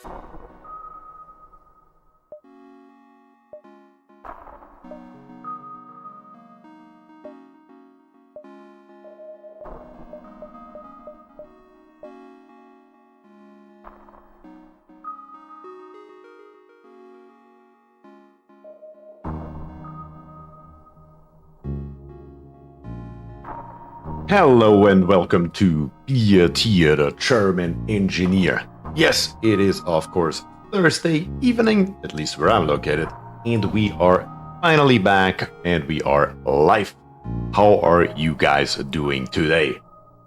Hello and welcome to BierTier, the German engineer. Yes, it is of course Thursday evening, at least where I'm located, and we are finally back and we are live. How are you guys doing today?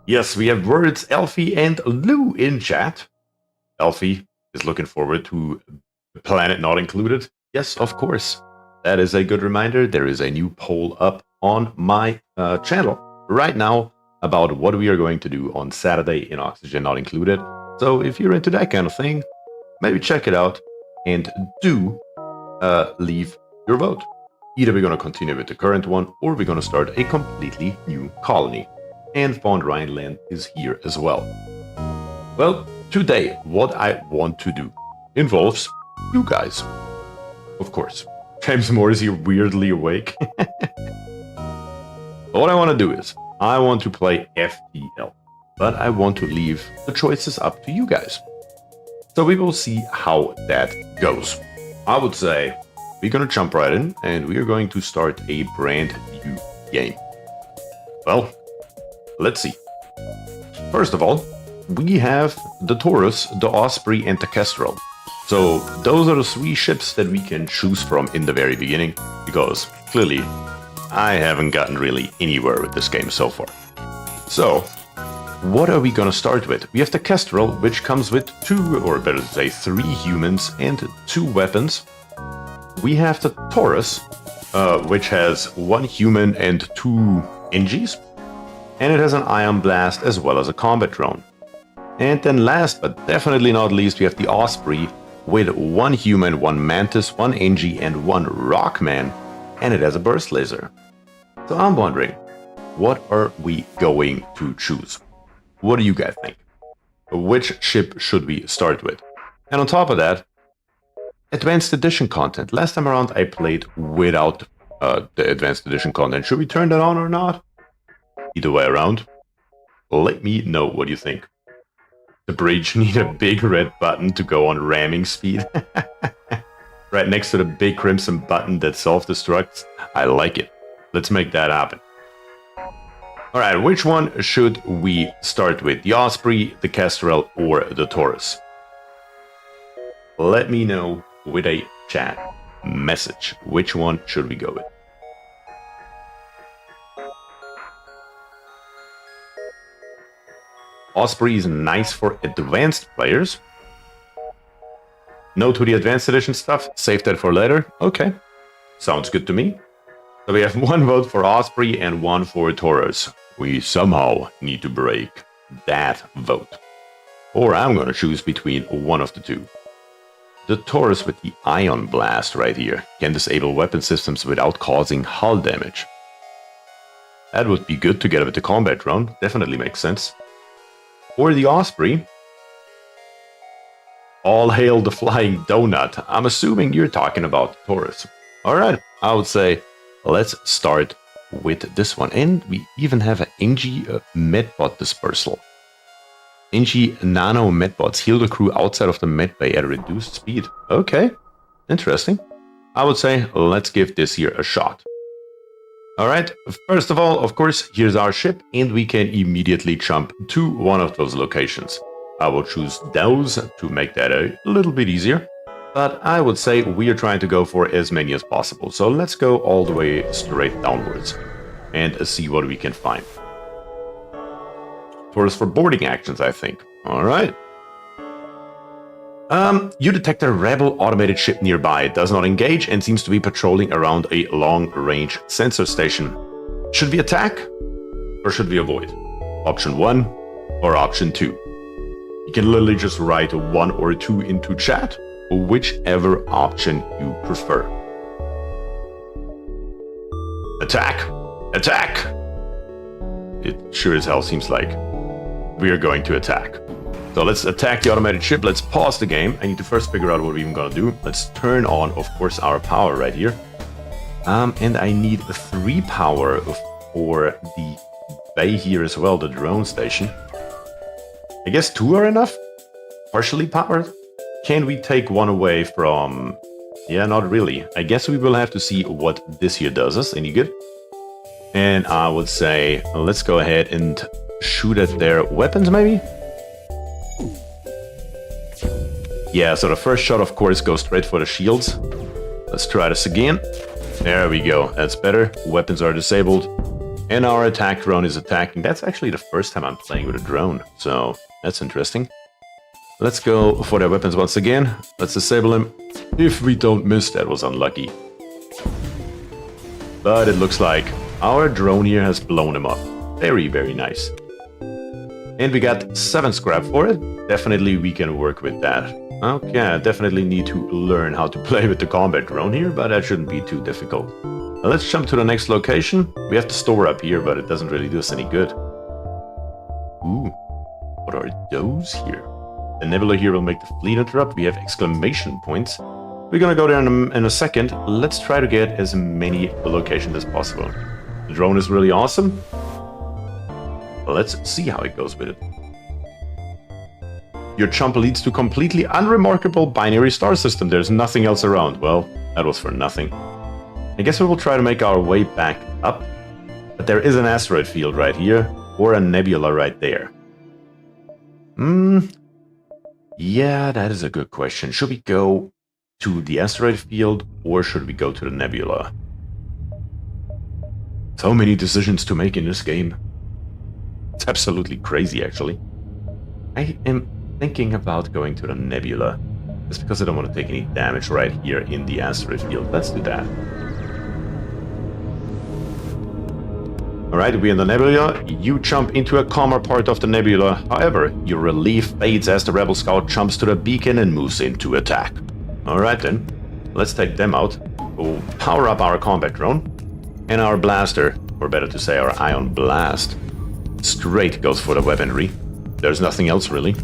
Yes, we have words Elfie and Lou in chat. Elfie is looking forward to the planet not included. Yes, of course. That is a good reminder. There is a new poll up on my channel right now about what we are going to do on Saturday in Oxygen Not Included. So if you're into that kind of thing, maybe check it out and do leave your vote. Either we're going to continue with the current one or we're going to start a completely new colony. And Von Rhineland is here as well. Well, today what I want to do involves you guys. Of course, James Moore is here weirdly awake. What I want to do is I want to play FTL, but I want to leave the choices up to you guys. So we will see how that goes. I would say we're going to jump right in and we are going to start a brand new game. Well, let's see. First of all, we have the Taurus, the Osprey, and the Kestrel. So those are the three ships that we can choose from in the very beginning, because clearly I haven't gotten really anywhere with this game so far. So, what are we gonna start with? We have the Kestrel, which comes with 2, or better to say 3 humans and 2 weapons. We have the Taurus, which has 1 human and 2 NGs. And it has an ion blast as well as a combat drone. And then last but definitely not least, we have the Osprey with 1 human, 1 mantis, 1 NG, and 1 rockman. And it has a burst laser. So I'm wondering, what are we going to choose? What do you guys think? Which ship should we start with? And on top of that, Advanced Edition content. Last time around I played without the Advanced Edition content. Should we turn that on or not? Either way around, let me know what you think. The bridge need a big red button to go on ramming speed. Right next to the big crimson button that self-destructs. I like it. Let's make that happen. Alright, which one should we start with? The Osprey, the Kestrel, or the Taurus? Let me know with a chat message. Which one should we go with? Osprey is nice for advanced players. No to the Advanced Edition stuff, save that for later. Okay, sounds good to me. So we have 1 vote for Osprey and 1 for Taurus. We somehow need to break that vote. Or I'm going to choose between one of the 2. The Taurus with the Ion Blast right here can disable weapon systems without causing hull damage. That would be good together with the combat drone, definitely makes sense. Or the Osprey. All hail the flying donut. I'm assuming you're talking about Taurus. Alright, I would say let's start with this one. And we even have an NG medbot dispersal. NG nano medbots heal the crew outside of the medbay at a reduced speed. Okay, interesting. I would say let's give this here a shot. Alright, first of all, of course, here's our ship and we can immediately jump to one of those locations. I will choose those to make that a little bit easier. But I would say we are trying to go for as many as possible. So let's go all the way straight downwards and see what we can find. Taurus for boarding actions, I think. Alright. You detect a rebel automated ship nearby. It does not engage and seems to be patrolling around a long-range sensor station. Should we attack or should we avoid? Option 1 or option 2? You can literally just write 1 or 2 into chat, whichever option you prefer. Attack! Attack! It sure as hell seems like we are going to attack. So let's attack the automated ship. Let's pause the game. I need to first figure out what we're even gonna do. Let's turn on, of course, our power right here. And I need 3 power for the bay here as well, the drone station. I guess 2 are enough? Partially powered? Can we take 1 away from... Yeah, not really. I guess we will have to see what this here does us. Any good? And I would say, let's go ahead and shoot at their weapons, maybe? Yeah, so the first shot, of course, goes straight for the shields. Let's try this again. There we go. That's better. Weapons are disabled. And our attack drone is attacking. That's actually the first time I'm playing with a drone, so that's interesting. Let's go for their weapons once again. Let's disable them. If we don't miss, that was unlucky. But it looks like our drone here has blown them up. Very, very nice. And we got 7 scrap for it. Definitely we can work with that. Okay, I definitely need to learn how to play with the combat drone here, but that shouldn't be too difficult. Now let's jump to the next location. We have to store up here, but it doesn't really do us any good. Ooh, what are those here? The nebula here will make the fleet interrupt. We have exclamation points. We're gonna go there in a second. Let's try to get as many locations as possible. The drone is really awesome. Let's see how it goes with it. Your jump leads to completely unremarkable binary star system. There's nothing else around. Well, that was for nothing. I guess we will try to make our way back up. But there is an asteroid field right here, or a nebula right there. Yeah, that is a good question. Should we go to the asteroid field, or should we go to the nebula? So many decisions to make in this game. It's absolutely crazy, actually. I am thinking about going to the nebula, just because I don't want to take any damage right here in the asteroid field. Let's do that. Alright, we're in the nebula. You jump into a calmer part of the nebula. However, your relief fades as the rebel scout jumps to the beacon and moves into attack. Alright then, let's take them out. We'll power up our combat drone and our blaster, or better to say our ion blast. Straight goes for the weaponry. There's nothing else really.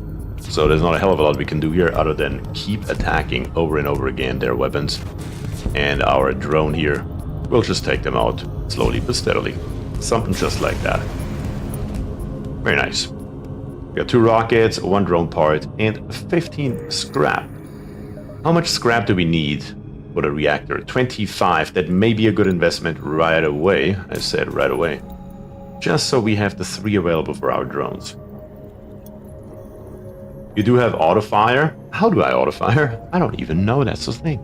So there's not a hell of a lot we can do here other than keep attacking over and over again their weapons. And our drone here will just take them out slowly but steadily. Something just like that. Very nice. We got 2 rockets, 1 drone part, and 15 scrap. How much scrap do we need for the reactor? 25. That may be a good investment right away. I said right away. Just so we have the 3 available for our drones. You do have auto fire. How do I auto fire? I don't even know that's the thing.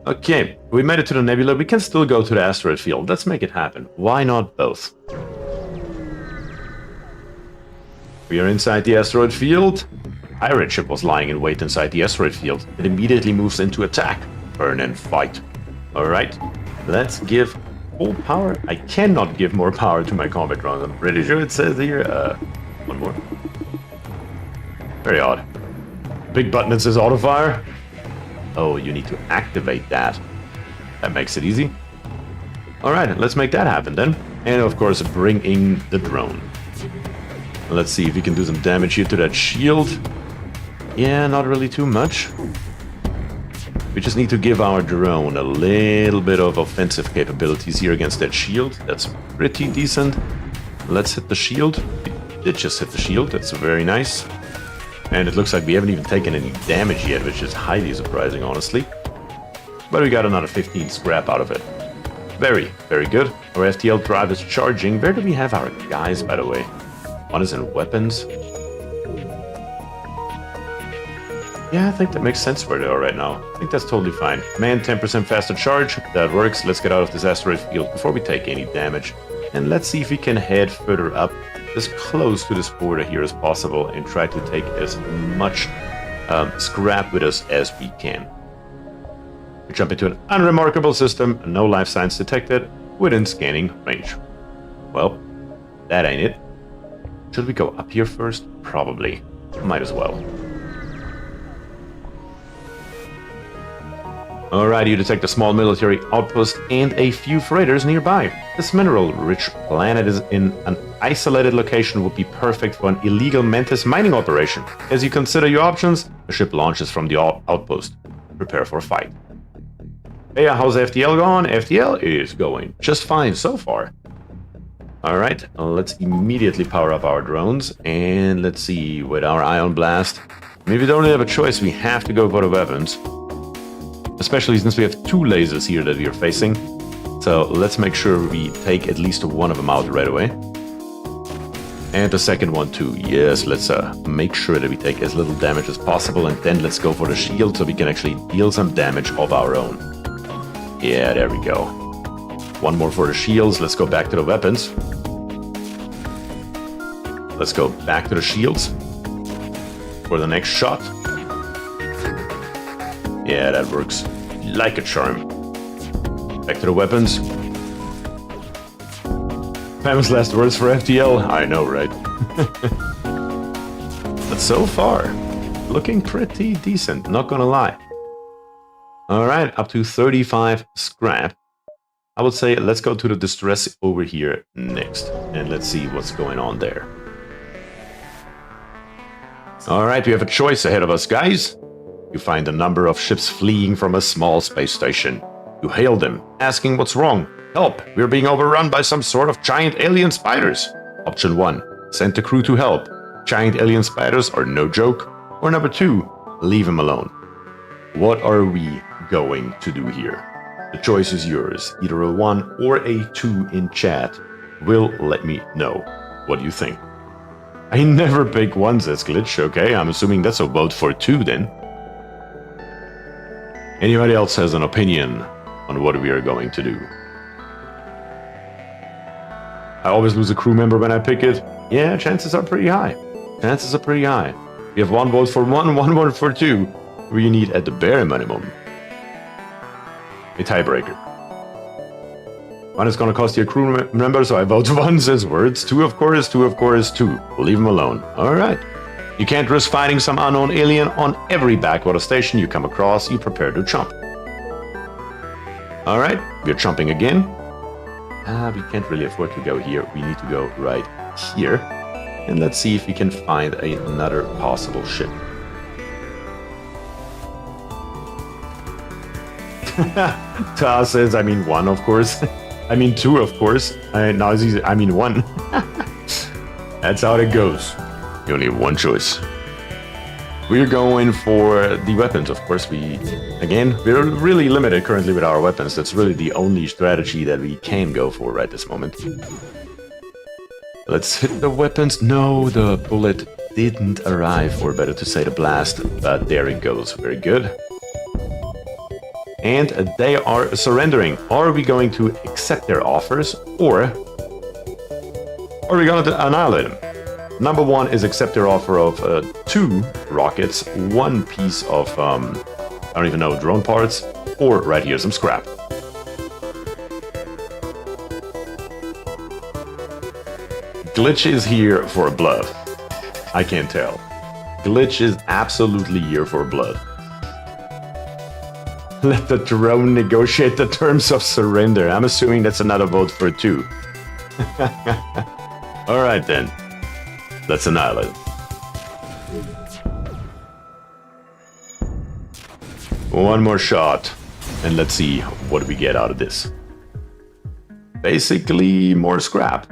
Okay, we made it to the nebula. We can still go to the asteroid field. Let's make it happen. Why not both? We are inside the asteroid field. Pirate ship was lying in wait inside the asteroid field. It immediately moves into attack. Burn and fight. Alright, let's give full power. I cannot give more power to my combat drone. I'm pretty sure it says here. One more. Very odd. Big button that says auto fire. Oh, you need to activate that. That makes it easy. Alright, let's make that happen then. And of course, bring in the drone. Let's see if we can do some damage here to that shield. Yeah, not really too much. We just need to give our drone a little bit of offensive capabilities here against that shield. That's pretty decent. Let's hit the shield. We did just hit the shield. That's very nice. And it looks like we haven't even taken any damage yet, which is highly surprising, honestly. But we got another 15 scrap out of it. Very, very good. Our FTL drive is charging. Where do we have our guys, by the way? One is in weapons. Yeah, I think that makes sense where they are right now. I think that's totally fine. Man, 10% faster charge. That works. Let's get out of this asteroid field before we take any damage. And let's see if we can head further up, as close to this border here as possible, and try to take as much scrap with us as we can. We jump into an unremarkable system, no life signs detected, within scanning range. Well, that ain't it. Should we go up here first? Probably. Might as well. Alright, you detect a small military outpost and a few freighters nearby. This mineral-rich planet is in an isolated location would be perfect for an illegal Mantis mining operation. As you consider your options, the ship launches from the outpost. Prepare for a fight. Hey, how's FTL going? FTL is going just fine so far. Alright, let's immediately power up our drones, and let's see, with our Ion Blast. I mean, we don't really have a choice, we have to go for the weapons. Especially since we have two lasers here that we are facing. So let's make sure we take at least one of them out right away. And the second one too. Yes, let's make sure that we take as little damage as possible, and then let's go for the shield so we can actually deal some damage of our own. Yeah, there we go. One more for the shields. Let's go back to the weapons. Let's go back to the shields for the next shot. Yeah, that works like a charm. Back to the weapons. Famous last words for FTL. I know, right? But so far, looking pretty decent, not gonna lie. Alright, up to 35 scrap. I would say let's go to the distress over here next. And let's see what's going on there. Alright, we have a choice ahead of us, guys. You find a number of ships fleeing from a small space station. You hail them, asking what's wrong. Help, we're being overrun by some sort of giant alien spiders. Option 1, send the crew to help. Giant alien spiders are no joke. Or number 2, leave them alone. What are we going to do here? The choice is yours. Either a 1 or a 2 in chat will let me know. What do you think? I never pick 1, says Glitch. Okay, I'm assuming that's a vote for 2 then. Anybody else has an opinion on what we are going to do? I always lose a crew member when I pick it. Yeah, chances are pretty high. Chances are pretty high. We have 1 vote for 1, 1 vote for 2. We need at the bare minimum a tiebreaker. 1 is gonna cost you a crew member, so I vote 1, says Words. 2 of course, 2 of course, 2. Leave him alone. Alright. You can't risk fighting some unknown alien on every backwater station you come across. You prepare to jump. Alright, we're jumping again. We can't really afford to go here. We need to go right here. And let's see if we can find another possible ship. Ta says, I mean 1, of course. I mean 2, of course. I mean 1. That's how it goes. You only have 1 choice. We're going for the weapons, of course. We're really limited currently with our weapons. That's really the only strategy that we can go for right this moment. Let's hit the weapons. No, the bullet didn't arrive, or better to say the blast, but there it goes. Very good. And they are surrendering. Are we going to accept their offers, or are we going to annihilate them? Number 1 is accept their offer of 2 rockets, 1 piece of, I don't even know, drone parts, or right here, some scrap. Glitch is here for blood. I can't tell. Glitch is absolutely here for blood. Let the drone negotiate the terms of surrender. I'm assuming that's another vote for 2. Alright then. Let's annihilate him. 1 more shot. And let's see what we get out of this. Basically, more scrap.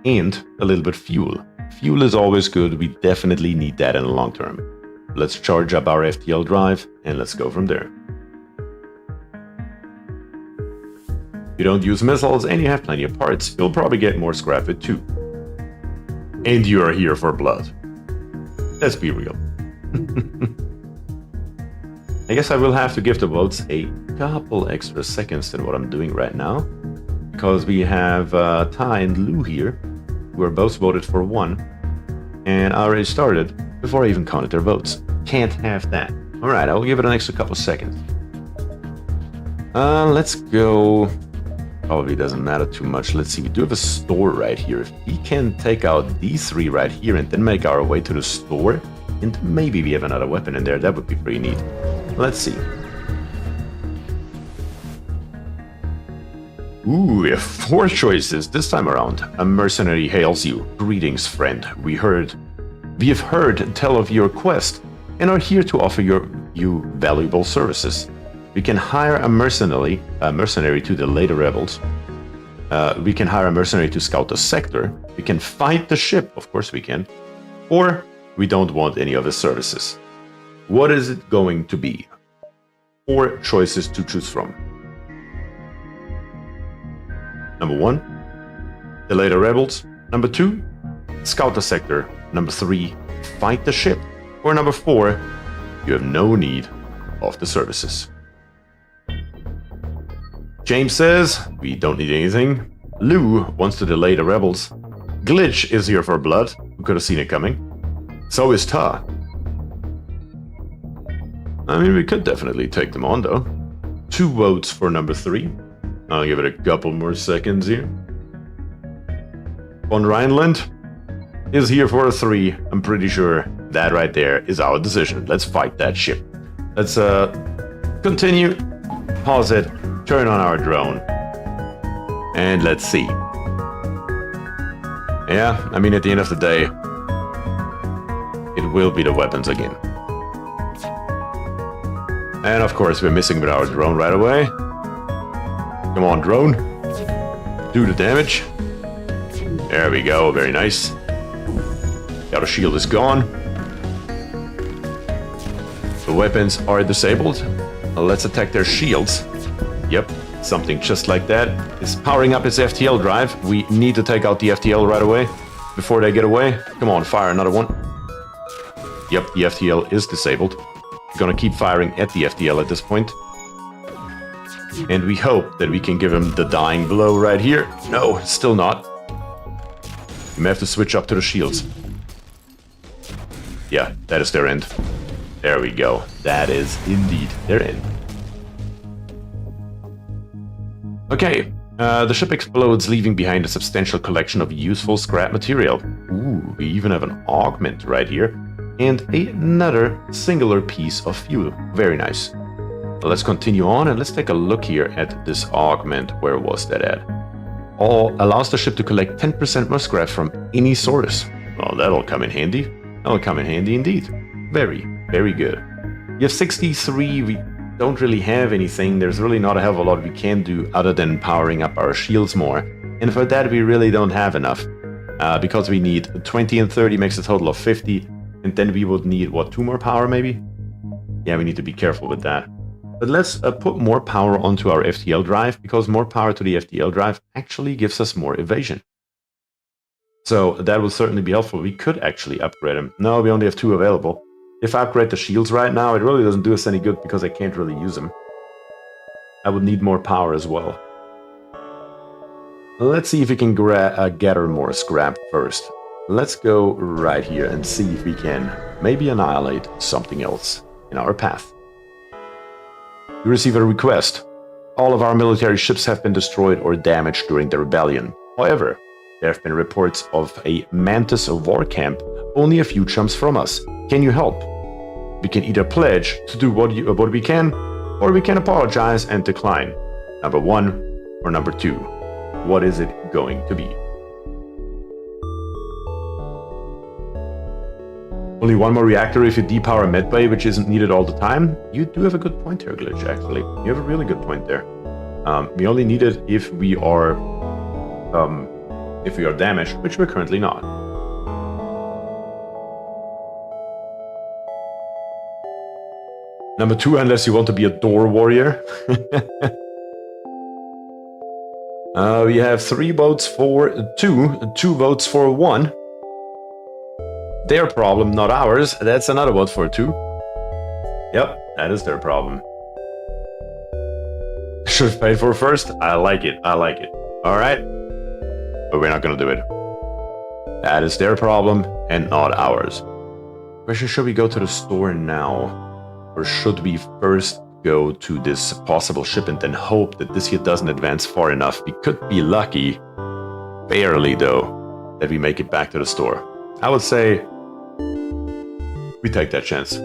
And a little bit fuel. Fuel is always good. We definitely need that in the long term. Let's charge up our FTL drive and let's go from there. If you don't use missiles and you have plenty of parts, you'll probably get more scrap with 2. And you are here for blood. Let's be real. I guess I will have to give the votes a couple extra seconds than what I'm doing right now. Because we have Ty and Lou here, who are both voted for 1. And I already started before I even counted their votes. Can't have that. Alright, I'll give it an extra couple seconds. Let's go. Probably doesn't matter too much. Let's see, we do have a store right here. If we can take out these 3 right here and then make our way to the store, and maybe we have another weapon in there, that would be pretty neat. Let's see. Ooh, we have 4 choices this time around. A mercenary hails you. Greetings, friend. We have heard tell of your quest and are here to offer you valuable services. We can hire a mercenary to the later rebels. We can hire a mercenary to scout the sector. We can fight the ship, of course we can. Or we don't want any of his services. What is it going to be? 4 choices to choose from. Number 1, the later rebels. Number 2, scout the sector. Number 3, fight the ship. Or number 4, you have no need of the services. James says, we don't need anything. Lou wants to delay the rebels. Glitch is here for blood. We could have seen it coming. So is Ta. I mean, we could definitely take them on, though. 2 votes for number 3. I'll give it a couple more seconds here. Von Rhineland is here for a 3. I'm pretty sure that right there is our decision. Let's fight that ship. Let's continue, pause it, turn on our drone, and let's see. Yeah, I mean, at the end of the day, it will be the weapons again. And of course, we're missing with our drone right away. Come on, drone. Do the damage. There we go, very nice. Our shield is gone. The weapons are disabled. Let's attack their shields. Yep, something just like that. It's powering up its FTL drive. We need to take out the FTL right away before they get away. Come on, fire another one. Yep, the FTL is disabled. We're gonna keep firing at the FTL at this point. And we hope that we can give him the dying blow right here. No, still not. We may have to switch up to the shields. Yeah, that is their end. There we go. That is indeed their end. Okay, the ship explodes, leaving behind a substantial collection of useful scrap material. Ooh, we even have an augment right here. And another singular piece of fuel. Very nice. Let's continue on and let's take a look here at this augment. Where was that at? Allows the ship to collect 10% more scrap from any source. Well, that'll come in handy. That'll come in handy indeed. Very, very good. You have 63. We don't really have anything. There's really not a hell of a lot we can do other than powering up our shields more. And for that, we really don't have enough. Because we need 20 and 30 makes a total of 50. And then we would need, what, 2 more power maybe? Yeah, we need to be careful with that. But let's put more power onto our FTL drive, because more power to the FTL drive actually gives us more evasion. So that will certainly be helpful. We could actually upgrade them. No, we only have 2 available. If I upgrade the shields right now, it really doesn't do us any good because I can't really use them. I would need more power as well. Let's see if we can gather more scrap first. Let's go right here and see if we can maybe annihilate something else in our path. You receive a request. All of our military ships have been destroyed or damaged during the rebellion. However, there have been reports of a Mantis war camp only a few jumps from us. Can you help? We can either pledge to do what we can, or we can apologize and decline. Number 1 or number 2. What is it going to be? Only 1 more reactor if you depower medbay, which isn't needed all the time. You do have a good point there, Glitch, actually. You have a really good point there. We only need it if we are damaged, which we're currently not. Number 2, unless you want to be a door warrior. We have 3 votes for 2, 2 votes for 1. Their problem, not ours. That's another vote for 2. Yep, that is their problem. Should have paid for first. I like it. I like it. Alright. But we're not gonna do it. That is their problem and not ours. Question, should we go to the store now? Or should we first go to this possible ship and then hope that this here doesn't advance far enough? We could be lucky, barely though, that we make it back to the store. I would say we take that chance.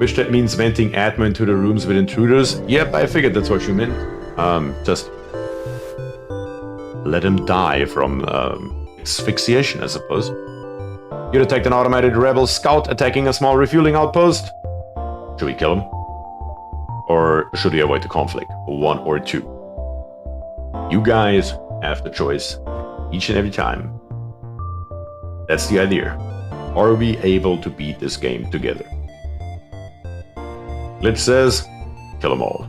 Which that means venting admin to the rooms with intruders. Yep, I figured that's what you meant. Just let him die from asphyxiation, I suppose. You detect an automated rebel scout attacking a small refueling outpost. Should we kill him? Or should we avoid the conflict? One or two. You guys have the choice each and every time. That's the idea. Are we able to beat this game together? Glitch says, kill them all.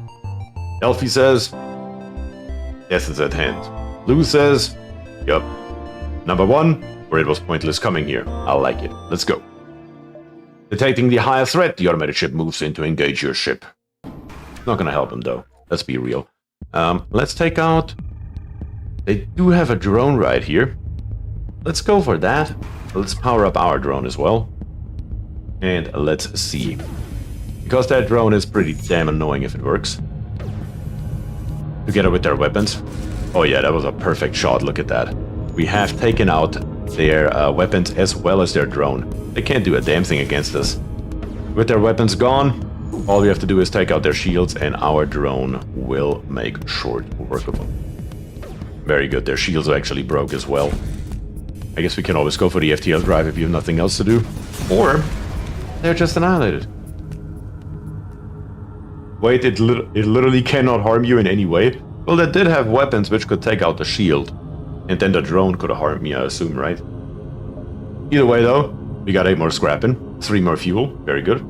Elfie says, death is at hand. Lou says, yup. Number one, where it was pointless coming here. I like it. Let's go. Detecting the higher threat, the automated ship moves in to engage your ship. Not gonna help him though. Let's be real. Let's take out... They do have a drone right here. Let's go for that. Let's power up our drone as well. And let's see. Because that drone is pretty damn annoying if it works. Together with their weapons. Oh yeah, that was a perfect shot. Look at that. We have taken out their weapons as well as their drone. They can't do a damn thing against us. With their weapons gone, all we have to do is take out their shields and our drone will make short work of them. Very good, their shields are actually broke as well. I guess we can always go for the FTL drive if you have nothing else to do. Or they're just annihilated. Wait, it literally cannot harm you in any way? Well, they did have weapons which could take out the shield. And then the drone could have harmed me, I assume, right? Either way, though, we got 8 more scrapping, 3 more fuel. Very good.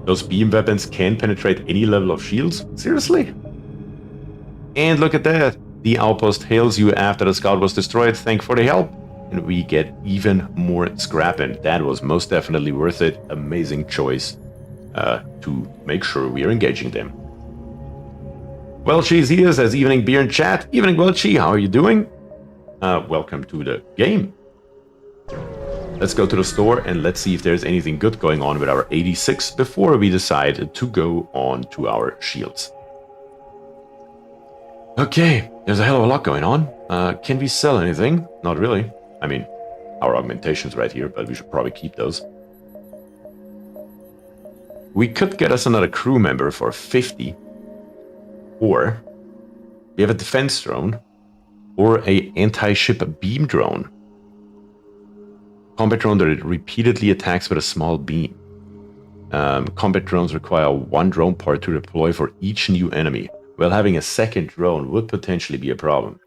Those beam weapons can penetrate any level of shields? Seriously? And look at that. The outpost hails you after the scout was destroyed. Thank for the help. And we get even more scrapping. That was most definitely worth it. Amazing choice to make sure we are engaging them. Welchie's here, says evening beer and chat. Evening Welchie, how are you doing? Welcome to the game. Let's go to the store and let's see if there's anything good going on with our 86 before we decide to go on to our shields. Okay, there's a hell of a lot going on. Can we sell anything? Not really. I mean, our augmentation's right here, but we should probably keep those. We could get us another crew member for 50. Or we have a defense drone. Or a anti-ship beam drone. Combat drone that repeatedly attacks with a small beam. Combat drones require 1 drone part to deploy for each new enemy. Well, having a second drone would potentially be a problem.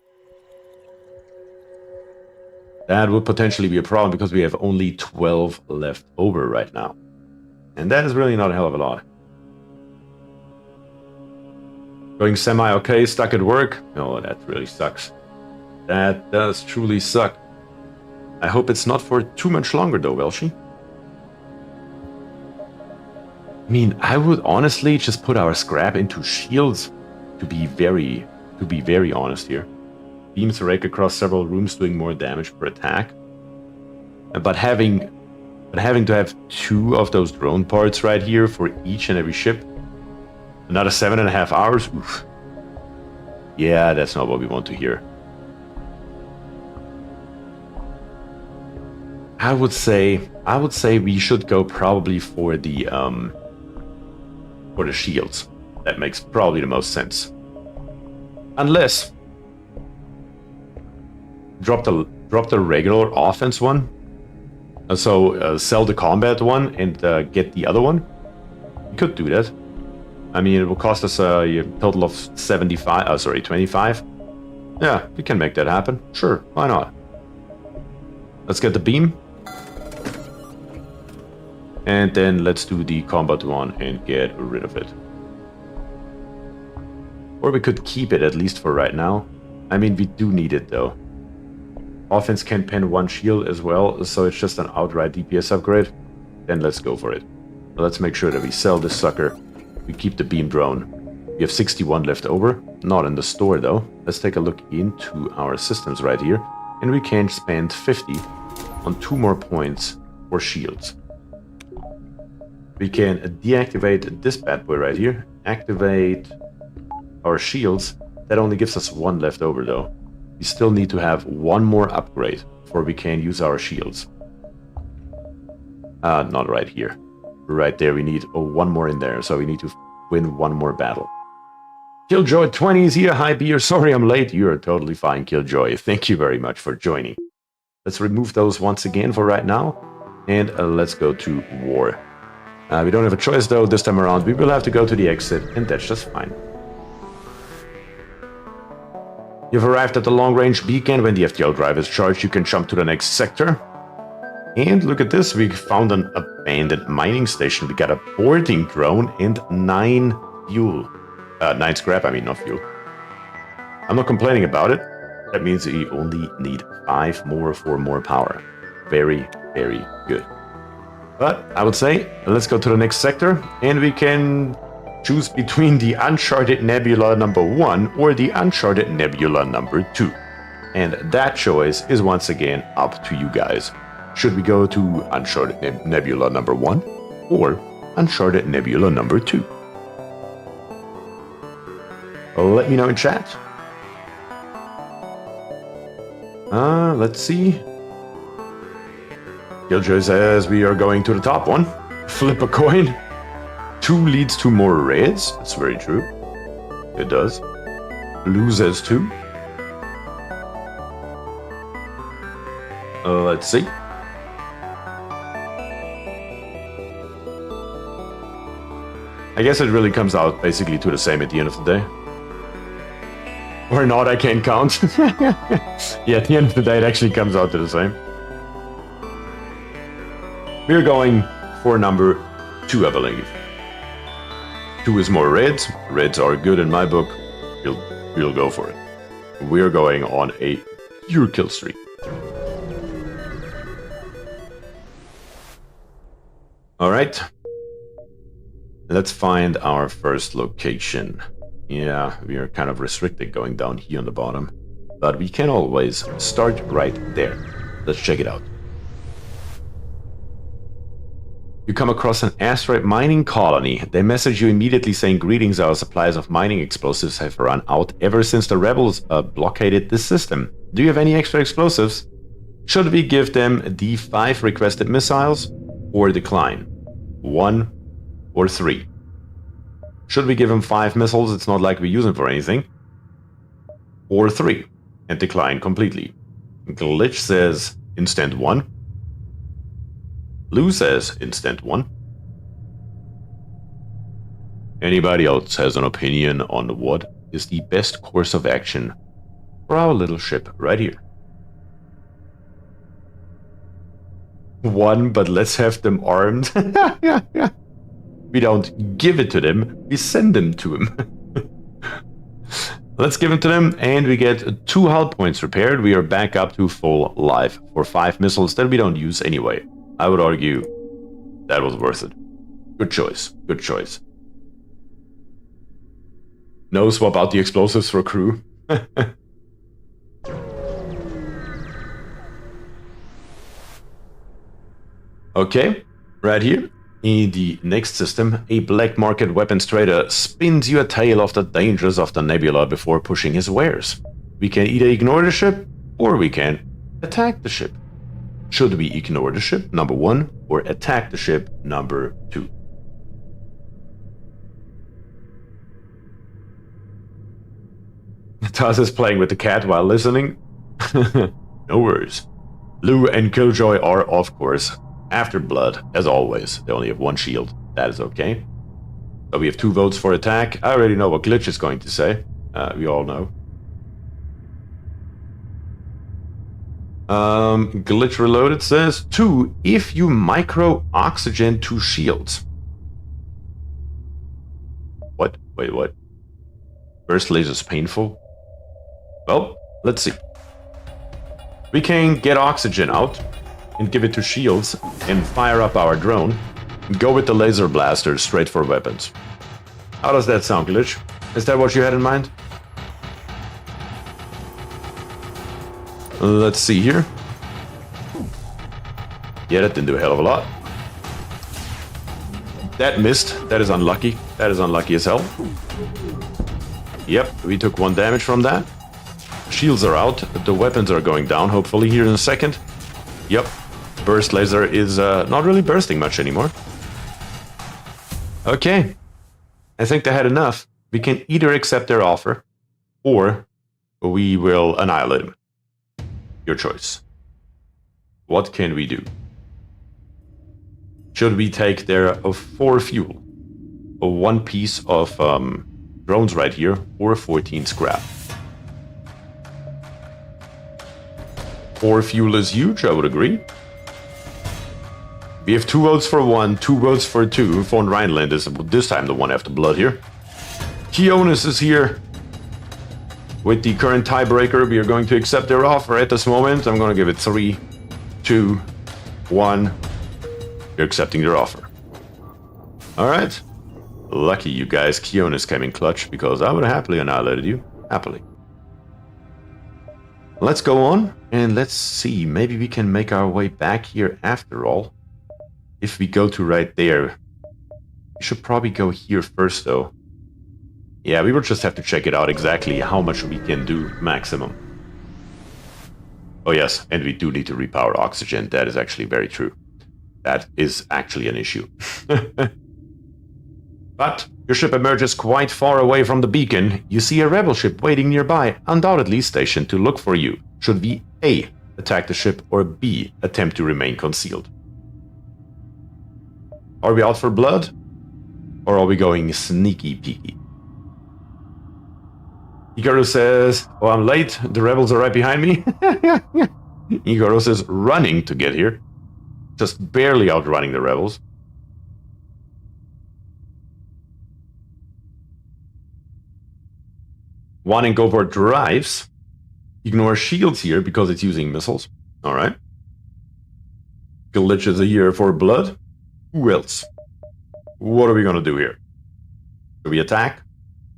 That would potentially be a problem because we have only 12 left over right now. And that is really not a hell of a lot. Going semi-okay, stuck at work? Oh, that really sucks. That does truly suck. I hope it's not for too much longer though, Welshie. I mean, I would honestly just put our scrap into shields to be very honest here. Beams rake across several rooms doing more damage per attack. But having to have 2 of those drone parts right here for each and every ship. Another 7.5 hours? Oof. Yeah, that's not what we want to hear. I would say we should go probably for the shields. That makes probably the most sense. Unless drop the regular offense one. So sell the combat one and get the other one. We could do that. I mean, it will cost us a total of 25. Yeah, we can make that happen. Sure, why not? Let's get the beam. And then let's do the combat one and get rid of it. Or we could keep it at least for right now. I mean, we do need it though. Offense can pen 1 shield as well, so it's just an outright DPS upgrade. Then let's go for it. Let's make sure that we sell this sucker. We keep the beam drone. We have 61 left over. Not in the store though. Let's take a look into our systems right here. And we can spend 50 on 2 more points for shields. We can deactivate this bad boy right here. Activate our shields. That only gives us 1 left over though. We still need to have 1 more upgrade before we can use our shields. Not right here. Right there, we need 1 more in there, so we need to win 1 more battle. Killjoy 20 is here. Hi, Beer. Sorry I'm late. You're totally fine, Killjoy. Thank you very much for joining. Let's remove those once again for right now. And let's go to war. We don't have a choice, though. This time around, we will have to go to the exit, and that's just fine. You've arrived at the long-range beacon. When the FTL drive is charged, you can jump to the next sector. And look at this. We found an abandoned mining station. We got a boarding drone and 9 fuel. 9 scrap, I mean, not fuel. I'm not complaining about it. That means we only need 5 more for more power. Very, very good. But I would say, let's go to the next sector, and we can choose between the Uncharted Nebula number 1 or the Uncharted Nebula number 2. And that choice is once again up to you guys. Should we go to Uncharted Nebula number 1 or Uncharted Nebula number 2? Let me know in chat. Let's see. Killjoy says we are going to the top one. Flip a coin. 2 leads to more raids. That's very true. It does. Blue says 2. Let's see. I guess it really comes out basically to the same at the end of the day. Or not, I can't count. Yeah, at the end of the day, it actually comes out to the same. We're going for number 2, I believe. 2 is more raids. Raids are good in my book. We'll go for it. We're going on a pure kill streak. Alright. Let's find our first location. Yeah, we are kind of restricted going down here on the bottom. But we can always start right there. Let's check it out. You come across an asteroid mining colony. They message you immediately saying, "Greetings, our supplies of mining explosives have run out ever since the rebels blockaded the system. Do you have any extra explosives? Should we give them the 5 requested missiles or decline? 1 or 3? Should we give them 5 missiles? It's not like we use them for anything. Or 3 and decline completely." Glitch says instant 1. Lou says instant 1. Anybody else has an opinion on what is the best course of action for our little ship right here? 1, but let's have them armed. We don't give it to them, we send them to them. Let's give them to them, and we get 2 hull points repaired. We are back up to full life for 5 missiles that we don't use anyway. I would argue that was worth it. Good choice, good choice. No, swap out the explosives for crew. Okay, right here. In the next system, a black market weapons trader spins you a tale of the dangers of the nebula before pushing his wares. We can either ignore the ship, or we can attack the ship. Should we ignore the ship, number 1, or attack the ship, number 2? Taz is playing with the cat while listening. No worries. Lou and Killjoy are, of course, after blood, as always. They only have 1 shield. That is okay. So we have 2 votes for attack. I already know what Glitch is going to say. We all know. Glitch Reloaded says 2 if you micro oxygen 2 shields. What? Wait, what? Burst laser's painful? Well, let's see. We can get oxygen out and give it to shields and fire up our drone and go with the laser blaster straight for weapons. How does that sound, Glitch? Is that what you had in mind? Let's see here. Yeah, that didn't do a hell of a lot. That missed. That is unlucky. That is unlucky as hell. Yep, we took 1 damage from that. Shields are out. The weapons are going down, hopefully, here in a second. Yep. Burst laser is not really bursting much anymore. Okay. I think they had enough. We can either accept their offer, or we will annihilate them. Your choice. What can we do? Should we take their 4 fuel, 1 piece of drones right here, or 14 scrap? 4 fuel is huge, I would agree. We have 2 votes for 1, 2 votes for 2. Von Rhineland is this time the one after blood here. Kionis is here. With the current tiebreaker, we are going to accept their offer at this moment. I'm going to give it 3, 2, 1. You're accepting their offer. Alright. Lucky you guys, Kionis came in clutch, because I would have happily annihilated you. Happily. Let's go on, and let's see. Maybe we can make our way back here after all. If we go to right there. We should probably go here first, though. Yeah, we will just have to check it out exactly how much we can do maximum. Oh yes, and we do need to repower oxygen. That is actually very true. That is actually an issue. But your ship emerges quite far away from the beacon. You see a rebel ship waiting nearby, undoubtedly stationed to look for you. Should we A, attack the ship, or B, attempt to remain concealed? Are we out for blood? Or are we going sneaky peeky? Ikaru says, oh, I'm late. The rebels are right behind me. Ikaru is running to get here. Just barely outrunning the rebels. One and go for drives. Ignore shields here because it's using missiles. Alright. Glitch is here for blood. Who else? What are we gonna do here? Should we attack?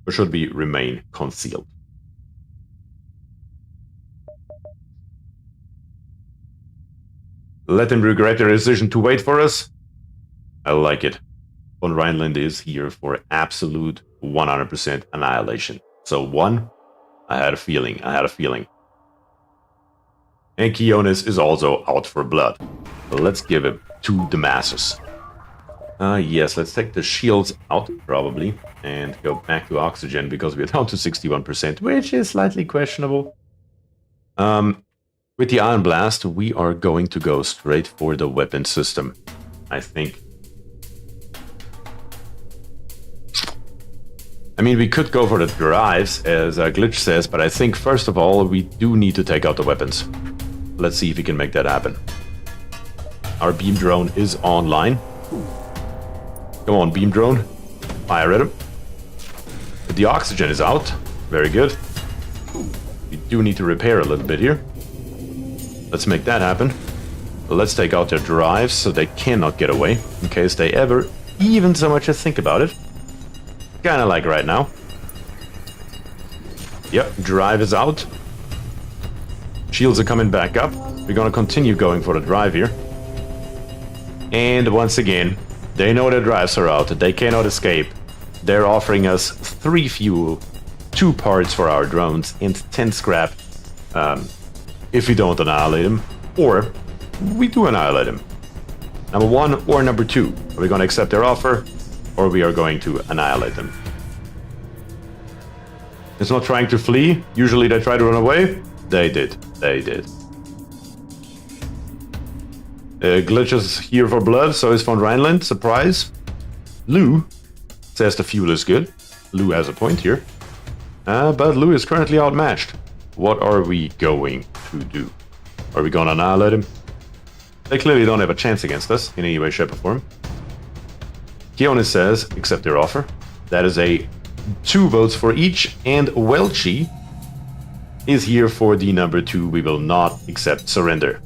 Or should we remain concealed? Let them regret their decision to wait for us. I like it. Von Rhineland is here for absolute 100% annihilation. So 1, I had a feeling. And Kionis is also out for blood. So let's give it to the masses. Yes, let's take the shields out, probably, and go back to oxygen, because we're down to 61%, which is slightly questionable. With the Ion Blast, we are going to go straight for the weapon system, I think. I mean, we could go for the drives, as Glitch says, but I think, first of all, we do need to take out the weapons. Let's see if we can make that happen. Our beam drone is online. Come on, beam drone. Fire at him. The oxygen is out. Very good. We do need to repair a little bit here. Let's make that happen. Let's take out their drives so they cannot get away, in case they ever even so much as think about it. Kinda like right now. Yep, drive is out. Shields are coming back up. We're gonna continue going for the drive here. And once again, they know their drives are out. They cannot escape. They're offering us 3 fuel, 2 parts for our drones, and 10 scrap if we don't annihilate them. Or we do annihilate them. Number 1 or number 2. Are we going to accept their offer, or we are going to annihilate them? It's not trying to flee. Usually they try to run away. They did. They did. Glitch is here for blood, so is Von Rhineland. Surprise. Lou says the fuel is good. Lou has a point here. But Lou is currently outmatched. What are we going to do? Are we going to annihilate him? They clearly don't have a chance against us in any way, shape, or form. Kionis says, accept their offer. That is a 2 votes for each, and Welchi is here for the number 2. We will not accept surrender.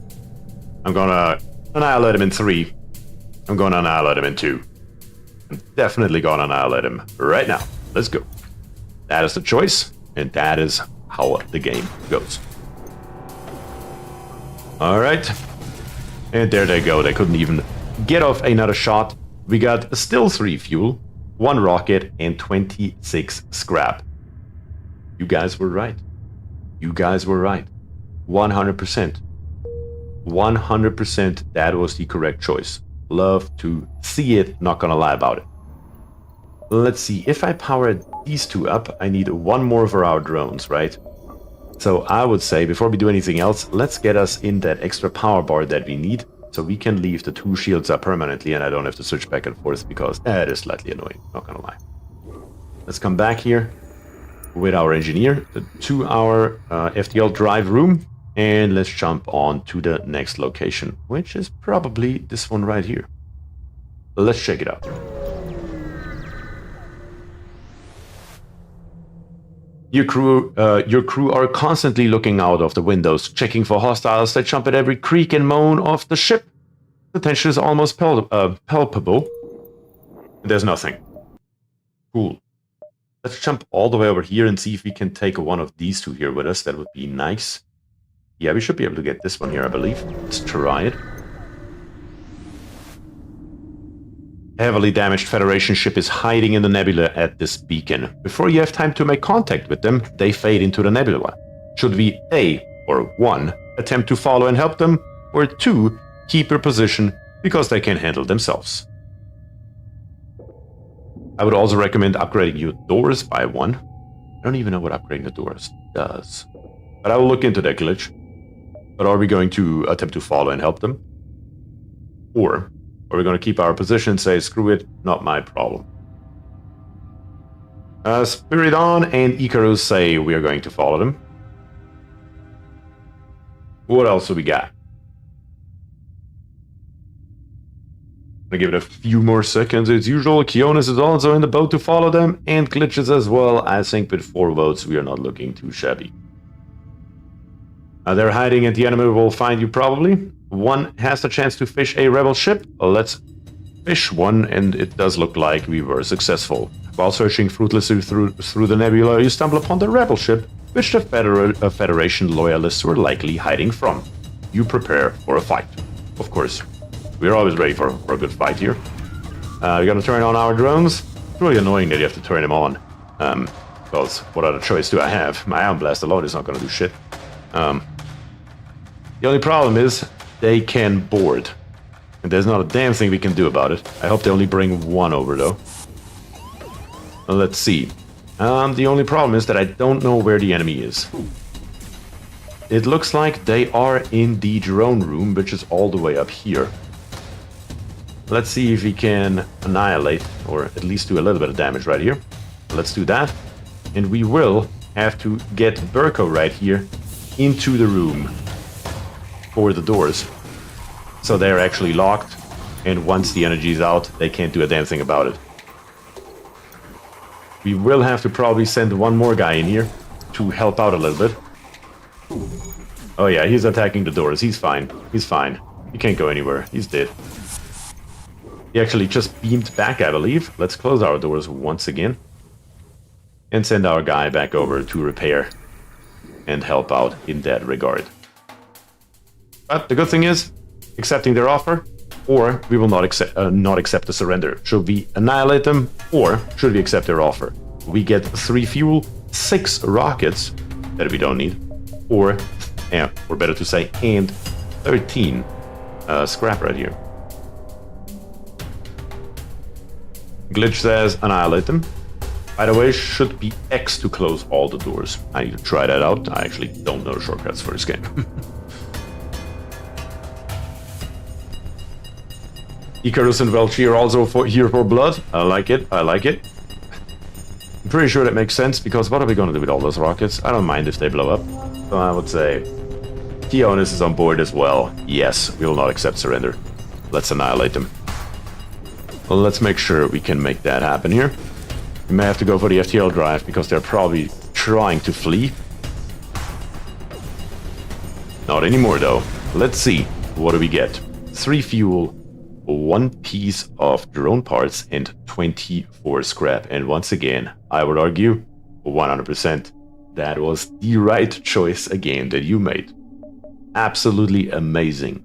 I'm gonna annihilate him in 3. I'm gonna annihilate him in 2. I'm definitely gonna annihilate him right now. Let's go. That is the choice, and that is how the game goes. Alright. And there they go. They couldn't even get off another shot. We got still 3 fuel, 1 rocket, and 26 scrap. You guys were right. You guys were right. 100%. 100% that was the correct choice. Love to see it, not gonna lie about it. Let's see, if I power these two up, I need one more for our drones, right? So I would say, before we do anything else, let's get us in that extra power bar that we need, so we can leave the 2 shields up permanently, and I don't have to switch back and forth, because that is slightly annoying, not gonna lie. Let's come back here with our engineer to our FTL drive room, and let's jump on to the next location, which is probably this one right here. Let's check it out. Your crew are constantly looking out of the windows, checking for hostiles that jump at every creak and moan of the ship. The tension is almost palpable. There's nothing. Cool. Let's jump all the way over here and see if we can take one of these two here with us. That would be nice. Yeah, we should be able to get this one here, I believe. Let's try it. Heavily damaged Federation ship is hiding in the nebula at this beacon. Before you have time to make contact with them, they fade into the nebula. Should we A, or 1, attempt to follow and help them, or 2, keep your position because they can handle themselves? I would also recommend upgrading your doors by 1. I don't even know what upgrading the doors does. But I will look into that glitch. But are we going to attempt to follow and help them? Or are we going to keep our position and say, screw it, not my problem? Spiridon and Icarus say we are going to follow them. What else do we got? I'm gonna give it a few more seconds as usual. Kionis is also in the boat to follow them, and glitches as well. I think with 4 votes we are not looking too shabby. They're hiding and the enemy will find you probably. 1 has the chance to fish a rebel ship. Let's fish one, and it does look like we were successful. While searching fruitlessly through the nebula, you stumble upon the rebel ship, which the Federation loyalists were likely hiding from. You prepare for a fight. Of course, we're always ready for a good fight here. We're gonna turn on our drones. It's really annoying that you have to turn them on. Because what other choice do I have? My Ion Blast alone is not gonna do shit. The only problem is they can board. And there's not a damn thing we can do about it. I hope they only bring 1 over though. Let's see. The only problem is that I don't know where the enemy is. It looks like they are in the drone room, which is all the way up here. Let's see if we can annihilate, or at least do a little bit of damage right here. Let's do that. And we will have to get Burko right here into the room for the doors. So they're actually locked, and once the energy is out, they can't do a damn thing about it. We will have to probably send 1 more guy in here to help out a little bit. Oh yeah, he's attacking the doors. He's fine. He's fine. He can't go anywhere. He's dead. He actually just beamed back, I believe. Let's close our doors once again. And send our guy back over to repair and help out in that regard. But the good thing is, accepting their offer, or we will not accept the surrender. Should we annihilate them, or should we accept their offer? We get 3 fuel, 6 rockets that we don't need, or better to say, and 13 scrap right here. Glitch says annihilate them. By the way, should be X to close all the doors. I need to try that out. I actually don't know the shortcuts for this game. Icarus and BierTier are also here for blood. I like it. I like it. I'm pretty sure that makes sense, because what are we going to do with all those rockets? I don't mind if they blow up. So I would say Kionis is on board as well. Yes, we will not accept surrender. Let's annihilate them. Well, let's make sure we can make that happen here. We may have to go for the FTL drive, because they're probably trying to flee. Not anymore, though. Let's see. What do we get? 3 fuel, 1 piece of drone parts, and 24 scrap. And once again, I would argue 100% that was the right choice again that you made. Absolutely amazing.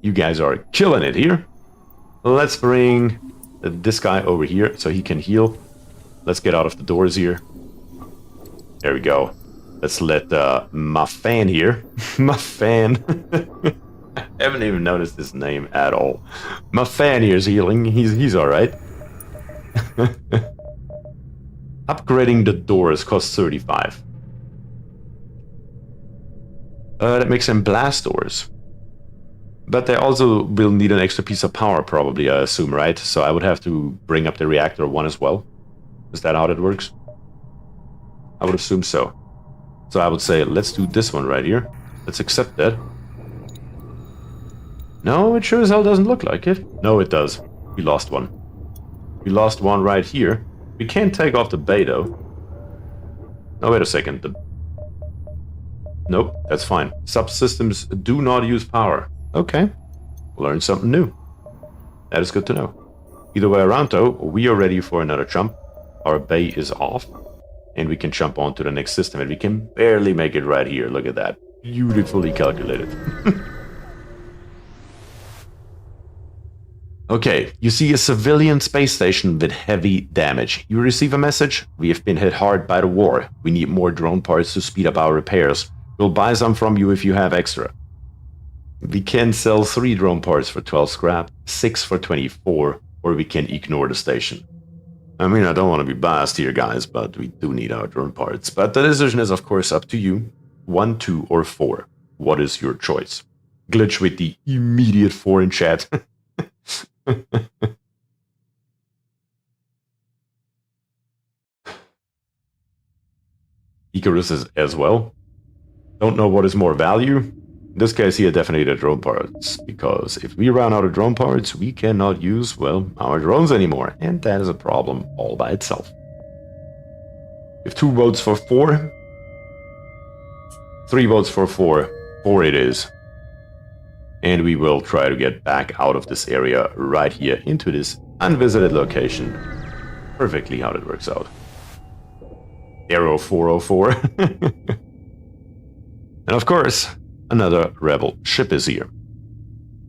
You guys are killing it here. Let's bring this guy over here so he can heal. Let's get out of the doors here. There we go. Let's let my fan here. My fan. I haven't even noticed his name at all. My fan here is healing. He's all right. Upgrading the doors costs 35. That makes them blast doors. But they also will need an extra piece of power, probably, I assume, right? So I would have to bring up the reactor one as well. Is that how that works? I would assume so. So I would say, let's do this one right here. Let's accept that. No, it sure as hell doesn't look like it. No, it does. We lost one. We lost one right here. We can't take off the bay, though. No, wait a second. Nope, that's fine. Subsystems do not use power. Okay, learn something new. That is good to know. Either way around, though, we are ready for another jump. Our bay is off, and we can jump on to the next system, and we can barely make it right here. Look at that. Beautifully calculated. Okay, you see a civilian space station with heavy damage. You receive a message. We have been hit hard by the war. We need more drone parts to speed up our repairs. We'll buy some from you if you have extra. We can sell 3 drone parts for 12 scrap, 6 for 24, or we can ignore the station. I mean, I don't want to be biased here, guys, but we do need our drone parts. But the decision is, of course, up to you. 1, 2, or 4. What is your choice? Glitch with the immediate 4 in chat. Icarus is as well. Don't know what is more value. In this case here, definitely the drone parts, because if we run out of drone parts, we cannot use, well, our drones anymore, and that is a problem all by itself. We have 2 votes for 4. 3 votes for 4. 4 it is. And we will try to get back out of this area right here into this unvisited location. Perfectly how it works out. Arrow 404. And of course, another rebel ship is here.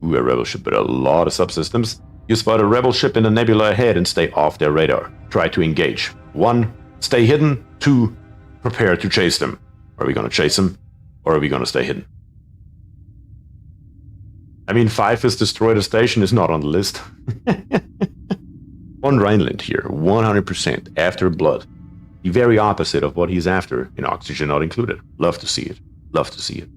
Ooh, a rebel ship with a lot of subsystems. You spot a rebel ship in the nebula ahead and stay off their radar. Try to engage. 1, stay hidden. 2, prepare to chase them. Are we gonna chase them, or are we gonna stay hidden? I mean, 5 is destroy the station is not on the list. On Rhineland here, 100% after blood. The very opposite of what he's after, in oxygen not included. Love to see it. Love to see it.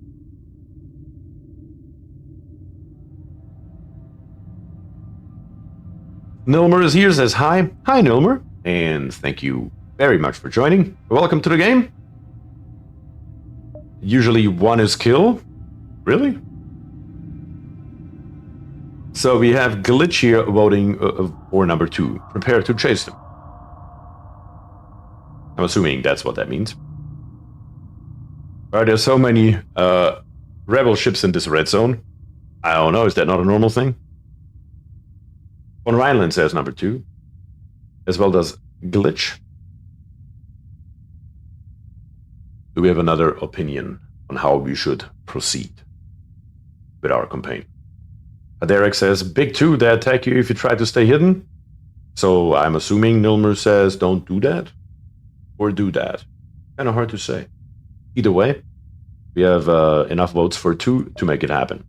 Nilmer is here, says hi. Hi, Nilmer. And thank you very much for joining. Welcome to the game. Usually 1 is kill. Really? So we have Glitch here voting for number 2. Prepare to chase them. I'm assuming that's what that means. Are there so many rebel ships in this red zone? I don't know, is that not a normal thing? On Rhineland says number 2. As well does Glitch. Do we have another opinion on how we should proceed with our campaign? Derek says, Big 2, they attack you if you try to stay hidden. So I'm assuming Nilmer says don't do that. Or do that. Kind of hard to say. Either way, we have enough votes for 2 to make it happen.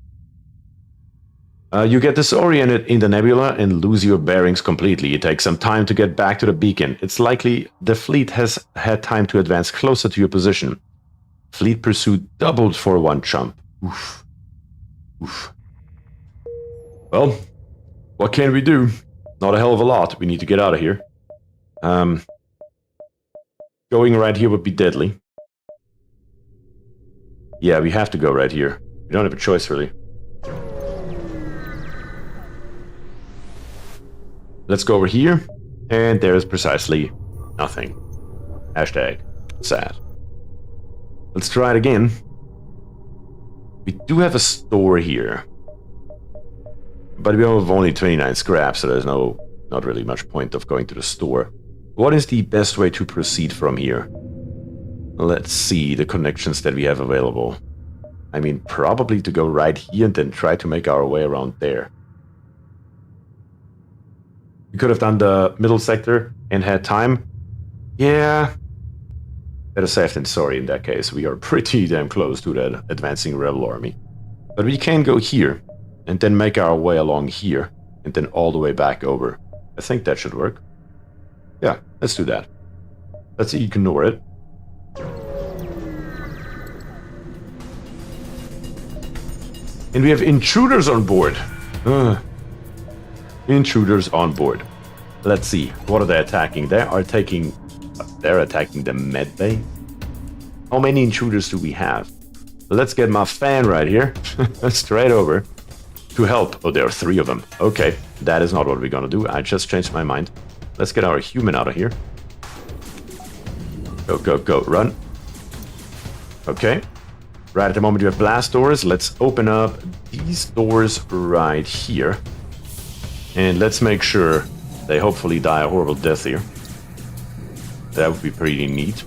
You get disoriented in the nebula and lose your bearings completely. It takes some time to get back to the beacon. It's likely the fleet has had time to advance closer to your position. Fleet pursuit doubled for 1 jump. Oof. Oof. Well, what can we do? Not a hell of a lot. We need to get out of here. Going right here would be deadly. Yeah, we have to go right here. We don't have a choice, really. Let's go over here. And there is precisely nothing. Hashtag sad. Let's try it again. We do have a store here. But we have only 29 scrap, so there's not really much point of going to the store. What is the best way to proceed from here? Let's see the connections that we have available. I mean, probably to go right here and then try to make our way around there. We could have done the middle sector and had time. Yeah. Better safe than sorry in that case. We are pretty damn close to that advancing rebel army. But we can go here and then make our way along here and then all the way back over. I think that should work. Yeah, let's do that. Let's ignore it. And we have intruders on board. Intruders on board. Let's see. What are they attacking? They're attacking the med bay. How many intruders do we have? Let's get my fan right here. Straight over. To help. Oh, there are 3 of them. Okay. That is not what we're gonna do. I just changed my mind. Let's get our human out of here. Go, go, go. Run. Okay. Right at the moment you have blast doors. Let's open up these doors right here. And let's make sure they hopefully die a horrible death here. That would be pretty neat.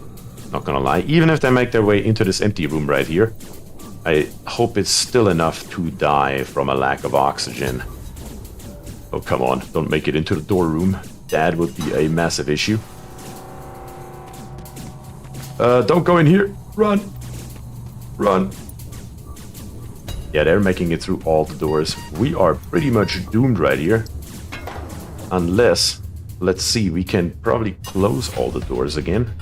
Not gonna lie. Even if they make their way into this empty room right here, I hope it's still enough to die from a lack of oxygen. Oh, come on. Don't make it into the door room. That would be a massive issue. Don't go in here. Run. Run. Yeah, they're making it through all the doors. We are pretty much doomed right here. Unless, let's see, we can probably close all the doors again.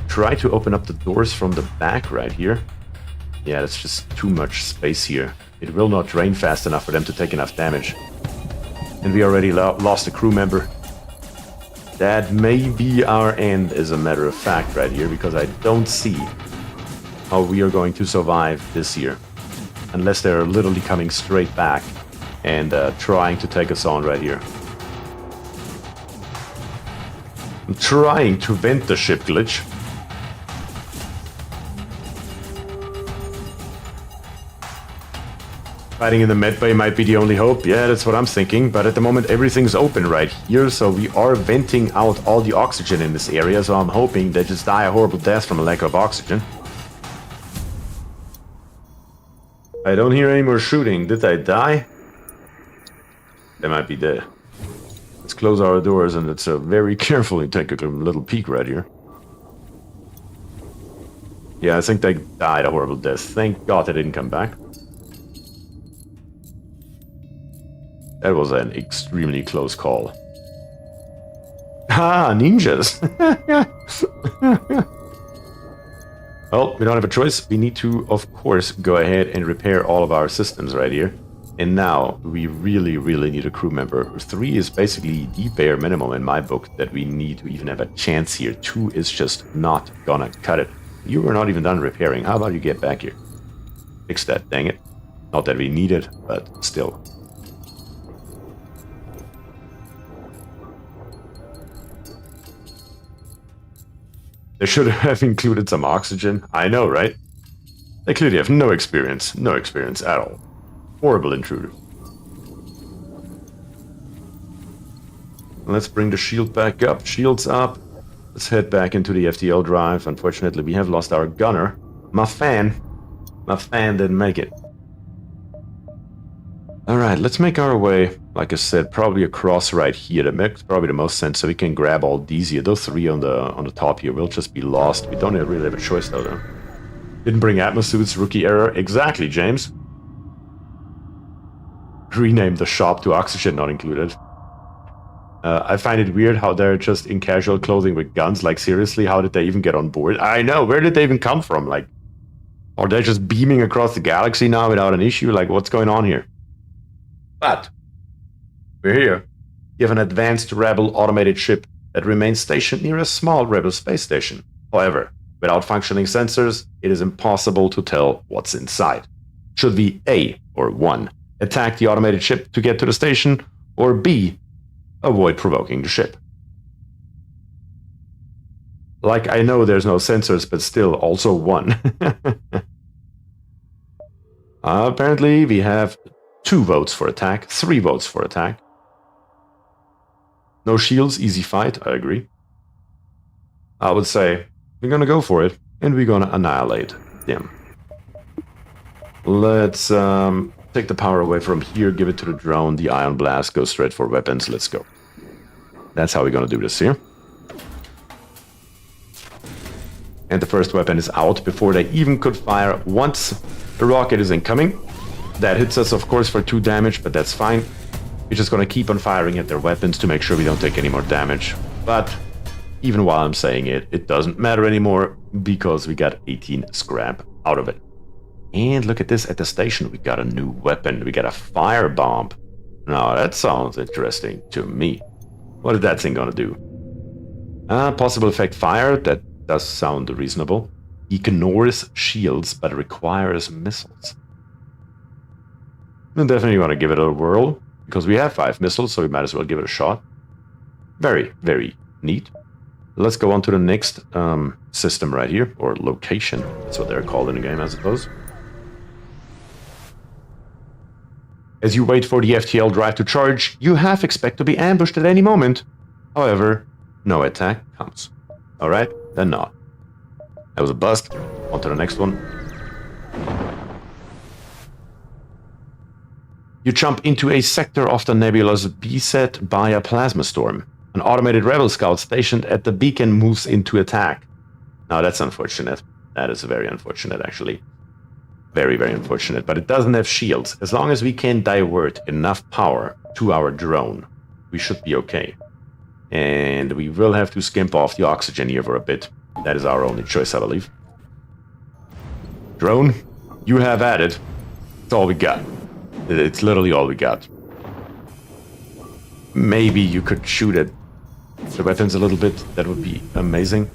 Try to open up the doors from the back right here. Yeah, that's just too much space here. It will not drain fast enough for them to take enough damage. And we already lost a crew member. That may be our end, as a matter of fact, right here, because I don't see how we are going to survive this here. Unless they're literally coming straight back and trying to take us on right here. I'm trying to vent the ship glitch. Fighting in the med bay might be the only hope. Yeah, that's what I'm thinking. But at the moment, everything's open right here. So we are venting out all the oxygen in this area. So I'm hoping they just die a horrible death from a lack of oxygen. I don't hear any more shooting. Did they die? They might be dead. Let's close our doors and let's very carefully take a little peek right here. Yeah, I think they died a horrible death. Thank God they didn't come back. That was an extremely close call. Ah, ninjas! Well, we don't have a choice. We need to, of course, go ahead and repair all of our systems right here. And now, we really, really need a crew member. 3 is basically the bare minimum in my book that we need to even have a chance here. 2 is just not gonna cut it. You were not even done repairing. How about you get back here? Fix that, dang it. Not that we need it, but still. They should have included some oxygen. I know, right? They clearly have no experience. No experience at all. Horrible intruder. Let's bring the shield back up. Shield's up. Let's head back into the FTL drive. Unfortunately, we have lost our gunner. My fan didn't make it. Alright, let's make our way, like I said, probably across right here. That makes probably the most sense, so we can grab all these here. Those 3 on the top here will just be lost. We don't really have a choice though. Didn't bring atmosuits, rookie error. Exactly, James. Rename the shop to oxygen not included. I find it weird how they're just in casual clothing with guns. Like, seriously, how did they even get on board? I know, where did they even come from? Like, are they just beaming across the galaxy now without an issue? Like, what's going on here? But we're here. You have an advanced Rebel automated ship that remains stationed near a small Rebel space station. However, without functioning sensors, it is impossible to tell what's inside. Should we A, or 1, attack the automated ship to get to the station, or B, avoid provoking the ship? Like, I know there's no sensors, but still, also 1. Apparently, we have 2 votes for attack, 3 votes for attack. No shields, easy fight, I agree. I would say we're gonna go for it, and we're gonna annihilate them. Let's take the power away from here, give it to the drone, the ion blast, go straight for weapons, let's go. That's how we're gonna do this here. And the first weapon is out before they even could fire. Once the rocket is incoming, that hits us, of course, for 2 damage, but that's fine. We're just gonna keep on firing at their weapons to make sure we don't take any more damage. But even while I'm saying it, it doesn't matter anymore because we got 18 scrap out of it. And look at this, at the station, we got a new weapon. We got a firebomb. Now that sounds interesting to me. What is that thing gonna do? Possible effect fire, that does sound reasonable. Ignores shields, but requires missiles. I definitely want to give it a whirl, because we have 5 missiles, so we might as well give it a shot. Very, very neat. Let's go on to the next system right here, or location. That's what they're called in the game, I suppose. As you wait for the FTL drive to charge, you half expect to be ambushed at any moment. However, no attack comes. Alright, then not. That was a bust. On to the next one. You jump into a sector of the nebula's beset by a plasma storm. An automated rebel scout stationed at the beacon moves into attack. Now that's unfortunate. That is very unfortunate, actually. Very, very unfortunate, but it doesn't have shields. As long as we can divert enough power to our drone, we should be okay. And we will have to skimp off the oxygen here for a bit. That is our only choice, I believe. Drone, you have at it. It's all we got. It's literally all we got. Maybe you could shoot at the weapons a little bit. That would be amazing.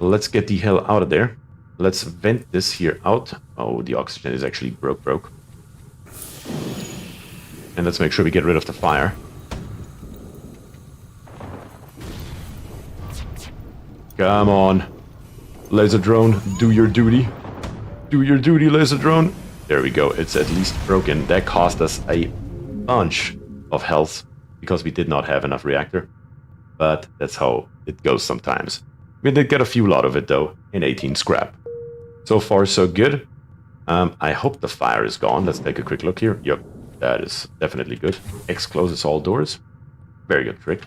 Let's get the hell out of there. Let's vent this here out. Oh, the oxygen is actually broke. And let's make sure we get rid of the fire. Come on. Laser drone, do your duty. Do your duty, laser drone. There we go. It's at least broken. That cost us a bunch of health because we did not have enough reactor. But that's how it goes sometimes. We did get a few lot of it though, in 18 scrap. So far, so good. I hope the fire is gone. Let's take a quick look here. Yep, that is definitely good. X closes all doors. Very good trick.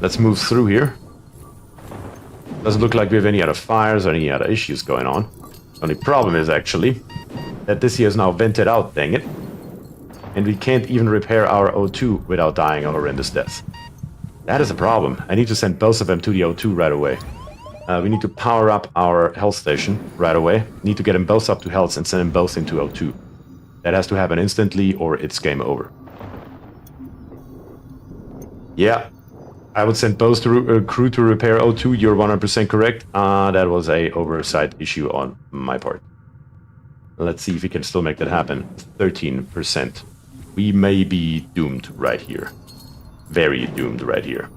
Let's move through here. Doesn't look like we have any other fires or any other issues going on. The only problem is actually that this here is now vented out, dang it. And we can't even repair our O2 without dying a horrendous death. That is a problem. I need to send both of them to the O2 right away. We need to power up our health station right away. Need to get them both up to health and send them both into O2. That has to happen instantly or it's game over. Yeah, I would send both to crew to repair O2. You're 100% correct. That was a oversight issue on my part. Let's see if we can still make that happen. 13%. We may be doomed right here. Very doomed right here.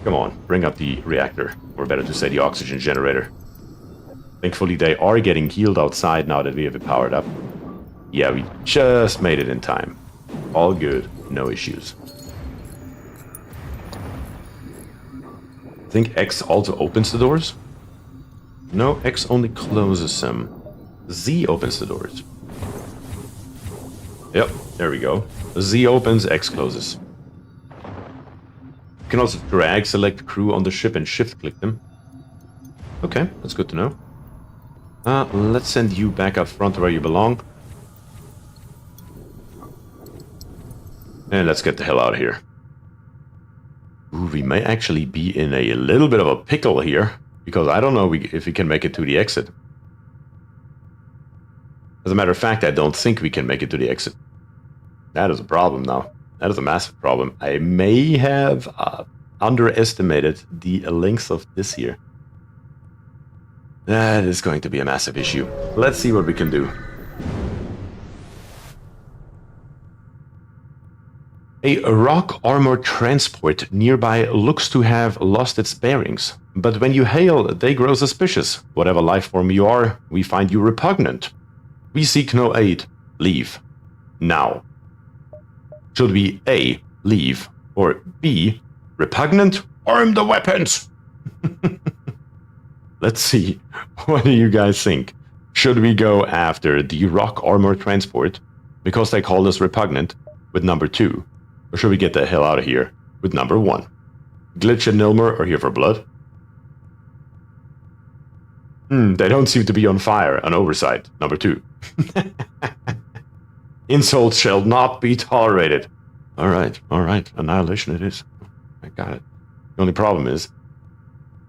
Come on, bring up the reactor, or better to say the oxygen generator. Thankfully they are getting healed outside now that we have it powered up. Yeah, we just made it in time. All good, no issues. I think X also opens the doors. No, X only closes them. Z opens the doors. Yep, there we go. Z opens, X closes. You can also drag select crew on the ship and shift click them. Okay, that's good to know. Let's send you back up front where you belong. And let's get the hell out of here. Ooh, we may actually be in a little bit of a pickle here, because I don't know if we can make it to the exit. As a matter of fact, I don't think we can make it to the exit. That is a problem now. That is a massive problem. I may have underestimated the length of this here. That is going to be a massive issue. Let's see what we can do. A rock armored transport nearby looks to have lost its bearings. But when you hail, they grow suspicious. Whatever life form you are, we find you repugnant. We seek no aid. Leave. Now. Should we A, leave, or B, repugnant, arm the weapons? Let's see. What do you guys think? Should we go after the rock armor transport, because they called us repugnant, with number 2? Or should we get the hell out of here with number 1? Glitch and Nilmer are here for blood. They don't seem to be on fire. An oversight. Number 2. Insults shall not be tolerated. Alright. Annihilation it is. I got it. The only problem is,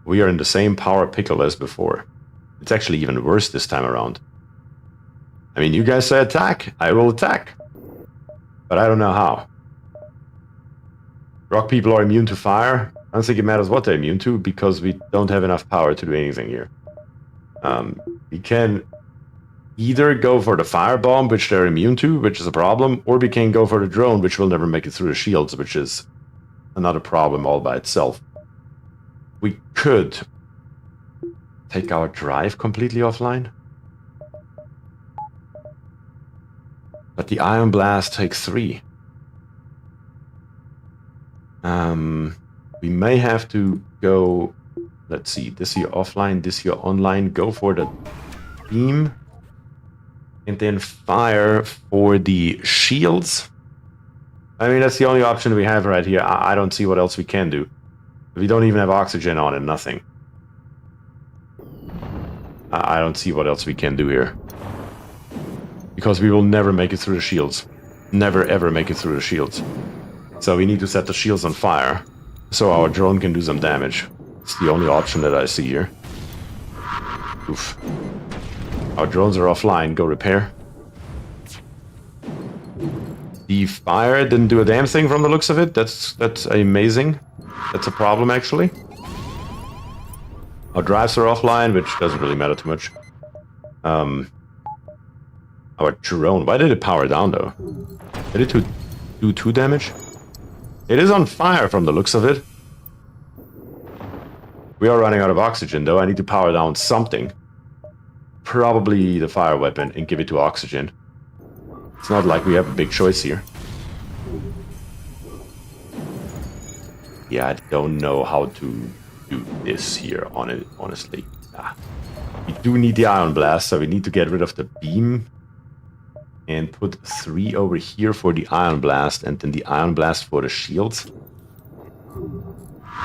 we are in the same power pickle as before. It's actually even worse this time around. I mean, you guys say attack, I will attack. But I don't know how. Rock people are immune to fire. I don't think it matters what they're immune to, because we don't have enough power to do anything here. We can either go for the firebomb, which they're immune to, which is a problem, or we can go for the drone, which will never make it through the shields, which is another problem all by itself. We could take our drive completely offline. But the Ion Blast takes 3. We may have to go, let's see, this here offline, this here online, go for the beam, and then fire for the shields. I mean, that's the only option we have right here. I don't see what else we can do. We don't even have oxygen on and nothing. I don't see what else we can do here. Because we will never make it through the shields. Never ever make it through the shields. So we need to set the shields on fire, so our drone can do some damage. It's the only option that I see here. Oof. Our drones are offline, go repair. The fire didn't do a damn thing from the looks of it. That's amazing. That's a problem, actually. Our drives are offline, which doesn't really matter too much. Our drone, why did it power down, though? Did it do 2 damage? It is on fire from the looks of it. We are running out of oxygen, though. I need to power down something. Probably the fire weapon and give it to oxygen. It's not like we have a big choice here. Yeah, I don't know how to do this here, honestly. We do need the Ion Blast, so we need to get rid of the beam. And put 3 over here for the Ion Blast, and then the Ion Blast for the shields.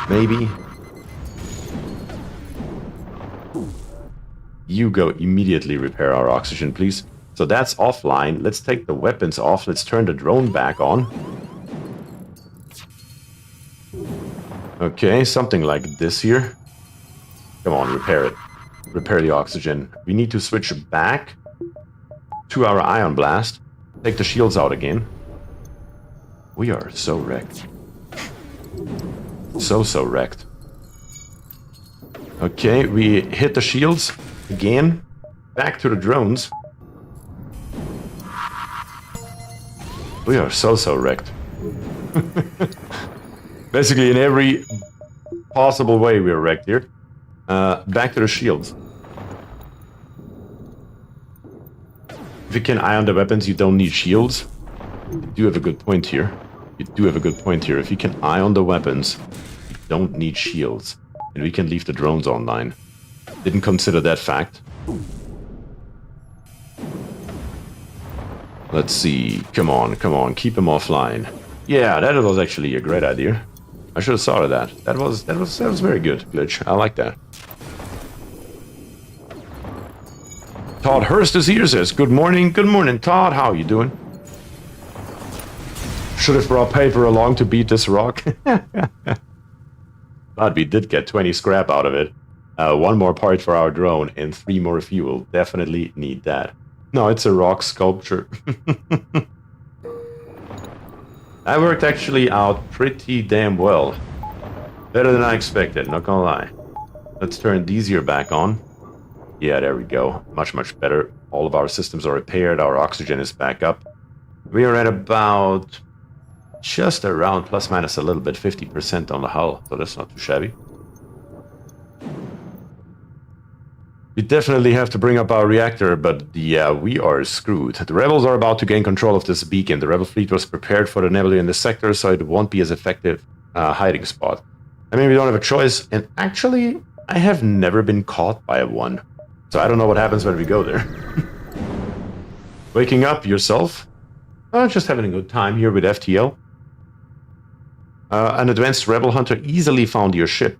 Maybe. You go immediately repair our oxygen, please. So that's offline. Let's take the weapons off. Let's turn the drone back on. Okay, something like this here. Come on, repair it. Repair the oxygen. We need to switch back to our Ion Blast. Take the shields out again. We are so wrecked. So wrecked. Okay, we hit the shields again. Back to the drones. We are so wrecked. Basically, in every possible way we are wrecked here. Back to the shields. If you can ion the weapons, you don't need shields. You do have a good point here. If you can ion the weapons, you don't need shields. And we can leave the drones online. Didn't consider that fact. Let's see. Come on. Keep them offline. Yeah, that was actually a great idea. I should have thought of that. That was very good, Glitch. I like that. Todd Hurst is here, says, good morning, Todd, how are you doing? Should have brought paper along to beat this rock. But we did get 20 scrap out of it. 1 more part for our drone and 3 more fuel. Definitely need that. No, it's a rock sculpture. That worked actually out pretty damn well. Better than I expected, not gonna lie. Let's turn these here back on. Yeah, there we go. Much better. All of our systems are repaired. Our oxygen is back up. We are at about just around plus minus a little bit, 50% on the hull. So that's not too shabby. We definitely have to bring up our reactor, but yeah, we are screwed. The rebels are about to gain control of this beacon. The rebel fleet was prepared for the nebula in this sector, so it won't be as effective hiding spot. I mean, we don't have a choice, and actually, I have never been caught by one. So I don't know what happens when we go there. Waking up yourself? Just having a good time here with FTL. An advanced rebel hunter easily found your ship.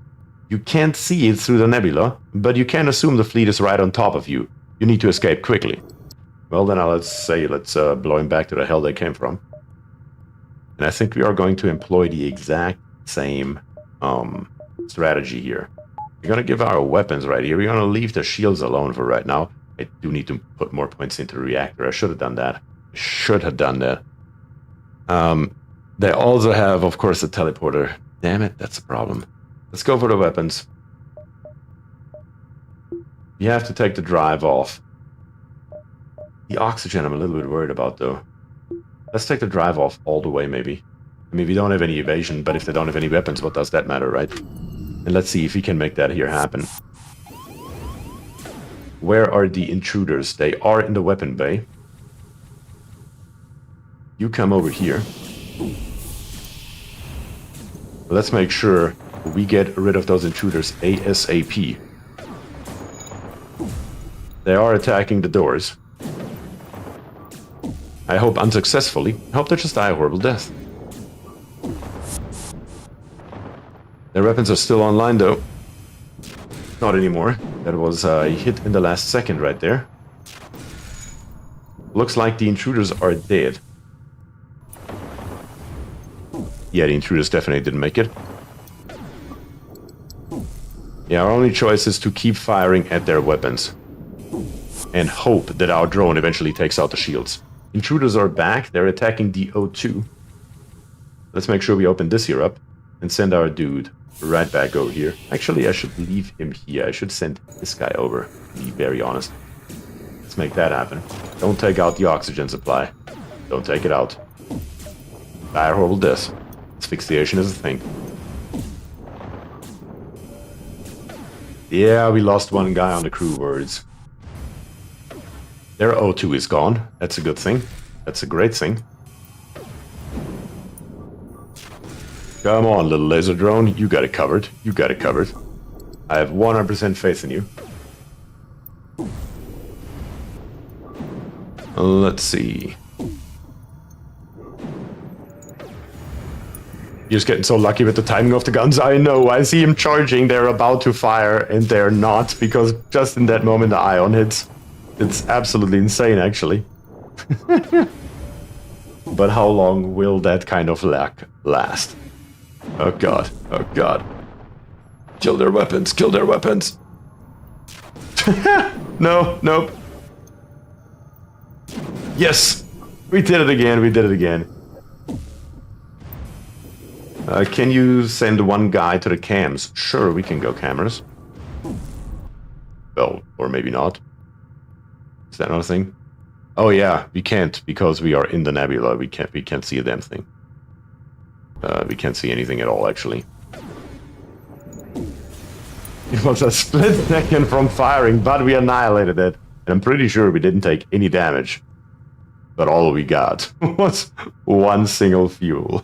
You can't see it through the nebula, but you can assume the fleet is right on top of you. You need to escape quickly. Well, then let's blow him back to the hell they came from. And I think we are going to employ the exact same strategy here. We're going to give our weapons right here. We're going to leave the shields alone for right now. I do need to put more points into the reactor. I should have done that. They also have, of course, a teleporter. Damn it, that's a problem. Let's go for the weapons. You have to take the drive off. The oxygen I'm a little bit worried about, though. Let's take the drive off all the way, maybe. I mean, we don't have any evasion, but if they don't have any weapons, what does that matter, right? And let's see if we can make that here happen. Where are the intruders? They are in the weapon bay. You come over here. Let's make sure we get rid of those intruders ASAP. They are attacking the doors. I hope unsuccessfully. I hope they just die a horrible death. Their weapons are still online, though. Not anymore. That was a hit in the last second right there. Looks like the intruders are dead. Yeah, the intruders definitely didn't make it. Yeah, our only choice is to keep firing at their weapons. And hope that our drone eventually takes out the shields. Intruders are back. They're attacking the O2. Let's make sure we open this here up. And send our dude right back over here. Actually, I should leave him here. I should send this guy over, to be very honest. Let's make that happen. Don't take out the oxygen supply. Don't take it out. Die a horrible death. Asphyxiation is a thing. Yeah, we lost one guy on the crew words. Their O2 is gone. That's a good thing. That's a great thing. Come on, little laser drone. You got it covered. You got it covered. I have 100% faith in you. Let's see. You're just getting so lucky with the timing of the guns. I know. I see him charging. They're about to fire, and they're not, because just in that moment the ion hits. It's absolutely insane, actually. But how long will that kind of luck last? Oh god. Oh god. Kill their weapons. Kill their weapons. No. Nope. Yes. We did it again. We did it again. Can you send one guy to the cams? Sure, we can go cameras. Well, or maybe not. Is that not a thing? Oh yeah, we can't because we are in the nebula. We can't see a damn thing. We can't see anything at all, actually. It was a split second from firing, but we annihilated it. And I'm pretty sure we didn't take any damage. But all we got was one single fuel.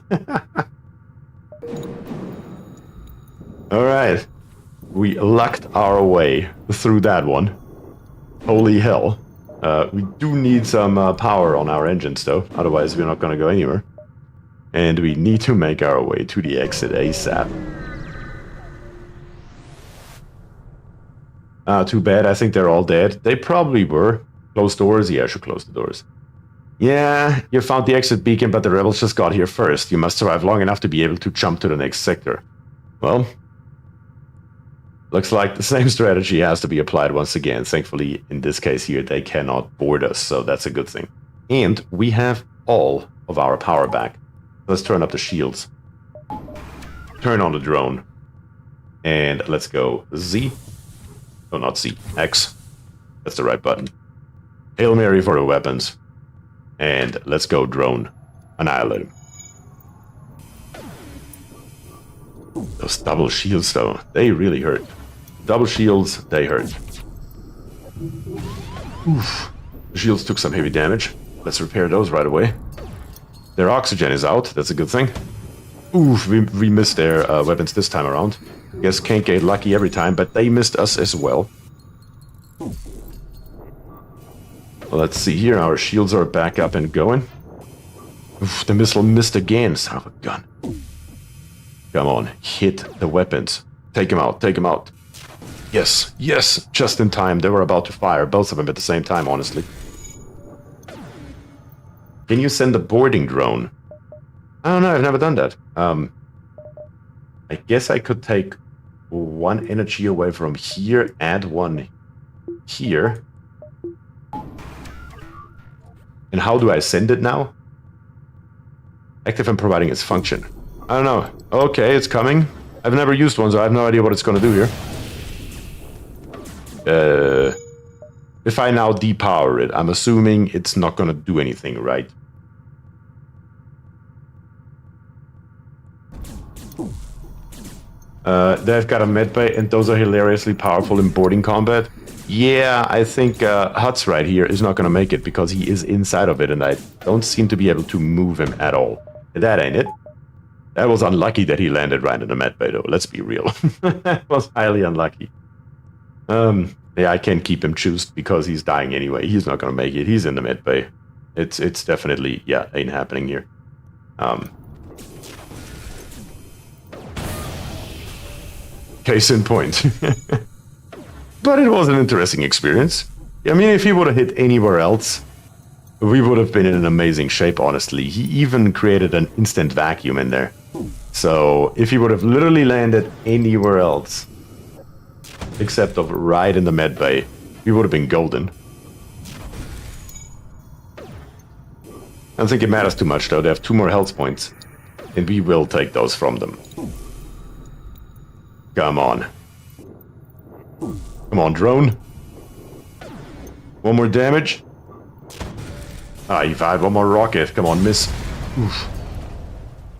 Alright. We lucked our way through that one. Holy hell. We do need some power on our engines, though. Otherwise, we're not going to go anywhere. And we need to make our way to the exit ASAP. Too bad. I think they're all dead. They probably were. Close doors? Yeah, I should close the doors. Yeah, you found the exit beacon, but the rebels just got here first. You must survive long enough to be able to jump to the next sector. Well, looks like the same strategy has to be applied once again. Thankfully, in this case here, they cannot board us, so that's a good thing. And we have all of our power back. Let's turn up the shields. Turn on the drone. And let's go Z. Oh, not Z. X. That's the right button. Hail Mary for the weapons. And let's go drone. Annihilate him. Those double shields, though, they really hurt. Double shields, they hurt. Oof. The shields took some heavy damage. Let's repair those right away. Their oxygen is out. That's a good thing. Oof, we missed their weapons this time around. Guess can't get lucky every time, but they missed us as well. Let's see here. Our shields are back up and going. Oof, the missile missed again. Son of a gun. Come on. Hit the weapons. Take them out. Take them out. Yes. Yes. Just in time. They were about to fire. Both of them at the same time, honestly. Can you send a boarding drone? I don't know, I've never done that. I guess I could take one energy away from here, add one here. And how do I send it now? Active and providing its function. I don't know. Okay, it's coming. I've never used one, so I have no idea what it's going to do here. If I now depower it, I'm assuming it's not going to do anything, right? They've got a medbay, and those are hilariously powerful in boarding combat. Yeah, I think Hutz right here is not going to make it because he is inside of it, and I don't seem to be able to move him at all. That ain't it. That was unlucky that he landed right in the medbay, though. Let's be real. That was highly unlucky. Yeah, I can't keep him juiced because he's dying anyway. He's not going to make it. He's in the medbay. It's definitely, yeah, ain't happening here. Case in point. But it was an interesting experience. I mean, if he would have hit anywhere else, we would have been in an amazing shape, honestly. He even created an instant vacuum in there. So, if he would have literally landed anywhere else, except of right in the medbay, we would have been golden. I don't think it matters too much, though. They have 2 more health points, and we will take those from them. Come on. Come on, drone. 1 more damage. Ah, you fired 1 more rocket. Come on, miss. Oof.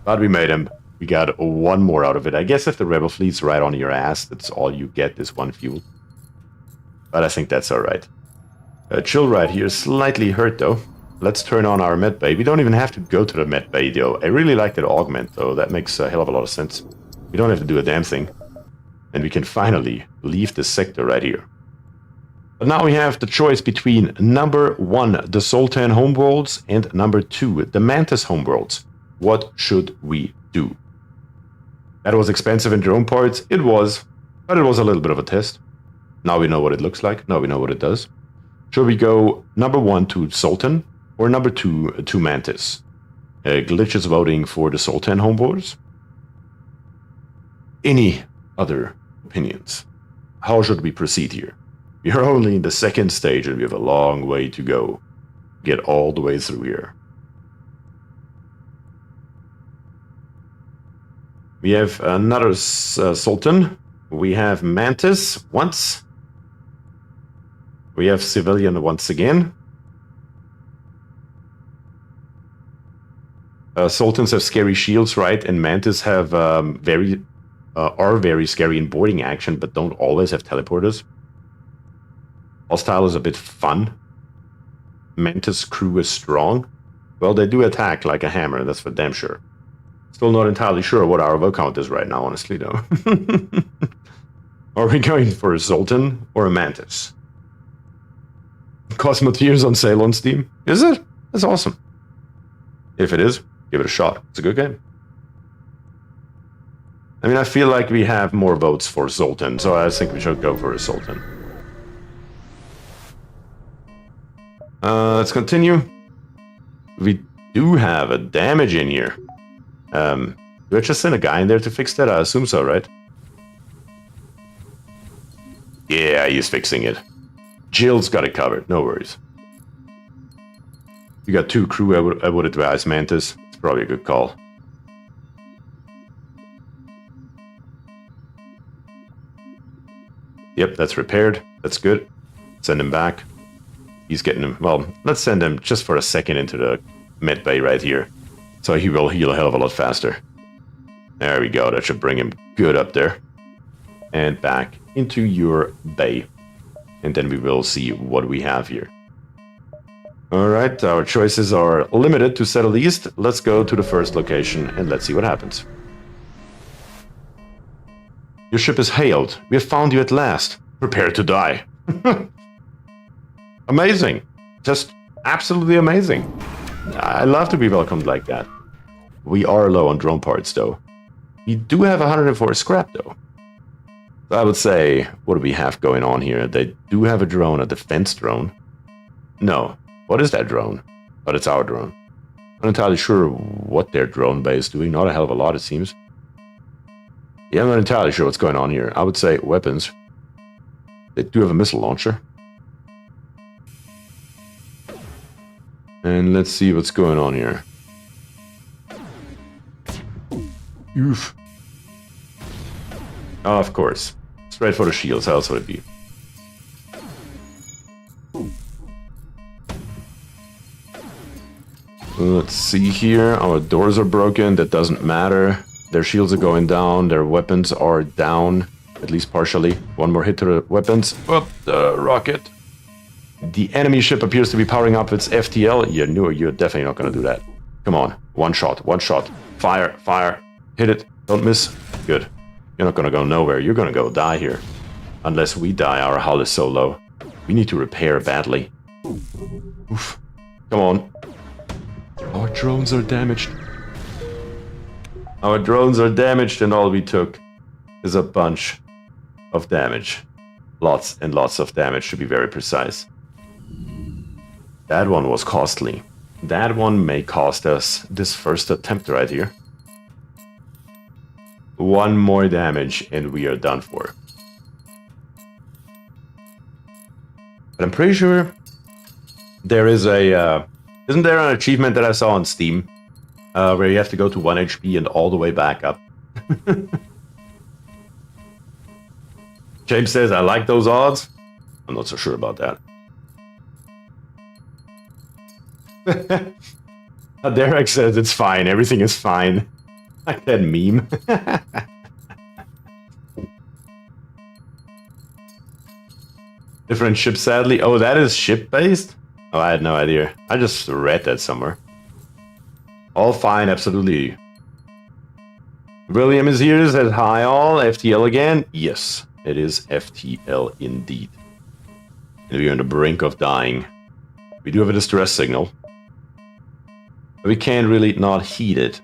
But we made him. We got 1 more out of it. I guess if the rebel fleet's right on your ass, that's all you get is 1 fuel. But I think that's alright. Chill right here is slightly hurt, though. Let's turn on our medbay. We don't even have to go to the medbay, though. I really like that augment, though. That makes a hell of a lot of sense. We don't have to do a damn thing. And we can finally leave this sector right here. But now we have the choice between number 1, the Sultan homeworlds, and number 2, the Mantis homeworlds. What should we do? That was expensive in drone parts. It was, but it was a little bit of a test. Now we know what it looks like. Now we know what it does. Should we go number 1 to Sultan or number 2 to Mantis? Glitch is voting for the Sultan homeworlds. Any other opinions? How should we proceed here? We are only in the 2nd stage and we have a long way to go. Get all the way through here. We have another Sultan. We have Mantis once. We have Civilian once again. Sultans have scary shields, right? And Mantis have are very scary in boarding action, but don't always have teleporters. Hostile is a bit fun. Mantis crew is strong. Well, they do attack like a hammer, that's for damn sure. Still not entirely sure what our vote count is right now, honestly, though. Are we going for a Sultan or a Mantis? Cosmoteers on sale on Steam? Is it? That's awesome. If it is, give it a shot. It's a good game. I mean, I feel like we have more votes for Sultan, so I think we should go for a Sultan. Let's continue. We do have a damage in here. Do I just send a guy in there to fix that? I assume so, right? Yeah, he's fixing it. Jill's got it covered, no worries. You got 2 crew, I would advise Mantis. It's probably a good call. Yep, that's repaired. That's good. Send him back. He's getting him. Well, let's send him just for a second into the med bay right here. So he will heal a hell of a lot faster. There we go. That should bring him good up there. And back into your bay. And then we will see what we have here. Alright, our choices are limited to say the least. Let's go to the first location and let's see what happens. Your ship is hailed. We have found you at last. Prepare to die. Amazing. Just absolutely amazing. I love to be welcomed like that. We are low on drone parts, though. We do have 104 scrap, though. So I would say, what do we have going on here? They do have a drone, a defense drone. No. What is that drone? But it's our drone. Not entirely sure what their drone bay is doing. Not a hell of a lot, it seems. Yeah, I'm not entirely sure what's going on here. I would say weapons. They do have a missile launcher. And let's see what's going on here. Oof. Oh, of course. Straight for the shields. How else would it be? Let's see here. Our doors are broken. That doesn't matter. Their shields are going down. Their weapons are down. At least partially. One more hit to the weapons. Up the rocket. The enemy ship appears to be powering up its FTL. You knew you're definitely not going to do that. Come on. One shot. One shot. Fire. Fire. Hit it. Don't miss. Good. You're not going to go nowhere. You're going to go die here. Unless we die, our hull is so low. We need to repair badly. Oof. Come on. Our drones are damaged. Our drones are damaged and all we took is a bunch of damage. Lots and lots of damage, to be very precise. That one was costly. That one may cost us this first attempt right here. One more damage and we are done for. But I'm pretty sure there is a... isn't there an achievement that I saw on Steam? Where you have to go to 1 HP and all the way back up. James says, I like those odds. I'm not so sure about that. Derek says it's fine. Everything is fine. Like that meme. Different ship, sadly. Oh, that is ship-based? Oh, I had no idea. I just read that somewhere. All fine, absolutely. William is here, says hi all. FTL again? Yes, it is FTL indeed. And we're on the brink of dying. We do have a distress signal. But we can't really not heed it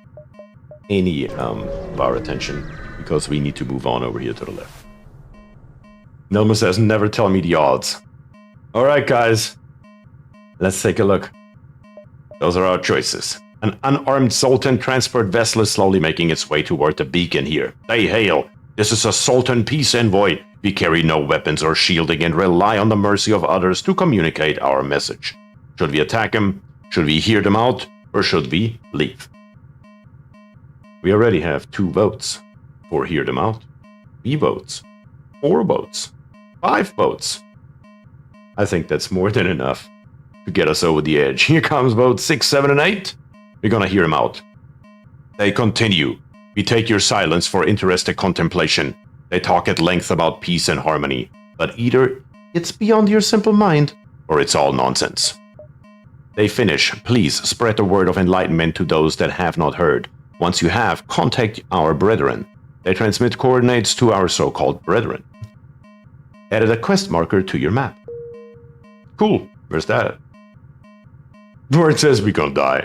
any of our attention. Because we need to move on over here to the left. Nilma says, never tell me the odds. Alright guys. Let's take a look. Those are our choices. An unarmed Sultan transport vessel is slowly making its way toward the beacon here. They hail. This is a Sultan peace envoy. We carry no weapons or shielding and rely on the mercy of others to communicate our message. Should we attack them? Should we hear them out? Or should we leave? We already have 2 votes for hear them out. 3 votes. 4 votes. 5 votes. I think that's more than enough to get us over the edge. Here comes vote 6, 7, and 8. We're gonna hear them out. They continue. We take your silence for interested contemplation. They talk at length about peace and harmony. But either it's beyond your simple mind, or it's all nonsense. They finish. Please spread the word of enlightenment to those that have not heard. Once you have, contact our brethren. They transmit coordinates to our so-called brethren. Added a quest marker to your map. Cool. Where's that? Where it says we're gonna die.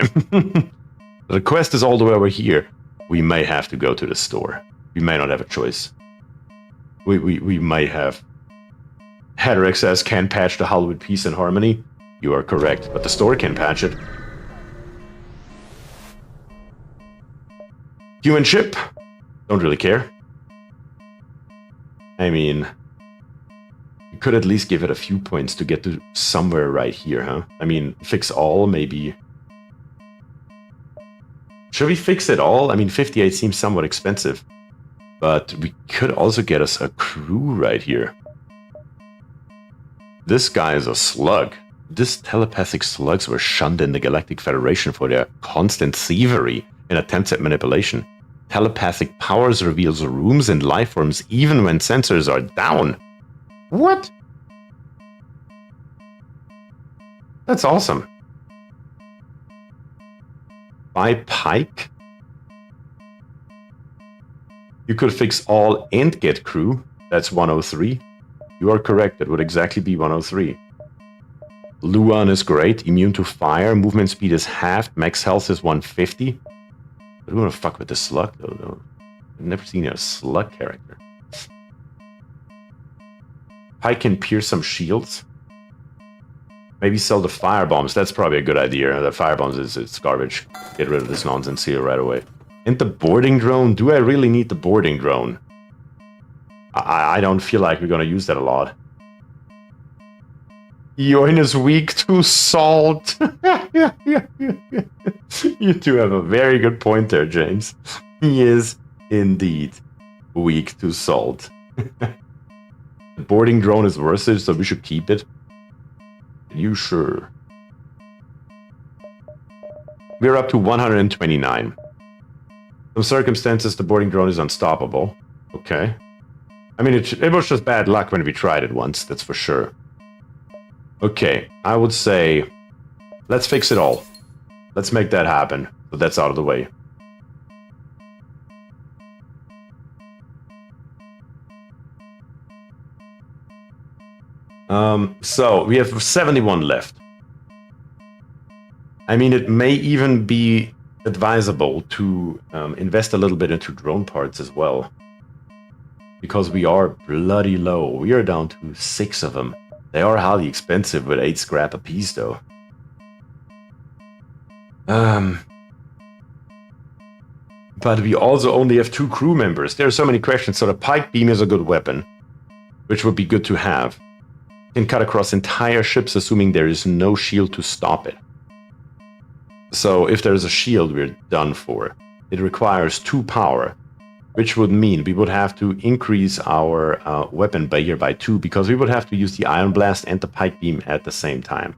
The quest is all the way over here. We may have to go to the store. We may not have a choice. We may have. Hedrick says can patch the hull with peace and harmony. You are correct, but the store can patch it. Human ship. Don't really care. I mean, you could at least give it a few points to get to somewhere right here, huh? I mean, fix all, maybe. Should we fix it all? I mean, 58 seems somewhat expensive. But we could also get us a crew right here. This guy is a slug. These telepathic slugs were shunned in the Galactic Federation for their constant thievery and attempts at manipulation. Telepathic powers reveals rooms and life forms even when sensors are down. What? That's awesome. Buy Pike? You could fix all and get crew. That's 103. You are correct, that would exactly be 103. Luan is great, immune to fire, movement speed is halved, max health is 150. I don't want to fuck with the slug though, though. I've never seen a slug character. Pike can pierce some shields. Maybe sell the fire bombs. That's probably a good idea. The fire bombs it's garbage. Get rid of this nonsense here right away. And the boarding drone? Do I really need the boarding drone? I don't feel like we're gonna use that a lot. Yoin is weak to salt. You do have a very good point there, James. He is indeed weak to salt. The boarding drone is worth it, so we should keep it. Are you sure? We're up to 129. Some circumstances, the boarding drone is unstoppable. Okay. I mean, it was just bad luck when we tried it once, that's for sure. Okay, I would say, let's fix it all. Let's make that happen, so that's out of the way. So, we have 71 left. I mean, it may even be advisable to invest a little bit into drone parts as well. Because we are bloody low. We are down to 6 of them. They are highly expensive with 8 scrap a piece, though. But we also only have 2 crew members. There are so many questions. So the pike beam is a good weapon, which would be good to have. Can cut across entire ships, assuming there is no shield to stop it. So if there is a shield, we're done for. It requires 2 power, which would mean we would have to increase our weapon barrier by 2, because we would have to use the Iron Blast and the Pike Beam at the same time.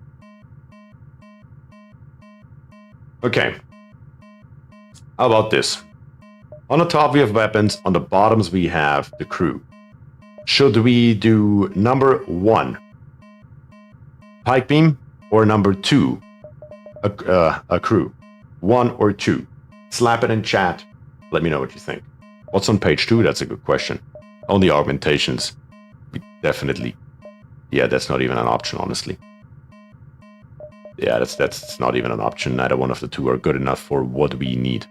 Okay. How about this? On the top we have weapons, on the bottoms we have the crew. Should we do number 1, Pike Beam, or number 2, a crew? 1 or 2? Slap it in chat. Let me know what you think. What's on page 2? That's a good question. Only augmentations. Definitely. Yeah, that's not even an option, honestly. Yeah, that's not even an option. Neither one of the 2 are good enough for what we need.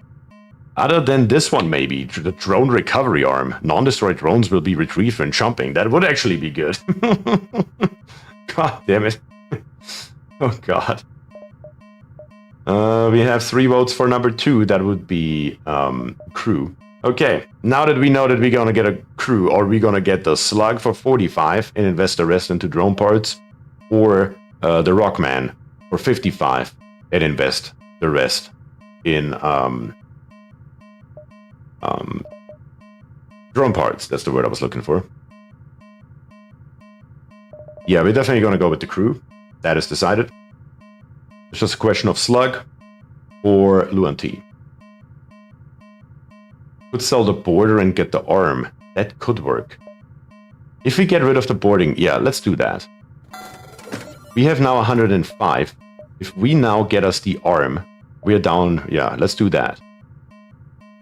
Other than this one, maybe. The drone recovery arm. Non-destroyed drones will be retrieved when jumping. That would actually be good. God damn it. Oh, God. We have 3 votes for number 2. That would be crew. Okay, now that we know that we're gonna get a crew, are we gonna get the slug for 45 and invest the rest into drone parts? Or the Rockman for 55 and invest the rest in drone parts? That's the word I was looking for. Yeah, we're definitely gonna go with the crew. That is decided. It's just a question of slug or Luan T. Could sell the border and get the arm. That could work. If we get rid of the boarding, yeah, let's do that. We have now 105. If we now get us the arm, we're down, yeah, let's do that.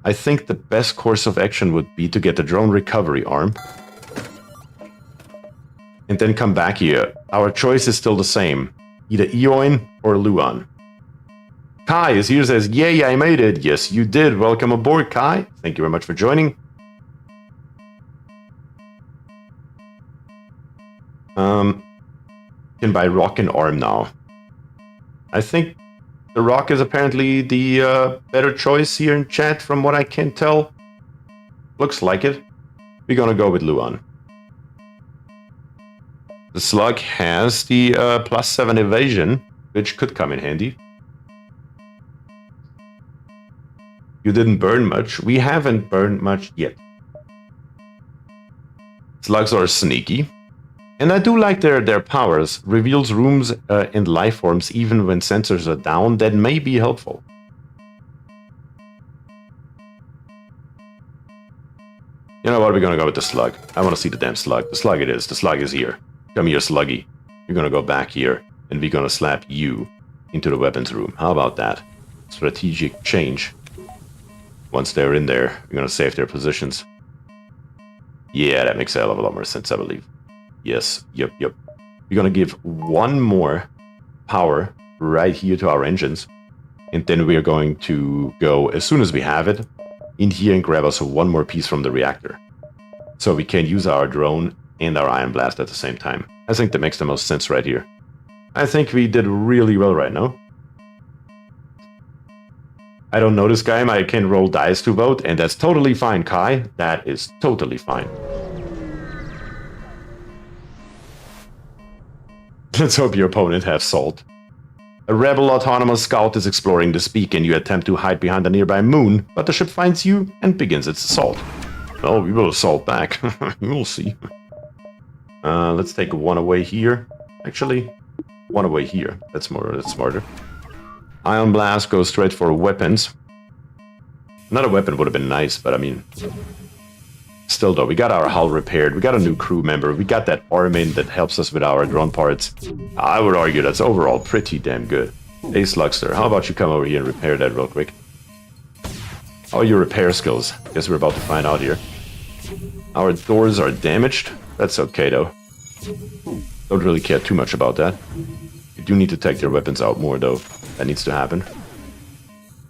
I think the best course of action would be to get the drone recovery arm. And then come back here. Our choice is still the same. Either Eoin or Luan. Kai is here, says, yay, I made it. Yes, you did. Welcome aboard, Kai. Thank you very much for joining. Can buy rock and arm now. I think the rock is apparently the better choice here in chat, from what I can tell. Looks like it. We're gonna go with Luan. The slug has the +7 evasion, which could come in handy. You didn't burn much. We haven't burned much yet. Slugs are sneaky. And I do like their powers. Reveals rooms and life forms even when sensors are down. That may be helpful. You know what? We're gonna go with the slug. I want to see the damn slug. The slug it is. The slug is here. Come here, sluggy. You're gonna go back here. And we're gonna slap you into the weapons room. How about that? Strategic change. Once they're in there, we're gonna save their positions. Yeah, that makes a hell of a lot more sense, I believe. Yes, yep. We're gonna give 1 more power right here to our engines. And then we're going to go, as soon as we have it, in here and grab us 1 more piece from the reactor. So we can use our drone and our Iron Blast at the same time. I think that makes the most sense right here. I think we did really well right now. I don't know this guy, I can roll dice to vote, and that's totally fine, Kai. That is totally fine. Let's hope your opponent has salt. A rebel autonomous scout is exploring this beacon. You attempt to hide behind a nearby moon, but the ship finds you and begins its assault. Well, we will assault back. We'll see. Let's take one away here. Actually, one away here. That's smarter. Ion Blast goes straight for weapons. Another weapon would have been nice, but I mean... Still though, we got our hull repaired, we got a new crew member, we got that Armin that helps us with our drone parts. I would argue that's overall pretty damn good. Hey Slugster, how about you come over here and repair that real quick? How are your repair skills? Guess we're about to find out here. Our doors are damaged. That's okay though. Don't really care too much about that. You do need to take their weapons out more though. That needs to happen.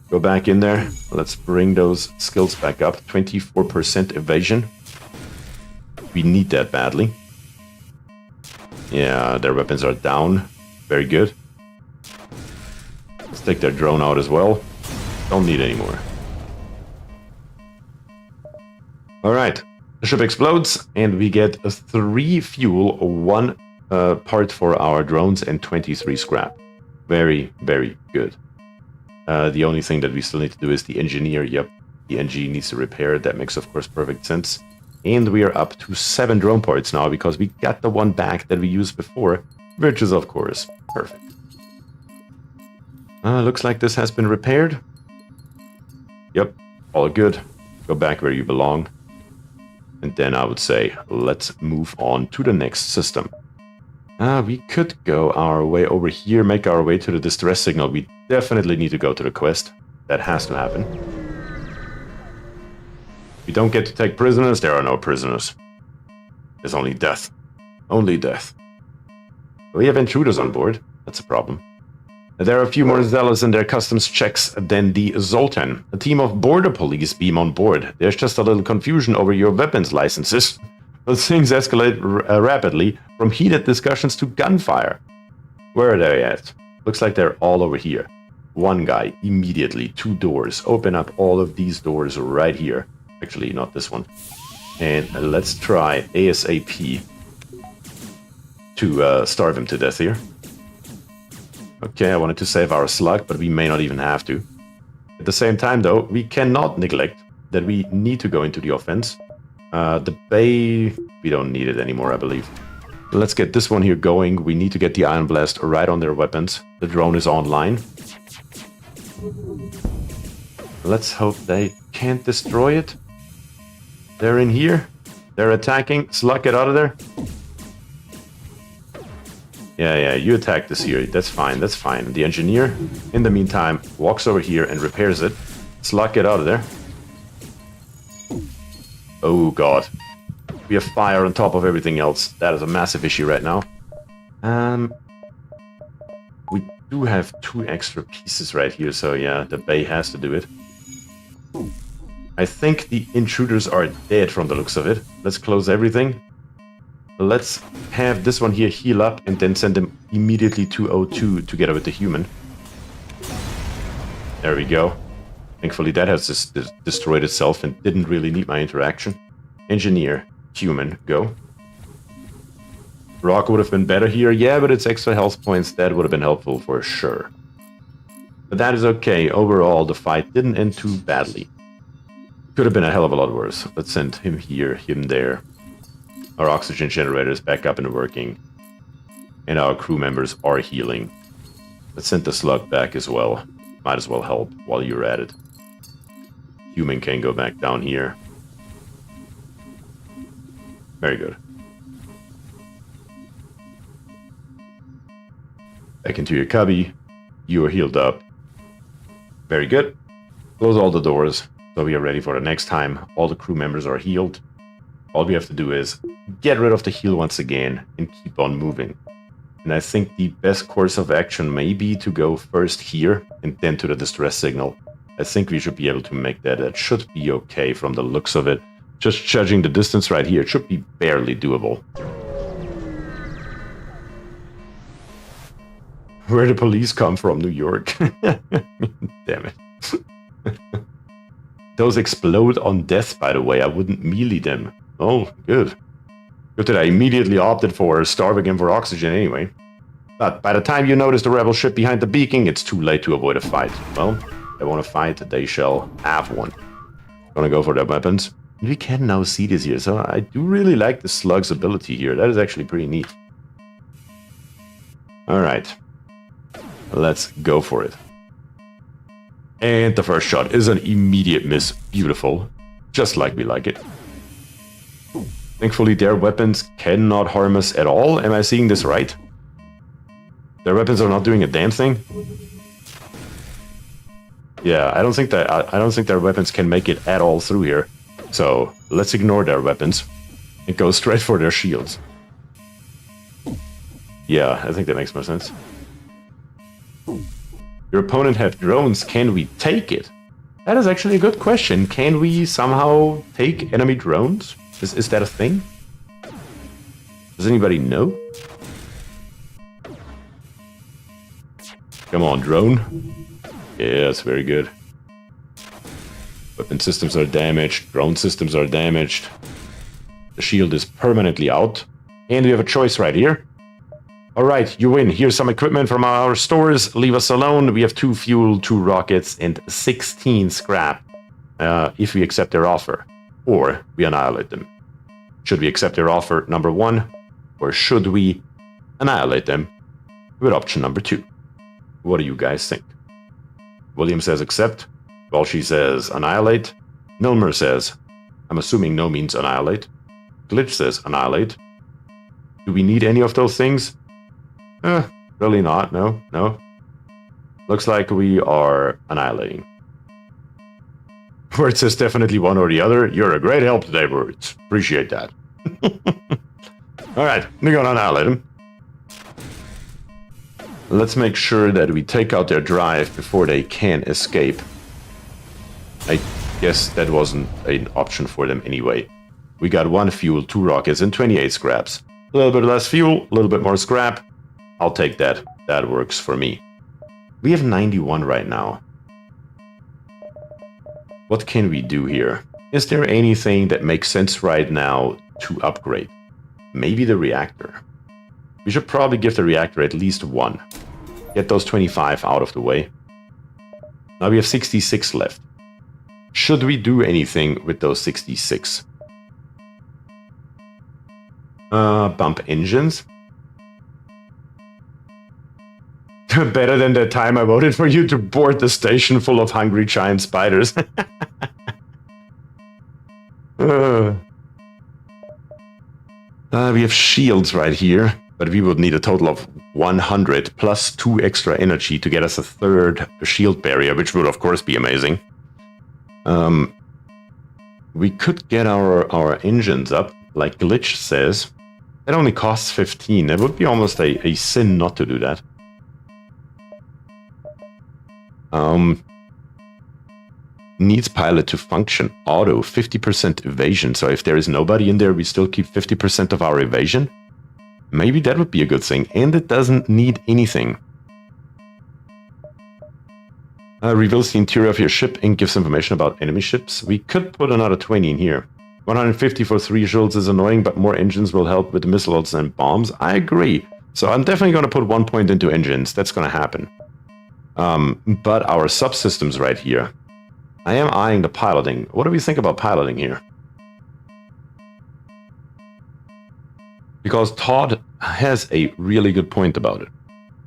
Go back in there. Let's bring those skills back up. 24% evasion. We need that badly. Yeah, their weapons are down. Very good. Let's take their drone out as well. Don't need any more. Alright. The ship explodes and we get 3 fuel, 1 part for our drones and 23 scrap. Very, very good. The only thing that we still need to do is the engineer. Yep, the NG needs to repair. That makes, of course, perfect sense. And we are up to 7 drone parts now because we got the one back that we used before, which is, of course, perfect. Looks like this has been repaired. Yep, all good. Go back where you belong. And then I would say, let's move on to the next system. We could go our way over here, make our way to the distress signal. We definitely need to go to the quest. That has to happen. We don't get to take prisoners, there are no prisoners. There's only death. Only death. We have intruders on board. That's a problem. There are a few more zealous in their customs checks than the Zoltan. A team of border police beam on board. There's just a little confusion over your weapons licenses. But things escalate rapidly from heated discussions to gunfire. Where are they at? Looks like they're all over here. One guy, immediately, 2 doors. Open up all of these doors right here. Actually, not this one. And let's try ASAP to starve him to death here. Okay, I wanted to save our slug, but we may not even have to. At the same time, though, we cannot neglect that we need to go into the offense. The bay, we don't need it anymore, I believe. Let's get this one here going. We need to get the Ion Blast right on their weapons. The drone is online. Let's hope they can't destroy it. They're in here. They're attacking. Slug, get out of there. Yeah, you attack this here. That's fine, that's fine. The engineer, in the meantime, walks over here and repairs it. Slug, get out of there. Oh god. We have fire on top of everything else. That is a massive issue right now. We do have 2 extra pieces right here, so yeah, the bay has to do it. I think the intruders are dead from the looks of it. Let's close everything. Let's have this one here heal up and then send them immediately to O2 together with the human. There we go. Thankfully that has just destroyed itself and didn't really need my interaction. Engineer, human, go. Rock would have been better here, yeah, but it's extra health points, that would have been helpful for sure. But that is okay, overall the fight didn't end too badly. Could have been a hell of a lot worse. Let's send him here, him there. Our oxygen generator is back up and working. And our crew members are healing. Let's send the slug back as well. Might as well help while you're at it. Human can go back down here. Very good. Back into your cubby. You are healed up. Very good. Close all the doors, so we are ready for the next time. All the crew members are healed. All we have to do is get rid of the heal once again and keep on moving. And I think the best course of action may be to go first here and then to the distress signal. I think we should be able to make that. That should be okay from the looks of it. Just judging the distance right here, it should be barely doable. Where the police come from, New York. Damn it. Those explode on death, by the way. I wouldn't melee them. Oh, good. Good that I immediately opted for starving for oxygen anyway. But by the time you notice the rebel ship behind the beacon, it's too late to avoid a fight. Well, if they want to fight, they shall have one. Gonna go for their weapons. And we can now see this here, so I do really like the slug's ability here. That is actually pretty neat. Alright. Let's go for it. And the first shot is an immediate miss. Beautiful. Just like we like it. Thankfully, their weapons cannot harm us at all. Am I seeing this right? Their weapons are not doing a damn thing? Yeah, I don't think their weapons can make it at all through here. So, let's ignore their weapons and go straight for their shields. Yeah, I think that makes more sense. Your opponent have drones, can we take it? That is actually a good question. Can we somehow take enemy drones? Is that a thing? Does anybody know? Come on, drone. Yes, very good. Weapon systems are damaged. Drone systems are damaged. The shield is permanently out. And we have a choice right here. Alright, you win. Here's some equipment from our stores. Leave us alone. We have 2 fuel, 2 rockets, and 16 scrap. If we accept their offer. Or we annihilate them. Should we accept their offer, number 1? Or should we annihilate them with option number 2? What do you guys think? William says accept. Walshy says annihilate. Milmer says, I'm assuming no means annihilate. Glitch says annihilate. Do we need any of those things? Really not. No. Looks like we are annihilating. Word says definitely one or the other. You're a great help today, Words. Appreciate that. Alright, we're gonna annihilate him. Let's make sure that we take out their drive before they can escape. I guess that wasn't an option for them anyway. We got 1 fuel, 2 rockets, and 28 scraps. A little bit less fuel, a little bit more scrap. I'll take that. That works for me. We have 91 right now. What can we do here? Is there anything that makes sense right now to upgrade? Maybe the reactor. We should probably give the reactor at least 1. Get those 25 out of the way. Now we have 66 left. Should we do anything with those 66? Bump engines. Better than the time I voted for you to board the station full of hungry giant spiders. We have shields right here, but we would need a total of 100 plus 2 extra energy to get us a 3rd shield barrier, which would of course be amazing. We could get our engines up, like Glitch says. It only costs 15. It would be almost a sin not to do that. Needs pilot to function. Auto, 50% evasion. So if there is nobody in there, we still keep 50% of our evasion. Maybe that would be a good thing. And it doesn't need anything. Reveals the interior of your ship and gives information about enemy ships. We could put another 20 in here. 150 for 3 shields is annoying, but more engines will help with the missiles and bombs. I agree. So I'm definitely going to put 1 point into engines. That's going to happen. But our subsystems right here. I am eyeing the piloting. What do we think about piloting here? Because Todd has a really good point about it.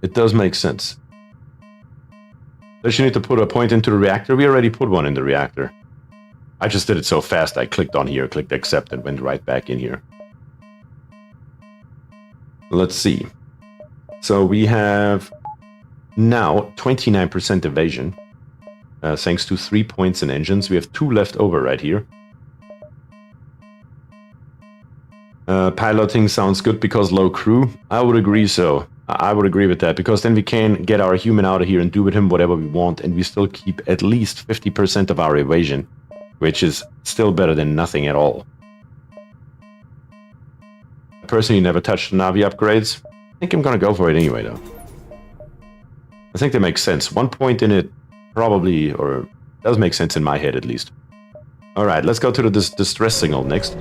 It does make sense. Does she need to put a point into the reactor? We already put 1 in the reactor. I just did it so fast I clicked on here, clicked accept, and went right back in here. Let's see. So we have now 29% evasion. Thanks to 3 points in engines. We have 2 left over right here. Piloting sounds good because low crew. I would agree so. I would agree with that, because then we can get our human out of here and do with him whatever we want, and we still keep at least 50% of our evasion, which is still better than nothing at all. I personally never touched the Navi upgrades. I think I'm gonna go for it anyway, though. I think they make sense. One point in it probably, or does make sense in my head at least. Alright, let's go to the distress signal next.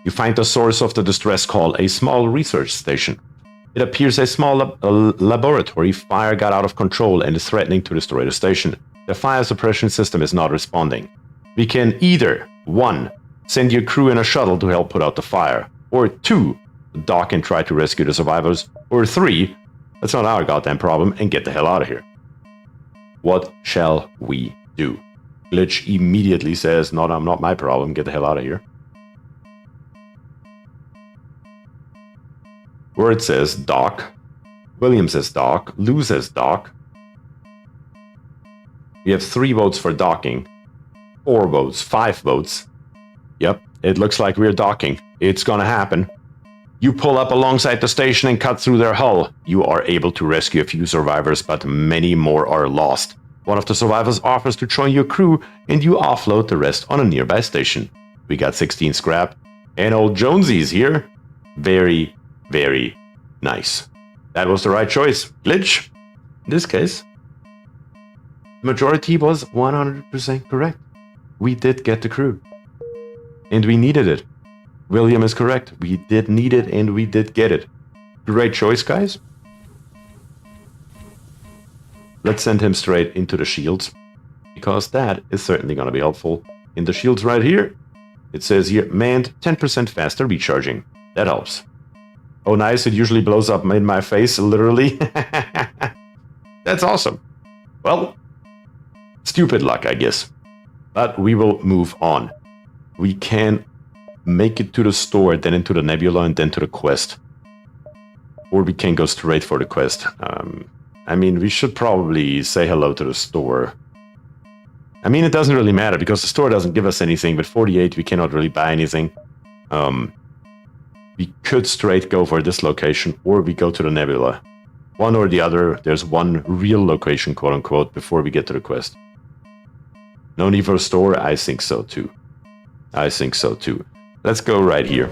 You find the source of the distress call, a small research station. It appears a small laboratory fire got out of control and is threatening to destroy the station. The fire suppression system is not responding. We can either 1. Send your crew in a shuttle to help put out the fire, or 2. Dock and try to rescue the survivors, or 3. That's not our goddamn problem and get the hell out of here. What shall we do? Glitch immediately says, not my problem, get the hell out of here. Word says dock. William says dock. Lou says dock. We have 3 votes for docking. 4 votes. 5 votes. Yep, it looks like we're docking. It's gonna happen. You pull up alongside the station and cut through their hull. You are able to rescue a few survivors, but many more are lost. One of the survivors offers to join your crew, and you offload the rest on a nearby station. We got 16 scrap, and old Jonesy's here. Very, very nice. That was the right choice. Glitch. In this case, the majority was 100% correct. We did get the crew. And we needed it. William is correct. We did need it and we did get it. Great choice, guys. Let's send him straight into the shields, because that is certainly going to be helpful. In the shields right here, it says here, manned 10% faster recharging. That helps. Oh, nice. It usually blows up in my face, literally. That's awesome. Well, stupid luck, I guess. But we will move on. We can make it to the store, then into the nebula, and then to the quest. Or we can go straight for the quest. I mean, we should probably say hello to the store. I mean, it doesn't really matter, because the store doesn't give us anything. With 48, we cannot really buy anything. We could straight go for this location, or we go to the nebula. One or the other. There's one real location, quote-unquote, before we get to the quest. No need for a store? I think so, too. I think so, too. Let's go right here.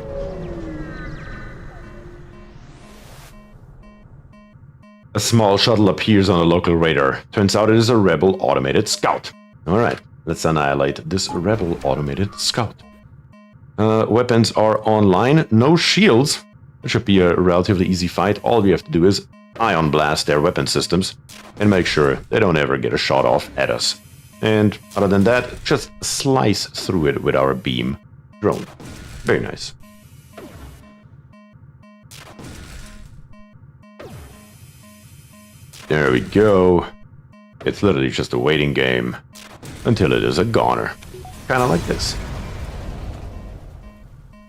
A small shuttle appears on a local radar. Turns out it is a rebel automated scout. Alright, let's annihilate this rebel automated scout. Weapons are online. No shields. It should be a relatively easy fight. All we have to do is ion blast their weapon systems and make sure they don't ever get a shot off at us. And other than that, just slice through it with our beam drone. Very nice. There we go. It's literally just a waiting game until it is a goner. Kind of like this.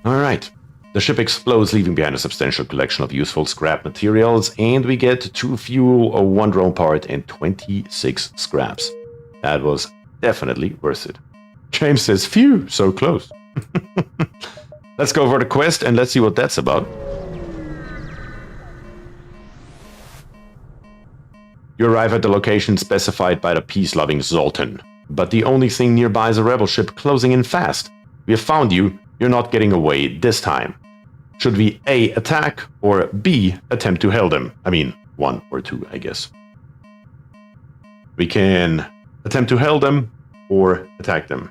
Alright. The ship explodes, leaving behind a substantial collection of useful scrap materials, and we get 2 fuel, 1 drone part, and 26 scraps. That was definitely worth it. James says, phew, so close. Let's go for the quest and let's see what that's about. You arrive at the location specified by the peace-loving Zoltan, but the only thing nearby is a rebel ship closing in fast. We have found you. You're not getting away this time. Should we A, attack, or B, attempt to hail them? I mean, 1 or 2, I guess. We can attempt to hail them or attack them.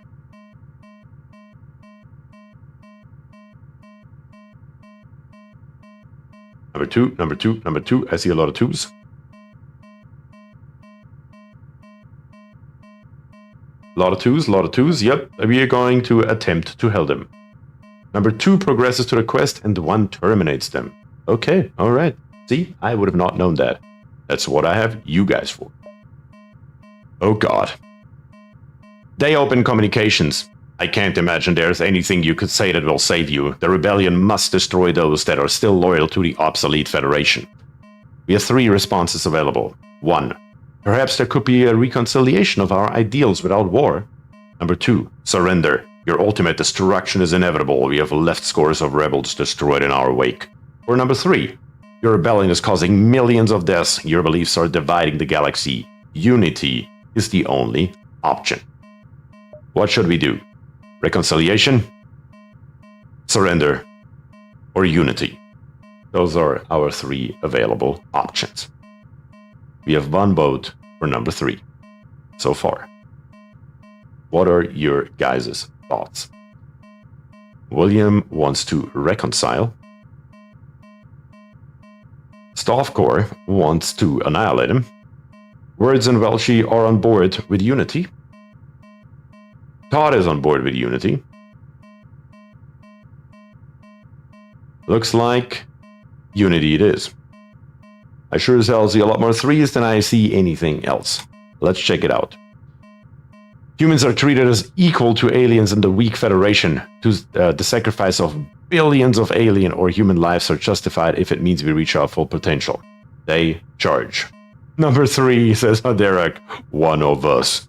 Number 2, number 2, number 2. I see a lot of 2s. A lot of 2s, a lot of 2s. Yep, we are going to attempt to hail them. Number 2 progresses to the quest and 1 terminates them. Okay, alright. See, I would have not known that. That's what I have you guys for. Oh god. They open communications. I can't imagine there's anything you could say that will save you. The rebellion must destroy those that are still loyal to the obsolete Federation. We have 3 responses available. 1. Perhaps there could be a reconciliation of our ideals without war. Number 2. Surrender. Your ultimate destruction is inevitable. We have left scores of rebels destroyed in our wake. Or number 3. Your rebellion is causing millions of deaths. Your beliefs are dividing the galaxy. Unity is the only option. What should we do? Reconciliation? Surrender. or Unity. Those are our 3 available options. We have 1 vote for number 3 so far. What are your guys' thoughts? William wants to reconcile. Staffcore wants to annihilate him. Words and Welshi are on board with Unity. Todd is on board with Unity. Looks like Unity it is. I sure as hell see a lot more 3s than I see anything else. Let's check it out. Humans are treated as equal to aliens in the weak Federation. The sacrifice of billions of alien or human lives are justified if it means we reach our full potential. They charge. Number 3, says Derek, one of us.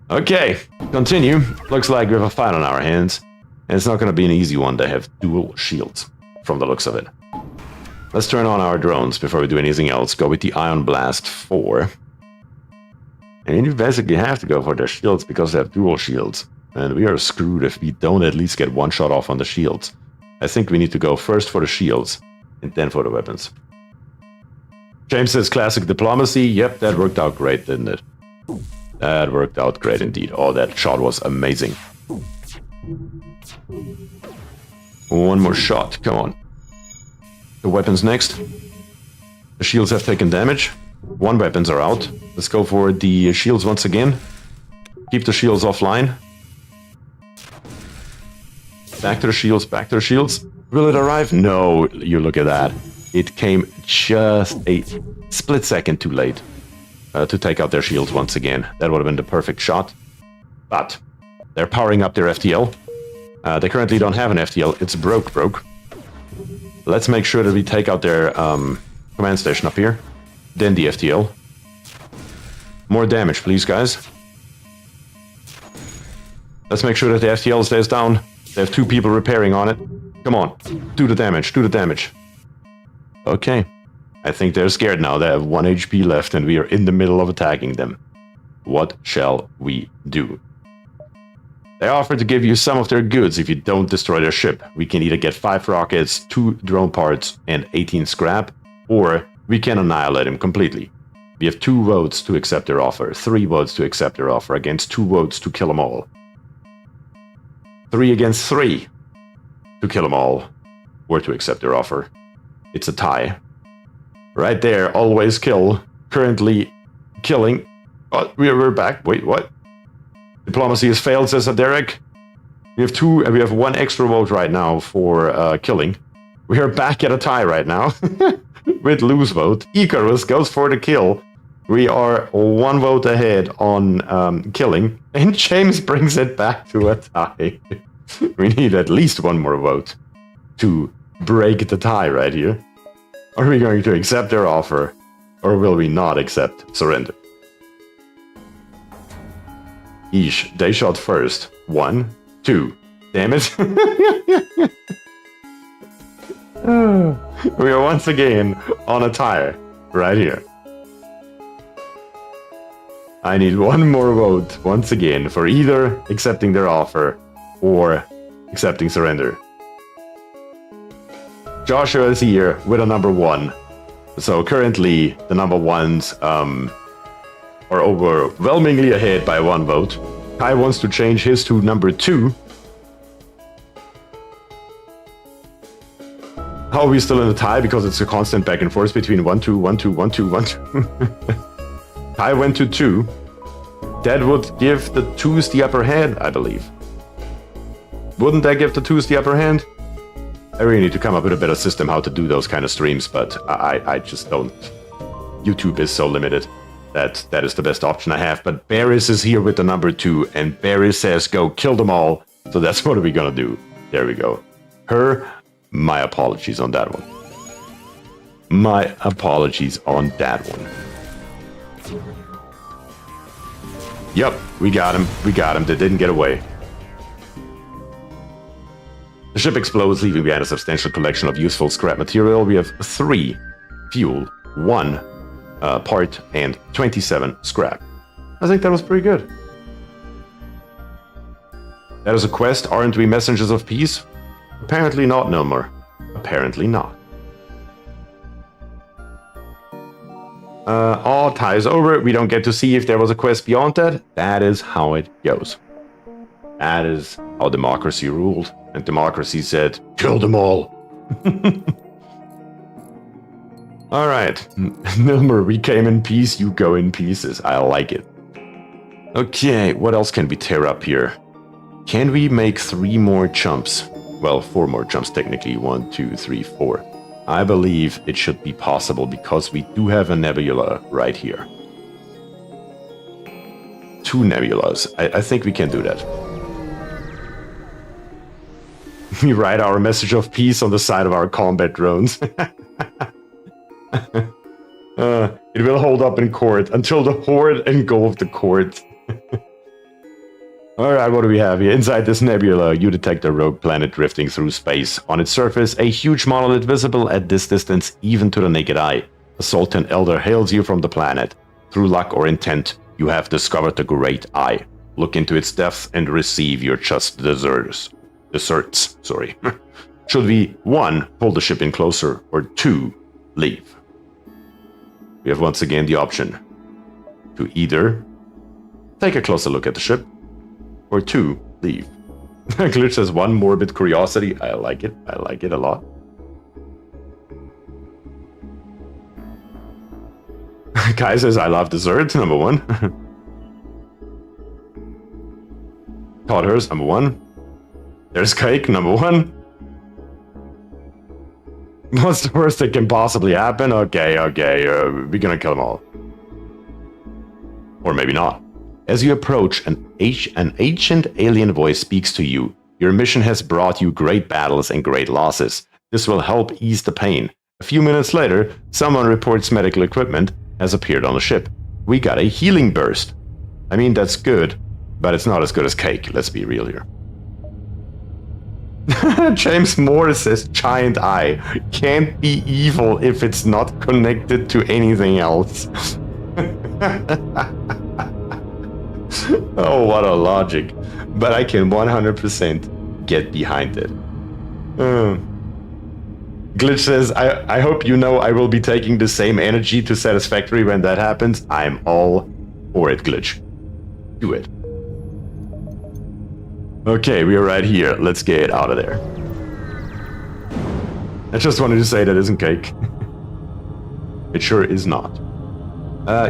Okay, continue. Looks like we have a fight on our hands. And it's not going to be an easy one. They have dual shields, from the looks of it. Let's turn on our drones before we do anything else. Go with the Ion Blast 4. And you basically have to go for their shields because they have dual shields. And we are screwed if we don't at least get 1 shot off on the shields. I think we need to go first for the shields and then for the weapons. James says classic diplomacy. Yep, that worked out great, didn't it? That worked out great indeed. Oh, that shot was amazing. 1 more shot, come on. The weapons next. The shields have taken damage. 1 weapons are out. Let's go for the shields once again. Keep the shields offline. Back to the shields, back to the shields. Will it arrive? No, you look at that. It came just a split second too late to take out their shields once again. That would have been the perfect shot. But they're powering up their FTL. They currently don't have an FTL. It's broke. Let's make sure that we take out their command station up here. Then the FTL. More damage, please, guys. Let's make sure that the FTL stays down. They have 2 people repairing on it. Come on, do the damage, do the damage. Okay, I think they're scared now. They have 1 HP left and we are in the middle of attacking them. What shall we do? They offer to give you some of their goods if you don't destroy their ship. We can either get 5 rockets, 2 drone parts, and 18 scrap, or we can annihilate them completely. We have 2 votes to accept their offer, 3 votes to accept their offer, against 2 votes to kill them all. 3 against 3 to kill them all, or to accept their offer. It's a tie. Right there, always kill. Currently killing. Oh, we're back. Wait, what? Diplomacy has failed, says Derek. We have 2, and we have 1 extra vote right now for killing. We are back at a tie right now. With lose vote. Icarus goes for the kill. We are 1 vote ahead on killing. And James brings it back to a tie. We need at least 1 more vote to break the tie right here. Are we going to accept their offer? Or will we not accept surrender? Eesh, they shot first. 1, 2. Damn it. We are once again on a tie right here. I need 1 more vote once again for either accepting their offer or accepting surrender. Joshua is here with a number 1. So currently the number 1s are overwhelmingly ahead by 1 vote. Kai wants to change his to number 2. How are we still in a tie? Because it's a constant back and forth between 1, 2, 1, 2, 1, 2, 1, 2. Kai went to 2. That would give the 2s the upper hand, I believe. Wouldn't that give the 2s the upper hand? I really need to come up with a better system how to do those kind of streams, but I just don't. YouTube is so limited that that is the best option I have. But Barris is here with the number 2, and Barris says go kill them all. So that's what we're gonna do. There we go. My apologies on that one. My apologies on that one. Yep, we got him. We got him. They didn't get away. The ship explodes, leaving behind a substantial collection of useful scrap material. We have 3 fuel, 1 part, and 27 scrap. I think that was pretty good. That is a quest. Aren't we messengers of peace? Apparently not, Nilmer. Apparently not. All ties over. We don't get to see if there was a quest beyond that. That is how it goes. That is how democracy ruled. And democracy said, kill them all. Alright. Nilmer, we came in peace, you go in pieces. I like it. Okay, what else can we tear up here? Can we make 3 more jumps? Well, 4 more jumps technically. 1, 2, 3, 4. I believe it should be possible because we do have a nebula right here. 2 nebulas. I think we can do that. We write our message of peace on the side of our combat drones. It will hold up in court until the horde engulf the court. Alright, what do we have here? Inside this nebula, you detect a rogue planet drifting through space. On its surface, a huge monolith visible at this distance, even to the naked eye. A Sultan Elder hails you from the planet. Through luck or intent, you have discovered the Great Eye. Look into its depths and receive your just deserts. Should we 1. Pull the ship in closer, or 2. Leave? We have once again the option to either take a closer look at the ship, or 2. Leave. Glitch says 1 morbid curiosity. I like it. I like it a lot. Kai says I love dessert, number 1. Todd Hurst, number 1. There's cake, number 1. What's the worst that can possibly happen? Okay, we're gonna kill them all. Or maybe not. As you approach, an ancient alien voice speaks to you. Your mission has brought you great battles and great losses. This will help ease the pain. A few minutes later, someone reports medical equipment has appeared on the ship. We got a healing burst. I mean, that's good, but it's not as good as cake, let's be real here. James Moore says giant eye can't be evil if it's not connected to anything else. Oh, what a logic. But I can 100% get behind it. Glitch says, I hope you know I will be taking the same energy to Satisfactory when that happens. I'm all for it, Glitch. Do it. Okay, we are right here. Let's get out of there. I just wanted to say that isn't cake. It sure is not.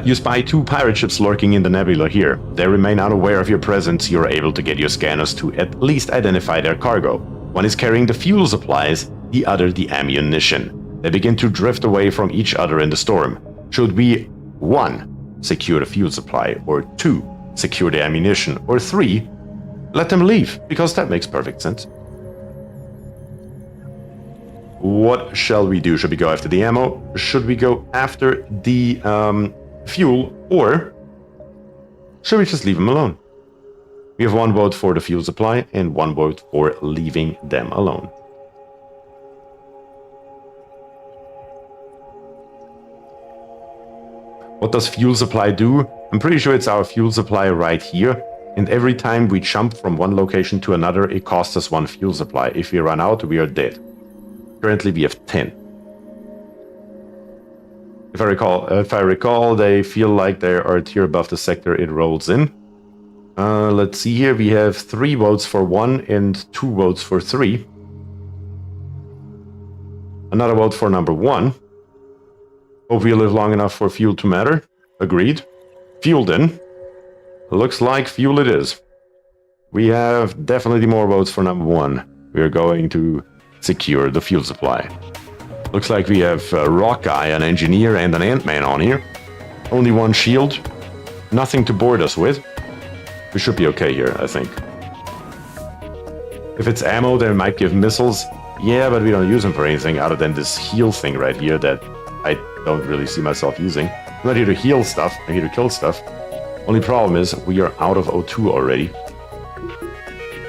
You spy 2 pirate ships lurking in the nebula here. They remain unaware of your presence. You're able to get your scanners to at least identify their cargo. One is carrying the fuel supplies, the other the ammunition. They begin to drift away from each other in the storm. Should we 1. Secure the fuel supply, or 2. Secure the ammunition, or 3. Let them leave, because that makes perfect sense. What shall we do? Should we go after the ammo? Should we go after the fuel? Or should we just leave them alone? We have 1 vote for the fuel supply and 1 vote for leaving them alone. What does fuel supply do? I'm pretty sure it's our fuel supply right here. And every time we jump from one location to another, it costs us 1 fuel supply. If we run out, we are dead. Currently, we have 10. If I recall, they feel like they are a tier above the sector it rolls in. Let's see here. We have 3 votes for 1 and 2 votes for 3. Another vote for number 1. Hope we live long enough for fuel to matter. Agreed. Fuel then. Looks like fuel it is. We have definitely more votes for number 1. We are going to secure the fuel supply. Looks like we have a rock guy, an engineer, and an Ant-Man on here. Only 1 shield. Nothing to board us with. We should be okay here, I think. If it's ammo, they might give missiles. Yeah, but we don't use them for anything other than this heal thing right here that I don't really see myself using. I'm not here to heal stuff, I'm here to kill stuff. Only problem is, we are out of O2 already.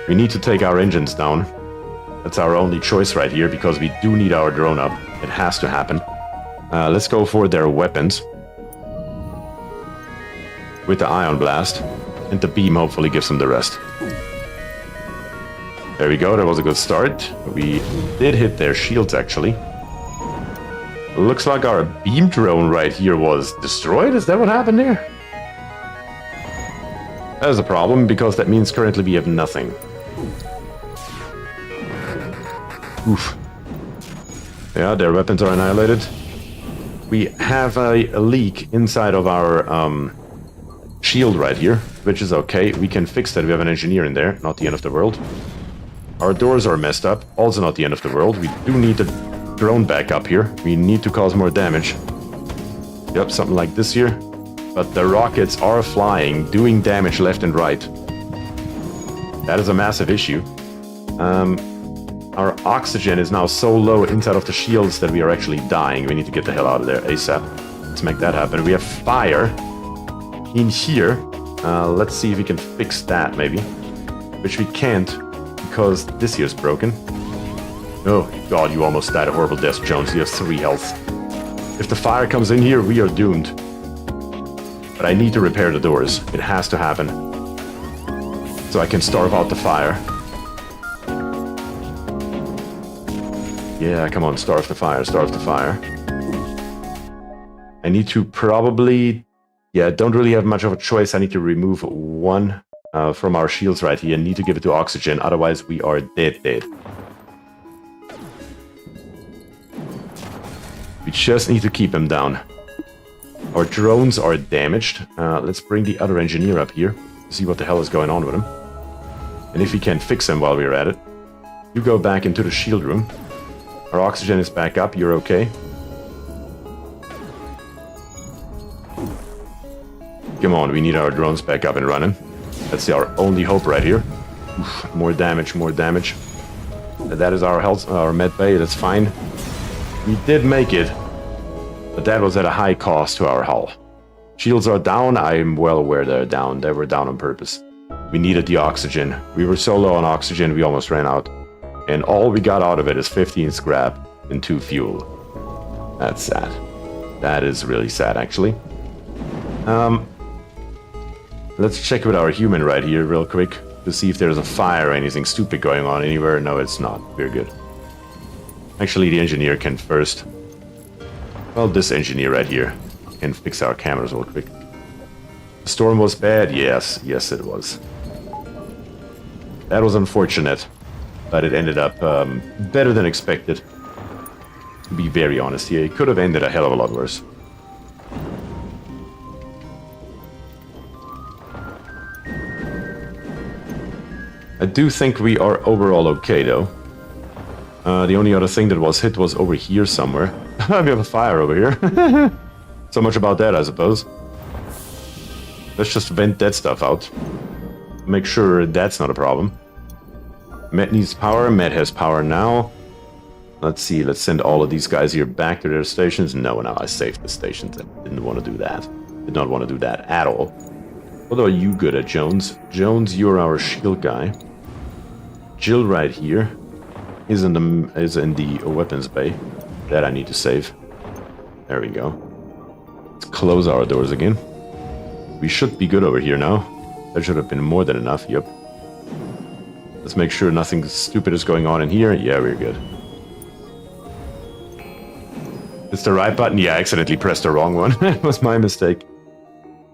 We need to take our engines down. That's our only choice right here, because we do need our drone up. It has to happen. Let's go for their weapons. With the Ion Blast. And the beam hopefully gives them the rest. There we go, that was a good start. We did hit their shields, actually. Looks like our beam drone right here was destroyed. Is that what happened there? That is a problem, because that means currently we have nothing. Oof. Yeah, their weapons are annihilated. We have a leak inside of our shield right here, which is okay. We can fix that. We have an engineer in there. Not the end of the world. Our doors are messed up. Also not the end of the world. We do need the drone back up here. We need to cause more damage. Yep, something like this here. But the rockets are flying, doing damage left and right. That is a massive issue. Our oxygen is now so low inside of the shields that we are actually dying. We need to get the hell out of there ASAP. Let's make that happen. We have fire in here. Let's see if we can fix that, maybe. Which we can't, because this here is broken. Oh, God, you almost died a horrible death, Jones. You have 3 health. If the fire comes in here, we are doomed. But I need to repair the doors. It has to happen. So I can starve out the fire. Yeah, come on, starve the fire, starve the fire. I need to probably... Yeah, don't really have much of a choice. I need to remove 1 from our shields right here. I need to give it to oxygen, otherwise we are dead. We just need to keep him down. Our drones are damaged. Let's bring the other engineer up here to see what the hell is going on with him. And if we can fix him while we're at it. You go back into the shield room. Our oxygen is back up, you're okay. Come on, we need our drones back up and running. That's our only hope right here. Oof, more damage, more damage. That is our health, our med bay, that's fine. We did make it, but that was at a high cost to our hull. Shields are down, I'm well aware they're down. They were down on purpose. We needed the oxygen. We were so low on oxygen, we almost ran out. And all we got out of it is 15 scrap and 2 fuel. That's sad. That is really sad, actually. Let's check with our human right here real quick to see if there's a fire or anything stupid going on anywhere. No, it's not. We're good. Actually, the engineer can first... Well, this engineer right here can fix our cameras real quick. The storm was bad? Yes. Yes, it was. That was unfortunate. But it ended up better than expected. To be very honest here, it could have ended a hell of a lot worse. I do think we are overall okay, though. The only other thing that was hit was over here somewhere. We have a fire over here. So much about that, I suppose. Let's just vent that stuff out. Make sure that's not a problem. Met needs power. Met has power now. Let's see. Let's send all of these guys here back to their stations. No, I saved the stations. I didn't want to do that. Did not want to do that at all. What are you good at, Jones? Jones, you're our shield guy. Jill right here is in the weapons bay. That I need to save. There we go. Let's close our doors again. We should be good over here now. That should have been more than enough. Yep. Let's make sure nothing stupid is going on in here. Yeah, we're good. It's the right button? Yeah, I accidentally pressed the wrong one. That was my mistake.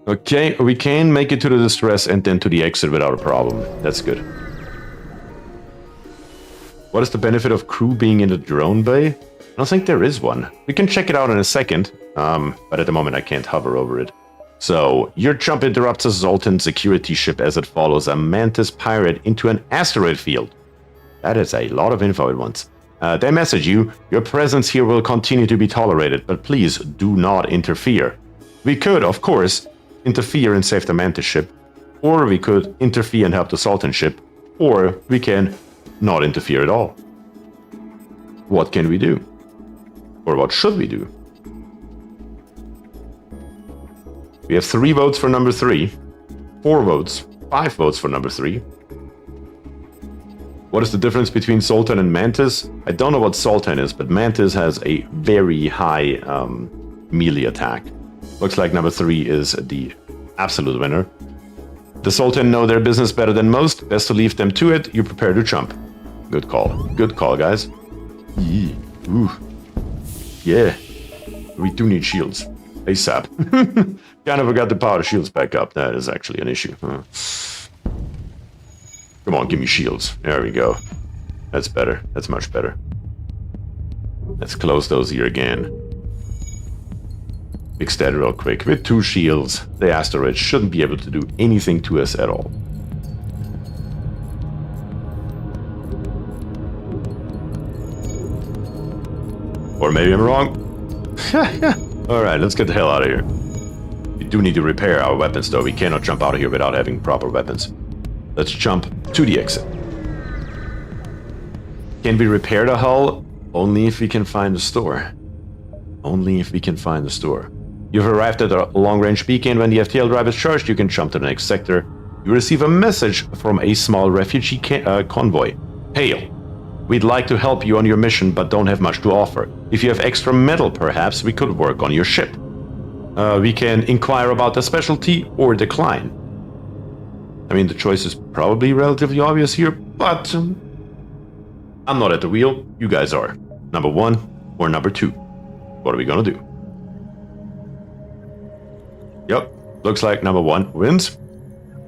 Okay, we can make it to the distress and then to the exit without a problem. That's good. What is the benefit of crew being in the drone bay? I don't think there is one. We can check it out in a second, but at the moment I can't hover over it. So, your jump interrupts a Zoltan security ship as it follows a Mantis pirate into an asteroid field. That is a lot of info at once. They message you, your presence here will continue to be tolerated, but please do not interfere. We could, of course, interfere and save the Mantis ship, or we could interfere and help the Zoltan ship, or we can not interfere at all. What can we do? Or what should we do? We have 3 votes for number 3, 4 votes, 5 votes for number 3. What is the difference between Zoltan and Mantis? I don't know what Zoltan is, but Mantis has a very high melee attack. Looks like number 3 is the absolute winner. The Zoltan know their business better than most. Best to leave them to it. You prepare to jump. Good call. Good call, guys. Yee. Ooh. Yeah. We do need shields. ASAP. Kind of forgot to power the shields back up. That is actually an issue. Huh. Come on, give me shields. There we go. That's better. That's much better. Let's close those here again. Fix that real quick. With 2 shields, the asteroid shouldn't be able to do anything to us at all. Or maybe I'm wrong. Alright, let's get the hell out of here. We do need to repair our weapons though. We cannot jump out of here without having proper weapons. Let's jump to the exit. Can we repair the hull? Only if we can find the store. Only if we can find the store. You've arrived at a long-range beacon. When the FTL drive is charged, you can jump to the next sector. You receive a message from a small refugee convoy. Hail. We'd like to help you on your mission, but don't have much to offer. If you have extra metal, perhaps we could work on your ship. We can inquire about the specialty or decline. I mean, the choice is probably relatively obvious here, but I'm not at the wheel. You guys are. Number 1 or number 2. What are we gonna do? Yep, looks like number 1 wins.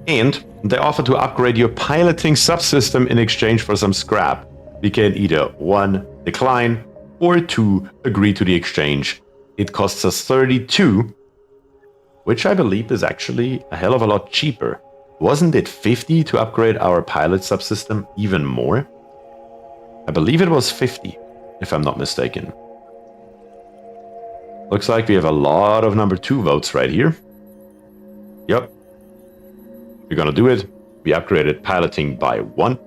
And they offer to upgrade your piloting subsystem in exchange for some scrap. We can either 1, decline, or 2, agree to the exchange. It costs us 32, which I believe is actually a hell of a lot cheaper. Wasn't it 50 to upgrade our pilot subsystem even more? I believe it was 50, if I'm not mistaken. Looks like we have a lot of number 2 votes right here. Yep. We're gonna do it. We upgraded piloting by 1.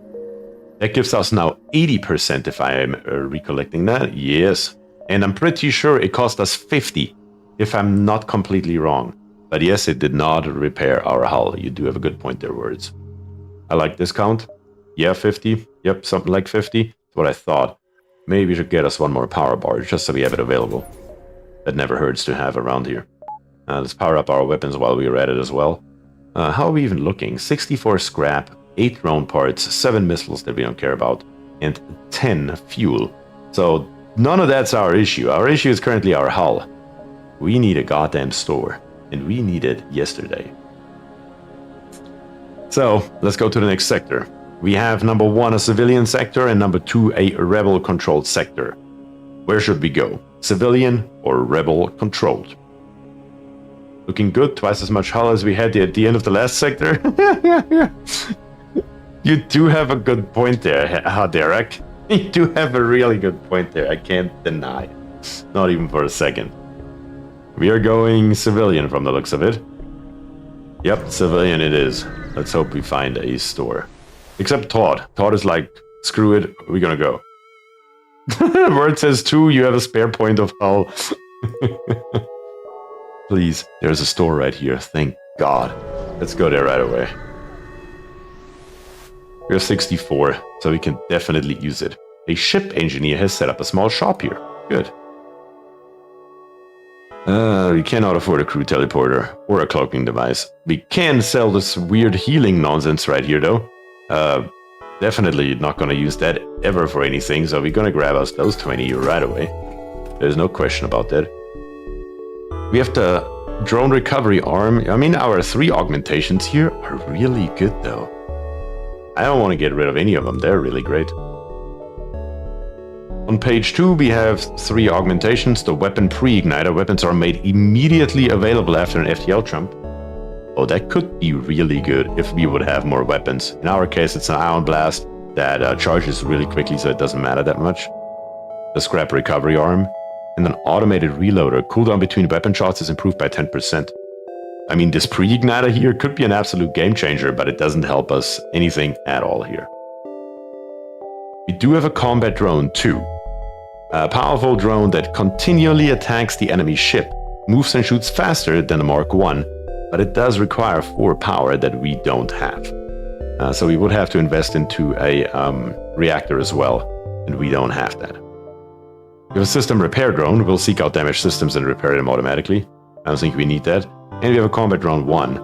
That gives us now 80% if I am recollecting that. Yes. And I'm pretty sure it cost us 50 if I'm not completely wrong. But yes, it did not repair our hull. You do have a good point there, words. I like this count. Yeah, 50. Yep, something like 50. That's what I thought. Maybe we should get us 1 more power bar just so we have it available. That never hurts to have around here. Let's power up our weapons while we're at it as well. How are we even looking? 64 scrap, 8 drone parts, 7 missiles that we don't care about, and 10 fuel. So none of that's our issue. Our issue is currently our hull. We need a goddamn store, and we need it yesterday. So let's go to the next sector. We have number 1, a civilian sector, and number 2, a rebel-controlled sector. Where should we go? Civilian or rebel-controlled? Looking good, twice as much hull as we had at the end of the last sector. You do have a good point there, Derek. You do have a really good point there, I can't deny it. Not even for a second. We are going civilian from the looks of it. Yep, civilian it is. Let's hope we find a store. Except Todd. Todd is like, screw it, we're gonna go. Word says 2, you have a spare point of hull. Please, there's a store right here, thank God. Let's go there right away. We're 64, so we can definitely use it. A ship engineer has set up a small shop here. Good. We cannot afford a crew teleporter or a cloaking device. We can sell this weird healing nonsense right here, though. Definitely not gonna use that ever for anything, so we're gonna grab us those 20 right away. There's no question about that. We have the drone recovery arm. I mean, our 3 augmentations here are really good, though. I don't want to get rid of any of them. They're really great. On page 2, we have 3 augmentations. The weapon pre-igniter. Weapons are made immediately available after an FTL jump. Oh, that could be really good if we would have more weapons. In our case, it's an ion blast that charges really quickly, so it doesn't matter that much. The scrap recovery arm. And an automated reloader. Cooldown between weapon shots is improved by 10%. I mean, this pre-igniter here could be an absolute game changer, but it doesn't help us anything at all here. We do have a combat drone too. A powerful drone that continually attacks the enemy ship, moves and shoots faster than the Mark 1, but it does require 4 power that we don't have. So we would have to invest into a reactor as well, and we don't have that. We have a system repair drone. We'll seek out damaged systems and repair them automatically. I don't think we need that. And we have a combat drone 1.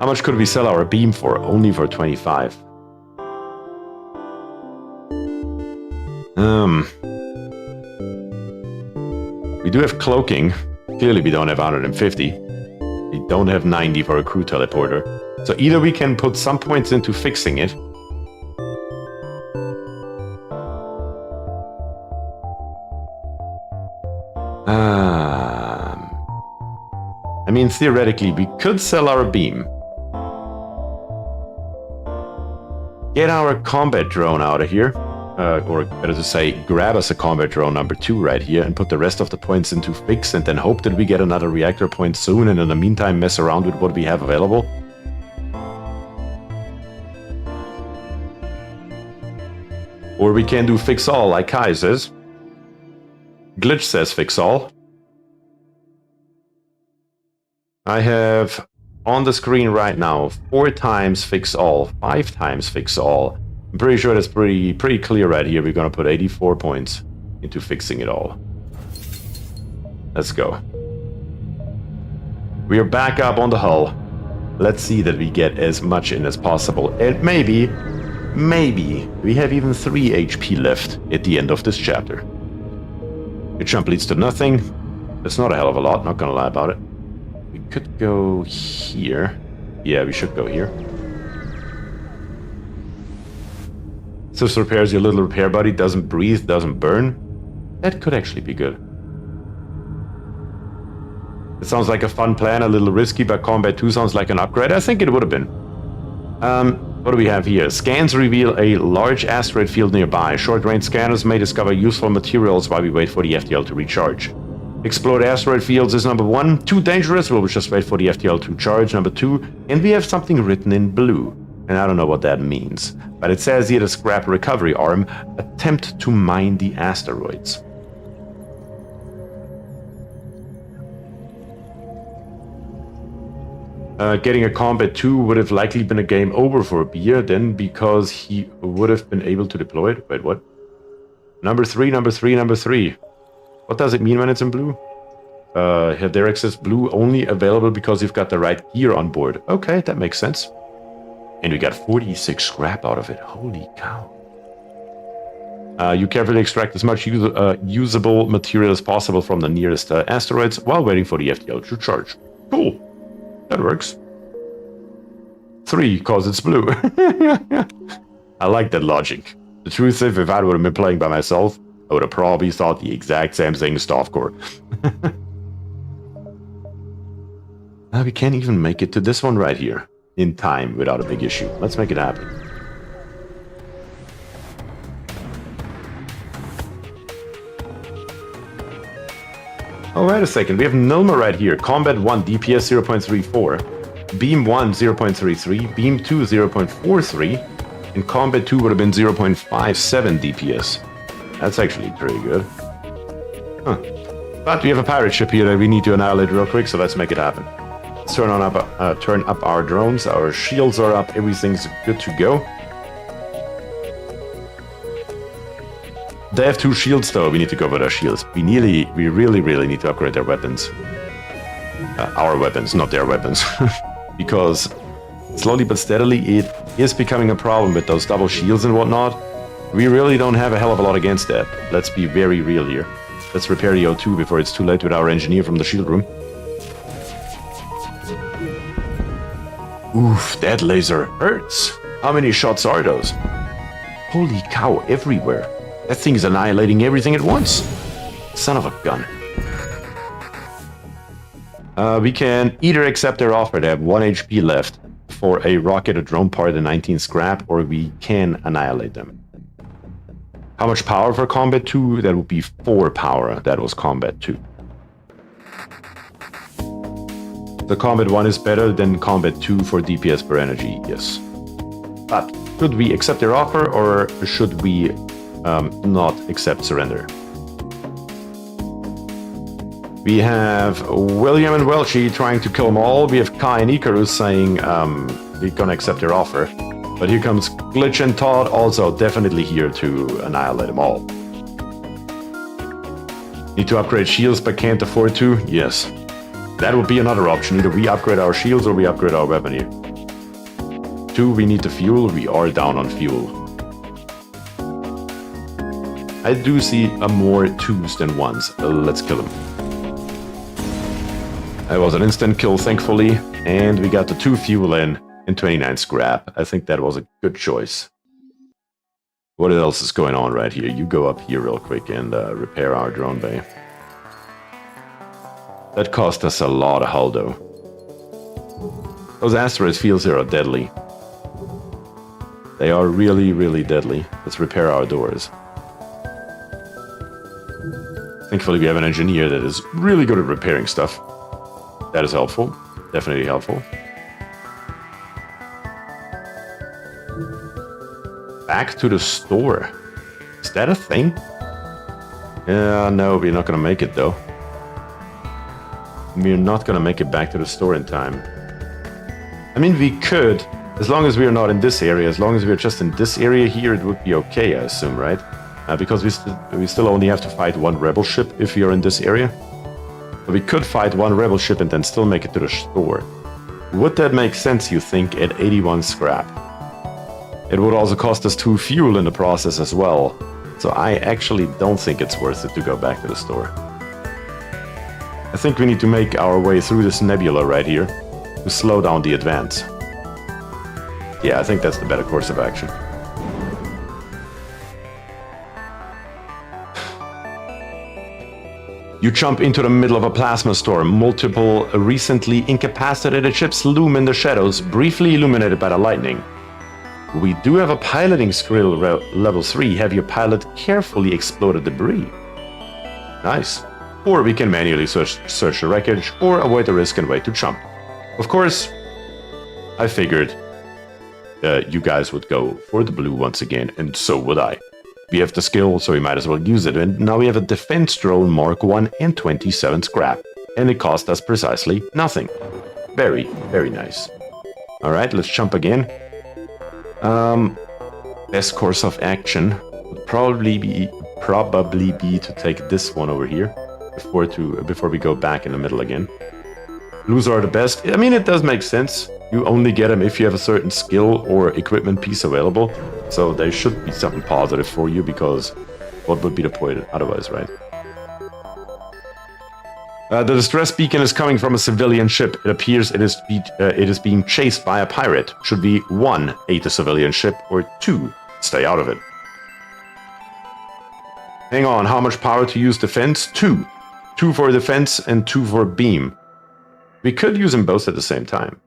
How much could we sell our beam for? Only for 25. We do have cloaking. Clearly we don't have 150. We don't have 90 for a crew teleporter. So either we can put some points into fixing it. I mean, theoretically, we could sell our beam. Get our combat drone out of here. Or better to say, grab us a combat drone number 2 right here and put the rest of the points into fix and then hope that we get another reactor point soon and in the meantime mess around with what we have available. Or we can do fix all like Kai says. Glitch says fix all. I have on the screen right now 4 times fix all, 5 times fix all. I'm pretty sure that's pretty clear right here. We're gonna put 84 points into fixing it all. Let's go. We are back up on the hull. Let's see that we get as much in as possible. And maybe we have even 3 HP left at the end of this chapter. Your jump leads to nothing. That's not a hell of a lot, not gonna lie about it. We could go here. Yeah, we should go here. So this repairs your little repair buddy, doesn't breathe, doesn't burn. That could actually be good. It sounds like a fun plan, a little risky, but Combat 2 sounds like an upgrade. I think it would have been. What do we have here? Scans reveal a large asteroid field nearby. Short-range scanners may discover useful materials while we wait for the FTL to recharge. Explode asteroid fields is number 1. Too dangerous, we'll just wait for the FTL to charge, number 2. And we have something written in blue. And I don't know what that means. But it says here the scrap recovery arm. Attempt to mine the asteroids. Getting a Combat 2 would have likely been a game over for Bier, then because he would have been able to deploy it. Wait, what? Number 3, number 3, number 3. What does it mean when it's in blue? There access blue only available because you've got the right gear on board. Okay, that makes sense. And we got 46 scrap out of it. Holy cow. You carefully extract as much usable material as possible from the nearest asteroids while waiting for the FTL to charge. Cool. That works. 3, cause it's blue. I like that logic. The truth is, if I would have been playing by myself, I would have probably thought the exact same thing, Staffcore. Now we can't even make it to this one right here in time without a big issue. Let's make it happen. Oh, wait a second. We have Nilma right here. Combat 1, DPS 0.34. Beam 1, 0.33. Beam 2, 0.43. And Combat 2 would have been 0.57 DPS. That's actually pretty good. Huh. But we have a pirate ship here that we need to annihilate real quick, so let's make it happen. Let's turn up our drones. Our shields are up. Everything's good to go. They have 2 shields though. We need to go with our shields. We really need to upgrade their weapons. Our weapons, not their weapons. Because slowly but steadily it is becoming a problem with those double shields and whatnot. We really don't have a hell of a lot against that. Let's be very real here. Let's repair the O2 before it's too late with our engineer from the shield room. Oof, that laser hurts. How many shots are those? Holy cow, everywhere. That thing is annihilating everything at once. Son of a gun. We can either accept their offer. They have 1 HP left for a rocket, a drone part, and 19 scrap, or we can annihilate them. How much power for Combat 2? That would be 4 power. That was Combat 2. The Combat 1 is better than Combat 2 for DPS per energy, yes. But should we accept their offer, or should we not accept surrender? We have William and Welchie trying to kill them all. We have Kai and Icarus saying we're gonna accept their offer. But here comes Glitch and Todd, also definitely here to annihilate them all. Need to upgrade shields but can't afford to? Yes. That would be another option. Either we upgrade our shields or we upgrade our weapon here. 2, we need the fuel. We are down on fuel. I do see more 2s than 1s. Let's kill him. That was an instant kill, thankfully. And we got the 2 fuel in and 29 scrap. I think that was a good choice. What else is going on right here? You go up here real quick and repair our drone bay. That cost us a lot of hull, though. Those asteroid fields here are deadly. They are really, really deadly. Let's repair our doors. Thankfully, we have an engineer that is really good at repairing stuff. That is helpful. Definitely helpful. Back to the store. Is that a thing? Yeah, no, we're not gonna make it, though. We're not gonna make it back to the store in time. I mean, we could, as long as we're not in this area, as long as we're just in this area here, it would be okay, I assume, right? Because we still only have to fight 1 rebel ship if we are in this area. But we could fight 1 rebel ship and then still make it to the store. Would that make sense, you think, at 81 scrap? It would also cost us 2 fuel in the process as well. So I actually don't think it's worth it to go back to the store. I think we need to make our way through this nebula right here to slow down the advance. Yeah, I think that's the better course of action. You jump into the middle of a plasma storm. Multiple recently incapacitated ships loom in the shadows, briefly illuminated by the lightning. We do have a piloting skill level 3. Have your pilot carefully explode the debris. Nice. Or we can manually search the wreckage, or avoid the risk and wait to jump. Of course, I figured you guys would go for the blue once again, and so would I. We have the skill, so we might as well use it. And now we have a defense drone Mark 1 and 27 scrap. And it cost us precisely nothing. Very, very nice. Alright, let's jump again. Best course of action would probably be to take this one over here before we go back in the middle again. Blues are the best. I mean, it does make sense. You only get them if you have a certain skill or equipment piece available. So they should be something positive for you, because what would be the point otherwise, right? The distress beacon is coming from a civilian ship. It appears it is being chased by a pirate. Should we 1. aid the civilian ship, or 2. stay out of it? Hang on, how much power to use defense? 2. 2 for defense and 2 for beam. We could use them both at the same time.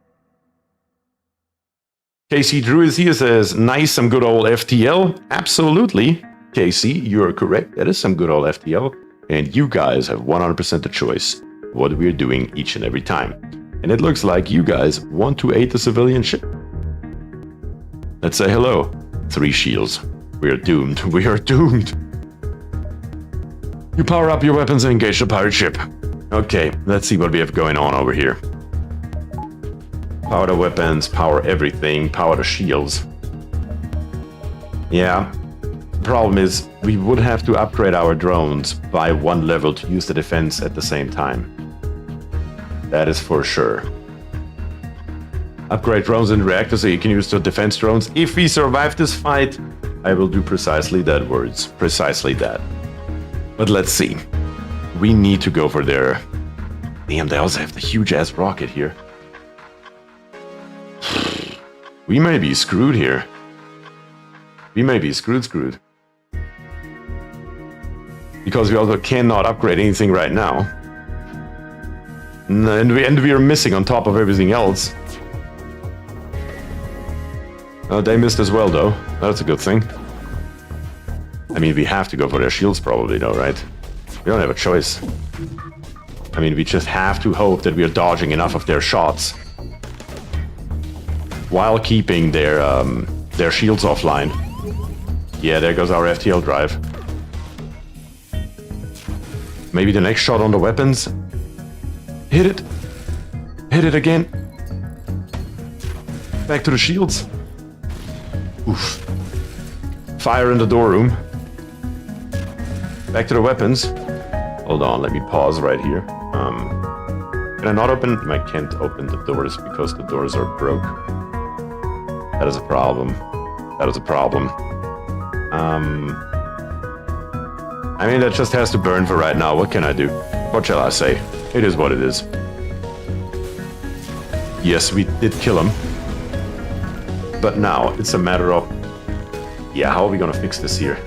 KC Drew is here, says, nice, some good old FTL. Absolutely. KC, you are correct. That is some good old FTL. And you guys have 100% the choice what we're doing each and every time. And it looks like you guys want to aid the civilian ship. Let's say hello. 3 shields. We are doomed. We are doomed. You power up your weapons and engage the pirate ship. Okay, let's see what we have going on over here. Power the weapons, power everything, power the shields. Yeah. The problem is, we would have to upgrade our drones by 1 level to use the defense at the same time. That is for sure. Upgrade drones and reactors so you can use the defense drones. If we survive this fight, I will do precisely that, words. Precisely that. But let's see. We need to go for their... Damn, they also have the huge-ass rocket here. We may be screwed here. We may be screwed. Because we also cannot upgrade anything right now. And we are missing on top of everything else. They missed as well, though. That's a good thing. I mean, we have to go for their shields probably, though, right? We don't have a choice. I mean, we just have to hope that we are dodging enough of their shots while keeping their shields offline. Yeah, there goes our FTL drive. Maybe the next shot on the weapons. Hit it. Hit it again. Back to the shields. Oof. Fire in the door room. Back to the weapons. Hold on, let me pause right here. Can I not open? I can't open the doors because the doors are broke. That is a problem. That is a problem. I mean, that just has to burn for right now. What can I do? What shall I say? It is what it is. Yes, we did kill him. But now it's a matter of... Yeah, how are we gonna fix this here?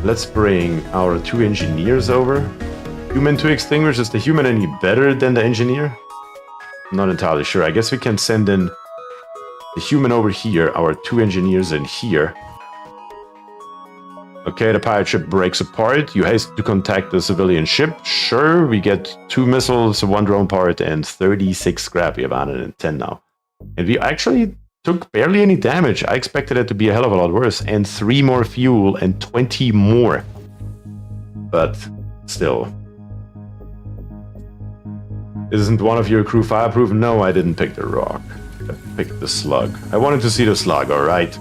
Let's bring our 2 engineers over. Human to extinguish. Is the human any better than the engineer? I'm not entirely sure. I guess we can send in the human over here, our 2 engineers in here. Okay, the pirate ship breaks apart. You hasten to contact the civilian ship. Sure, we get 2 missiles, 1 drone part, and 36 scrap. We have 110 now. And we actually took barely any damage. I expected it to be a hell of a lot worse. And 3 more fuel and 20 more. But still. Isn't one of your crew fireproof? No, I didn't pick the rock. I picked the slug. I wanted to see the slug, alright?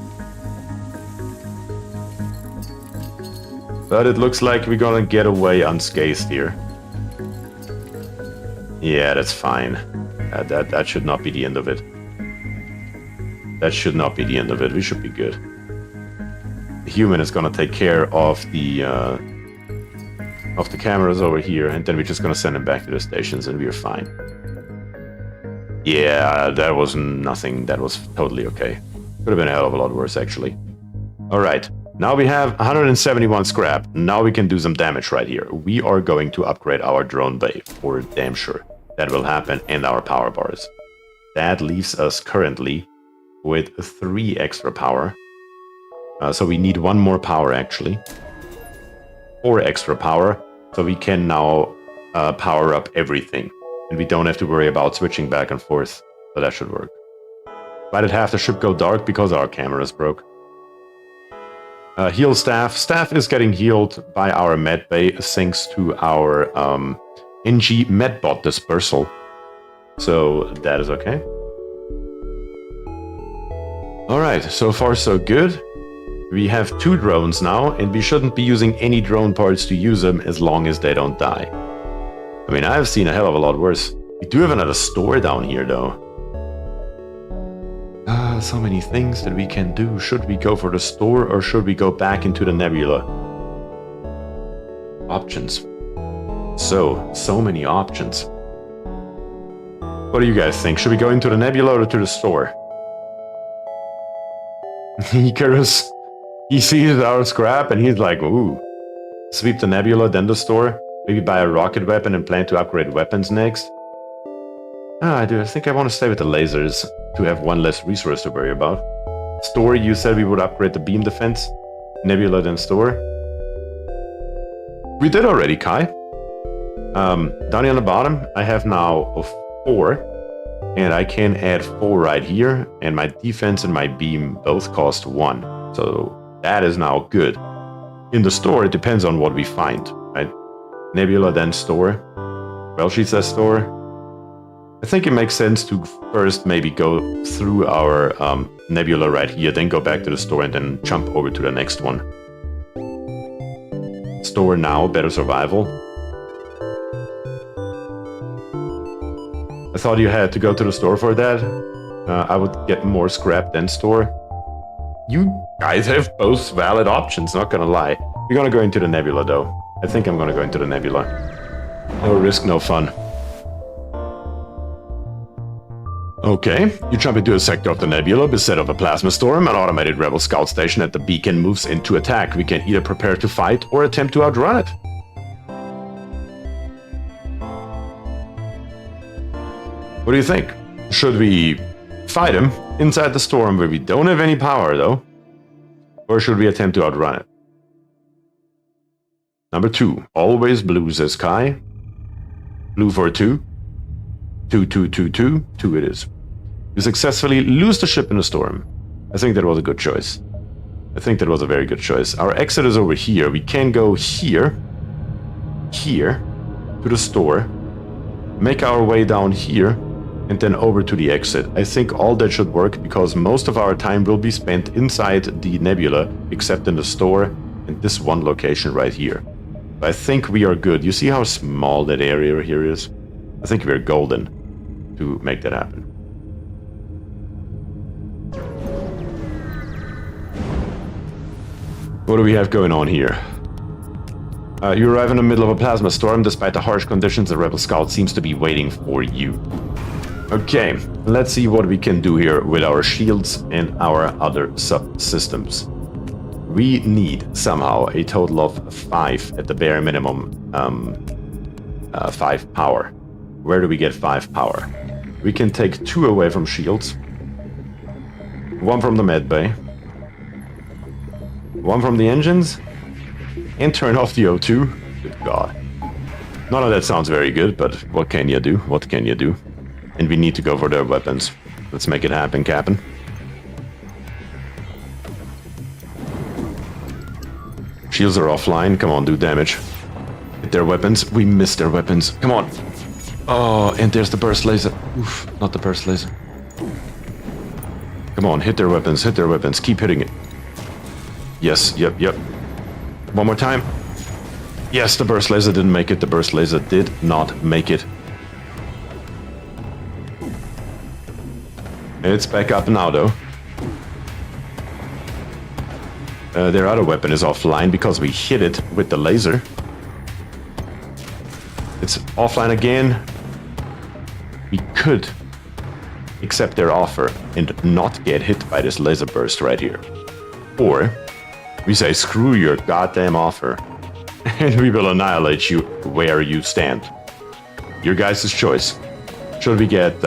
But it looks like we're gonna get away unscathed here. Yeah, that's fine. That should not be the end of it. That should not be the end of it. We should be good. The human is gonna take care of the cameras over here, and then we're just gonna send them back to the stations, and we're fine. Yeah, that was nothing. That was totally okay. Could have been a hell of a lot worse, actually. All right. Now we have 171 scrap. Now we can do some damage right here. We are going to upgrade our drone bay, for damn sure. That will happen, and our power bars. That leaves us currently with 3 extra power. So we need 1 more power, actually. 4 extra power, so we can now power up everything. And we don't have to worry about switching back and forth. So that should work. Why did half the ship go dark? Because our cameras broke. Heal staff. Staff is getting healed by our med bay thanks to our NG medbot dispersal. So that is okay. Alright, so far so good. We have 2 drones now, and we shouldn't be using any drone parts to use them as long as they don't die. I mean, I've seen a hell of a lot worse. We do have another store down here though. So many things that we can do. Should we go for the store or should we go back into the nebula? Options. So many options. What do you guys think? Should we go into the nebula or to the store? Icarus, he sees our scrap and he's like, ooh. Sweep the nebula, then the store. Maybe buy a rocket weapon and plan to upgrade weapons next. I think I want to stay with the lasers to have 1 less resource to worry about. Store, you said we would upgrade the beam defense. Nebula, then store. We did already, Kai. Down here on the bottom, I have now 4. And I can add 4 right here. And my defense and my beam both cost 1. So that is now good. In the store, it depends on what we find, right? Nebula, then store. Well, she says store. I think it makes sense to first maybe go through our nebula right here, then go back to the store and then jump over to the next one. Store now, better survival. I thought you had to go to the store for that. I would get more scrap than store. You guys have both valid options, not gonna lie. We're gonna go into the nebula though. I think I'm gonna go into the nebula. No risk, no fun. Okay, you jump into a sector of the nebula beset of a plasma storm. An automated rebel scout station at the beacon moves in to attack. We can either prepare to fight or attempt to outrun it. What do you think? Should we fight him inside the storm where we don't have any power though? Or should we attempt to outrun it? Number 2, always blue, says Kai. Blue for 2. 2, 2, 2, 2. 2 it is. You successfully lose the ship in the storm. I think that was a good choice. I think that was a very good choice. Our exit is over here. We can go here, to the store, make our way down here, and then over to the exit. I think all that should work because most of our time will be spent inside the nebula, except in the store and this one location right here. I think we are good. You see how small that area here is? I think we're golden to make that happen. What do we have going on here? You arrive in the middle of a plasma storm. Despite the harsh conditions, the rebel scout seems to be waiting for you. Okay, let's see what we can do here with our shields and our other subsystems. We need somehow a total of 5 at the bare minimum. 5 power. Where do we get 5 power? We can take 2 away from shields. 1 from the med bay. 1 from the engines. And turn off the O2. Good God. None of that sounds very good, but what can you do? What can you do? And we need to go for their weapons. Let's make it happen, Captain. Shields are offline. Come on, do damage. Hit their weapons. We missed their weapons. Come on. Oh, and there's the burst laser. Oof, not the burst laser. Come on, hit their weapons. Hit their weapons. Keep hitting it. Yes, yep. One more time. Yes, the burst laser didn't make it. The burst laser did not make it. It's back up now, though. Their other weapon is offline because we hit it with the laser. It's offline again. We could accept their offer and not get hit by this laser burst right here. Or we say, screw your goddamn offer, and we will annihilate you where you stand. Your guys' choice. Should we get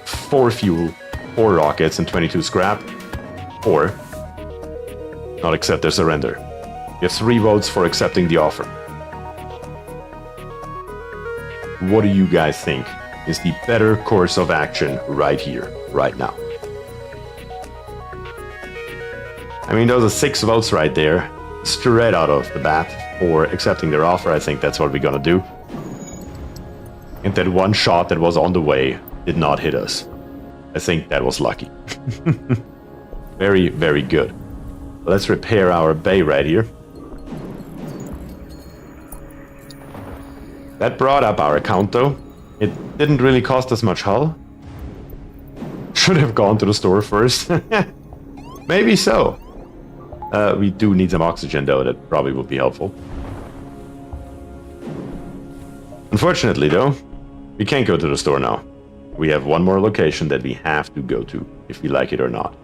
4 fuel, 4 rockets, and 22 scrap? Or not accept their surrender? You have 3 votes for accepting the offer. What do you guys think is the better course of action right here, right now? I mean, those are 6 votes right there, straight out of the bat for accepting their offer. I think that's what we're gonna do. And that one shot that was on the way did not hit us. I think that was lucky. Very, very good. Let's repair our bay right here. That brought up our account, though. It didn't really cost us much hull. Should have gone to the store first. Maybe so. We do need some oxygen, though. That probably would be helpful. Unfortunately, though, we can't go to the store now. We have one more location that we have to go to, if we like it or not.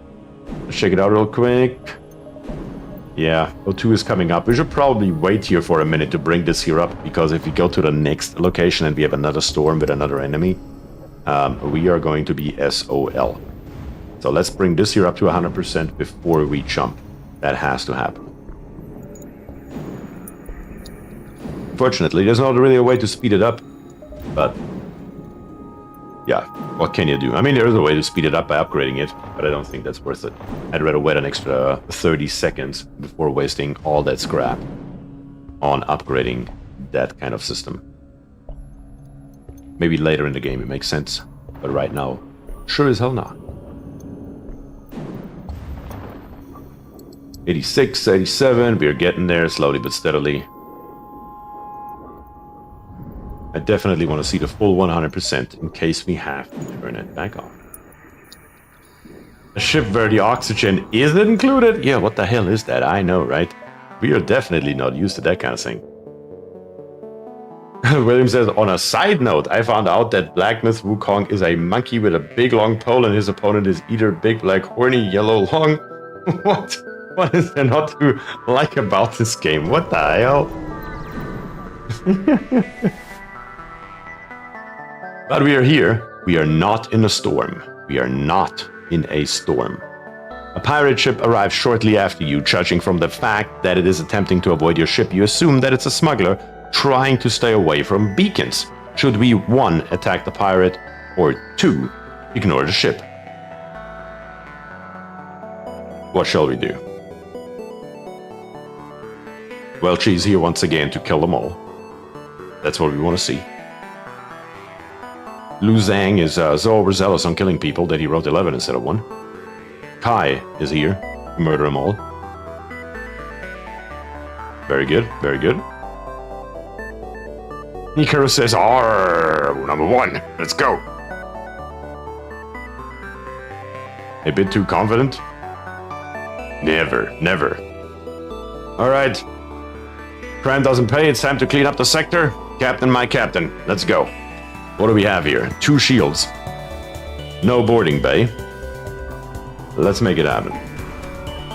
Let's check it out real quick. Yeah, O2 is coming up. We should probably wait here for a minute to bring this here up, because if we go to the next location and we have another storm with another enemy, we are going to be SOL. So let's bring this here up to 100% before we jump. That has to happen. Unfortunately, there's not really a way to speed it up, but yeah, what can you do? I mean, there is a way to speed it up by upgrading it, but I don't think that's worth it. I'd rather wait an extra 30 seconds before wasting all that scrap on upgrading that kind of system. Maybe later in the game it makes sense, but right now, sure as hell not. 86, 87, we're getting there slowly but steadily. I definitely want to see the full 100% in case we have to turn it back on. A ship where the oxygen isn't included? Yeah, what the hell is that? I know, right? We are definitely not used to that kind of thing. William says, on a side note, I found out that Black Myth Wukong is a monkey with a big long pole and his opponent is either big, black, horny, yellow, long. What? What is there not to like about this game? What the hell? But we are here. We are not in a storm. We are not in a storm. A pirate ship arrives shortly after you. Judging from the fact that it is attempting to avoid your ship, you assume that it's a smuggler trying to stay away from beacons. Should we 1. Attack the pirate, or 2. Ignore the ship? What shall we do? Well, she's here once again to kill them all. That's what we want to see. Lu Zhang is so overzealous on killing people that he wrote 11 instead of 1. Kai is here to murder them all. Very good, very good. Hikaru says, "Arr, number 1, let's go." A bit too confident? Never, never. Alright. Crime doesn't pay. It's time to clean up the sector. Captain, my captain. Let's go. What do we have here? 2 shields. No boarding bay. Let's make it happen.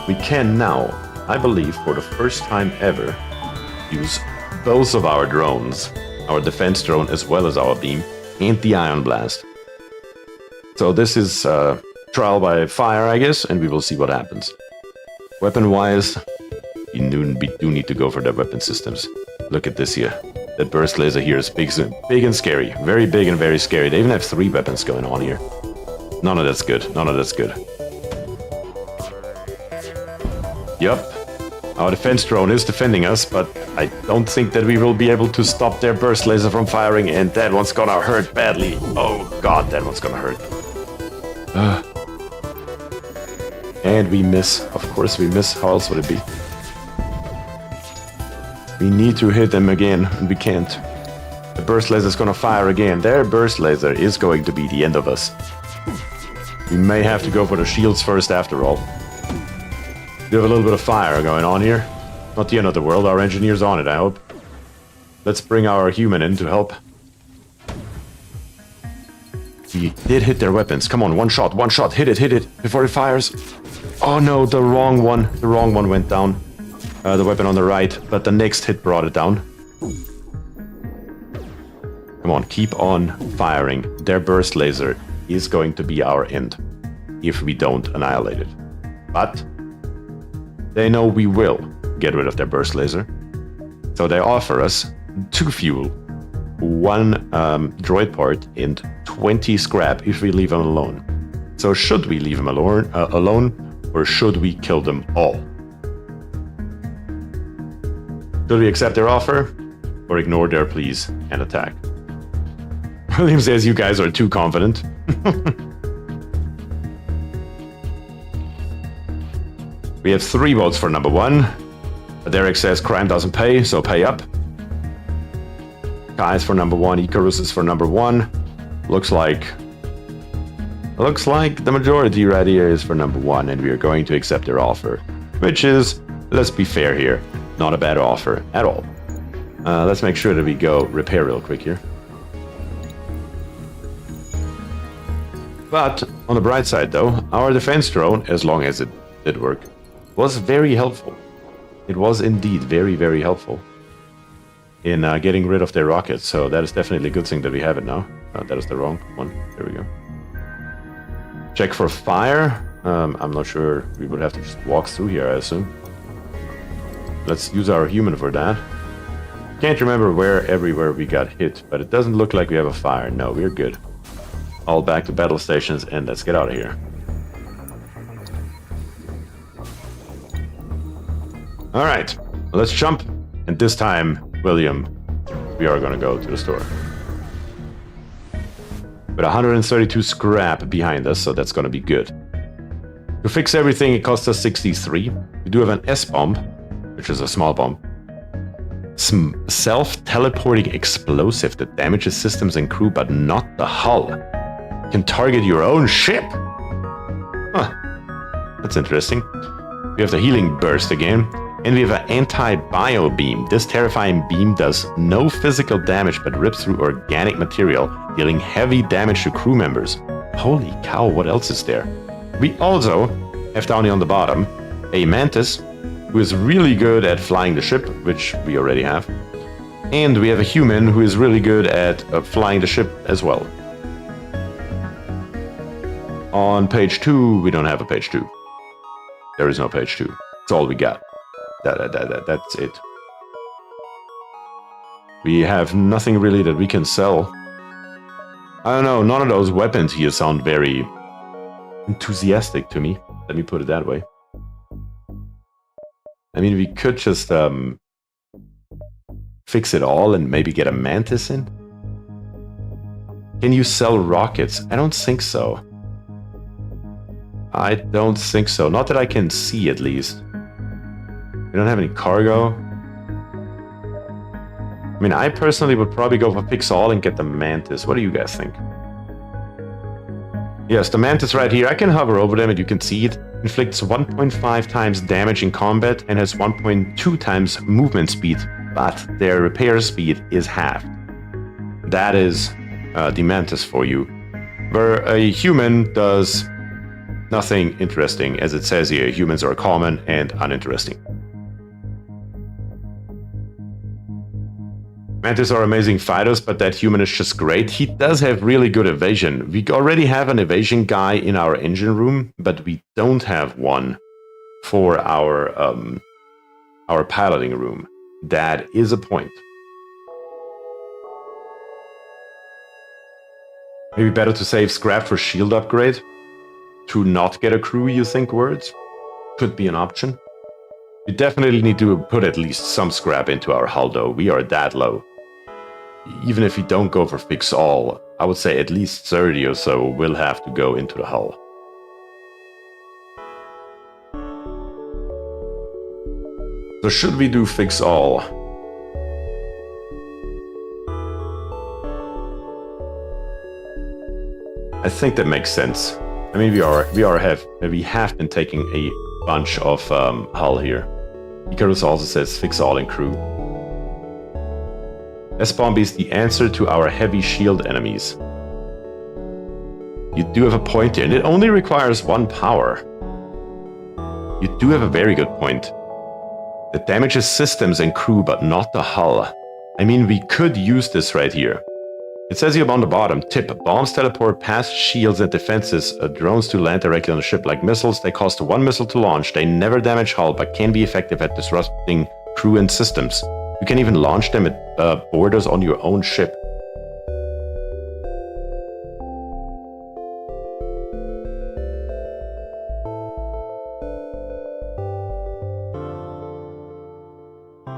We can now, I believe, for the first time ever, use both of our drones, our defense drone as well as our beam, and the ion blast. So this is trial by fire, I guess, and we will see what happens. Weapon-wise, we do need to go for the weapon systems. Look at this here. That burst laser here is big and scary. Very big and very scary. They even have 3 weapons going on here. None of that's good. None of that's good. Yup. Our defense drone is defending us, but I don't think that we will be able to stop their burst laser from firing, and that one's gonna hurt badly. Oh god, that one's gonna hurt. And we miss. Of course we miss. How else would it be? We need to hit them again, and we can't. The burst laser is gonna fire again. Their burst laser is going to be the end of us. We may have to go for the shields first after all. We have a little bit of fire going on here. Not the end of the world. Our engineer's on it, I hope. Let's bring our human in to help. We did hit their weapons. Come on, one shot. Hit it before it fires. Oh no, the wrong one. The wrong one went down. The weapon on the right, but the next hit brought it down. Come on, keep on firing. Their burst laser is going to be our end if we don't annihilate it. But they know we will get rid of their burst laser. So they offer us 2 fuel, 1 droid part, and 20 scrap if we leave them alone. So should we leave them alone, or should we kill them all? Should we accept their offer, or ignore their pleas and attack? William says you guys are too confident. We have 3 votes for number 1. Derek says crime doesn't pay, so pay up. Kai is for number 1. Icarus is for number 1. Looks like the majority right here is for number 1, and we are going to accept their offer, which is, let's be fair here, not a bad offer at all. Let's make sure that we go repair real quick here. But on the bright side though, our defense drone, as long as it did work, was very helpful. It was indeed very, very helpful in getting rid of their rockets, so that is definitely a good thing that we have it now. That is the wrong one. There we go. Check for fire. I'm not sure. We would have to just walk through here, I assume. Let's use our human for that. Can't remember where everywhere we got hit, but it doesn't look like we have a fire. No, we're good. All back to battle stations, and let's get out of here. Alright, let's jump. And this time, William, we are gonna go to the store. With 132 scrap behind us, so that's gonna be good. To fix everything, it costs us 63. We do have an S-bomb, which is a small bomb. Some self-teleporting explosive that damages systems and crew, but not the hull. You can target your own ship. Huh. That's interesting. We have the healing burst again. And we have an anti-bio beam. This terrifying beam does no physical damage, but rips through organic material, dealing heavy damage to crew members. Holy cow, what else is there? We also have down here on the bottom a mantis, who is really good at flying the ship, which we already have. And we have a human who is really good at flying the ship as well. On page 2, we don't have a page 2. There is no page 2. That's all we got. That's it. We have nothing really that we can sell. I don't know, none of those weapons here sound very enthusiastic to me. Let me put it that way. I mean, we could just fix it all and maybe get a mantis in. Can you sell rockets? I don't think so. I don't think so. Not that I can see, at least. We don't have any cargo. I mean, I personally would probably go for fix all and get the mantis. What do you guys think? Yes, the mantis right here. I can hover over them and you can see it. Inflicts 1.5 times damage in combat and has 1.2 times movement speed but their repair speed is halved. That is the Mantis for you, where a human does nothing interesting. As it says here, humans are common and uninteresting. Mantis are amazing fighters, but that human is just great. He does have really good evasion. We already have an evasion guy in our engine room, but we don't have one for our piloting room. That is a point. Maybe better to save scrap for shield upgrade? To not get a crew, you think, words? Could be an option. We definitely need to put at least some scrap into our hull, though. We are that low. Even if we don't go for fix all, I would say at least 30 or so will have to go into the hull. So should we do fix all? I think that makes sense. I mean, we have been taking a bunch of hull here. Icarus also says fix all in crew. S-bomb is the answer to our heavy shield enemies. You do have a point here, and it only requires 1 power. You do have a very good point. It damages systems and crew, but not the hull. I mean, we could use this right here. It says here on the bottom, tip, bombs teleport past shields and defenses, drones to land directly on the ship like missiles. They cost 1 missile to launch. They never damage hull, but can be effective at disrupting crew and systems. You can even launch them at borders on your own ship.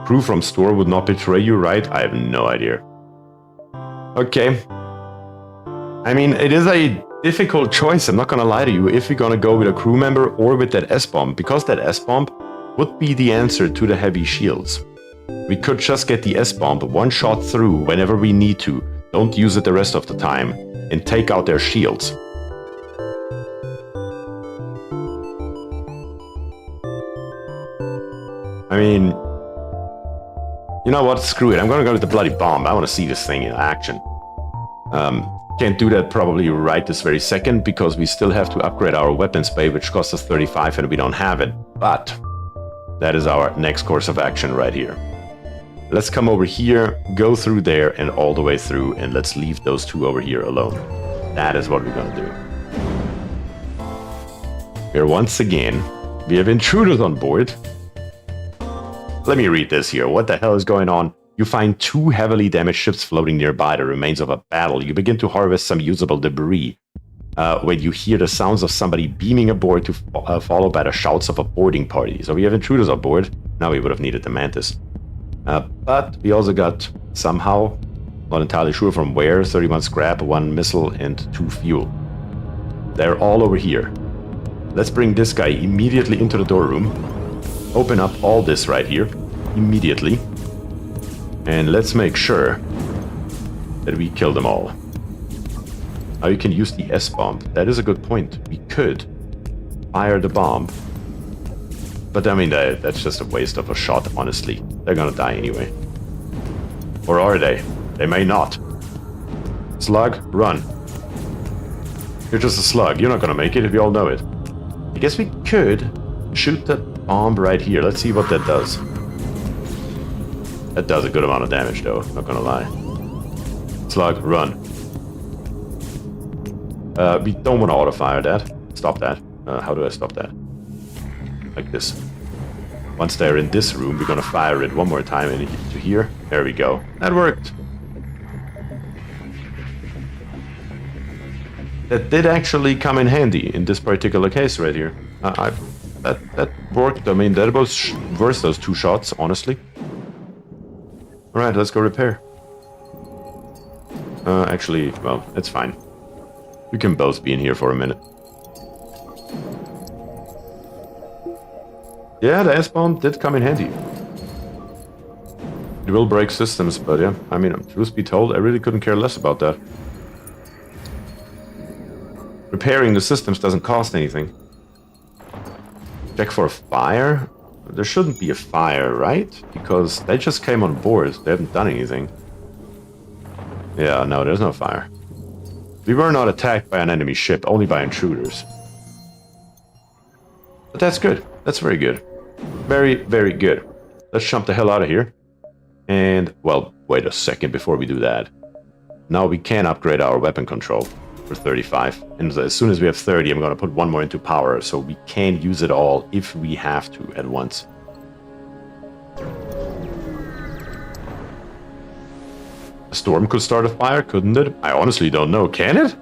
Crew from store would not betray you, right? I have no idea. Okay. I mean, it is a difficult choice, I'm not gonna lie to you, if we're gonna go with a crew member or with that S-bomb, because that S-bomb would be the answer to the heavy shields. We could just get the S-bomb 1 shot through whenever we need to, don't use it the rest of the time, and take out their shields. I mean, you know what, screw it, I'm gonna go with the bloody bomb. I wanna see this thing in action. Can't do that probably right this very second, because we still have to upgrade our weapons bay, which costs us 35 and we don't have it. But that is our next course of action right here. Let's come over here, go through there and all the way through, and let's leave those 2 over here alone. That is what we're gonna do. Here once again, we have intruders on board. Let me read this here. What the hell is going on? You find 2 heavily damaged ships floating nearby, the remains of a battle. You begin to harvest some usable debris. When you hear the sounds of somebody beaming aboard, followed by the shouts of a boarding party. So we have intruders on board. Now we would have needed the Mantis. But we also got, somehow, not entirely sure from where, 31 scrap, 1 missile, and 2 fuel. They're all over here. Let's bring this guy immediately into the door room. Open up all this right here, immediately. And let's make sure that we kill them all. Now you can use the S-bomb. That is a good point. We could fire the bomb. But I mean, that's just a waste of a shot, honestly. They're gonna die anyway. Or are they? They may not. Slug, run. You're just a slug. You're not gonna make it, we all know it. I guess we could shoot that bomb right here. Let's see what that does. That does a good amount of damage, though. Not gonna lie. Slug, run. We don't want to auto-fire that. Stop that. How do I stop that? Like this. Once they're in this room, we're gonna fire it 1 more time into here. There we go. That worked. That did actually come in handy in this particular case right here. That worked. I mean, that was worth those 2 shots, honestly. Alright, let's go repair. Actually, well, it's fine. We can both be in here for a minute. Yeah, the S-bomb did come in handy. It will break systems, but yeah, I mean, truth be told, I really couldn't care less about that. Repairing the systems doesn't cost anything. Check for fire? there shouldn't be a fire, right? Because they just came on board. They haven't done anything. Yeah, no, there's no fire. We were not attacked by an enemy ship, only by intruders. But that's good. That's very good. Very, very good. Let's jump the hell out of here. And, well, wait a second before we do that. Now we can upgrade our weapon control for 35. And as soon as we have 30, I'm going to put one more into power, so we can use it all if we have to at once. A storm could start a fire, couldn't it? I honestly don't know. Can it?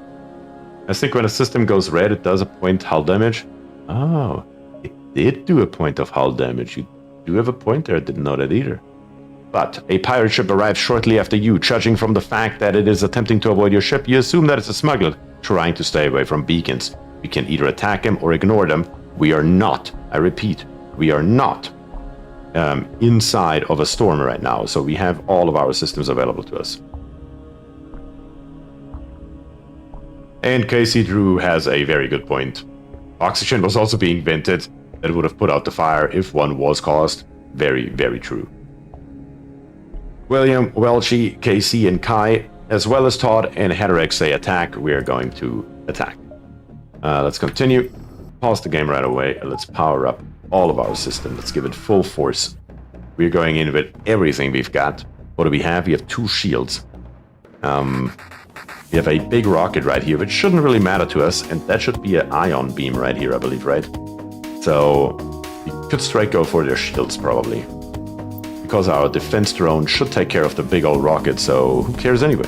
I think when a system goes red, it does a point hull damage. Oh, it did do a point of hull damage. You do have a point there. I didn't know that either. But a pirate ship arrives shortly after you. Judging from the fact that it is attempting to avoid your ship, you assume that it's a smuggler trying to stay away from beacons. We can either attack him or ignore them. We are not, I repeat, we are not inside of a storm right now, so we have all of our systems available to us. And Casey Drew has a very good point. Oxygen was also being vented. That would have put out the fire if one was caused. Very, very true. William, Welchie, Casey, and Kai, as well as Todd and Hederick say attack. We are going to attack. Let's continue. Pause the game right away. Let's power up all of our system. Let's give it full force. We're going in with everything we've got. What do we have? We have 2 shields. We have a big rocket right here, which shouldn't really matter to us, and that should be an ion beam right here, I believe, right? So we could straight go for their shields, probably. Because our defense drone should take care of the big old rocket, so who cares anyway?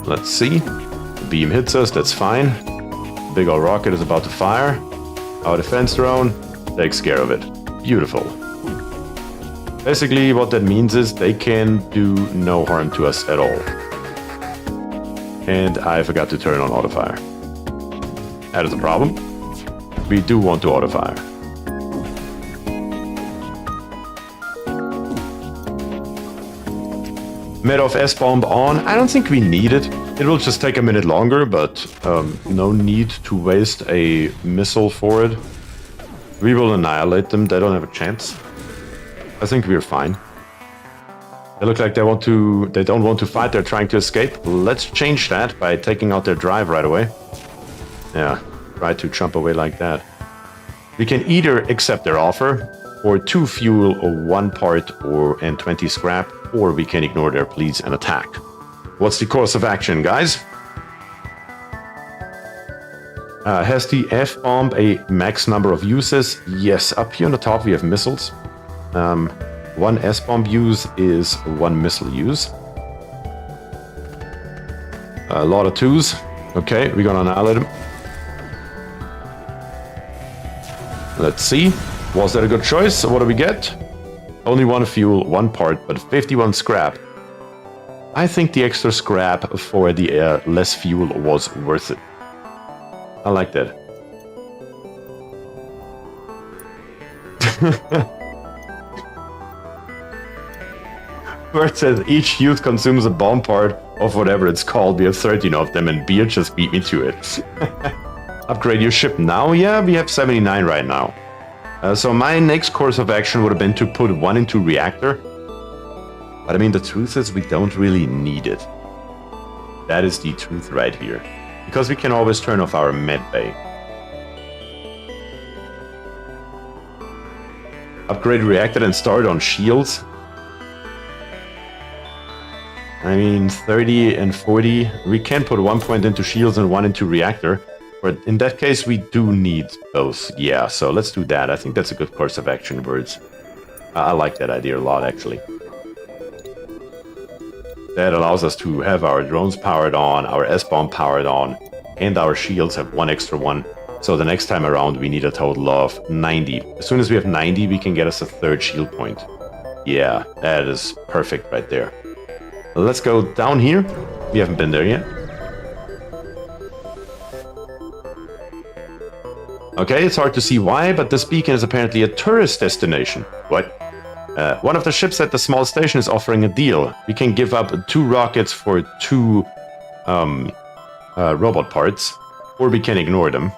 Let's see. The beam hits us, that's fine. The big old rocket is about to fire. Our defense drone takes care of it. Beautiful. Basically, what that means is they can do no harm to us at all. And I forgot to turn on auto-fire. That is a problem. We do want to auto-fire. Medov S-bomb on. I don't think we need it. It will just take a minute longer, but no need to waste a missile for it. We will annihilate them. They don't have a chance. I think we're fine. They look like they don't want to fight. They're trying to escape. Let's change that by taking out their drive right away. Yeah, try to jump away like that. We can either accept their offer, or 2 fuel, or 1 part, and 20 scrap, or we can ignore their pleas and attack. What's the course of action, guys? Has the F-bomb a max number of uses? Yes, up here on the top we have missiles. 1 S-bomb use is 1 missile use. A lot of 2s. Okay, we're gonna annihilate them. Let's see. Was that a good choice? What do we get? Only 1 fuel, 1 part, but 51 scrap. I think the extra scrap for the less fuel was worth it. I like that. Bert says each youth consumes a bomb part of whatever it's called. We have 13 of them and Beer just beat me to it. Upgrade your ship now? Yeah, we have 79 right now. So my next course of action would have been to put 1 into reactor. But I mean, the truth is we don't really need it. That is the truth right here. Because we can always turn off our med bay. Upgrade reactor and start on shields. I mean, 30 and 40. We can put 1 point into shields and 1 into reactor. But in that case, we do need those. Yeah, so let's do that. I think that's a good course of action, Birds. I like that idea a lot, actually. That allows us to have our drones powered on, our S-bomb powered on, and our shields have 1 extra one. So the next time around, we need a total of 90. As soon as we have 90, we can get us a 3rd shield point. Yeah, that is perfect right there. Let's go down here. We haven't been there yet. Okay, it's hard to see why, but this beacon is apparently a tourist destination. What? One of the ships at the small station is offering a deal. We can give up 2 rockets for 2 robot parts, or we can ignore them.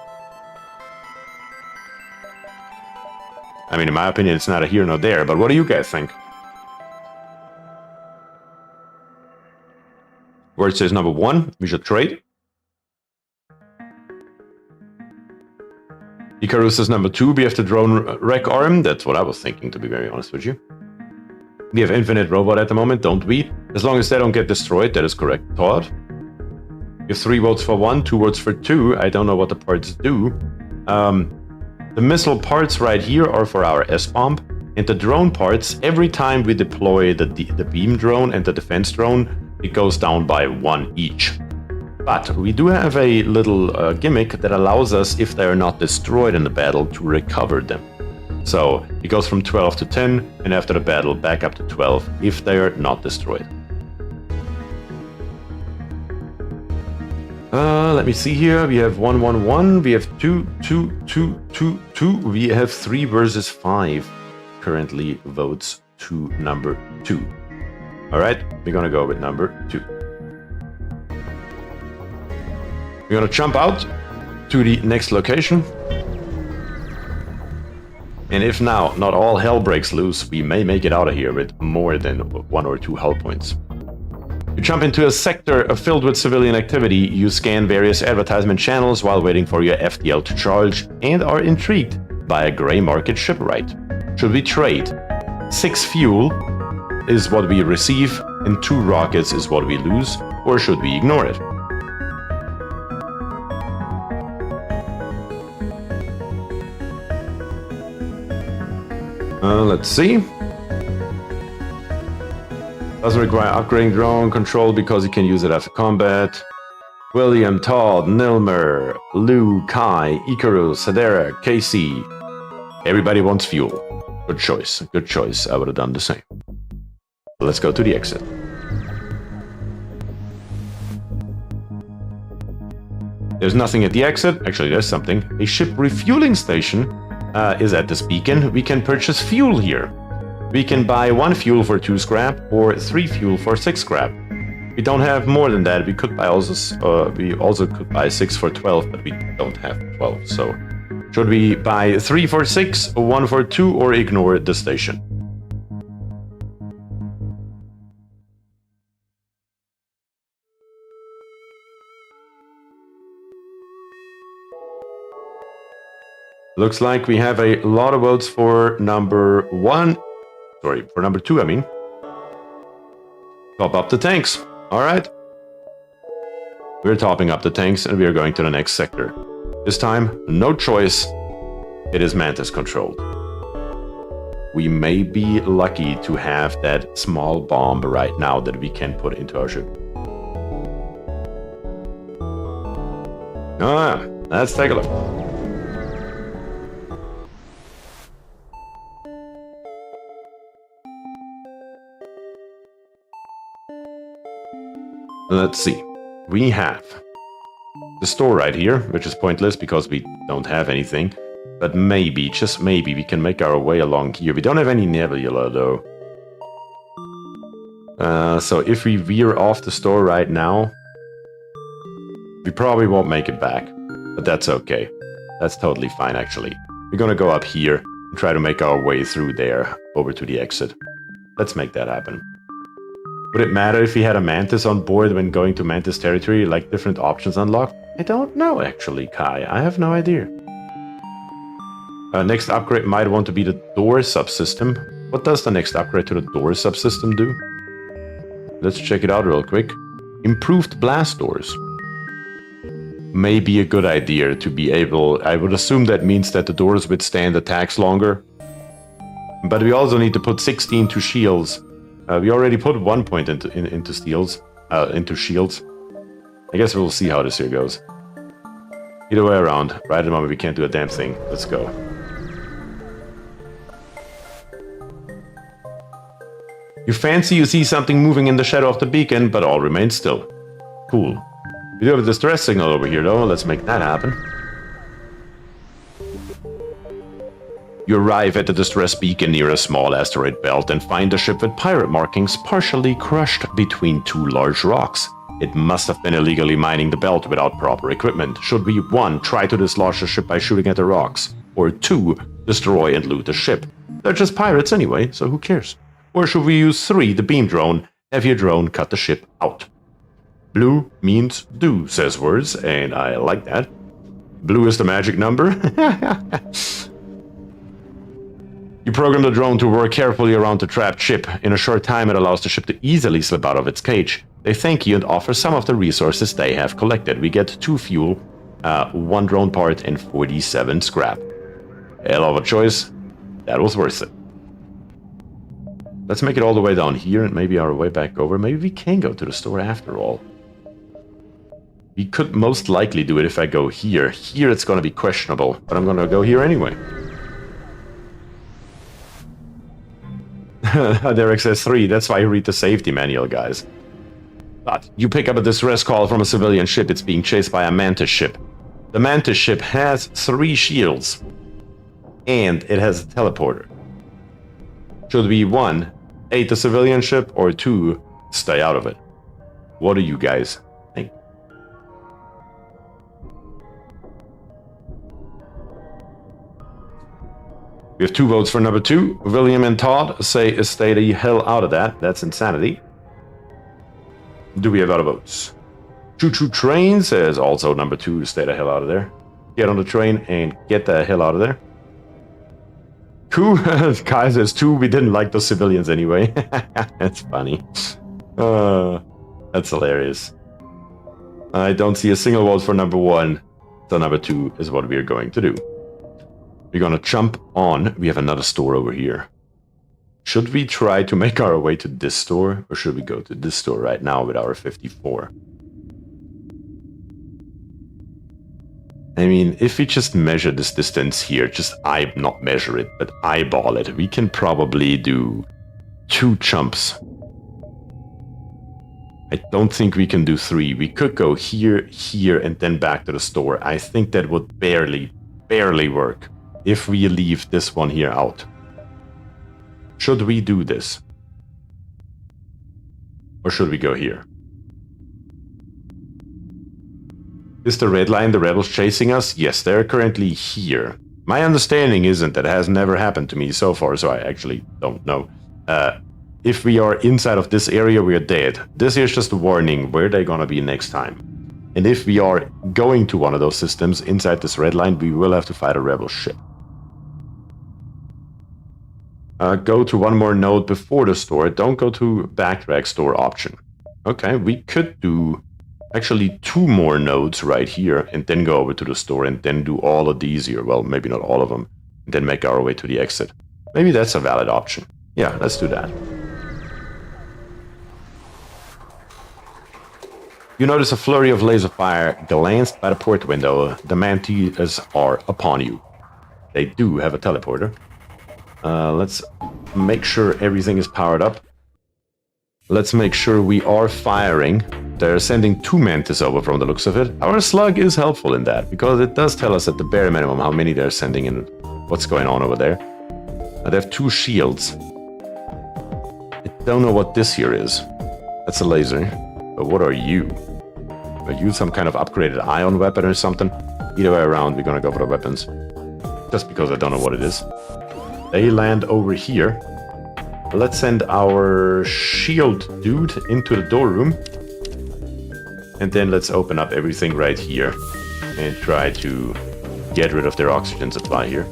I mean, in my opinion, it's neither here nor there, but what do you guys think? Where it says number 1, we should trade. Icarus is number 2, we have the drone wreck arm. That's what I was thinking, to be very honest with you. We have infinite robot at the moment, don't we? As long as they don't get destroyed, that is correct, Todd. We have 3 votes for 1, 2 votes for 2. I don't know what the parts do. The missile parts right here are for our S-bomb. And the drone parts, every time we deploy the beam drone and the defense drone, it goes down by 1 each. But we do have a little gimmick that allows us, if they are not destroyed in the battle, to recover them. So it goes from 12 to 10, and after the battle, back up to 12, if they are not destroyed. Let me see here. We have 1, 1, 1. We have 2, 2, 2, 2, 2. We have 3 versus 5 currently votes to number 2. All right, we're gonna go with number 2. We're gonna jump out to the next location. And if now not all hell breaks loose, we may make it out of here with more than 1 or 2 hull points. You jump into a sector filled with civilian activity, you scan various advertisement channels while waiting for your FTL to charge, and are intrigued by a grey market shipwright. Should we trade? 6 fuel is what we receive, and 2 rockets is what we lose, or should we ignore it? Let's see. Doesn't require upgrading drone control because you can use it after combat. William, Todd, Nilmer, Lou, Kai, Icarus, Hedera, Casey. Everybody wants fuel. Good choice. Good choice. I would have done the same. Let's go to the exit. There's nothing at the exit. Actually, there's something. A ship refueling station is at this beacon. We can purchase fuel here. We can buy 1 fuel for 2 scrap or 3 fuel for 6 scrap. We don't have more than that. We could buy we also could buy 6 for 12, but we don't have 12. So should we buy 3 for 6, 1 for 2, or ignore the station? Looks like we have a lot of votes for number 1. Sorry, for number 2, I mean. Top up the tanks. All right. We're topping up the tanks and we are going to the next sector. This time, no choice. It is Mantis controlled. We may be lucky to have that small bomb right now that we can put into our ship. Let's take a look. Let's see. We have the store right here, which is pointless because we don't have anything. But maybe, just maybe, we can make our way along here. We don't have any nebula though. So if we veer off the store right now, we probably won't make it back. But that's okay. That's totally fine actually. We're gonna go up here and try to make our way through there over to the exit. Let's make that happen. Would it matter if we had a Mantis on board when going to Mantis territory, like different options unlocked? I don't know actually, Kai. I have no idea. Next upgrade might want to be the door subsystem. What does the next upgrade to the door subsystem do? Let's check it out real quick. Improved blast doors. May be a good idea to be able... I would assume that means that the doors withstand attacks longer. But we also need to put 16 to shields. We already put 1 point into shields. I guess we'll see how this here goes. Either way around. Right at the moment we can't do a damn thing. Let's go. You fancy you see something moving in the shadow of the beacon, but all remains still. Cool. We do have a distress signal over here though. Let's make that happen. You arrive at the distress beacon near a small asteroid belt and find a ship with pirate markings partially crushed between 2 large rocks. It must have been illegally mining the belt without proper equipment. Should we 1. Try to dislodge the ship by shooting at the rocks, or 2. destroy and loot the ship. They're just pirates anyway, so who cares? Or should we use 3, the beam drone, have your drone cut the ship out? Blue means do, says words, and I like that. Blue is the magic number. You program the drone to work carefully around the trapped ship. In a short time, it allows the ship to easily slip out of its cage. They thank you and offer some of the resources they have collected. We get 2 fuel, 1 drone part, and 47 scrap. Hell of a choice. That was worth it. Let's make it all the way down here and maybe our way back over. Maybe we can go to the store after all. We could most likely do it if I go here. Here it's going to be questionable, but I'm going to go here anyway. Derek says 3, that's why you read the safety manual, guys. But you pick up a distress call from a civilian ship. It's being chased by a Mantis ship. The Mantis ship has 3 shields. And it has a teleporter. Should we 1, aid the civilian ship, or 2, stay out of it? What do you guys think? We have 2 votes for number 2. William and Todd say stay the hell out of that. That's insanity. Do we have other votes? Choo Choo Train says also number 2, stay the hell out of there. Get on the train and get the hell out of there. Kai says 2, we didn't like those civilians anyway. That's funny. That's hilarious. I don't see a single vote for number 1. So number 2 is what we're going to do. We're gonna jump on. We have another store over here. Should we try to make our way to this store? Or should we go to this store right now with our 54? I mean, if we just measure this distance here, not measure it, but eyeball it, we can probably do 2 jumps. I don't think we can do 3. We could go here, here, and then back to the store. I think that would barely work if we leave this one here out. Should we do this? Or should we go here? Is the red line the rebels chasing us? Yes, they're currently here. My understanding isn't that it has never happened to me so far, so I actually don't know. If we are inside of this area, we are dead. This is just a warning where they're gonna be next time. And if we are going to one of those systems inside this red line, we will have to fight a rebel ship. Go to 1 more node before the store. Don't go to backtrack store option. Okay, we could do actually 2 more nodes right here and then go over to the store and then do all of these here. Well, maybe not all of them. And then make our way to the exit. Maybe that's a valid option. Yeah, let's do that. You notice a flurry of laser fire glanced by the port window. The Mantis are upon you. They do have a teleporter. Let's make sure everything is powered up. Let's make sure we are firing. They're sending 2 Mantis over from the looks of it. Our slug is helpful in that, because it does tell us at the bare minimum how many they're sending and what's going on over there. They have 2 shields. I don't know what this here is. That's a laser. But what are you? Are you some kind of upgraded ion weapon or something? Either way around, we're gonna go for the weapons. Just because I don't know what it is. They land over here. Let's send our shield dude into the door room. And then let's open up everything right here. And try to get rid of their oxygen supply here.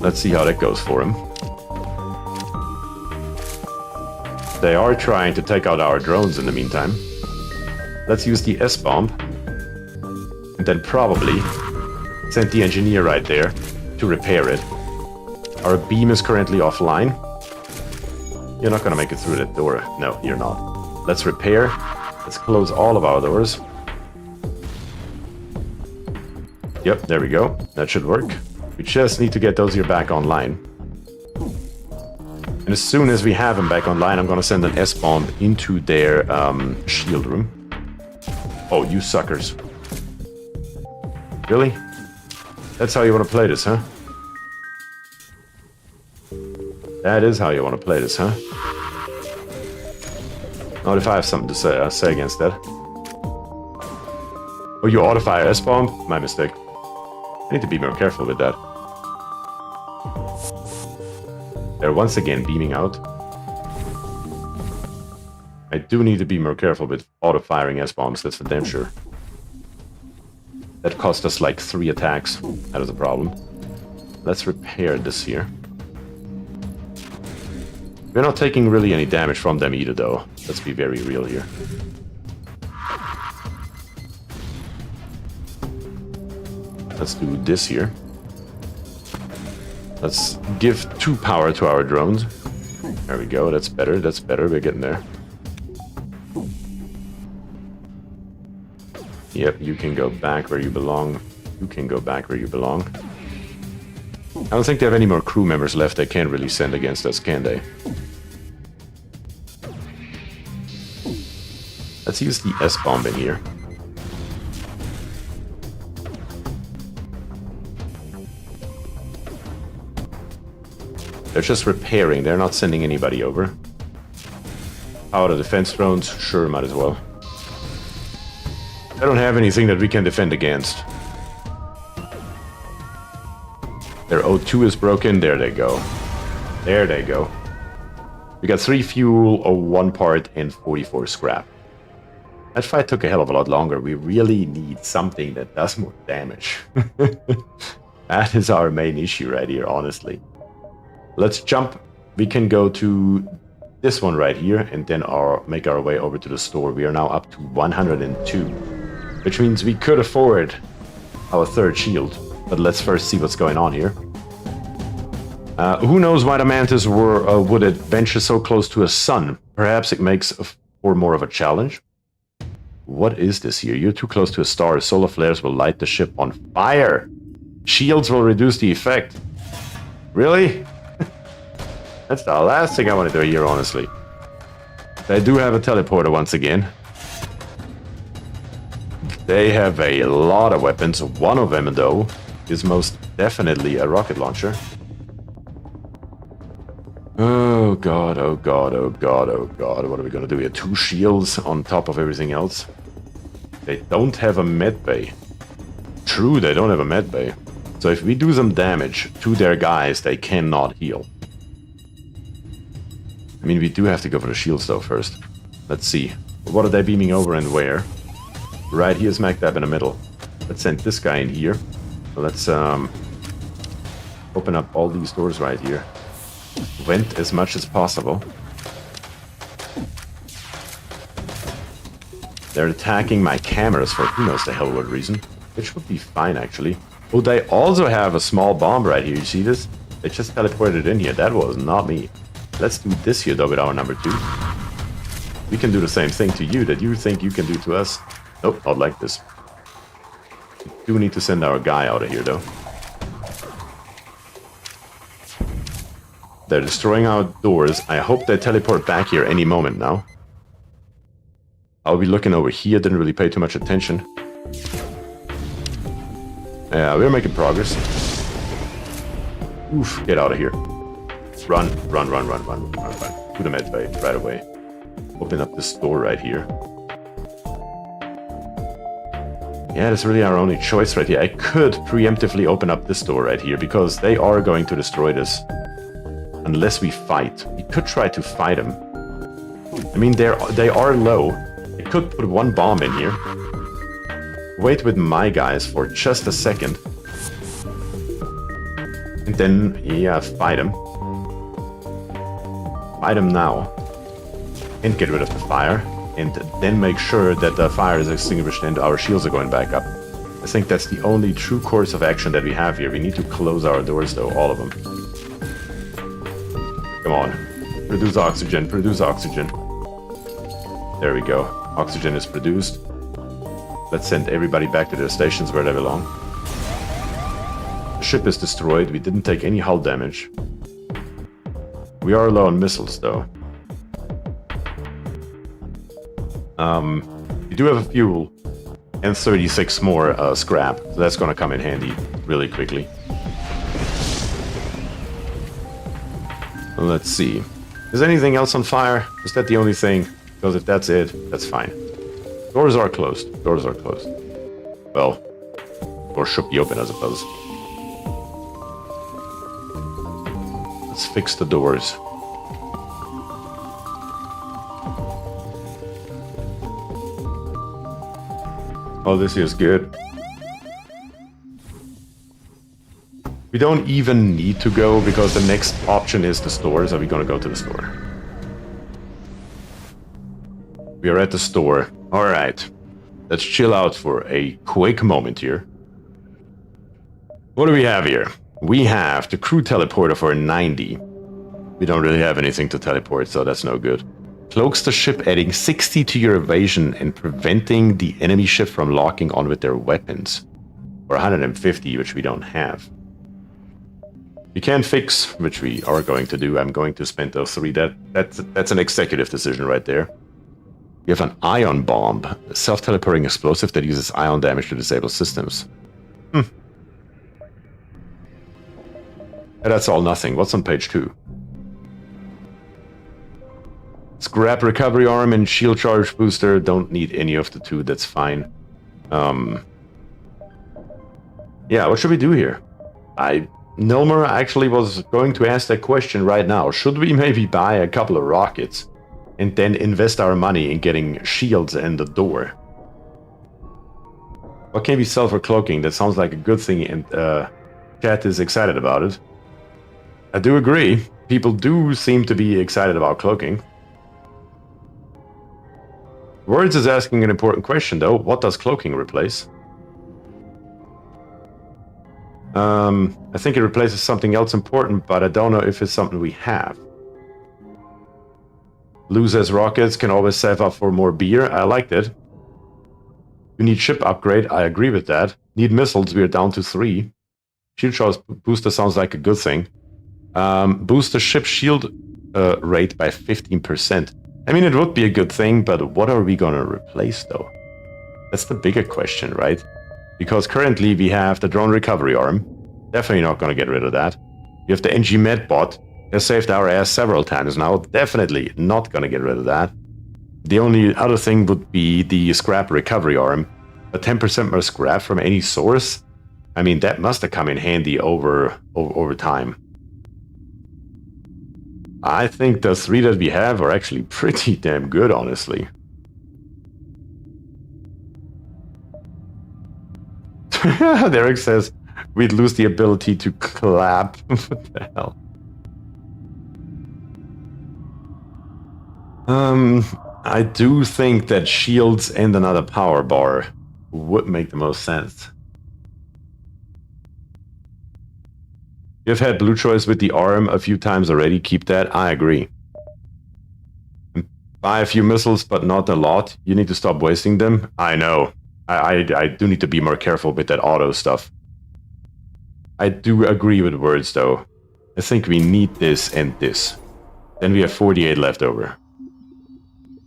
Let's see how that goes for him. They are trying to take out our drones in the meantime. Let's use the S-bomb. And then probably send the engineer right there to repair it. Our beam is currently offline. You're not gonna make it through that door. No, you're not. Let's repair. Let's close all of our doors. Yep, there we go. That should work. We just need to get those here back online. And as soon as we have them back online, I'm gonna send an S-bomb into their shield room. Oh, you suckers. Really? That's how you want to play this, huh? That is how you want to play this, huh? Not if I have something to say against that. Oh, you auto-fire S-bomb? My mistake. I need to be more careful with that. They're once again beaming out. I do need to be more careful with auto-firing S-bombs, that's for damn sure. That cost us like 3 attacks. That is a problem. Let's repair this here. We're not taking really any damage from them either, though. Let's be very real here. Let's do this here. Let's give 2 power to our drones. There we go, that's better, that's better, we're getting there. Yep, you can go back where you belong. You can go back where you belong. I don't think they have any more crew members left they can't really send against us, can they? Let's use the S-bomb in here. They're just repairing, they're not sending anybody over. How are the defense drones? Sure, might as well. I don't have anything that we can defend against. Their O2 is broken. There they go. There they go. We got 3 fuel, 1 part, and 44 scrap. That fight took a hell of a lot longer. We really need something that does more damage. That is our main issue right here, honestly. Let's jump. We can go to this one right here and then make our way over to the store. We are now up to 102, which means we could afford our 3rd shield. But let's first see what's going on here. Who knows why the Mantis would adventure so close to a sun? Perhaps it makes for more of a challenge. What is this here? You're too close to a star. Solar flares will light the ship on fire. Shields will reduce the effect. Really? That's the last thing I want to do here, honestly. They do have a teleporter once again. They have a lot of weapons. One of them, though, is most definitely a rocket launcher. Oh god, oh god, oh god, oh god. What are we gonna do here? 2 shields on top of everything else. They don't have a med bay. True, they don't have a med bay. So if we do some damage to their guys, they cannot heal. I mean, we do have to go for the shields though first. Let's see. What are they beaming over and where? Right here, smack dab in the middle. Let's send this guy in here. So let's open up all these doors right here. Vent as much as possible. They're attacking my cameras for who knows the hell what reason. Which would be fine, actually. Oh, they also have a small bomb right here. You see this? They just teleported in here. That was not me. Let's do this here, though, with our number 2. We can do the same thing to you that you think you can do to us. Nope, not like this. We do need to send our guy out of here, though. They're destroying our doors. I hope they teleport back here any moment now. I'll be looking over here. Didn't really pay too much attention. Yeah, we're making progress. Oof, get out of here. Run, run, run, run, run, run, run. To the med bay right away. Open up this door right here. Yeah, that's really our only choice right here. I could preemptively open up this door right here because they are going to destroy this. Unless we fight. We could try to fight them. I mean, they are low. I could put 1 bomb in here. Wait with my guys for just a second. And then, yeah, fight them. Fight them now. And get rid of the fire. And then make sure that the fire is extinguished and our shields are going back up. I think that's the only true course of action that we have here. We need to close our doors, though, all of them. Come on. Produce oxygen, produce oxygen. There we go. Oxygen is produced. Let's send everybody back to their stations where they belong. The ship is destroyed. We didn't take any hull damage. We are low on missiles, though. We do have a fuel and 36 more scrap. So that's going to come in handy really quickly. Let's see. Is anything else on fire? Is that the only thing? Because if that's it, that's fine. Doors are closed. Doors are closed. Well, Or should be open, I suppose. Let's fix the doors. Oh, this is good. We don't even need to go because the next option is the store, so we're gonna go to the store. We are at the store. Alright. Let's chill out for a quick moment here. What do we have here? We have the crew teleporter for 90. We don't really have anything to teleport, so that's no good. Cloaks the ship, adding 60 to your evasion and preventing the enemy ship from locking on with their weapons. Or 150, which we don't have. You can fix, which we are going to do. I'm going to spend those 3. That's an executive decision right there. You have an ion bomb, a self-teleporting explosive that uses ion damage to disable systems. And that's all nothing. What's on page 2? Scrap recovery arm and shield charge booster. Don't need any of the 2. That's fine. Yeah, what should we do here? Nilmer actually was going to ask that question right now. Should we maybe buy a couple of rockets and then invest our money in getting shields and the door? What can we sell for cloaking? That sounds like a good thing, and chat is excited about it. I do agree. People do seem to be excited about cloaking. Words is asking an important question, though. What does cloaking replace? I think it replaces something else important, but I don't know if it's something we have. Lose as rockets, can always save up for more beer. I liked it. You need ship upgrade. I agree with that. Need missiles. We are down to 3. Shield charge booster sounds like a good thing. Boost the ship shield rate by 15%. I mean, it would be a good thing, but what are we gonna replace, though? That's the bigger question, right? Because currently we have the drone recovery arm. Definitely not going to get rid of that. We have the NG med bot. Has saved our ass several times now. Definitely not going to get rid of that. The only other thing would be the scrap recovery arm. A 10% more scrap from any source. I mean, that must have come in handy over time. I think the 3 that we have are actually pretty damn good, honestly. Derek says we'd lose the ability to clap. What the hell? I do think that shields and another power bar would make the most sense. You've had blue choice with the arm a few times already. Keep that. I agree. Buy a few missiles, but not a lot. You need to stop wasting them. I know. I do need to be more careful with that auto stuff. I do agree with words, though. I think we need this and this. Then we have 48 left over.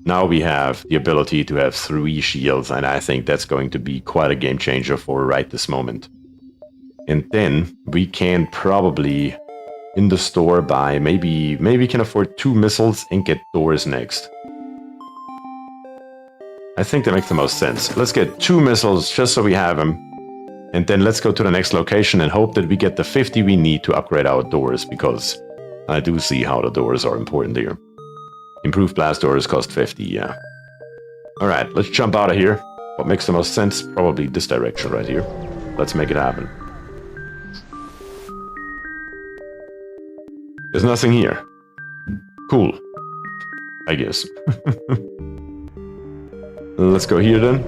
Now we have the ability to have 3 shields, and I think that's going to be quite a game changer for right this moment. And then we can probably, in the store, buy maybe we can afford 2 missiles and get doors next. I think that makes the most sense. Let's get 2 missiles just so we have them. And then let's go to the next location and hope that we get the 50 we need to upgrade our doors, because I do see how the doors are important here. Improved blast doors cost 50, yeah. Alright, let's jump out of here. What makes the most sense? Probably this direction right here. Let's make it happen. There's nothing here. Cool. I guess. Let's go here then.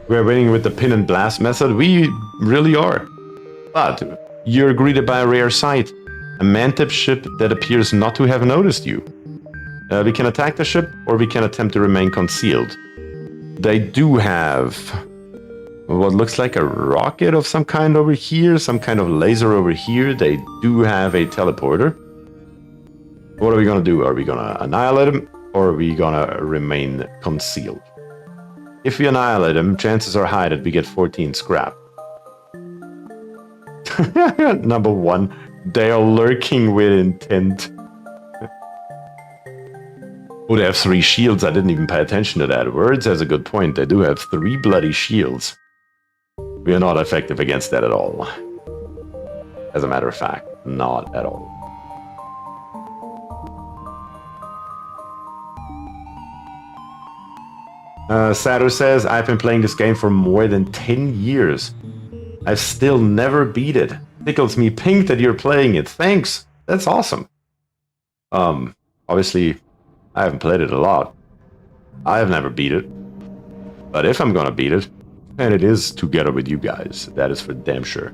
We're waiting with the pin and blast method. We really are. But you're greeted by a rare sight. A mantip ship that appears not to have noticed you. We can attack the ship, or we can attempt to remain concealed. They do have what looks like a rocket of some kind over here, some kind of laser over here. They do have a teleporter. What are we gonna do? Are we gonna annihilate them, or are we gonna remain concealed? If we annihilate them, chances are high that we get 14 scrap. Number 1, they are lurking with intent. Oh, they have 3 shields. I didn't even pay attention to that. Words has a good point. They do have 3 bloody shields. We are not effective against that at all. As a matter of fact, not at all. Sato says, I've been playing this game for more than 10 years. I've still never beat it. Tickles me pink that you're playing it. Thanks. That's awesome. Obviously, I haven't played it a lot. I have never beat it. But if I'm gonna beat it, and it is together with you guys, that is for damn sure.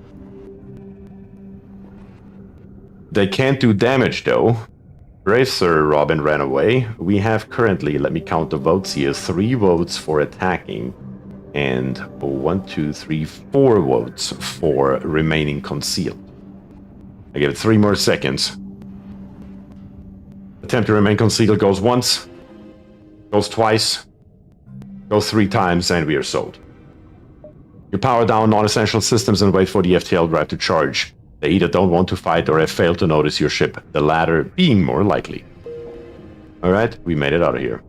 They can't do damage though. Brave Sir Robin ran away. We have currently, let me count the votes here, 3 votes for attacking and 1, 2, 3, 4 votes for remaining concealed. I give it 3 more seconds. Attempt to remain concealed goes once, goes twice, goes 3 times, and we are sold. You power down non-essential systems and wait for the FTL drive to charge. They either don't want to fight or have failed to notice your ship, the latter being more likely. Alright, we made it out of here.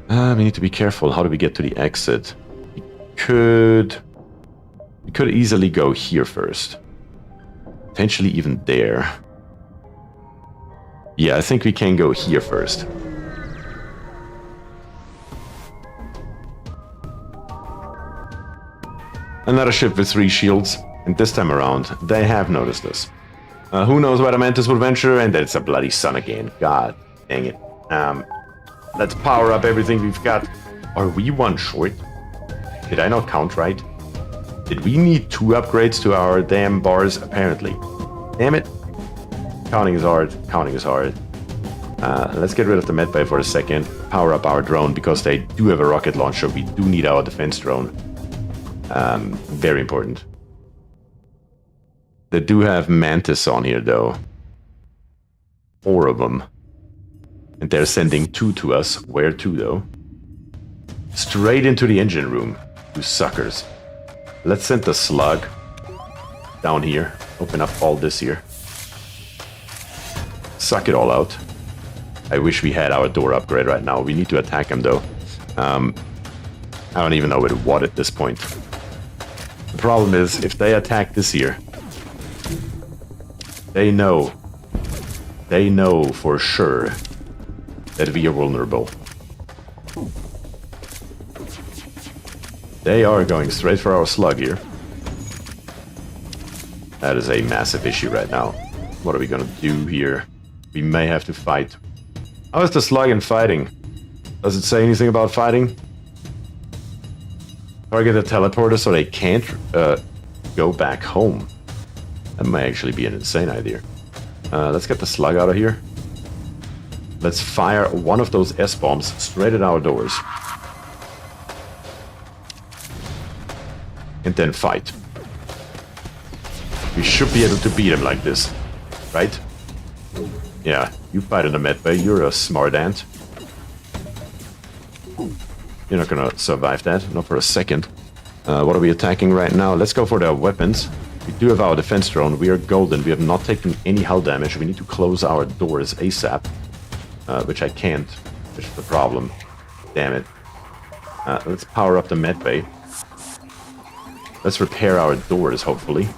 We need to be careful. How do we get to the exit? We could easily go here first. Potentially even there. Yeah, I think we can go here first. Another ship with 3 shields. And this time around, they have noticed us. Who knows where the Mantis would venture, and it's a bloody sun again. God dang it. Let's power up everything we've got. Are we 1 short? Did I not count right? Did we need 2 upgrades to our damn bars? Apparently. Damn it. Counting is hard. Counting is hard. Let's get rid of the medbay for a second. Power up our drone, because they do have a rocket launcher. We do need our defense drone. Very important. They do have Mantis on here, though. 4 of them. And they're sending 2 to us. Where to, though? Straight into the engine room. You suckers. Let's send the slug down here. Open up all this here. Suck it all out. I wish we had our door upgrade right now. We need to attack them, though. I don't even know with what at this point. The problem is, if they attack this here, they know for sure that we are vulnerable. They are going straight for our slug here. That is a massive issue right now. What are we gonna do here? We may have to fight. How is the slug in fighting? Does it say anything about fighting? Target a teleporter so they can't go back home. That might actually be an insane idea. Let's get the slug out of here. Let's fire one of those S-bombs straight at our doors. And then fight. We should be able to beat him like this. Right? Yeah, you fight in the medbay. You're a smart ant. You're not gonna survive that. Not for a second. What are we attacking right now? Let's go for their weapons. We do have our defense drone. We are golden. We have not taken any hull damage. We need to close our doors ASAP. Which I can't. Which is the problem. Damn it. Let's power up the medbay. Let's repair our doors, hopefully.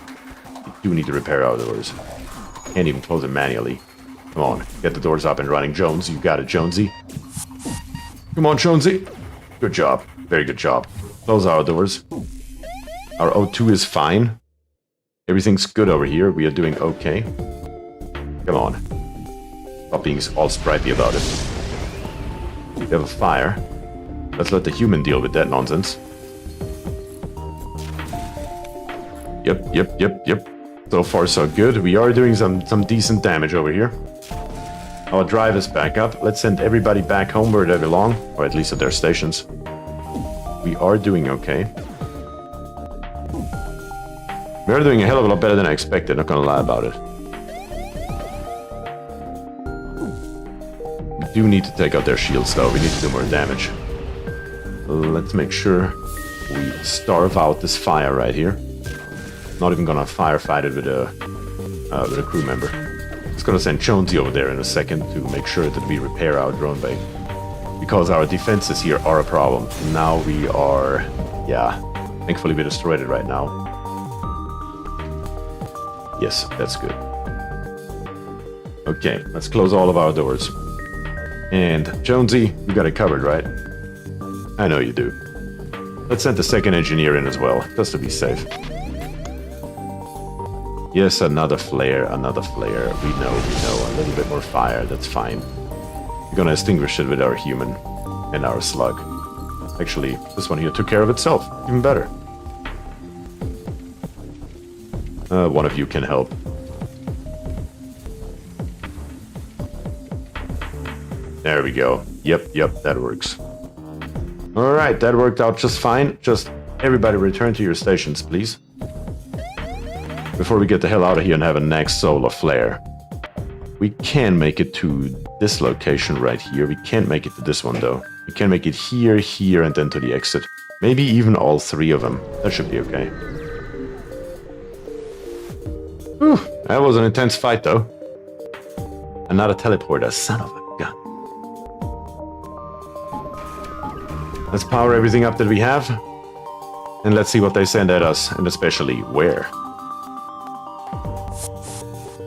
We do need to repair our doors. Can't even close them manually. Come on, get the doors up and running. Jones, you got it, Jonesy. Come on, Jonesy. Good job. Very good job. Close our doors. Our O2 is fine. Everything's good over here. We are doing okay. Come on. Stop being all sprightly about it. We have a fire. Let's let the human deal with that nonsense. Yep. So far, so good. We are doing some decent damage over here. Our drive is back up. Let's send everybody back home where they belong, or at least at their stations. We are doing okay. We are doing a hell of a lot better than I expected, not gonna lie about it. We do need to take out their shields, though. We need to do more damage. Let's make sure we starve out this fire right here. Not even gonna firefight it with a crew member. Just gonna send Jonesy over there in a second to make sure that we repair our drone bay. Because our defenses here are a problem. Now we are... yeah. Thankfully we destroyed it right now. Yes, that's good. Okay, let's close all of our doors. And Jonesy, you got it covered, right? I know you do. Let's send the second engineer in as well, just to be safe. Yes, another flare, another flare. We know, a little bit more fire, that's fine. We're gonna extinguish it with our human and our slug. Actually, this one here took care of itself, even better. One of you can help. There we go. Yep, that works. Alright, that worked out just fine. Just everybody return to your stations, please. Before we get the hell out of here and have a next solar flare. We can make it to this location right here. We can't make it to this one, though. We can make it here, here, and then to the exit. Maybe even all three of them. That should be okay. Whew, that was an intense fight, though. And not a teleporter, son of a gun. Let's power everything up that we have. And let's see what they send at us, and especially where.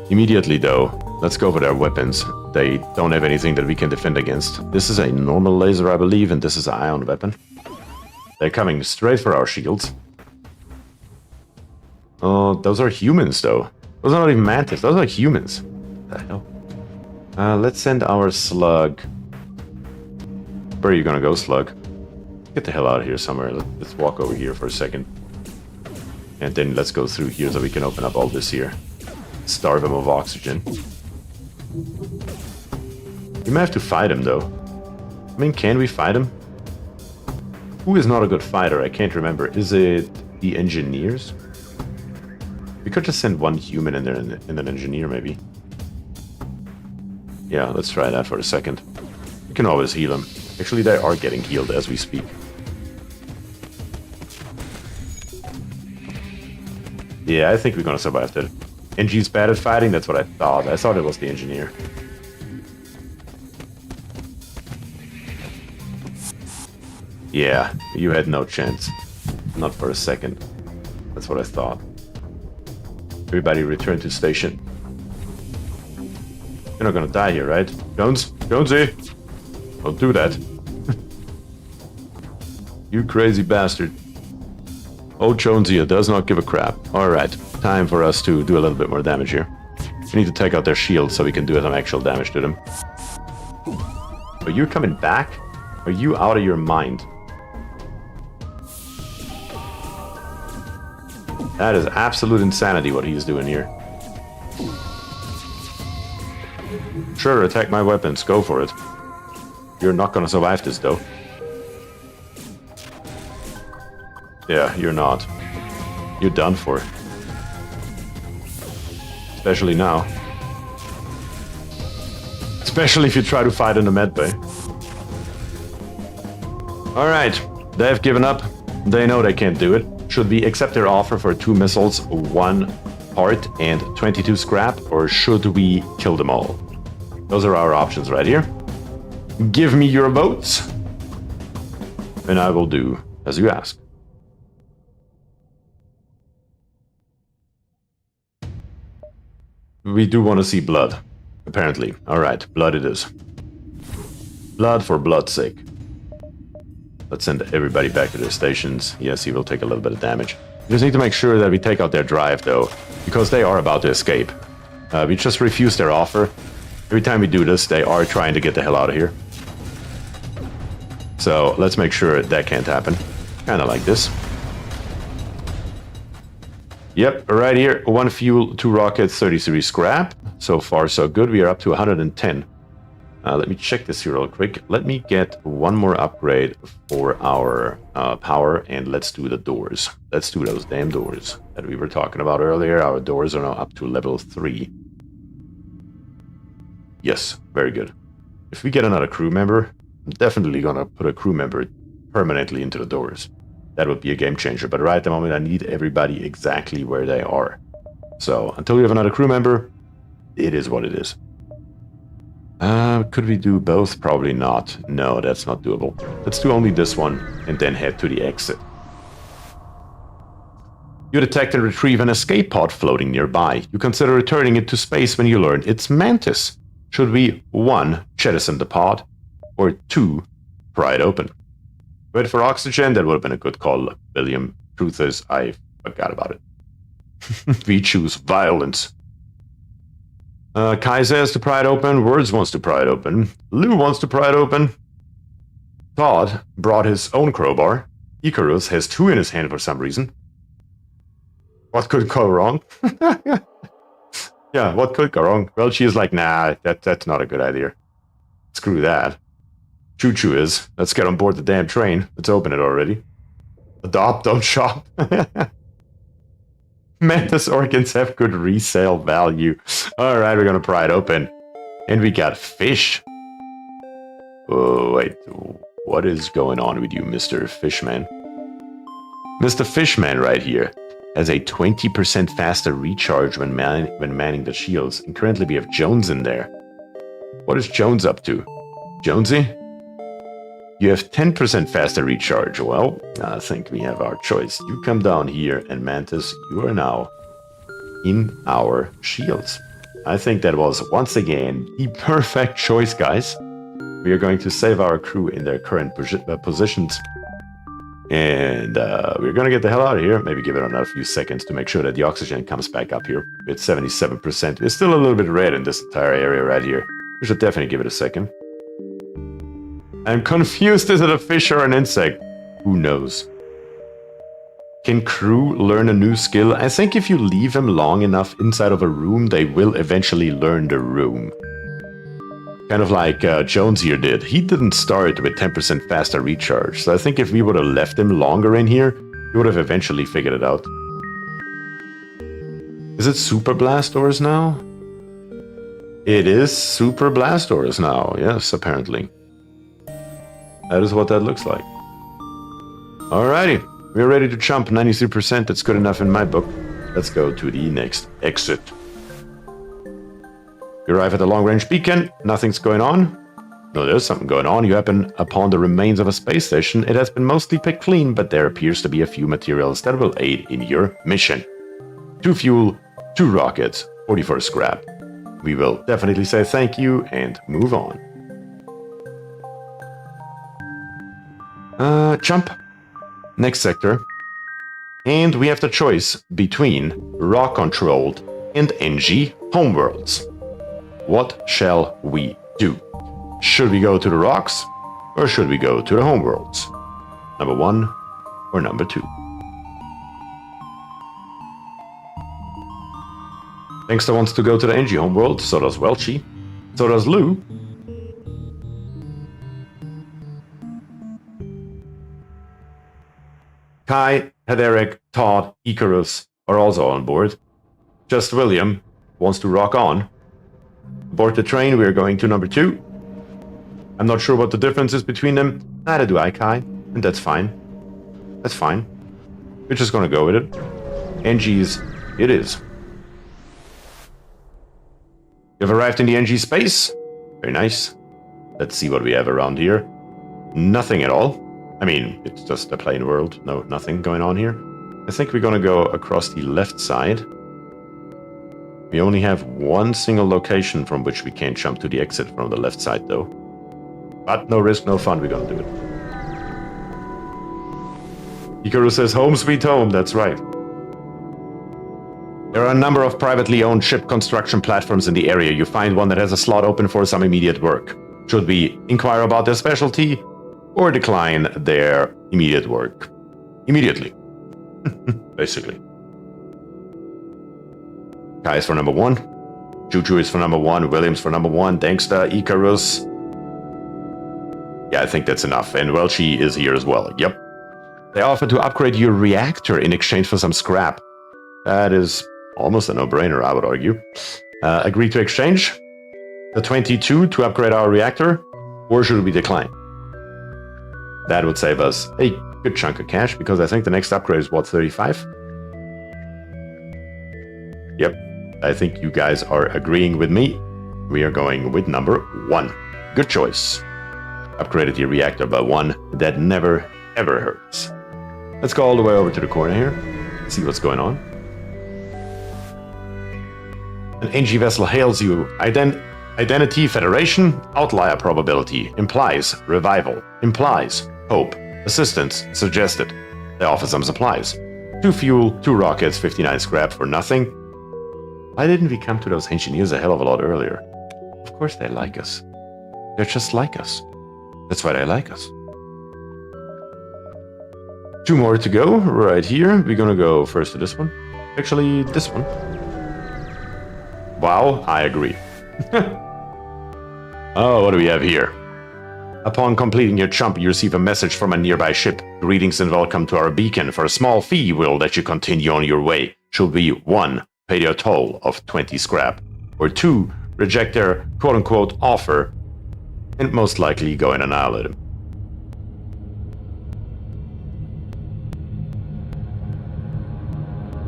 Immediately, though, let's go for their weapons. They don't have anything that we can defend against. This is a normal laser, I believe, and this is an ion weapon. They're coming straight for our shields. Oh, those are humans, though. Those are not even mantis, those are humans. What the hell? Let's send our slug. Where are you gonna go, slug? Get the hell out of here somewhere. Let's walk over here for a second. And then let's go through here so we can open up all this here. Starve him of oxygen. We may have to fight him, though. I mean, can we fight him? Who is not a good fighter? I can't remember. Is it the engineers? We could just send one human in there and an engineer, maybe. Yeah, let's try that for a second. We can always heal them. Actually, they are getting healed as we speak. Yeah, I think we're gonna survive that. NG's bad at fighting? That's what I thought. I thought it was the engineer. Yeah, you had no chance. Not for a second. That's what I thought. Everybody return to station. You're not gonna die here, right? Jonesy! Don't do that. You crazy bastard. Old Jonesy does not give a crap. Alright, time for us to do a little bit more damage here. We need to take out their shield so we can do some actual damage to them. Are you coming back? Are you out of your mind? That is absolute insanity what he's doing here. Sure, attack my weapons. Go for it. You're not gonna survive this, though. Yeah, you're not. You're done for. Especially now. Especially if you try to fight in the medbay. Alright, they have given up. They know they can't do it. Should we accept their offer for 2 missiles, 1 part, and 22 scrap, or should we kill them all? Those are our options right here. Give me your votes, and I will do as you ask. We do want to see blood, apparently. Alright, blood it is. Blood for blood's sake. Let's send everybody back to their stations. Yes, he will take a little bit of damage. We just need to make sure that we take out their drive, though, because they are about to escape. We just refused their offer. Every time we do this, they are trying to get the hell out of here. So let's make sure that can't happen. Kind of like this. Yep, right here. 1 fuel, 2 rockets, 33 scrap. So far, so good. We are up to 110. Let me check this here real quick. Let me get 1 more upgrade for our power, and let's do the doors. Let's do those damn doors that we were talking about earlier. Our doors are now up to level 3. Yes, very good. If we get another crew member, I'm definitely gonna put a crew member permanently into the doors. That would be a game changer, but right at the moment I need everybody exactly where they are. So, until we have another crew member, it is what it is. Could we do both? Probably not. No, that's not doable. Let's do only this one, and then head to the exit. You detect and retrieve an escape pod floating nearby. You consider returning it to space when you learn it's Mantis. Should we 1. Jettison the pod, or 2. Pry it open? Wait for oxygen, that would have been a good call, William. Truth is, I forgot about it. We choose violence. Kai says to pry it open. Words wants to pry it open. Lou wants to pry it open. Todd brought his own crowbar. Icarus has 2 in his hand for some reason. What could go wrong? Yeah, what could go wrong? Well, she is like, nah, that's not a good idea. Screw that. Choo-choo is. Let's get on board the damn train. Let's open it already. Adopt, don't shop. Mantis organs have good resale value. Alright, we're gonna pry it open. And we got fish. Oh, wait. What is going on with you, Mr. Fishman? Mr. Fishman right here has a 20% faster recharge when manning the shields. And currently we have Jones in there. What is Jones up to? Jonesy? You have 10% faster recharge. Well, I think we have our choice. You come down here, and Mantis, you are now in our shields. I think that was, once again, the perfect choice, guys. We are going to save our crew in their current positions. And we're going to get the hell out of here. Maybe give it another few seconds to make sure that the oxygen comes back up here. It's 77%. It's still a little bit red in this entire area right here. We should definitely give it a second. I'm confused. Is it a fish or an insect? Who knows? Can crew learn a new skill? I think if you leave them long enough inside of a room, they will eventually learn the room. Kind of like Jones here did. He didn't start with 10% faster recharge. So I think if we would have left him longer in here, he would have eventually figured it out. Is it Super Blast Doors now? It is Super Blast Doors now. Yes, apparently. That is what that looks like. Alrighty, we're ready to jump. 93%, that's good enough in my book. Let's go to the next exit. You arrive at the long-range beacon. Nothing's going on. No, there's something going on. You happen upon the remains of a space station. It has been mostly picked clean, but there appears to be a few materials that will aid in your mission. 2 fuel, 2 rockets, 44 scrap. We will definitely say thank you and move on. Jump. Next sector. And we have the choice between rock-controlled and NG homeworlds. What shall we do? Should we go to the rocks, or should we go to the homeworlds? Number 1 or number 2? Gangsta wants to go to the NG homeworld, so does Welchie. So does Lou. Kai, Hederic, Todd, Icarus are also on board. Just William wants to rock on. Aboard the train, we are going to number 2. I'm not sure what the difference is between them. Neither do I, Kai. And that's fine. That's fine. We're just gonna go with it. NG's, it is. You've arrived in the NG space. Very nice. Let's see what we have around here. Nothing at all. I mean, it's just a plain world. No, nothing going on here. I think we're gonna go across the left side. We only have one single location from which we can't jump to the exit from the left side, though. But no risk, no fun, we're gonna do it. Icarus says, home sweet home, that's right. There are a number of privately owned ship construction platforms in the area. You find one that has a slot open for some immediate work. Should we inquire about their specialty or decline their immediate work? Immediately. Basically. Kai is for number 1. Juju is for number 1. Williams for number 1. Dankster, Icarus. Yeah, I think that's enough. And Welchie is here as well. Yep. They offer to upgrade your reactor in exchange for some scrap. That is almost a no-brainer, I would argue. Agree to exchange the 22 to upgrade our reactor, or should we decline? That would save us a good chunk of cash, because I think the next upgrade is, what, 35? Yep, I think you guys are agreeing with me. We are going with number 1. Good choice. Upgraded your reactor by 1. That never, ever hurts. Let's go all the way over to the corner here. See what's going on. An NG vessel hails you. Identity Federation. Outlier probability. Implies revival. Implies hope. Assistance suggested. They offer some supplies. 2 fuel, 2 rockets, 59 scrap for nothing. Why didn't we come to those engineers a hell of a lot earlier? Of course they like us. They're just like us. That's why they like us. 2 more to go right here. We're gonna go first to this one. Actually, this one. Wow, I agree. Oh, what do we have here? Upon completing your jump, you receive a message from a nearby ship. Greetings and welcome to our beacon. For a small fee, we'll let you continue on your way. Should we 1. Pay their toll of 20 scrap, or 2. Reject their quote-unquote offer, and most likely go and annihilate them.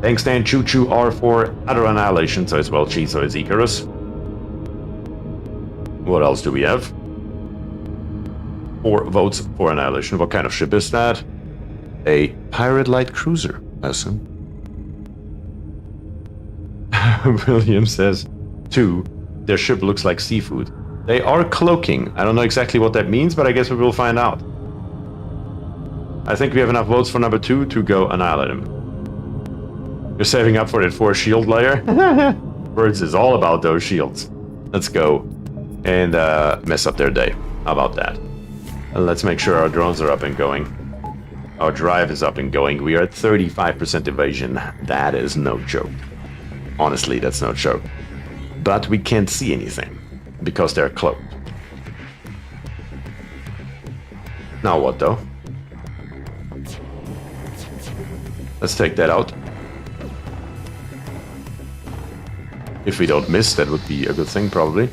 Thanks Dan Choo Choo R for other annihilation, so it's well Chi, so it's Icarus. What else do we have? 4 votes for annihilation. What kind of ship is that? A pirate light cruiser, I assume. William says 2. Their ship looks like seafood. They are cloaking. I don't know exactly what that means, but I guess we will find out. I think we have enough votes for number 2 to go annihilate him. You're saving up for that 4 shield layer? Birds is all about those shields. Let's go and mess up their day. How about that? Let's make sure our drones are up and going. Our drive is up and going. We are at 35% evasion. That is no joke. Honestly, that's no joke. But we can't see anything because they're cloaked. Now what though? Let's take that out. If we don't miss, that would be a good thing probably.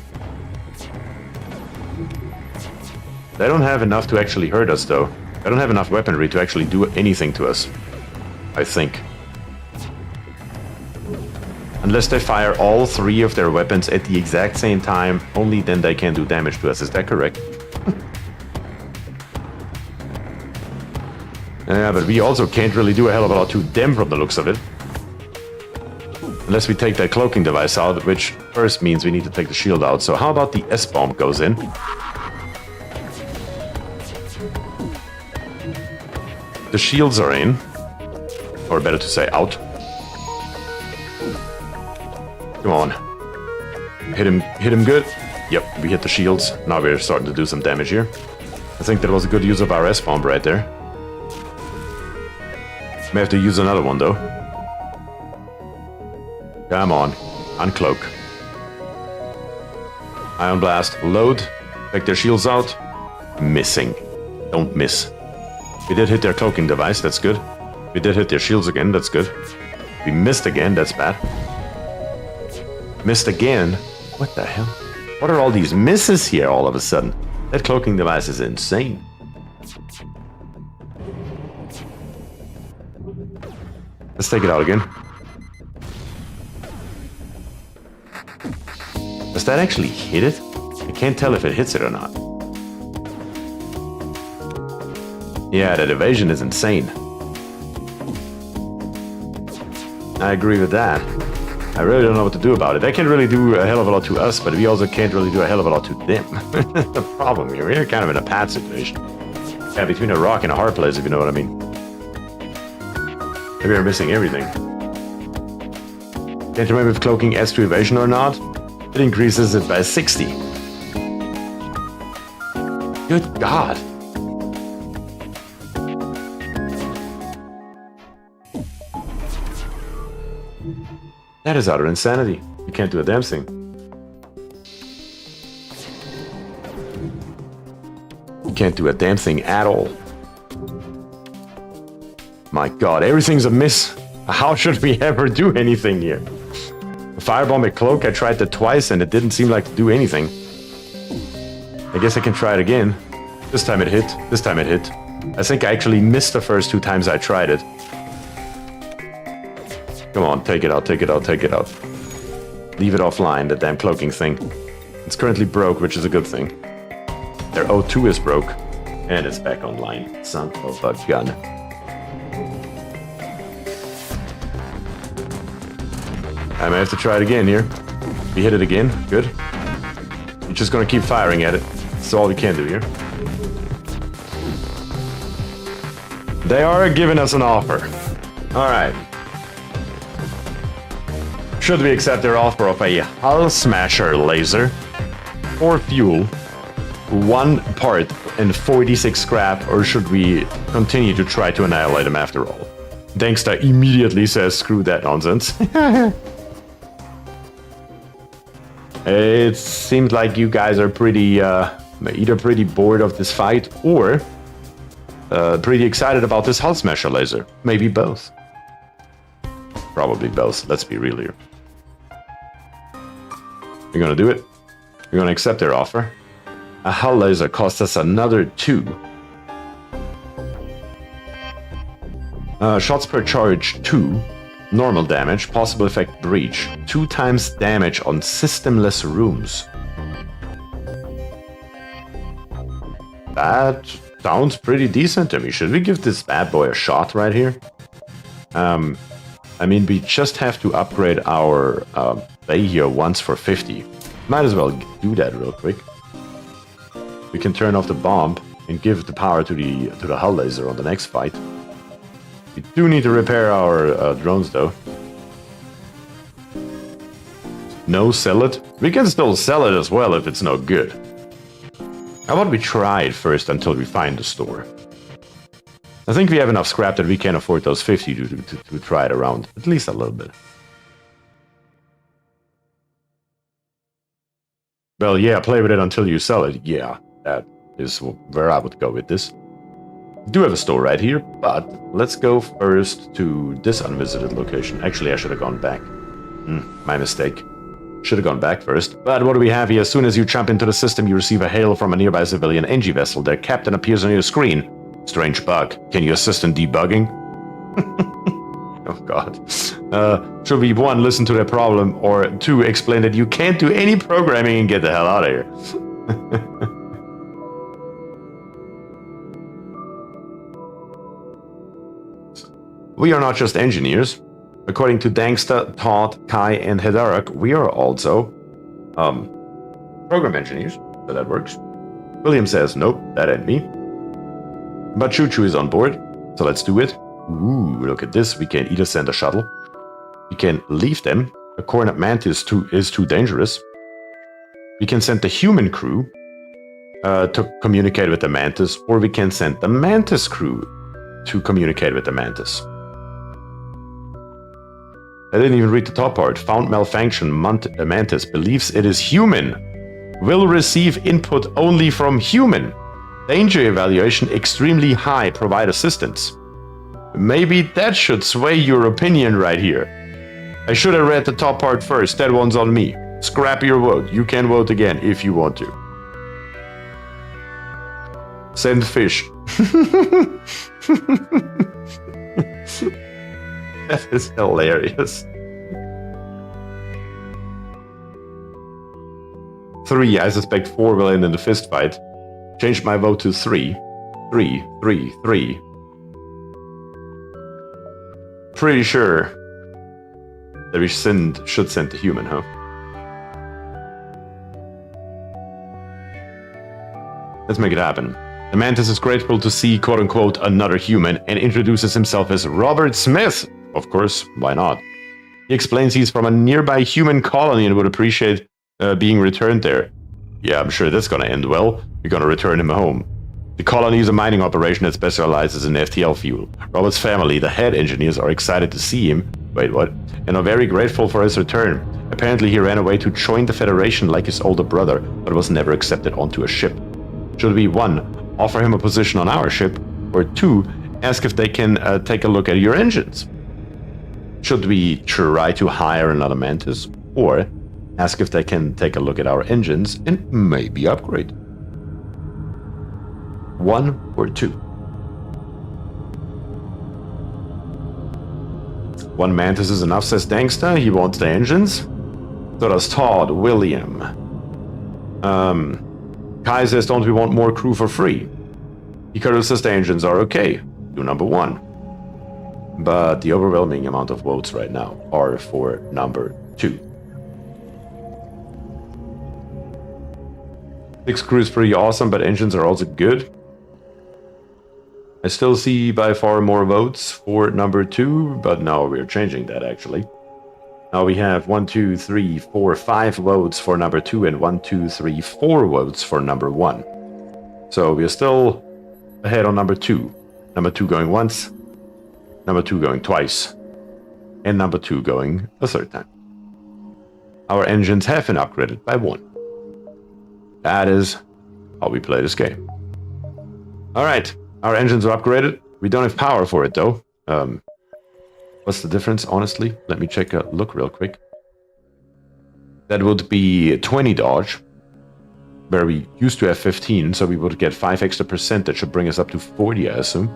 They don't have enough to actually hurt us though. They don't have enough weaponry to actually do anything to us, I think. Unless they fire all 3 of their weapons at the exact same time, only then they can do damage to us. Is that correct? Yeah, but we also can't really do a hell of a lot to them from the looks of it. Unless we take that cloaking device out, which first means we need to take the shield out. So how about the S-bomb goes in? The shields are in. Or better to say out. Come on. Hit him good. Yep, we hit the shields. Now we're starting to do some damage here. I think that was a good use of our S-bomb right there. May have to use another one though. Come on. Uncloak. Ion Blast. Load. Take their shields out. Missing. Don't miss. We did hit their cloaking device. That's good. We did hit their shields again. That's good. We missed again. That's bad. Missed again? What the hell? What are all these misses here all of a sudden? That cloaking device is insane. Let's take it out again. Does that actually hit it? I can't tell if it hits it or not. Yeah, that evasion is insane. I agree with that. I really don't know what to do about it. They can really do a hell of a lot to us, but we also can't really do a hell of a lot to them. That's the problem here. We're kind of in a pad situation. Yeah, between a rock and a hard place, if you know what I mean. Maybe we're missing everything. Can't remember if cloaking adds to evasion or not. It increases it by 60. Good God. That is utter insanity. You can't do a damn thing. You can't do a damn thing at all. My God, everything's a miss. How should we ever do anything here? A firebomb at cloak, I tried that twice and it didn't seem like to do anything. I guess I can try it again. This time it hit. This time it hit. I think I actually missed the first 2 times I tried it. Come on, take it out, take it out, take it out. Leave it offline, the damn cloaking thing. It's currently broke, which is a good thing. Their O2 is broke. And it's back online. Son of a gun. I may have to try it again here. We hit it again. Good. We're just gonna keep firing at it. That's all we can do here. They are giving us an offer. Alright. Should we accept their offer of a hull smasher laser? 4 fuel, 1 part, and 46 scrap, or should we continue to try to annihilate them after all? Dankster immediately says, screw that nonsense. It seems like you guys are pretty, either pretty bored of this fight, or pretty excited about this hull smasher laser. Maybe both. Probably both, let's be real here. You're gonna do it? You're gonna accept their offer? A hull laser costs us another 2. Shots per charge 2. Normal damage. Possible effect breach. 2 times damage on systemless rooms. That sounds pretty decent to me. Should we give this bad boy a shot right here? I mean, we just have to upgrade our bay here once for 50. Might as well do that real quick. We can turn off the bomb and give the power to the hull laser on the next fight. We do need to repair our drones though. No, sell it? We can still sell it as well if it's no good. How about we try it first until we find the store? I think we have enough scrap that we can afford those 50 to try it around. At least a little bit. Well, yeah, play with it until you sell it. Yeah, that is where I would go with this. We do have a store right here, but let's go first to this unvisited location. Actually, I should have gone back. My mistake. Should have gone back first. But what do we have here? As soon as you jump into the system, you receive a hail from a nearby civilian NG vessel. Their captain appears on your screen. Strange bug. Can you assist in debugging? Oh god. Should we 1, listen to their problem, or 2, explain that you can't do any programming and get the hell out of here? We are not just engineers. According to Dankster, Todd, Kai, and Hedarak, we are also program engineers, so that works. William says, nope, that ain't me. But Choo Choo is on board, so let's do it. Ooh, look at this. We can either send a shuttle. We can leave them. A Coronet Mantis is too dangerous. We can send the human crew to communicate with the Mantis, or we can send the Mantis crew to communicate with the Mantis. I didn't even read the top part. Found malfunction. Mantis believes it is human. Will receive input only from human. Danger evaluation extremely high. Provide assistance. Maybe that should sway your opinion right here. I should have read the top part first. That one's on me. Scrap your vote. You can vote again if you want to. Send fish. That is hilarious. 3. I suspect 4 will end in the fist fight. Changed my vote to 3. 3, 3, 3. Pretty sure that we should send the human, huh? Let's make it happen. The Mantis is grateful to see, quote-unquote, another human, and introduces himself as Robert Smith. Of course, why not? He explains he's from a nearby human colony and would appreciate being returned there. Yeah, I'm sure that's gonna end well. We're gonna return him home. The colony is a mining operation that specializes in FTL fuel. Robert's family, the head engineers, are excited to see him. Wait, what? And are very grateful for his return. Apparently he ran away to join the Federation like his older brother, but was never accepted onto a ship. Should we 1, offer him a position on our ship, or 2, ask if they can take a look at your engines? Should we try to hire another Mantis, or ask if they can take a look at our engines and maybe upgrade? 1 or 2? 1 Mantis is enough, says Dankster. He wants the engines. So does Todd, William. Kai says, don't we want more crew for free? Hikaru says the engines are okay. Do number 1. But the overwhelming amount of votes right now are for number 2. 6 crew is pretty awesome, but engines are also good. I still see by far more votes for number 2, but now we're changing that actually. Now we have 1, 2, 3, 4, 5 votes for number 2 and 1, 2, 3, 4 votes for number 1. So we're still ahead on number 2. Number 2 going once, number 2 going twice, and number 2 going a third time. Our engines have been upgraded by 1. That is how we play this game. Alright, our engines are upgraded. We don't have power for it though. What's the difference, honestly? Let me check a look real quick. That would be 20 dodge, where we used to have 15, so we would get 5 extra percent. That should bring us up to 40, I assume.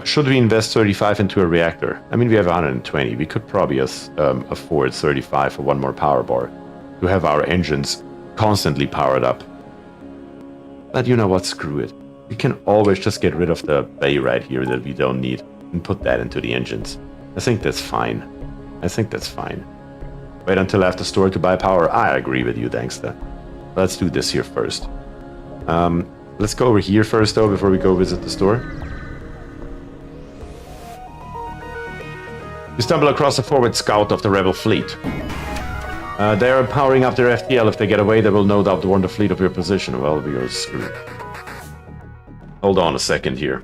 Should we invest 35 into a reactor? I mean, we have 120. We could probably afford 35 for one more power bar to have our engines constantly powered up. But you know what? Screw it. We can always just get rid of the bay right here that we don't need and put that into the engines. I think that's fine. I think that's fine. Wait until after store to buy power. I agree with you, Dankster. Let's do this here first. Let's go over here first, though, before we go visit the store. You stumble across a forward scout of the rebel fleet. They are powering up their FTL. If they get away, they will no doubt warn the fleet of your position. Well, we are screwed. Hold on a second here.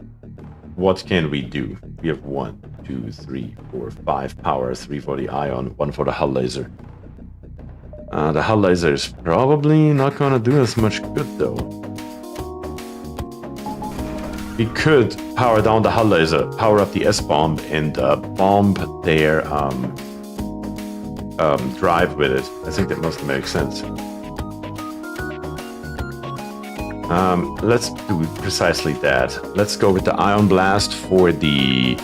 What can we do? We have 1, 2, 3, 4, 5 power, 3 for the ion, 1 for the hull laser. The hull laser is probably not gonna do us much good though. We could power down the hull laser, power up the S-bomb, and bomb their drive with it. I think that must make sense. Let's do precisely that. Let's go with the ion blast for the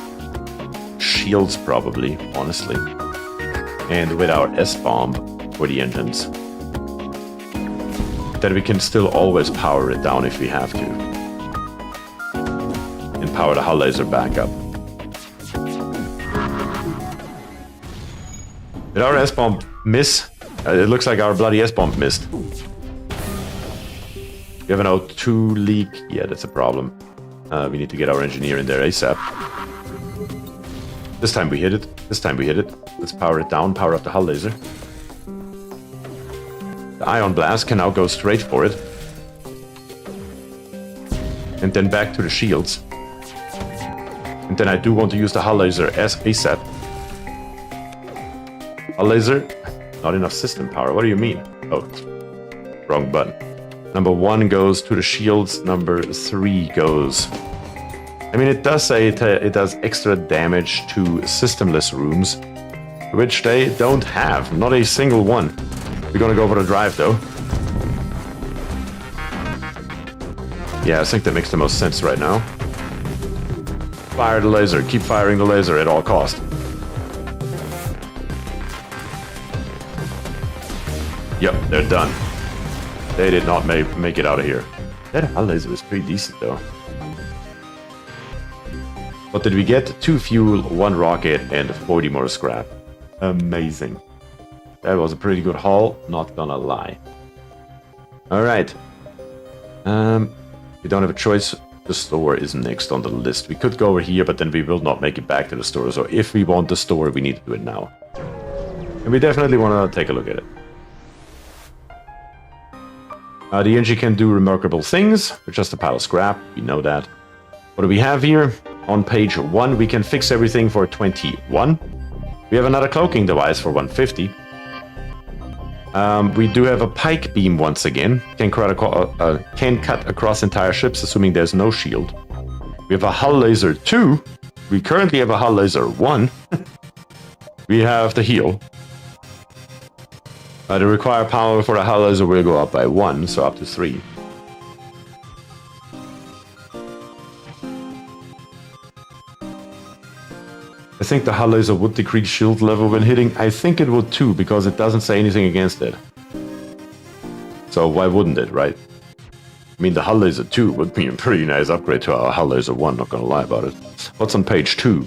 shields, probably, honestly. And with our S-bomb for the engines. Then we can still always power it down if we have to. And power the hull laser back up. Did our S-bomb miss? It looks like our bloody S-bomb missed. We have an O2 leak. Yeah, that's a problem. We need to get our engineer in there ASAP. This time we hit it. This time we hit it. Let's power it down, power up the hull laser. The ion blast can now go straight for it. And then back to the shields. And then I do want to use the hull laser as ASAP. Hull laser? Not enough system power. What do you mean? Oh, wrong button. Number 1 goes to the shields. Number 3 goes... I mean, it does say it does extra damage to systemless rooms, which they don't have. Not a single one. We're gonna go for the drive, though. Yeah, I think that makes the most sense right now. Fire the laser. Keep firing the laser at all costs. Yep, they're done. They did not make it out of here. That hull laser was pretty decent, though. What did we get? 2 fuel, 1 rocket, and 40 more scrap. Amazing. That was a pretty good haul, not gonna lie. Alright. We don't have a choice. The store is next on the list. We could go over here, but then we will not make it back to the store. So if we want the store, we need to do it now. And we definitely want to take a look at it. The engine can do remarkable things with just a pile of scrap. We know that. What do we have here? On page 1, we can fix everything for 21. We have another cloaking device for 150. We do have a pike beam once again. Can cut across entire ships, assuming there's no shield. We have a hull laser 2. We currently have a hull laser 1. We have the heal. The required power for the hull laser will go up by 1, so up to 3. I think the hull laser would decrease shield level when hitting. I think it would too, because it doesn't say anything against it. So why wouldn't it, right? I mean, the hull laser 2 would be a pretty nice upgrade to our hull laser 1, not gonna lie about it. What's on page 2?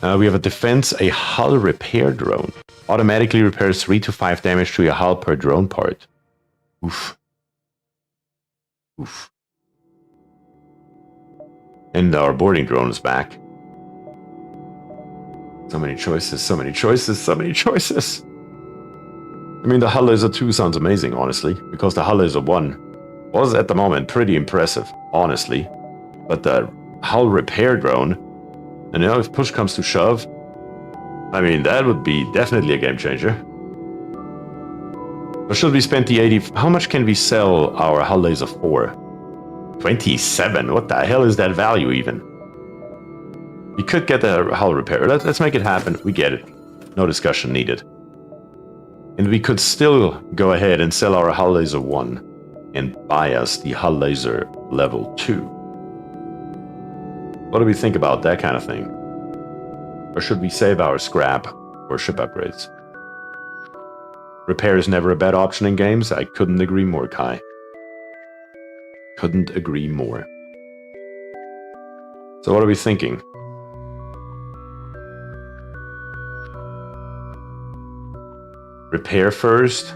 We have a defense, a hull repair drone. Automatically repairs 3 to 5 damage to your hull per drone part. Oof. Oof. And our boarding drone is back. So many choices, so many choices, so many choices. I mean, the hull laser 2 sounds amazing, honestly, because the hull laser 1 was at the moment pretty impressive, honestly. But the hull repair drone, and you know, if push comes to shove, I mean, that would be definitely a game changer. Or should we spend the 80? How much can we sell our hull laser for? 27? What the hell is that value even? We could get the hull repair. Let's make it happen. We get it. No discussion needed. And we could still go ahead and sell our hull laser 1 and buy us the hull laser level 2. What do we think about that kind of thing? Or should we save our scrap for ship upgrades? Repair is never a bad option in games. I couldn't agree more, Kai. Couldn't agree more. So what are we thinking? Repair first.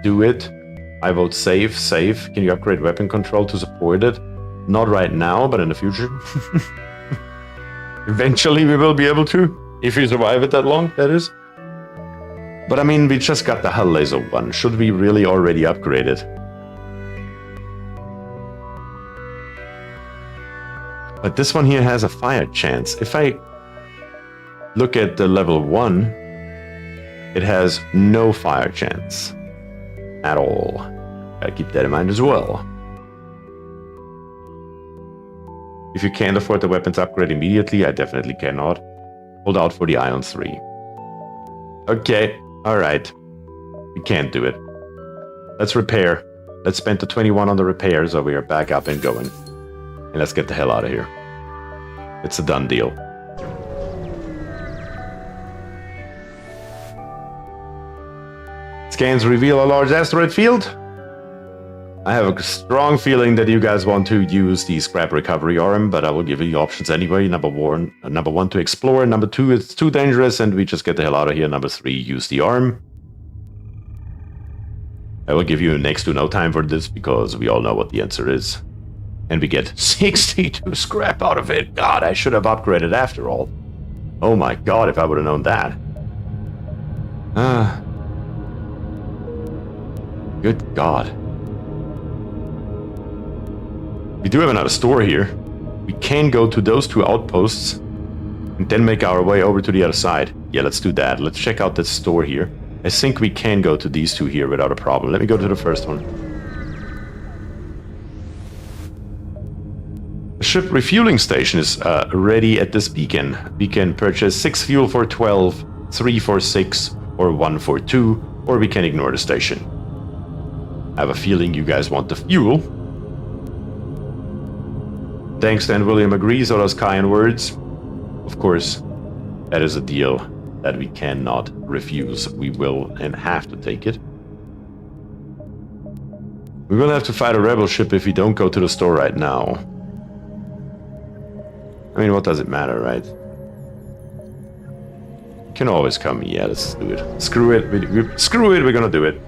Do it. I vote save. Save. Can you upgrade weapon control to support it? Not right now, but in the future. Eventually we will be able to. If we survive it that long, that is. But I mean, we just got the hull laser 1. Should we really already upgrade it? But this one here has a fire chance. If I look at the level 1, it has no fire chance at all. Gotta keep that in mind as well. If you can't afford the weapons upgrade immediately, I definitely cannot. Hold out for the Ion 3. Okay, alright. We can't do it. Let's repair. Let's spend the 21 on the repair so we are back up and going. And let's get the hell out of here. It's a done deal. Scans reveal a large asteroid field. I have a strong feeling that you guys want to use the scrap recovery arm, but I will give you the options anyway. Number one, to explore. Number 2, it's too dangerous and we just get the hell out of here. Number 3, use the arm. I will give you next to no time for this because we all know what the answer is. And we get 62 scrap out of it. God, I should have upgraded after all. Oh my god, if I would have known that. Good god. We do have another store here. We can go to those 2 outposts and then make our way over to the other side. Yeah, let's do that. Let's check out this store here. I think we can go to these 2 here without a problem. Let me go to the first one. The ship refueling station is ready at this beacon. We can purchase 6 fuel for 12, 3 for 6, or 1 for 2, or we can ignore the station. I have a feeling you guys want the fuel. Thanks, Dan William agrees, or those kind words. Of course, that is a deal that we cannot refuse. We will and have to take it. We will have to fight a rebel ship if we don't go to the store right now. I mean, what does it matter, right? Can always come. Yeah, let's do it. Screw it. Screw it, we're gonna do it.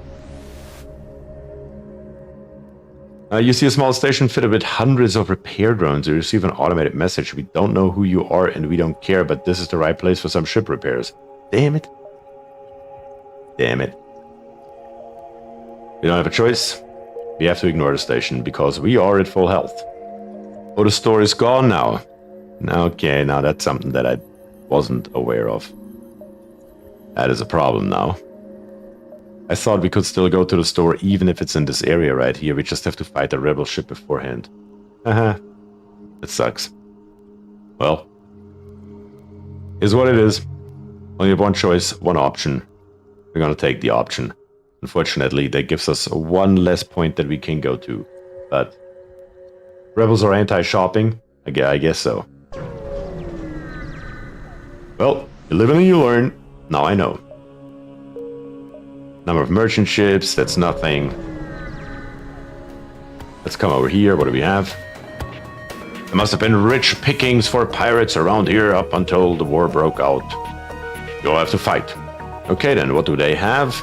You see a small station fitted with hundreds of repair drones. You receive an automated message. We don't know who you are and we don't care, but this is the right place for some ship repairs. Damn it. Damn it. We don't have a choice. We have to ignore the station because we are at full health. Oh, the store is gone now. Okay, now that's something that I wasn't aware of. That is a problem now. I thought we could still go to the store even if it's in this area right here. We just have to fight a rebel ship beforehand. That sucks. Well, is what it is. Only have one choice, one option. We're gonna take the option. Unfortunately, that gives us 1 less point that we can go to. But rebels are anti-shopping? I guess so. Well, you live and you learn. Now I know. Number of merchant ships, that's nothing. Let's come over here. What do we have? There must have been rich pickings for pirates around here up until the war broke out. You'll have to fight. Okay then, what do they have?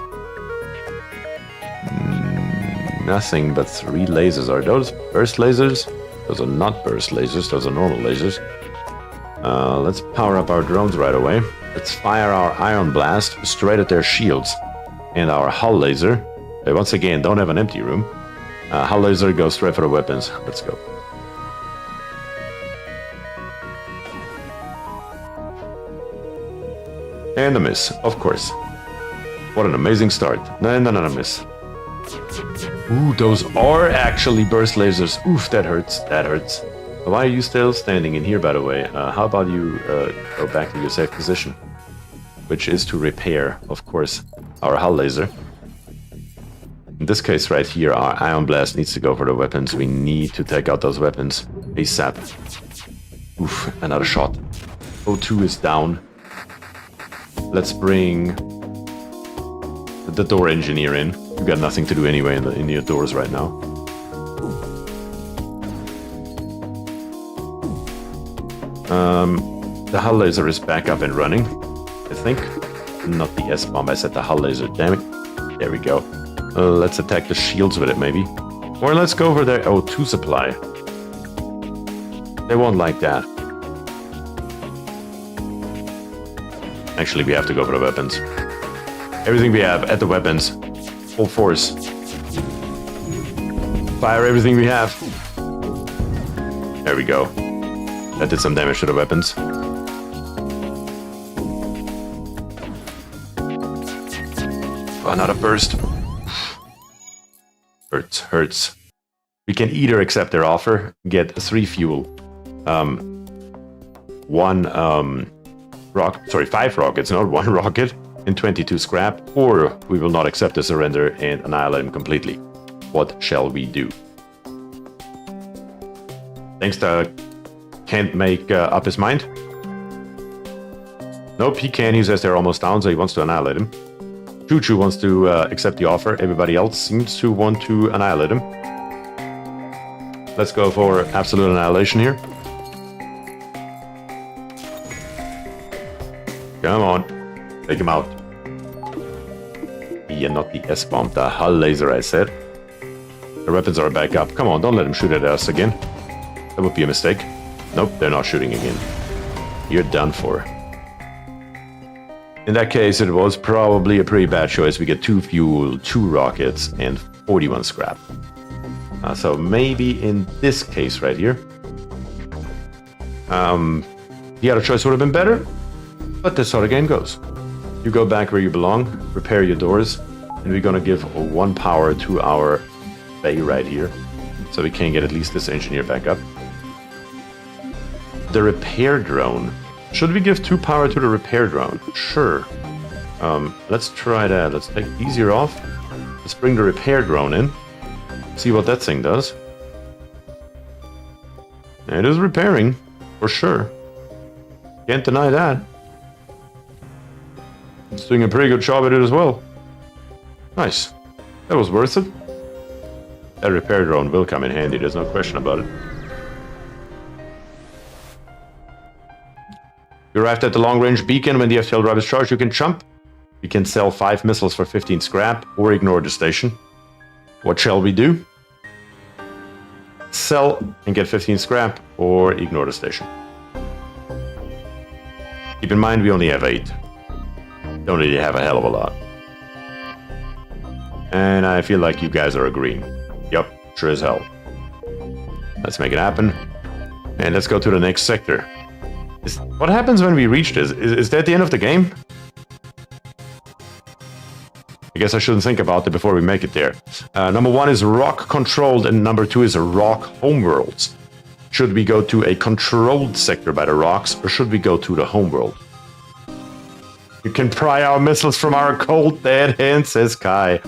Nothing but 3 lasers. Are those burst lasers? Those are not burst lasers, those are normal lasers. Let's power up our drones right away. Let's fire our ion blast straight at their shields. And our hull laser. They once again don't have an empty room. Hull laser goes straight for the weapons. Let's go. And a miss, of course. What an amazing start. No, not a miss. Ooh, those are actually burst lasers. Oof, that hurts. That hurts. Why are you still standing in here, by the way? How about you go back to your safe position? Which is to repair, of course, our hull laser. In this case right here, our ion blast needs to go for the weapons. We need to take out those weapons ASAP. Oof, another shot. O2 is down. Let's bring the door engineer in. You got nothing to do anyway in your doors right now. The hull laser is back up and running, I think. Not the S-bomb, I said the hull laser, damn it. There we go. Let's attack the shields with it, maybe. Or let's go for their O2 supply. They won't like that. Actually, we have to go for the weapons. Everything we have at the weapons. Full force. Fire everything we have. There we go. That did some damage to the weapons. Oh, another burst. Hurts, hurts. We can either accept their offer, get 3 fuel, 5 rockets, not 1 rocket, and 22 scrap, or we will not accept the surrender and annihilate him completely. What shall we do? Thanks to can't make up his mind. Nope, he can. He says they're almost down, so he wants to annihilate him. Choo Choo wants to accept the offer. Everybody else seems to want to annihilate him. Let's go for absolute annihilation here. Come on. Take him out. Yeah, not the S-bomb, the hull laser, I said. The weapons are back up. Come on, don't let him shoot at us again. That would be a mistake. Nope, they're not shooting again. You're done for. In that case, it was probably a pretty bad choice. We get 2 fuel, 2 rockets, and 41 scrap. So maybe in this case right here, the other choice would have been better, but that's how the game goes. You go back where you belong, repair your doors, and we're gonna give 1 power to our bay right here, so we can get at least this engineer back up. The repair drone. Should we give 2 power to the repair drone? Sure. Let's try that. Let's take easier off. Let's bring the repair drone in. See what that thing does. It is repairing, for sure. Can't deny that. It's doing a pretty good job at it as well. Nice. That was worth it. That repair drone will come in handy, there's no question about it. You arrived at the long-range beacon. When the FTL drive is charged, you can jump. You can sell 5 missiles for 15 scrap, or ignore the station. What shall we do? Sell and get 15 scrap, or ignore the station. Keep in mind, we only have 8. Don't really have a hell of a lot. And I feel like you guys are agreeing. Yup, sure as hell. Let's make it happen. And let's go to the next sector. What happens when we reach this? Is that the end of the game? I guess I shouldn't think about it before we make it there. Number 1 is rock controlled, and number 2 is rock homeworlds. Should we go to a controlled sector by the rocks, or should we go to the homeworld? You can pry our missiles from our cold dead hands, says Kai.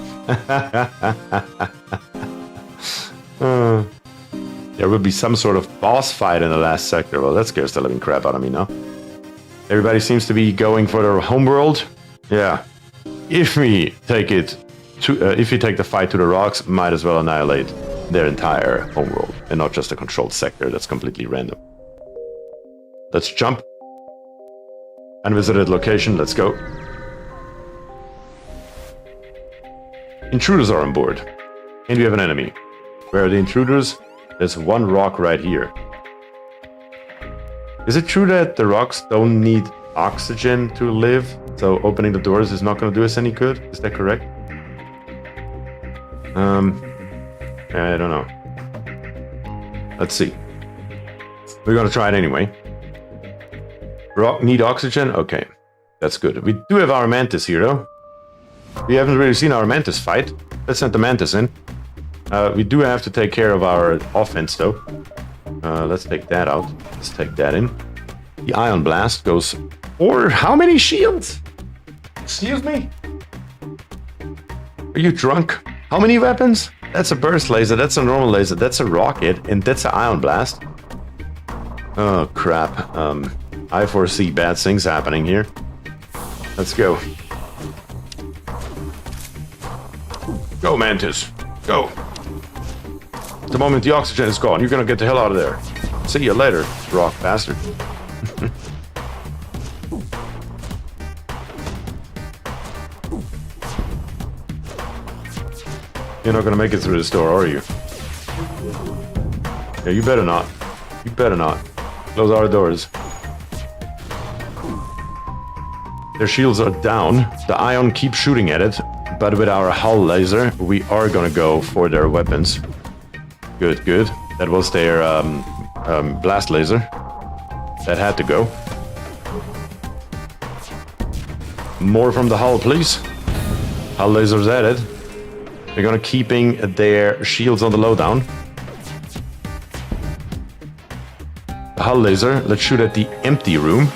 There will be some sort of boss fight in the last sector. Well, that scares the living crap out of me now. Everybody seems to be going for their homeworld. Yeah. If we take it to, if we take the fight to the rocks, might as well annihilate their entire homeworld and not just a controlled sector that's completely random. Let's jump. Unvisited location, let's go. Intruders are on board. And we have an enemy. Where are the intruders? There's one rock right here. Is it true that the rocks don't need oxygen to live? So opening the doors is not going to do us any good? Is that correct? I don't know. Let's see. We're going to try it anyway. Rock need oxygen? Okay. That's good. We do have our mantis here, though. We haven't really seen our mantis fight. Let's send the mantis in. We do have to take care of our offense, though. Let's take that out. Let's take that in. The Ion Blast goes for how many shields? Excuse me? Are you drunk? How many weapons? That's a burst laser, that's a normal laser, that's a rocket, and that's an Ion Blast. Oh, crap. I foresee bad things happening here. Let's go. Go, Mantis. Go. The moment the oxygen is gone, you're gonna get the hell out of there. See you later, rock bastard. You're not gonna make it through this door, are you? Yeah, you better not. You better not. Close our doors. Their shields are down. The Ion keeps shooting at it, but with our hull laser, we are gonna go for their weapons. Good, good. That was their blast laser. That had to go. More from the hull, please. Hull lasers added. They're gonna keeping their shields on the lowdown. The hull laser, let's shoot at the empty room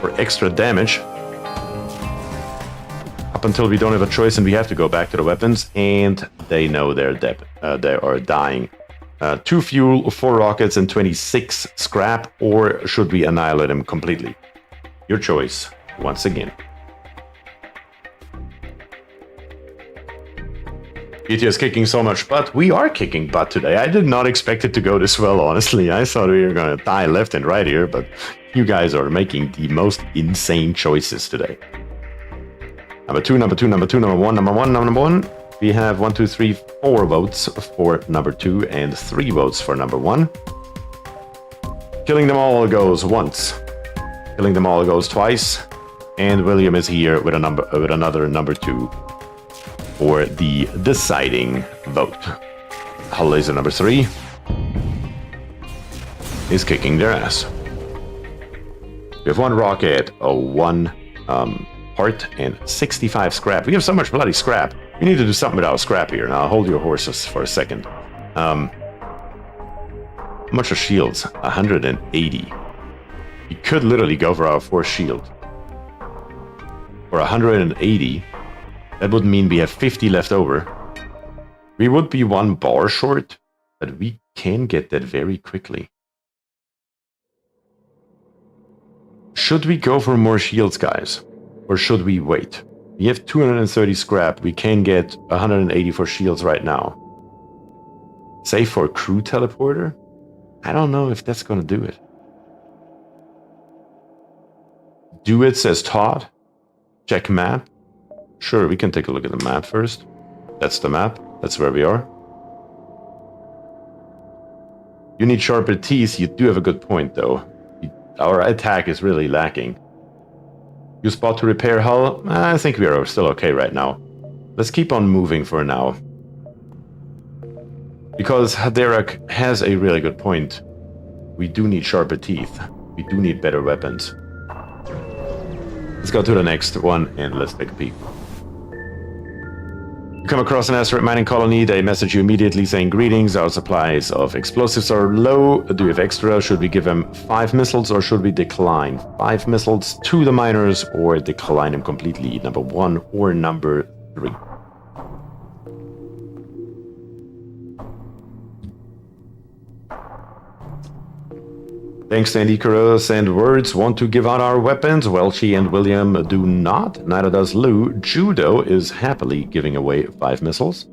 for extra damage. Up until we don't have a choice and we have to go back to the weapons, and they know they're dead. They are dying. 2 fuel, 4 rockets, and 26 scrap, or should we annihilate them completely? Your choice, once again. BierTier is kicking so much butt. We are kicking butt today. I did not expect it to go this well, honestly. I thought we were going to die left and right here, but you guys are making the most insane choices today. Number 2, number 2, number 2, number 1, number 1, number 1. We have 1, 2, 3, 4 votes for number 2 and 3 votes for number 1. Killing them all goes once. Killing them all goes twice. And William is here with another number 2 for the deciding vote. Hull laser number 3 is kicking their ass. We have 1 rocket, 1 part, and 65 scrap. We have so much bloody scrap. We need to do something with our scrap here. Now, hold your horses for a second. How much are shields? 180. We could literally go for our 4th shield. For 180, that would mean we have 50 left over. We would be 1 bar short, but we can get that very quickly. Should we go for more shields, guys? Or should we wait? We have 230 scrap. We can get 180 for shields right now. Save for crew teleporter? I don't know if that's going to do it. Do it, says Todd. Check map. Sure, we can take a look at the map first. That's the map. That's where we are. You need sharper teeth. You do have a good point, though. Our attack is really lacking. You spot to repair hull? I think we are still okay right now. Let's keep on moving for now. Because Haderach has a really good point. We do need sharper teeth. We do need better weapons. Let's go to the next one and let's take a peek. You come across an asteroid mining colony, they message you immediately saying, "Greetings, our supplies of explosives are low. Do you have extra? Should we give them 5 missiles or should we decline? 5 missiles to the miners or decline them completely, number 1 or number 3. Thanks to Andy Carrillos and Words want to give out our weapons. Welchie and William do not. Neither does Lou. Judo is happily giving away 5 missiles.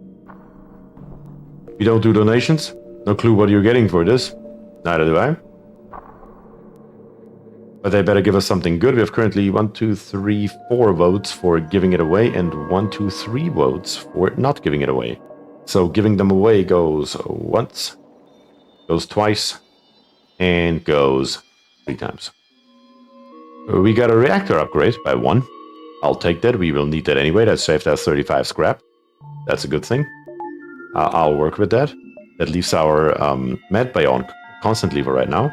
We don't do donations. No clue what you're getting for this. Neither do I. But they better give us something good. We have currently 1, 2, 3, 4 votes for giving it away and 1, 2, 3 votes for not giving it away. So giving them away goes once, goes twice, and goes 3 times. We got a reactor upgrade by 1. I'll take that. We will need that anyway. That saved us 35 scrap. That's a good thing. I'll work with that. That leaves our med bay on constantly for right now.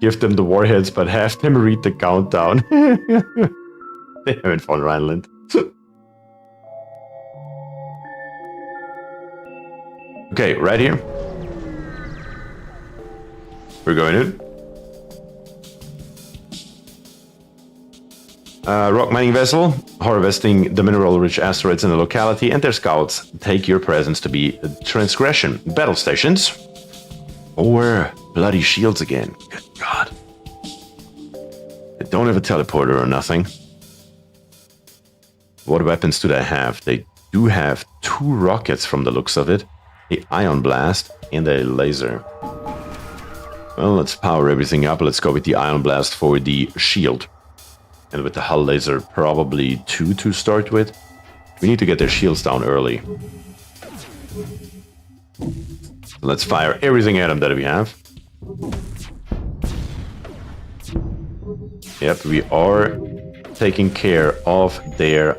Give them the warheads, but have them read the countdown. They're having fun, Rhineland. Okay, right here. We're going in. Rock mining vessel, harvesting the mineral-rich asteroids in the locality, and their scouts take your presence to be transgression. Battle stations. Or bloody shields again. Good God. They don't have a teleporter or nothing. What weapons do they have? They do have 2 rockets from the looks of it. The ion blast and a laser. Well, let's power everything up. Let's go with the ion blast for the shield. And with the hull laser, probably 2 to start with. We need to get their shields down early. Let's fire everything at them that we have. Yep, we are taking care of their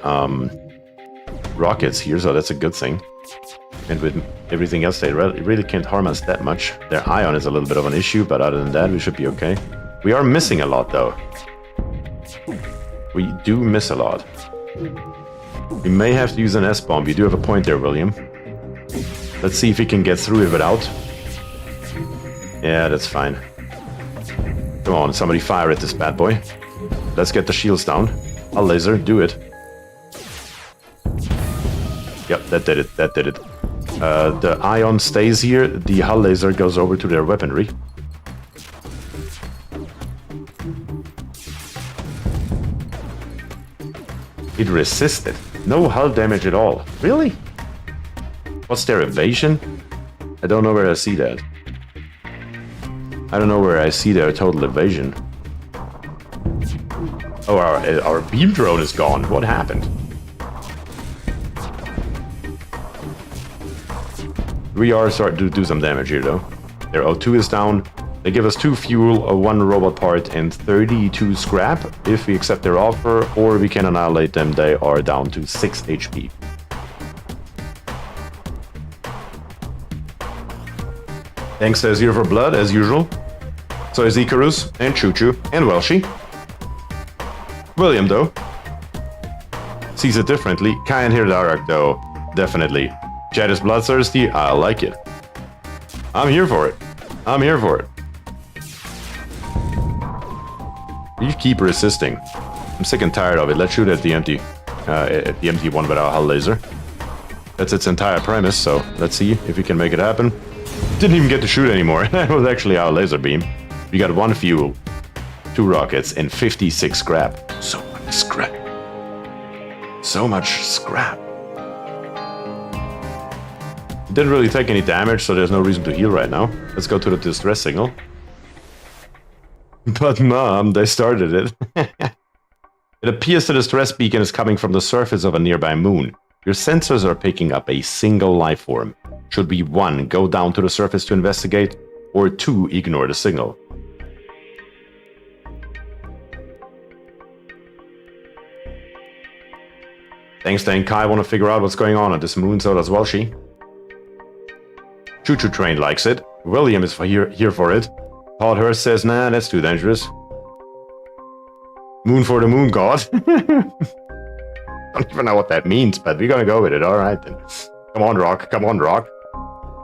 rockets here, so that's a good thing. And with everything else, they really can't harm us that much. Their ion is a little bit of an issue, but other than that, we should be okay. We are missing a lot, though. We do miss a lot. We may have to use an S-bomb. You do have a point there, William. Let's see if we can get through it without. Yeah, that's fine. Come on, somebody fire at this bad boy. Let's get the shields down. A laser, do it. Yep, that did it, that did it. The ion stays here, the hull laser goes over to their weaponry. It resisted. No hull damage at all. Really? What's their evasion? I don't know where I see that. I don't know where I see their total evasion. Oh, our beam drone is gone. What happened? We are starting to do some damage here, though. Their O2 is down. They give us 2 fuel, 1 robot part, and 32 scrap. If we accept their offer, or we can annihilate them, they are down to 6 HP. Thanks to Zero for Blood, as usual. So is Icarus, and Choo Choo, and Welshie. William, though, sees it differently. Can't hear Darak, though. Definitely. Chad is bloodthirsty. I like it. I'm here for it. I'm here for it. You keep resisting. I'm sick and tired of it. Let's shoot at the empty one with our hull laser. That's its entire premise, so let's see if we can make it happen. Didn't even get to shoot anymore. That was actually our laser beam. We got 1 fuel, 2 rockets, and 56 scrap. So much scrap. So much scrap. Didn't really take any damage, so there's no reason to heal right now. Let's go to the distress signal. But Mom, they started it. It appears the distress beacon is coming from the surface of a nearby moon. Your sensors are picking up a single life form. Should we 1, go down to the surface to investigate, or 2, ignore the signal? Thanks, Dan Kai. Want to figure out what's going on at this moon, so does Welshie. Choo Choo Train likes it. William is here for it. Todd Hurst says, nah, that's too dangerous. Moon for the moon god. Don't even know what that means, but we're gonna go with it. All right, then. Come on, Rock. Come on, Rock.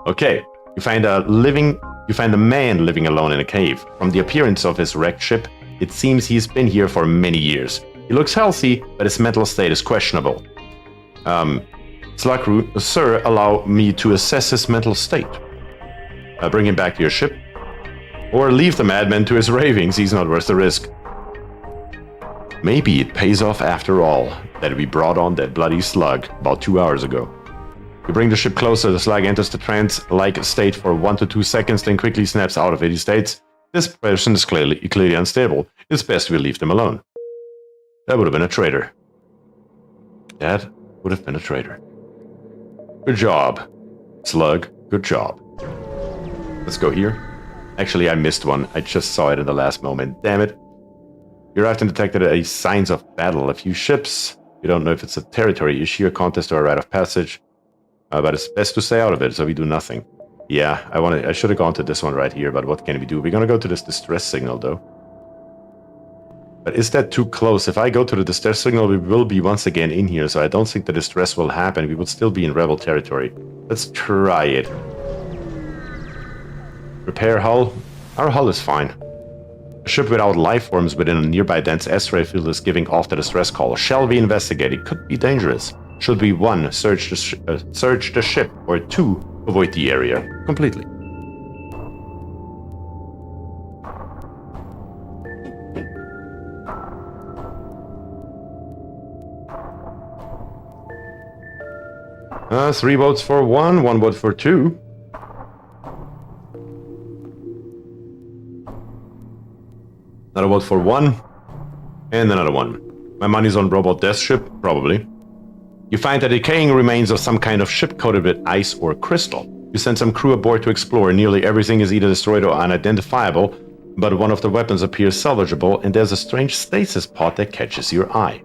Okay, you find a man living alone in a cave. From the appearance of his wrecked ship, it seems he's been here for many years. He looks healthy, but his mental state is questionable. Slakru, sir, allow me to assess his mental state. Bring him back to your ship. Or leave the madman to his ravings, he's not worth the risk. Maybe it pays off after all, that we brought on that bloody slug about 2 hours ago. You bring the ship closer, the slug enters the trance-like state for 1 to 2 seconds, then quickly snaps out of it. He states, this person is clearly unstable. It's best we leave them alone. That would have been a traitor. That would have been a traitor. Good job, slug. Good job. Let's go here. Actually, I missed one. I just saw it in the last moment. Damn it. You arrived and detected a signs of battle. A few ships. You don't know if it's a territory issue, a contest, or a rite of passage. But it's best to stay out of it, so we do nothing. Yeah, I should have gone to this one right here, but what can we do? We're gonna go to this distress signal, though. But is that too close? If I go to the distress signal, we will be once again in here, so I don't think the distress will happen. We will still be in rebel territory. Let's try it. Repair hull. Our hull is fine. A ship without life forms within a nearby dense asteroid field is giving off the distress call. Shall we investigate? It could be dangerous. Should we 1. Search the ship, or 2. Avoid the area completely? Three votes for 1, 1 vote for 2. Another vote for 1, and another 1. My money's on robot death ship, probably. You find the decaying remains of some kind of ship coated with ice or crystal. You send some crew aboard to explore. Nearly everything is either destroyed or unidentifiable, but one of the weapons appears salvageable, and there's a strange stasis pod that catches your eye.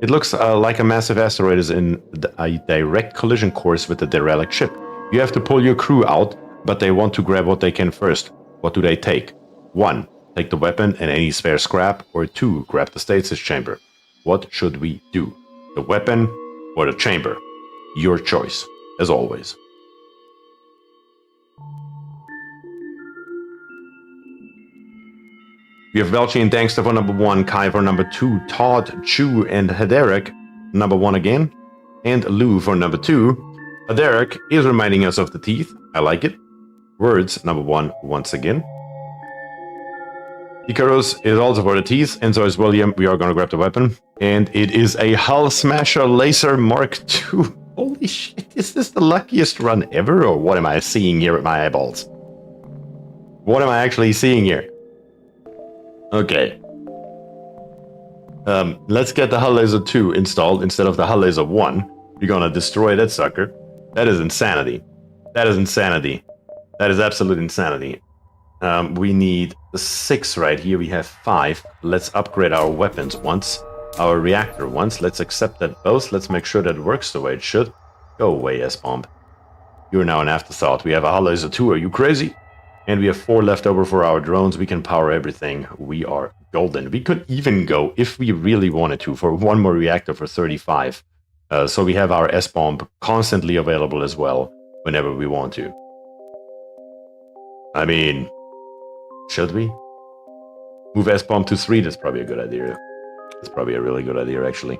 It looks like a massive asteroid is in a direct collision course with the derelict ship. You have to pull your crew out, but they want to grab what they can first. What do they take? 1. Take the weapon and any spare scrap, or 2. Grab the stasis chamber. What should we do? The weapon or the chamber? Your choice, as always. We have Velchi and Dankster for number 1, Kai for number 2, Todd, Chu, and Haderek, number 1 again, and Lou for number 2. Haderek is reminding us of the teeth. I like it. Words, number 1, once again. Icarus is also for the teeth, and so is William. We are going to grab the weapon. And it is a Hull Smasher Laser Mark II. Holy shit, is this the luckiest run ever, or what am I seeing here with my eyeballs? What am I actually seeing here? Okay. Let's get the Hull Laser 2 installed instead of the Hull Laser 1. We're gonna destroy that sucker. That is insanity. That is insanity. That is absolute insanity. We need the 6 right here. We have 5. Let's upgrade our weapons once. Our reactor once. Let's accept that both. Let's make sure that it works the way it should. Go away, S-Bomb. You're now an afterthought. We have a Hull Laser 2. Are you crazy? And we have 4 left over for our drones. We can power everything. We are golden. We could even go, if we really wanted to, for 1 more reactor for 35. So we have our S-Bomb constantly available as well, whenever we want to. I mean, should we? Move S-Bomb to 3, that's probably a good idea. That's probably a really good idea, actually.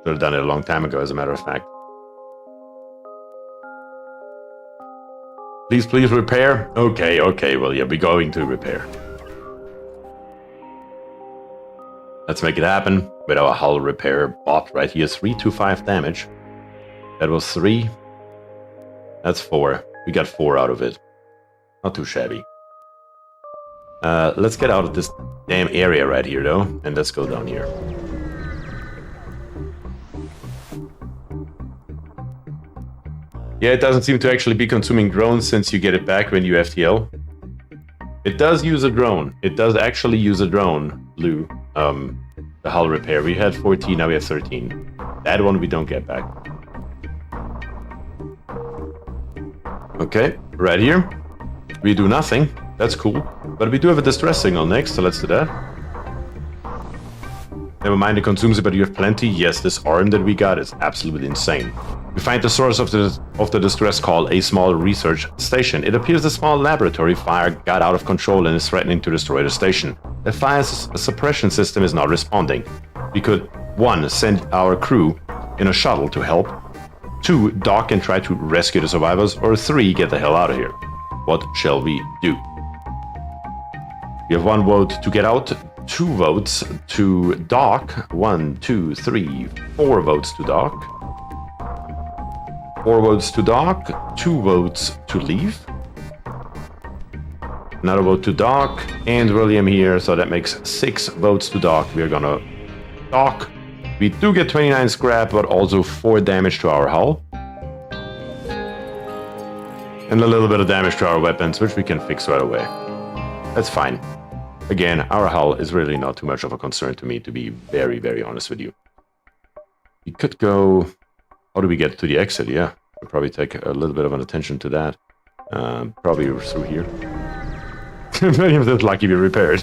Should have done it a long time ago, as a matter of fact. Please repair. Okay, well, yeah, we're going to repair. Let's make it happen with our hull repair bot right here. 325 damage. That was 3. That's 4. We got 4 out of it. Not too shabby. Let's get out of this damn area right here, though, and let's go down here. Yeah, it doesn't seem to actually be consuming drones since you get it back when you FTL. It does use a drone. It does actually use a drone, Lou. The hull repair. We had 14, now we have 13. That one we don't get back. Okay, right here. We do nothing. That's cool. But we do have a distress signal next, so let's do that. Never mind, it consumes it, but you have plenty. Yes, this arm that we got is absolutely insane. We find the source of the distress call, a small research station. It appears the small laboratory fire got out of control and is threatening to destroy the station. The fire suppression system is not responding. We could 1. Send our crew in a shuttle to help, 2. Dock and try to rescue the survivors, or 3. Get the hell out of here. What shall we do? We have 1 vote to get out, 2 votes to dock, 1, 2, 3, 4 votes to dock. 4 votes to dock, 2 votes to leave. Another vote to dock, and William here, so that makes 6 votes to dock. We're gonna dock. We do get 29 scrap, but also 4 damage to our hull. And a little bit of damage to our weapons, which we can fix right away. That's fine. Again, our hull is really not too much of a concern to me, to be very, very honest with you. We could go... How do we get to the exit? Yeah, we'll probably take a little bit of an attention to that. Probably through here. Many of those lucky we repaired.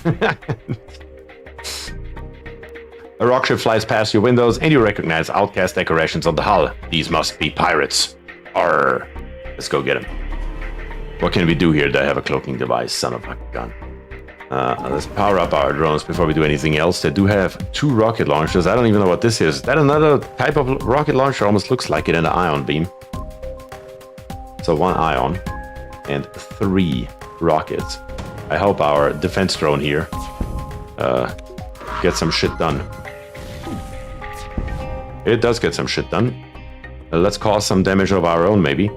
A rockship flies past your windows and you recognize outcast decorations on the hull. These must be pirates. Arr. Let's go get them. What can we do here? They have a cloaking device, son of a gun. Let's power up our drones before we do anything else. They do have 2 rocket launchers. I don't even know what this is. Is that another type of rocket launcher? Almost looks like it in an ion beam. So 1 ion and 3 rockets. I hope our defense drone here gets some shit done. It does get some shit done. Let's cause some damage of our own, maybe.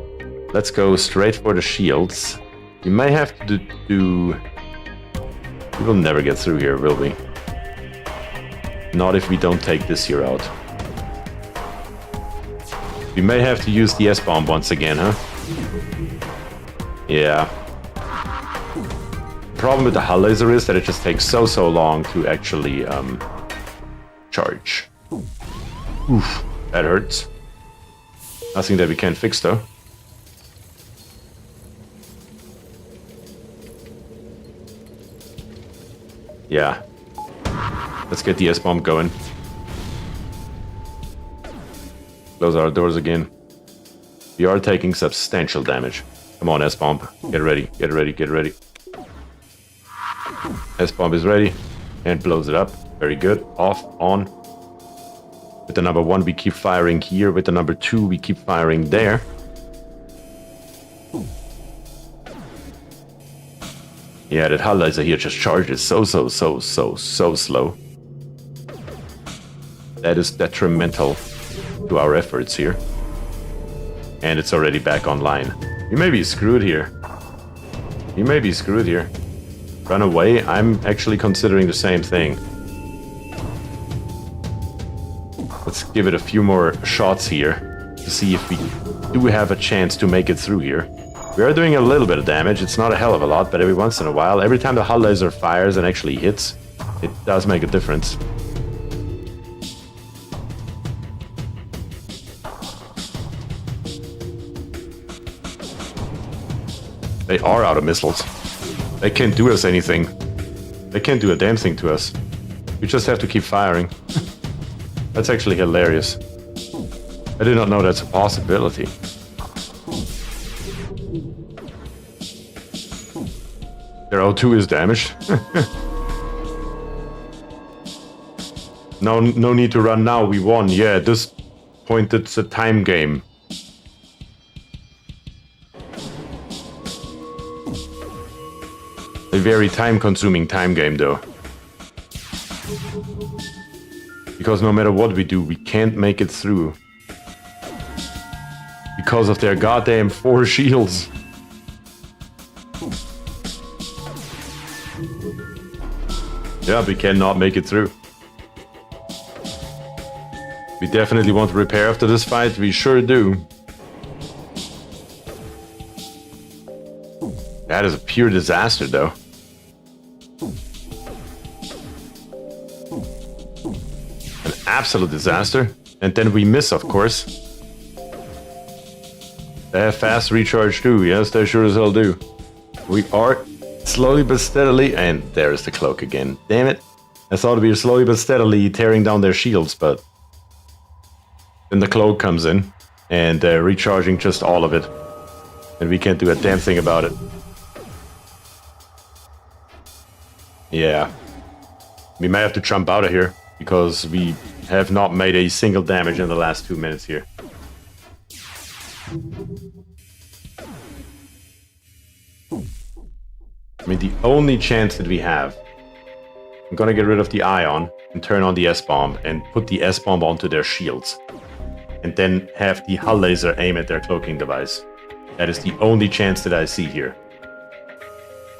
Let's go straight for the shields. We may have to do... We will never get through here, will we? Not if we don't take this here out. We may have to use the S-bomb once again, huh? Yeah. The problem with the hull laser is that it just takes so long to actually charge. Oof, that hurts. Nothing that we can't fix though. Yeah. Let's get the S-bomb going. Close our doors again. We are taking substantial damage. Come on, S-bomb. Get ready, get ready, get ready. S-bomb is ready. And blows it up. Very good. Off, on. With the number 1, we keep firing here. With the number 2, we keep firing there. Yeah, that hull laser here just charges so slow. That is detrimental to our efforts here. And it's already back online. You may be screwed here. You may be screwed here. Run away? I'm actually considering the same thing. Let's give it a few more shots here to see if we do have a chance to make it through here. We are doing a little bit of damage. It's not a hell of a lot, but every once in a while, every time the hull laser fires and actually hits, it does make a difference. They are out of missiles. They can't do us anything. They can't do a damn thing to us. We just have to keep firing. That's actually hilarious. I did not know that's a possibility. Their O2 is damaged. No need to run now. We won. Yeah, at this point it's a time game. A very time-consuming time game, though. Because no matter what we do, we can't make it through. Because of their goddamn 4 shields. Yeah, we cannot make it through. We definitely want to repair after this fight. We sure do. That is a pure disaster, though. An absolute disaster. And then we miss, of course. They have fast recharge too. Yes, they sure as hell do. We are slowly but steadily... And there's the cloak again. Damn it. I thought we were slowly but steadily tearing down their shields, but... Then the cloak comes in. And they're recharging just all of it. And we can't do a damn thing about it. Yeah. We may have to jump out of here. Because we have not made a single damage in the last 2 minutes here. I mean, the only chance that we have... I'm gonna get rid of the ion and turn on the S-bomb and put the S-bomb onto their shields. and then have the hull laser aim at their cloaking device. That is the only chance that I see here.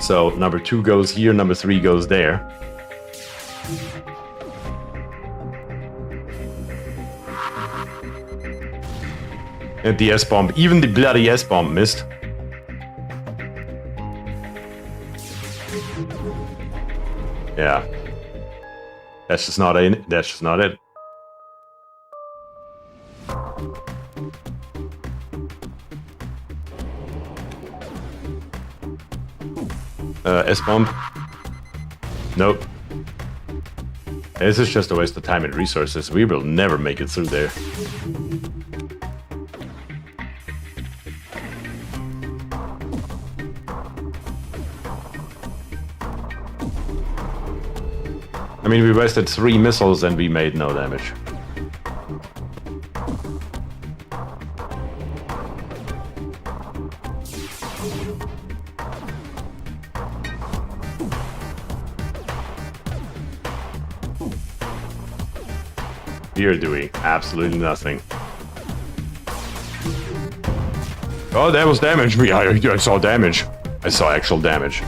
So number 2 goes here, number 3 goes there. And the S-bomb, even the bloody S-bomb missed. Yeah. That's just not it. That's just not it. S-bomb. Nope. This is just a waste of time and resources. We will never make it through there. I mean, we wasted 3 missiles and we made no damage. We are doing absolutely nothing. Oh, that was damage. I saw damage. I saw actual damage.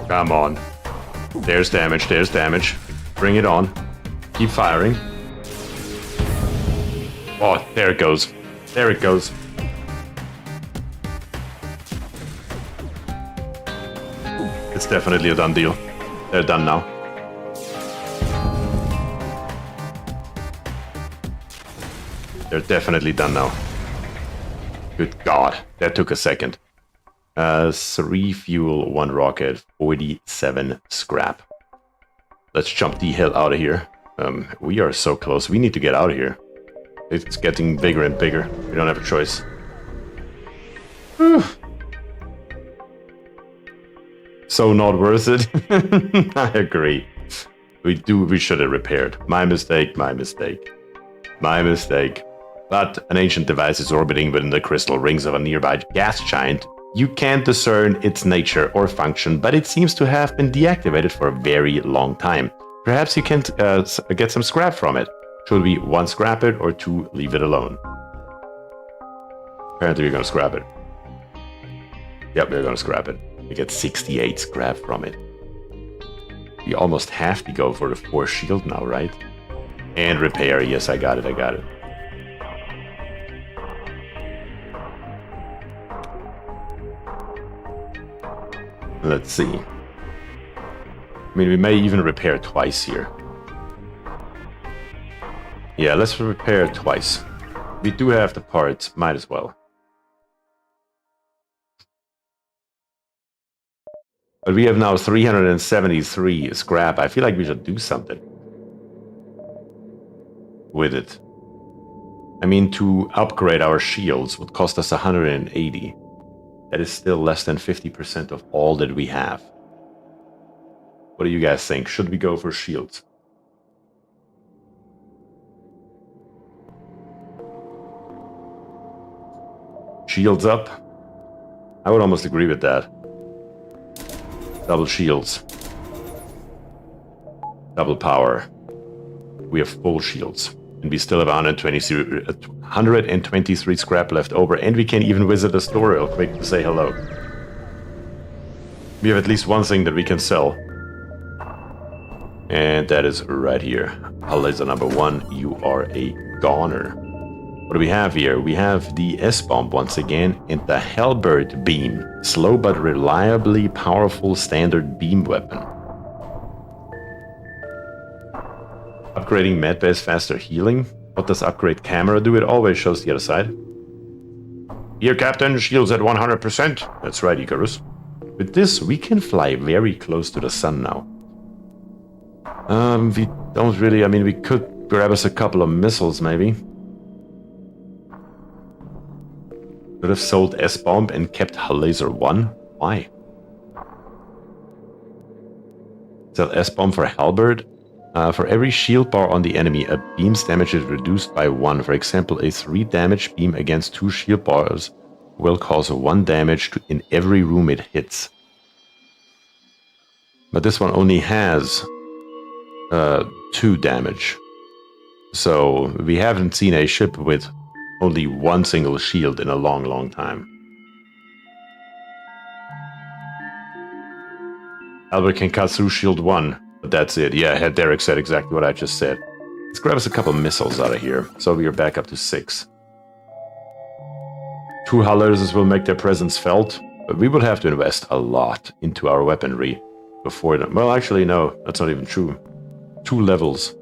Come on. There's damage, there's damage. Bring it on. Keep firing. Oh, there it goes. There it goes. It's definitely a done deal. They're done now. They're definitely done now. Good God, that took a second. 3 fuel, 1 rocket, 47 scrap. Let's jump the hell out of here. We are so close. We need to get out of here. It's getting bigger and bigger. We don't have a choice. Whew. So not worth it. I agree. We should have repaired. My mistake, my mistake. My mistake. But an ancient device is orbiting within the crystal rings of a nearby gas giant. You can't discern its nature or function, but it seems to have been deactivated for a very long time. Perhaps you can get some scrap from it. Should we 1 scrap it or 2 leave it alone? Apparently we're gonna scrap it. Yep, we're gonna scrap it. We get 68 scrap from it. We almost have to go for the 4 shield now, right? And repair, yes, I got it, I got it. Let's see. I mean, we may even repair twice here. Yeah, let's repair twice. We do have the parts, might as well. But we have now 373 scrap. I feel like we should do something with it. I mean, to upgrade our shields would cost us 180. That is still less than 50% of all that we have. What do you guys think? Should we go for shields? Shields up? I would almost agree with that. Double shields. Double power. We have full shields. And we still have 123 scrap left over. And we can even visit the store real quick to say hello. We have at least one thing that we can sell. And that is right here. Hull laser number 1, you are a goner. What do we have here? We have the S-bomb once again and the Halberd beam. Slow but reliably powerful standard beam weapon. Upgrading medbase faster healing. What does upgrade camera do? It always shows the other side. Here, Captain, shields at 100%. That's right, Icarus. With this, we can fly very close to the sun now. We don't really... I mean, we could grab us a couple of missiles, maybe. Could have sold S-bomb and kept Hull Laser 1. Why? Sell S-bomb for Halberd? For every shield bar on the enemy, a beam's damage is reduced by 1. For example, a 3 damage beam against 2 shield bars will cause 1 damage in every room it hits. But this one only has 2 damage. So we haven't seen a ship with only 1 single shield in a long, long time. Albert can cut through shield 1, but that's it. Yeah, Derek said exactly what I just said. Let's grab us a couple missiles out of here, so we are back up to 6. 2 hull lasers will make their presence felt, but we will have to invest a lot into our weaponry before them. Well, actually, no, that's not even true. 2 levels.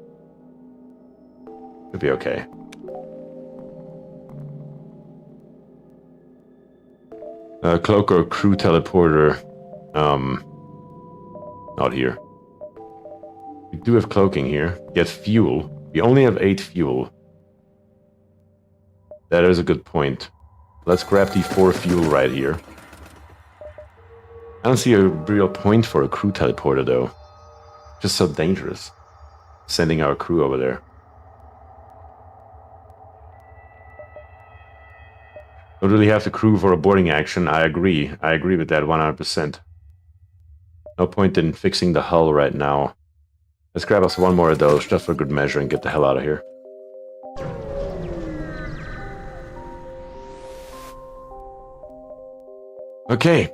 It'll be okay. Cloak or crew teleporter. Not here. We do have cloaking here. Get fuel. We only have 8 fuel. That is a good point. Let's grab the 4 fuel right here. I don't see a real point for a crew teleporter though. Just so dangerous. Sending our crew over there. Don't really have the crew for a boarding action. I agree. I agree with that 100%. No point in fixing the hull right now. Let's grab us 1 more of those just for good measure and get the hell out of here. Okay.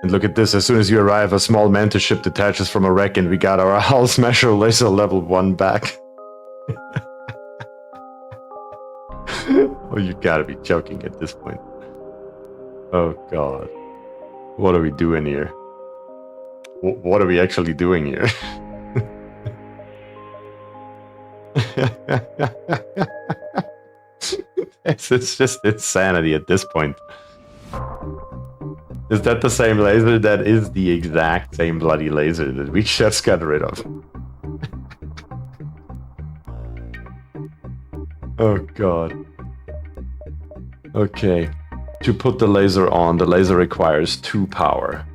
And look at this. As soon as you arrive, a small mantis ship detaches from a wreck and we got our hull smasher laser level 1 back. Oh, you gotta be joking at this point. Oh god. What are we doing here? What are we actually doing here? It's just insanity at this point. Is that the same laser? That is the exact same bloody laser that we just got rid of. Oh god. Okay. To put the laser on, the laser requires 2 power.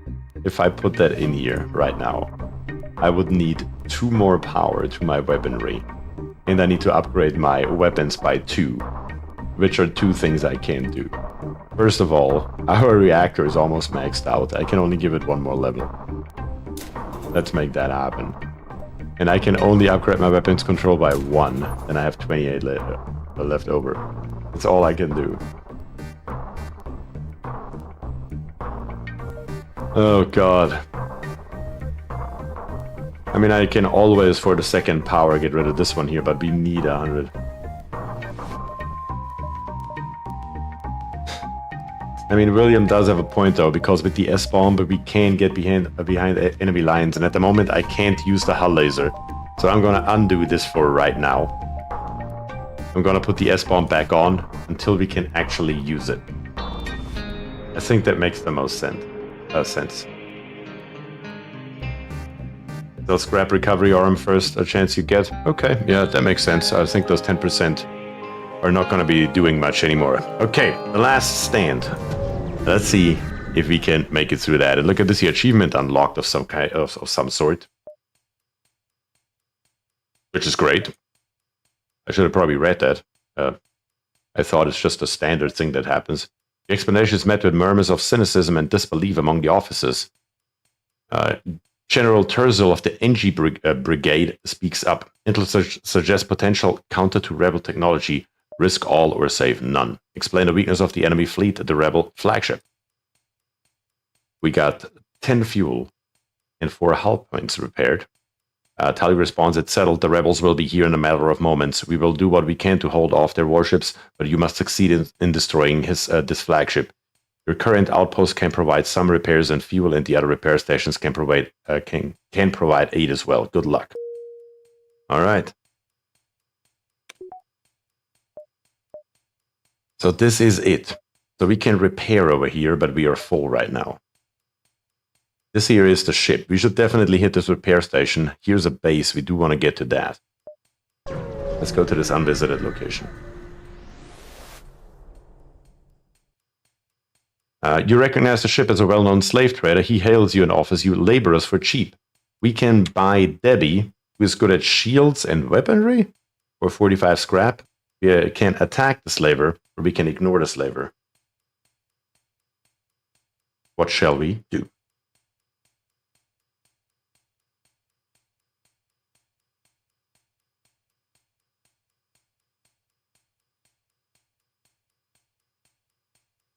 If I put that in here right now, I would need 2 more power to my weaponry. And I need to upgrade my weapons by 2, which are 2 things I can't do. First of all, our reactor is almost maxed out. I can only give it 1 more level. Let's make that happen. And I can only upgrade my weapons control by 1, and I have 28 left over. That's all I can do. Oh god. I mean, I can always, for the 2nd power, get rid of this one here, but we need 100. I mean, William does have a point though, because with the S-bomb, we can get behind enemy lines, and at the moment I can't use the hull laser. So I'm gonna undo this for right now. I'm gonna put the S-bomb back on until we can actually use it. I think that makes the most sense. So scrap recovery arm first, a chance you get. Okay, yeah, that makes sense. I think those 10% are not gonna be doing much anymore. Okay, the last stand. Let's see if we can make it through that. And look at this here, achievement unlocked of some kind of some sort. Which is great. I should have probably read that. I thought it's just a standard thing that happens. The explanation is met with murmurs of cynicism and disbelief among the officers. General Terzel of the NG Brigade speaks up. Intel suggests potential counter to rebel technology. Risk all or save none. Explain the weakness of the enemy fleet, the rebel flagship. We got 10 fuel and 4 hull points repaired. Tali responds, it's settled. The rebels will be here in a matter of moments. We will do what we can to hold off their warships, but you must succeed in destroying this flagship. Your current outpost can provide some repairs and fuel, and the other repair stations can provide aid as well. Good luck. All right. So this is it. So we can repair over here, but we are full right now. This here is the ship. We should definitely hit this repair station. Here's a base. We do want to get to that. Let's go to this unvisited location. You recognize the ship as a well-known slave trader. He hails you and offers you laborers for cheap. We can buy Debbie, who is good at shields and weaponry, or 45 scrap. We can attack the slaver, or we can ignore the slaver. What shall we do?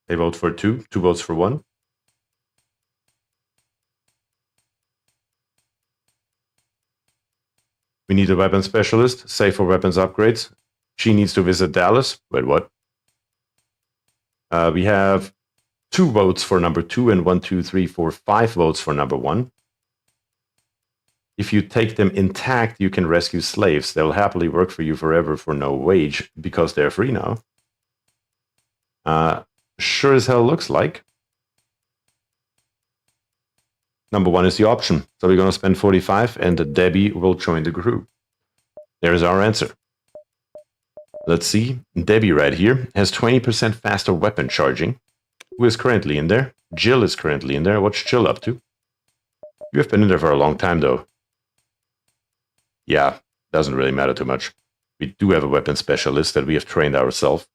They vote for 2. 2 votes for 1. We need a weapon specialist, save for weapons upgrades. She needs to visit Dallas. Wait, what? We have 2 votes for number 2 and 1, 2, 3, 4, 5 votes for number 1. If you take them intact, you can rescue slaves. They'll happily work for you forever for no wage because they're free now. Sure as hell looks like. Number 1 is the option. So we're going to spend 45 and Debbie will join the crew. There's our answer. Let's see. Debbie right here has 20% faster weapon charging. Who is currently in there? Jill is currently in there. What's Jill up to? You have been in there for a long time though. Yeah, doesn't really matter too much. We do have a weapon specialist that we have trained ourselves.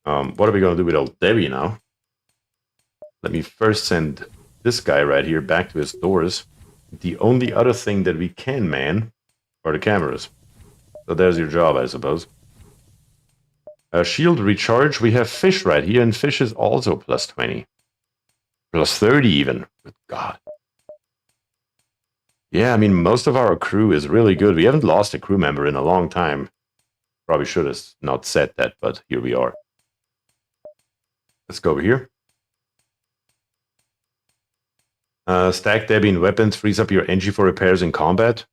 What are we going to do with old Debbie now? Let me first send this guy right here back to his doors. The only other thing that we can man are the cameras. So there's your job, I suppose. Shield recharge, we have fish right here, and fish is also plus 20. Plus 30 even. Good God. Yeah, I mean, most of our crew is really good. We haven't lost a crew member in a long time. Probably should have not said that, but here we are. Let's go over here. Stack Debbie in weapons, frees up your energy for repairs in combat.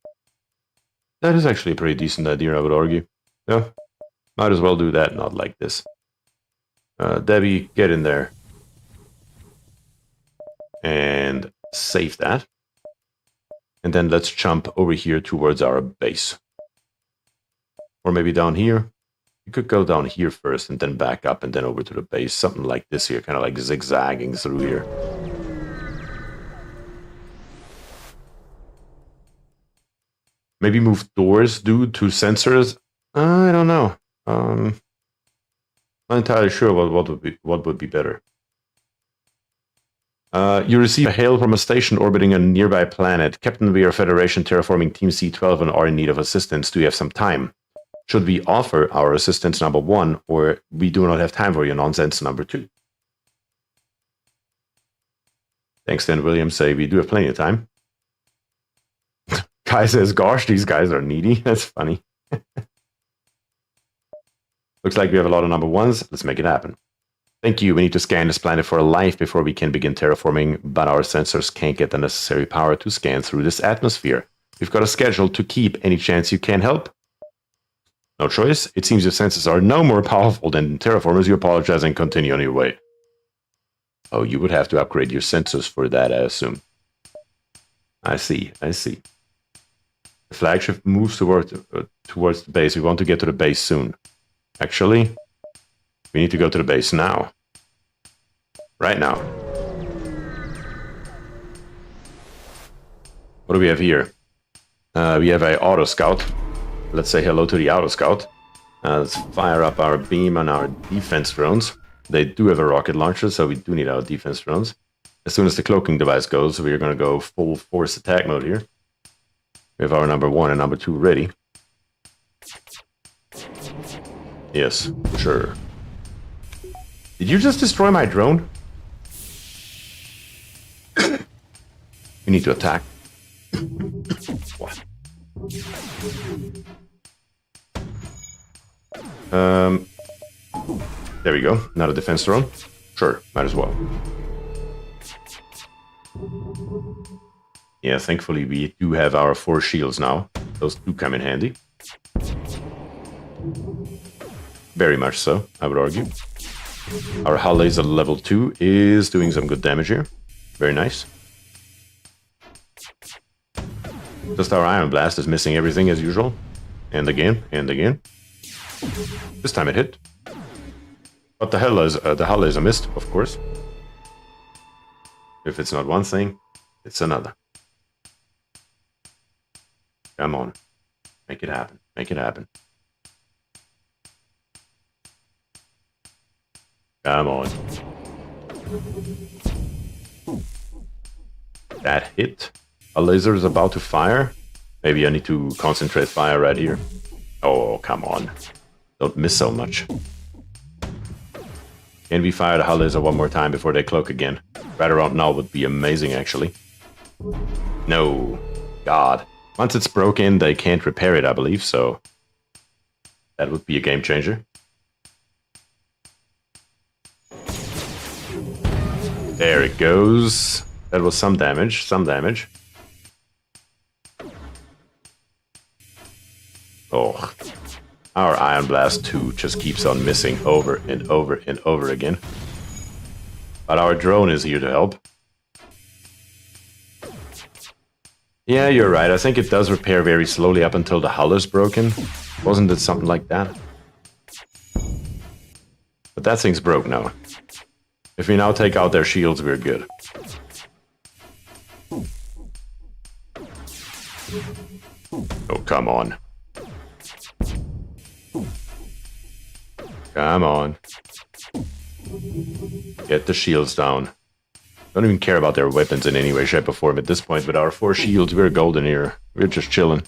That is actually a pretty decent idea, I would argue. Yeah, might as well do that, not like this. Debbie, get in there. And save that. And then let's jump over here towards our base. Or maybe down here. You could go down here first and then back up and then over to the base. Something like this here, kind of like zigzagging through here. Maybe move doors due to sensors. I don't know. Not entirely sure what would be better. You receive a hail from a station orbiting a nearby planet. Captain, we are Federation terraforming Team C12 and are in need of assistance. Do you have some time? Should we offer our assistance number 1, or we do not have time for your nonsense number 2? Thanks, Dan Williams. Say we do have plenty of time. Guy says, gosh, these guys are needy. That's funny. Looks like we have a lot of number 1s. Let's make it happen. Thank you. We need to scan this planet for life before we can begin terraforming, but our sensors can't get the necessary power to scan through this atmosphere. We've got a schedule to keep. Any chance you can help? No choice. It seems your sensors are no more powerful than terraformers. You apologize and continue on your way. Oh, you would have to upgrade your sensors for that, I assume. I see. I see. The flagship moves towards the base. We want to get to the base soon. Actually, we need to go to the base now. Right now. What do we have here? We have an auto scout. Let's say hello to the auto scout. Let's fire up our beam on our defense drones. They do have a rocket launcher, so we do need our defense drones. As soon as the cloaking device goes, we're going to go full force attack mode here. We have our number 1 and number 2 ready. Yes, sure. Did you just destroy my drone? We need to attack. What? There we go. Not a defense drone. Sure, might as well. Yeah, thankfully we do have our 4 shields now. Those do come in handy. Very much so, I would argue. Our hull laser level 2 is doing some good damage here. Very nice. Just our iron blast is missing everything as usual. And again, and again. This time it hit. But the hull laser missed, of course. If it's not one thing, it's another. Come on. Make it happen. Make it happen. Come on. That hit. A laser is about to fire. Maybe I need to concentrate fire right here. Oh, come on. Don't miss so much. Can we fire the hull laser one more time before they cloak again? Right around now would be amazing, actually. No. God. Once it's broken, they can't repair it, I believe, so... that would be a game changer. There it goes. That was some damage, Oh. Our Iron Blast 2 just keeps on missing over and over and over again. But our drone is here to help. Yeah, you're right. I think it does repair very slowly up until the hull is broken. Wasn't it something like that? But that thing's broke now. If we now take out their shields, we're good. Oh, come on. Come on. Get the shields down. Don't even care about their weapons in any way, shape, or form at this point. With our 4 shields, we're golden here. We're just chilling.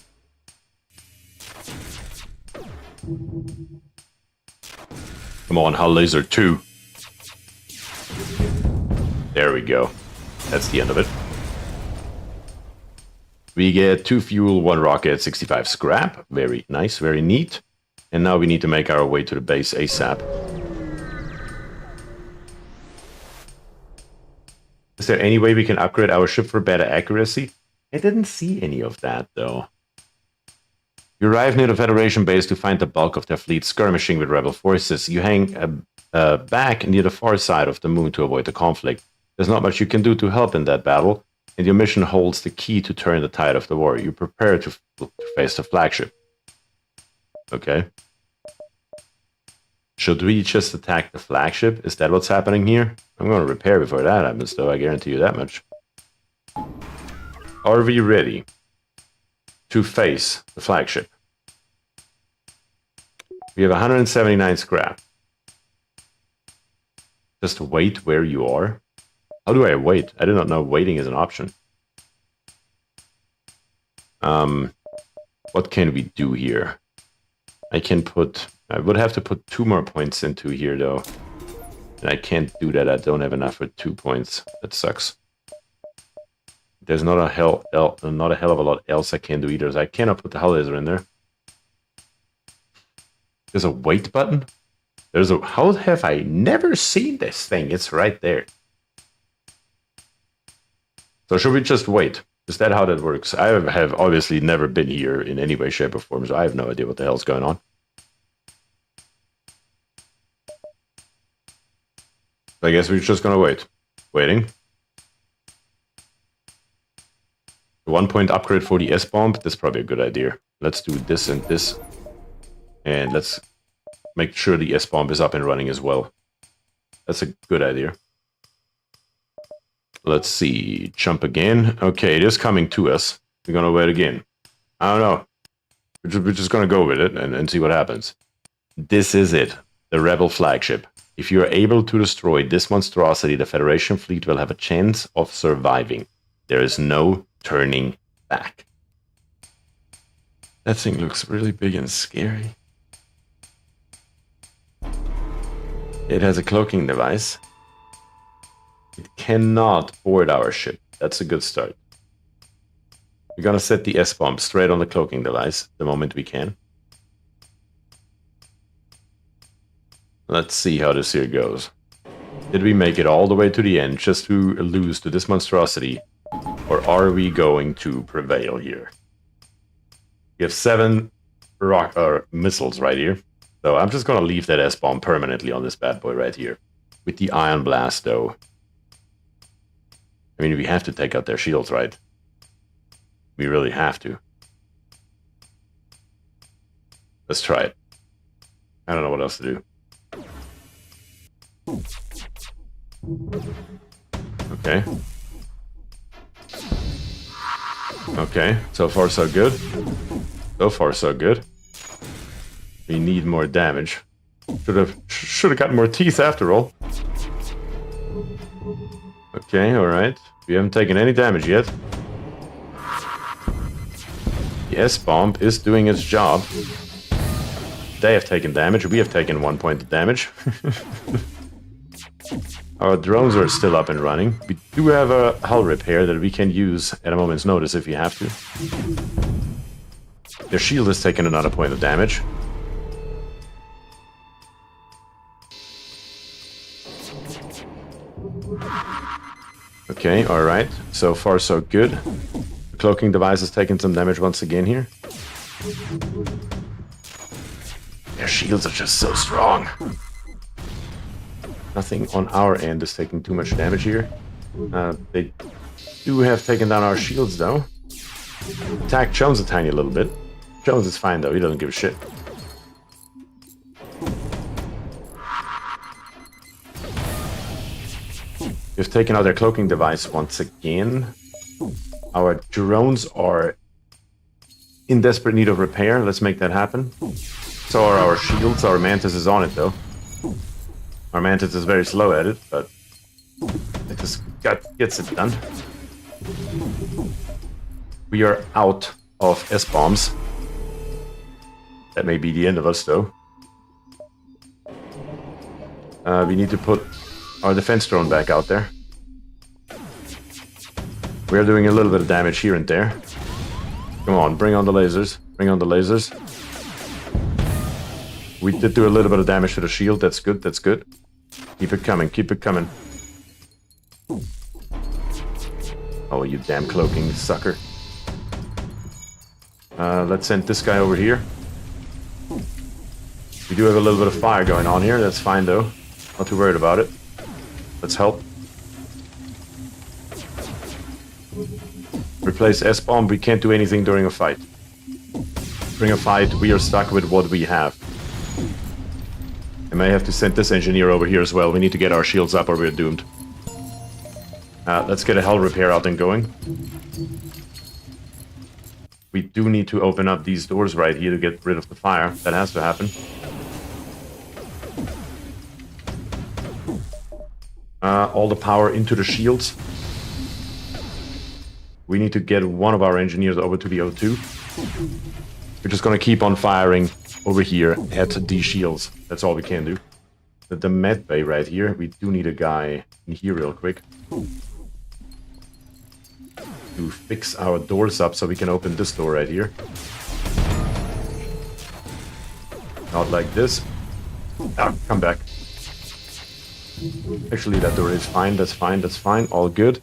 Come on, hull laser 2. There we go. That's the end of it. We get 2 fuel, 1 rocket, 65 scrap. Very nice, very neat. And now we need to make our way to the base ASAP. Is there any way we can upgrade our ship for better accuracy? I didn't see any of that, though. You arrive near the Federation base to find the bulk of their fleet skirmishing with rebel forces. You hang back near the far side of the moon to avoid the conflict. There's not much you can do to help in that battle, and your mission holds the key to turn the tide of the war. You prepare to face the flagship. Okay. Should we just attack the flagship? Is that what's happening here? I'm going to repair before that happens, though, I guarantee you that much. Are we ready to face the flagship? We have 179 scrap. Just wait where you are? How do I wait? I did not know waiting is an option. What can we do here? I would have to put 2 more points into here, though. And I can't do that. I don't have enough for 2 points. That sucks. There's not a hell of a lot else I can do either. So I cannot put the hull laser in there. There's a wait button? How have I never seen this thing? It's right there. So should we just wait? Is that how that works? I have obviously never been here in any way, shape, or form, so I have no idea what the hell's going on. I guess we're just gonna wait. Waiting. 1 point upgrade for the S-bomb. That's probably a good idea. Let's do this and this. And let's make sure the S-bomb is up and running as well. That's a good idea. Let's see. Jump again. Okay, it is coming to us. We're gonna wait again. I don't know. We're just gonna go with it and see what happens. This is it. The Rebel flagship. If you are able to destroy this monstrosity, the Federation fleet will have a chance of surviving. There is no turning back. That thing looks really big and scary. It has a cloaking device. It cannot board our ship. That's a good start. We're gonna set the S-bomb straight on the cloaking device the moment we can. Let's see how this here goes. Did we make it all the way to the end just to lose to this monstrosity? Or are we going to prevail here? We have 7 missiles right here. So I'm just going to leave that S-bomb permanently on this bad boy right here. With the Iron Blast, though. I mean, we have to take out their shields, right? We really have to. Let's try it. I don't know what else to do. Okay. Okay, so far so good. So far, so good. We need more damage. Should have gotten more teeth after all. Okay, alright. We haven't taken any damage yet. The S-bomb is doing its job. They have taken damage. We have taken 1 point of damage. Our drones are still up and running. We do have a hull repair that we can use at a moment's notice if we have to. Their shield has taken another point of damage. Okay, alright. So far so good. The cloaking device has taken some damage once again here. Their shields are just so strong. Nothing on our end is taking too much damage here. They do have taken down our shields though. Attack Jones a tiny little bit. Jones is fine though, he doesn't give a shit. We've taken out their cloaking device once again. Our drones are in desperate need of repair. Let's make that happen. So are our shields. Our Mantis is on it though. Our Mantis is very slow at it, but it just gets it done. We are out of S-bombs. That may be the end of us though. We need to put our defense drone back out there. We are doing a little bit of damage here and there. Come on, bring on the lasers. Bring on the lasers. We did do a little bit of damage to the shield. That's good, that's good. Keep it coming, keep it coming. Oh, you damn cloaking sucker. Let's send this guy over here. We do have a little bit of fire going on here. That's fine though. Not too worried about it. Let's help. Replace S-bomb. We can't do anything during a fight. During a fight, we are stuck with what we have. I may have to send this engineer over here as well. We need to get our shields up or we're doomed. Let's get a hull repair out and going. We do need to open up these doors right here to get rid of the fire. That has to happen. All the power into the shields. We need to get one of our engineers over to the O2. We're just going to keep on firing over here at these shields. That's all we can do. The med bay right here. We do need a guy in here real quick to fix our doors up so we can open this door right here. Not like this. Come back. Actually, that door is fine. That's fine. That's fine. All good.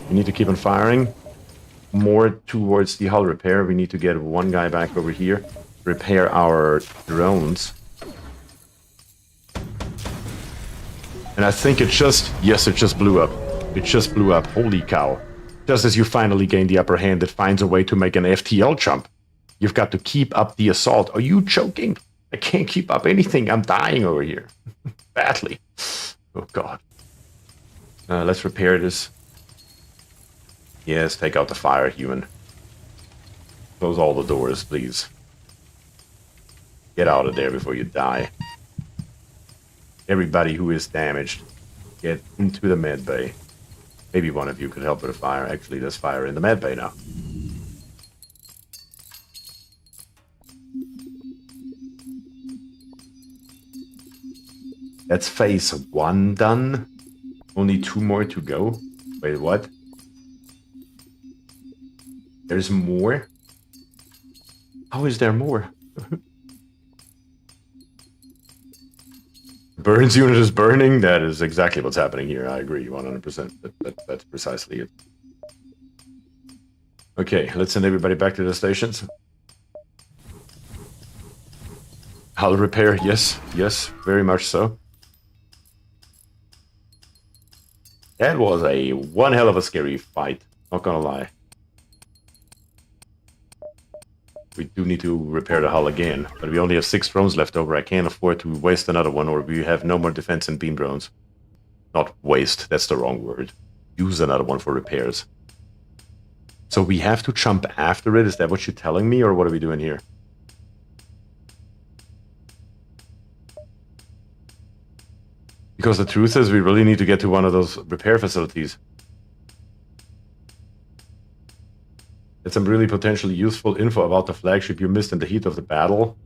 We need to keep on firing. More towards the hull repair. We need to get one guy back over here. Repair our drones. And I think it just... Yes, it just blew up. It just blew up. Holy cow. Just as you finally gain the upper hand, it finds a way to make an FTL jump. You've got to keep up the assault. Are you choking? I can't keep up anything. I'm dying over here. Badly. Oh, God. Let's repair this. Yes, take out the fire, human. Close all the doors, please. Get out of there before you die. Everybody who is damaged, get into the med bay. Maybe one of you could help with the fire. Actually, there's fire in the med bay now. That's phase 1 done. Only 2 more to go. Wait, what? There's more? How is there more? Burns unit is burning? That is exactly what's happening here. I agree, 100%. That's precisely it. Okay, let's send everybody back to the stations. Hull repair, yes, yes, very much so. That was one hell of a scary fight, not gonna lie. We do need to repair the hull again, but we only have 6 drones left over. I can't afford to waste another one, or we have no more defense and beam drones. Not waste, that's the wrong word. Use another one for repairs. So we have to jump after it? Is that what you're telling me, or what are we doing here? Because the truth is, we really need to get to one of those repair facilities. It's some really potentially useful info about the flagship you missed in the heat of the battle.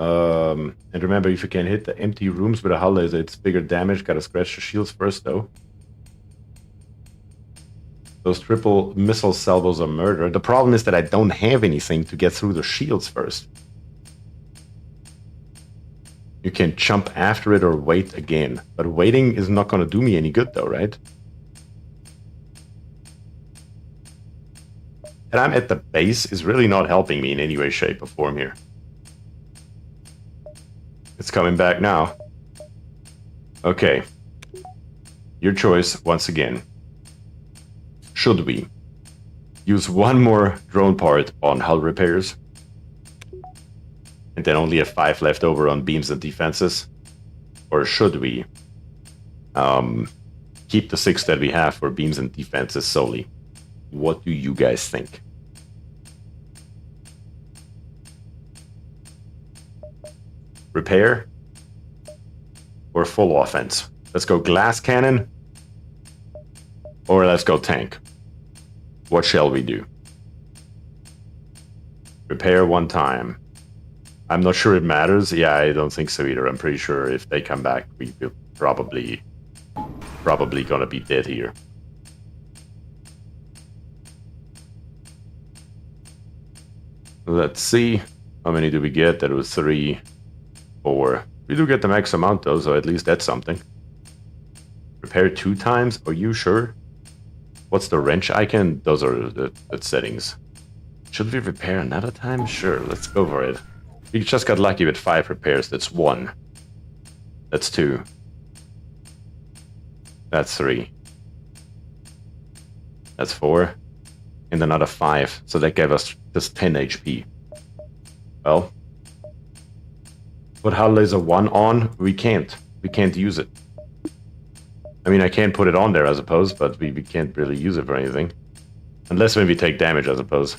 And remember, if you can hit the empty rooms with a hull laser, it's bigger damage. Gotta scratch the shields first, though. Those triple missile salvos are murder. The problem is that I don't have anything to get through the shields first. You can jump after it or wait again. But waiting is not going to do me any good, though, right? And I'm at the base is really not helping me in any way, shape, or form here. It's coming back now. Okay. Your choice, once again. Should we use one more drone part on hull repairs and then only have 5 left over on beams and defenses? Or should we keep the 6 that we have for beams and defenses solely? What do you guys think? Repair or full offense? Let's go glass cannon or let's go tank. What shall we do? Repair one time. I'm not sure it matters. Yeah, I don't think so either. I'm pretty sure if they come back, we're probably gonna be dead here. Let's see. How many do we get? That was 3, 4. We do get the max amount though, so at least that's something. Repair 2 times? Are you sure? What's the wrench icon? Those are the settings. Should we repair another time? Sure, let's go for it. We just got lucky with 5 repairs. That's 1. That's 2. That's 3. That's 4. And another 5. So that gave us just 10 HP. Well, put hull laser 1 on. We can't. We can't use it. I mean, I can put it on there, I suppose, but we can't really use it for anything. Unless when we take damage, I suppose.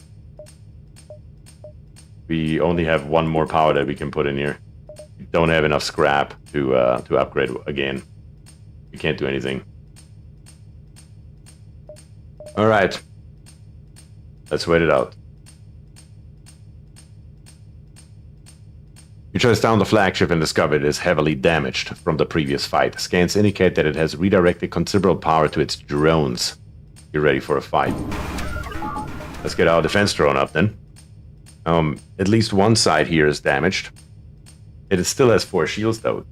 We only have 1 more power that we can put in here. We don't have enough scrap to upgrade again. We can't do anything. Alright. Let's wait it out. You chase down the flagship and discover it is heavily damaged from the previous fight. Scans indicate that it has redirected considerable power to its drones. You're ready for a fight. Let's get our defense drone up then. At least one side here is damaged. It still has 4 shields though.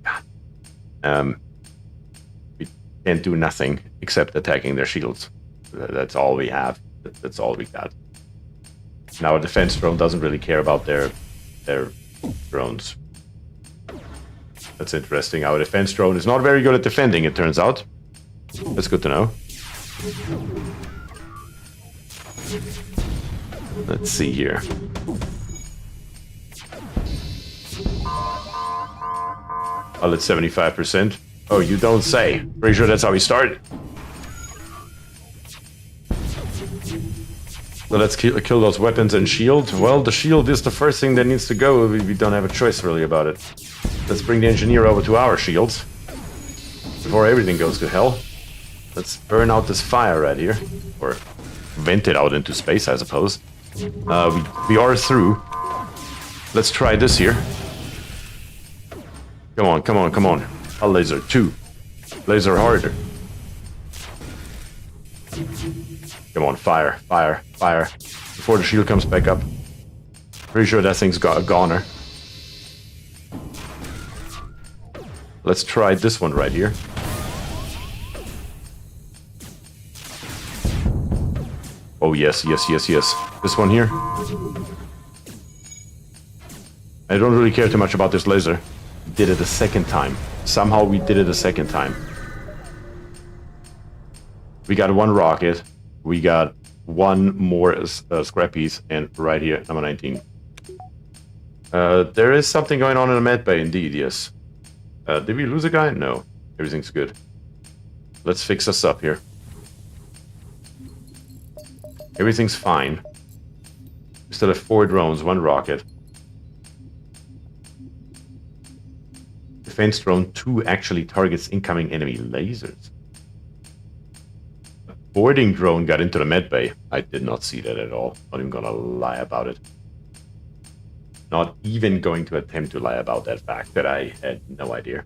We can't do nothing except attacking their shields. That's all we have. That's all we got. Now our defense drone doesn't really care about their drones. That's interesting. Our defense drone is not very good at defending, it turns out. That's good to know. Let's see here. Oh, it's 75%. Oh, you don't say. Pretty sure that's how we started. So let's kill those weapons and shield. Well, the shield is the first thing that needs to go. We don't have a choice really about it. Let's bring the engineer over to our shields. Before everything goes to hell. Let's burn out this fire right here. Or vent it out into space, I suppose. We are through. Let's try this here. Come on, come on, come on. A laser 2. Laser harder. Come on, fire, fire, fire. Before the shield comes back up. Pretty sure that thing's got a goner. Let's try this one right here. Oh, yes, yes, yes, yes. This one here. I don't really care too much about this laser. We did it a second time. Somehow we did it a second time. We got 1 rocket. We got 1 more scrap piece, and right here, number 19. There is something going on in the med bay, indeed, yes. Did we lose a guy? No. Everything's good. Let's fix us up here. Everything's fine. We still have 4 drones, 1 rocket. Defense drone 2 actually targets incoming enemy lasers. A boarding drone got into the med bay. I did not see that at all. Not even gonna lie about it. Not even going to attempt to lie about that fact that I had no idea.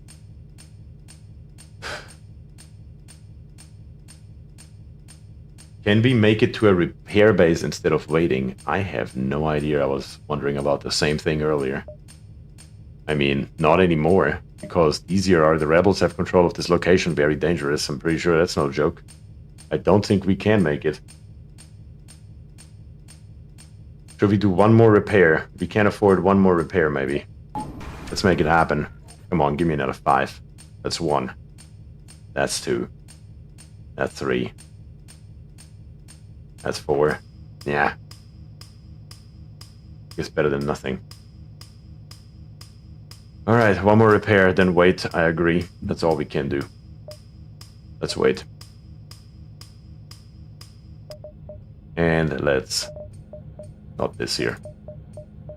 Can we make it to a repair base instead of waiting? I have no idea. I was wondering about the same thing earlier. I mean, not anymore, because easier are the rebels have control of this location. Very dangerous. I'm pretty sure that's no joke. I don't think we can make it. Should we do one more repair? We can't afford one more repair, maybe. Let's make it happen. Come on, give me another 5. That's 1. That's 2. That's 3. That's 4. Yeah. It's better than nothing. Alright, one more repair, then wait. I agree. That's all we can do. Let's wait. And let's... Not this here.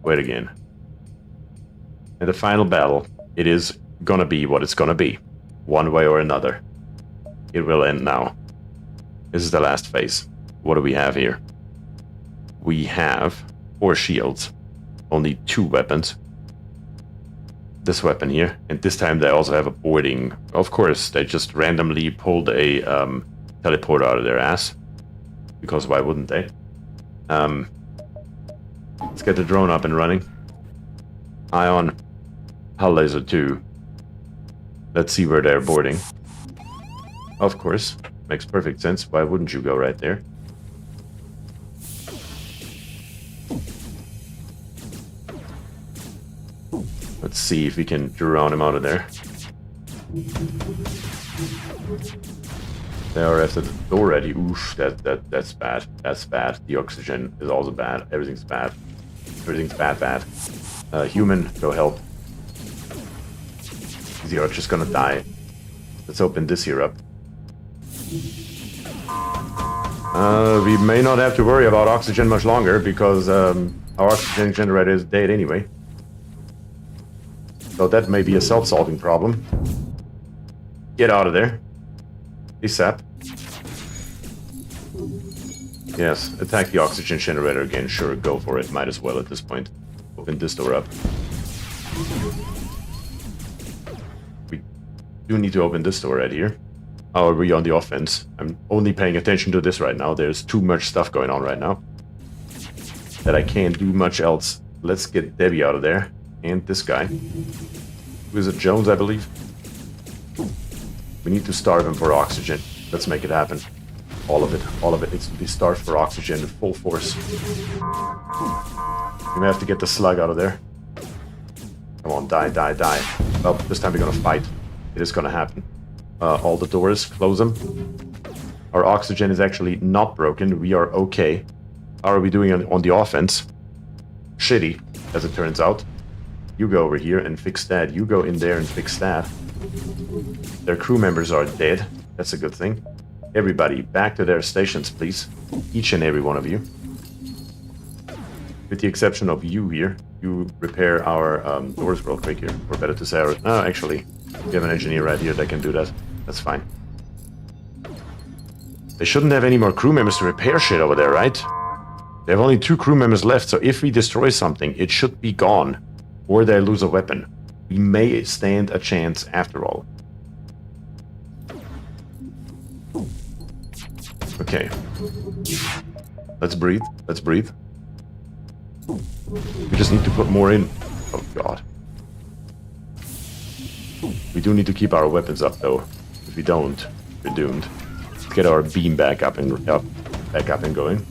Wait again. And the final battle, it is gonna be what it's gonna be. One way or another. It will end now. This is the last phase. What do we have here? We have 4 shields. Only 2 weapons. This weapon here. And this time they also have a boarding. Of course, they just randomly pulled a teleporter out of their ass. Because why wouldn't they? Let's get the drone up and running. Eye on hull laser 2. Let's see where they're boarding. Of course. Makes perfect sense. Why wouldn't you go right there? Let's see if we can drone him out of there. They are after the door ready. Oof, that's bad. That's bad. The oxygen is also bad. Everything's bad. Everything's bad. Human, go help. The archer's gonna die. Let's open this here up. We may not have to worry about oxygen much longer because our oxygen generator is dead anyway. So that may be a self-solving problem. Get out of there. ASAP. Yes, attack the oxygen generator again. Sure, go for it. Might as well at this point. Open this door up. We do need to open this door right here. How are we on the offense? I'm only paying attention to this right now. There's too much stuff going on right now that I can't do much else. Let's get Debbie out of there. And this guy. Who is it? Jones, I believe. We need to starve him for oxygen. Let's make it happen. All of it needs to be starved for oxygen in full force. We may have to get the slug out of there. Come on, die. Well, this time we're gonna fight. It is gonna happen. All the doors, close them. Our oxygen is actually not broken. We are okay. How are we doing on the offense? Shitty, as it turns out. You go over here and fix that. You go in there and fix that. Their crew members are dead. That's a good thing. Everybody, back to their stations, please. Each and every one of you. With the exception of you here. You repair our doors real quick here. Or better to say our... No, actually, we have an engineer right here that can do that. That's fine. They shouldn't have any more crew members to repair shit over there, right? They have only 2 crew members left, so if we destroy something, it should be gone. Or they lose a weapon. We may stand a chance after all. Okay. Let's breathe. Let's breathe. We just need to put more in. Oh god. We do need to keep our weapons up though. If we don't, we're doomed. Let's get our beam back up and going.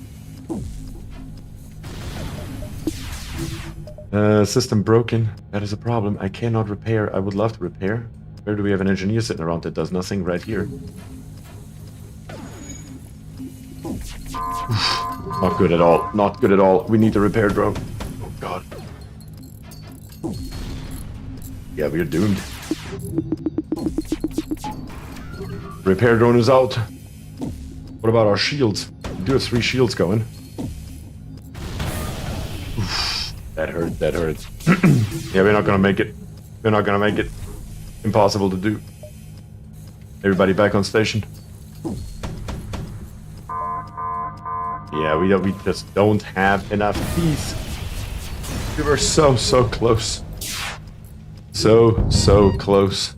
System broken. That is a problem. I cannot repair. I would love to repair. Where do we have an engineer sitting around that does nothing? Right here. Not good at all. Not good at all. We need a repair drone. Oh god. Yeah, we're doomed. Repair drone is out. What about our shields? do have 3 shields going. Oof, that hurt, that hurt. Yeah, we're not gonna make it. We're not gonna make it. Impossible to do. Everybody back on station. Yeah, we just don't have enough peace. We were so close. So close.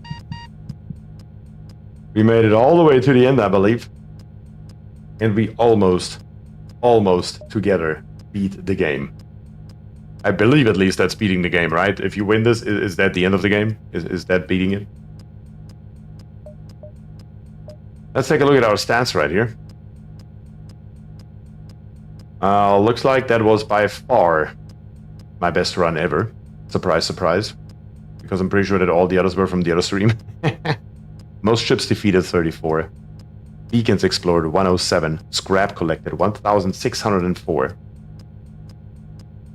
We made it all the way to the end, I believe. And we almost together beat the game. I believe at least that's beating the game, right? If you win this, is that the end of the game? Is that beating it? Let's take a look at our stats right here. Looks like that was by far my best run ever. Surprise, surprise. Because I'm pretty sure that all the others were from the other stream. Most ships defeated, 34. Beacons explored, 107. Scrap collected, 1,604.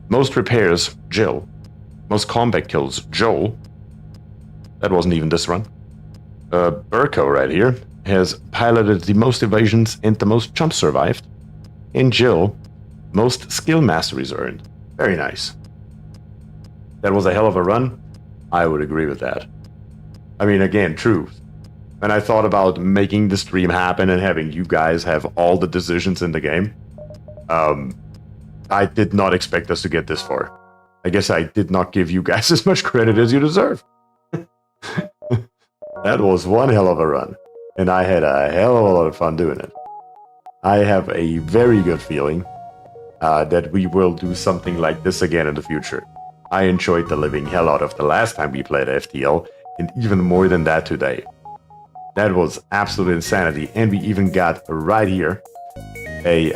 Most repairs, Jill. Most combat kills, Joel. That wasn't even this run. Burko right here has piloted the most evasions and the most jumps survived. And Jill, most skill masteries earned. Very nice. That was a hell of a run. I would agree with that. I mean, again, true. When I thought about making the stream happen and having you guys have all the decisions in the game, I did not expect us to get this far. I guess I did not give you guys as much credit as you deserve. That was one hell of a run, and I had a hell of a lot of fun doing it. I have a very good feeling that we will do something like this again in the future. I enjoyed the living hell out of the last time we played FTL, and even more than that today. That was absolute insanity, and we even got right here a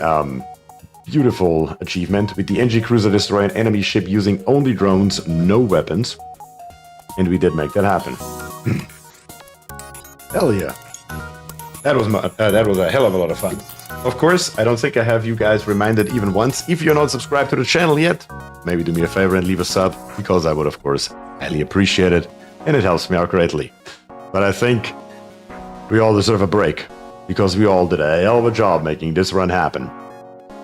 beautiful achievement with the NG Cruiser destroy an enemy ship using only drones, no weapons. And we did make that happen. Hell yeah. That was a hell of a lot of fun. Of course, I don't think I have you guys reminded even once. If you're not subscribed to the channel yet, maybe do me a favor and leave a sub, because I would of course highly appreciate it, and it helps me out greatly. But I think we all deserve a break, because we all did a hell of a job making this run happen.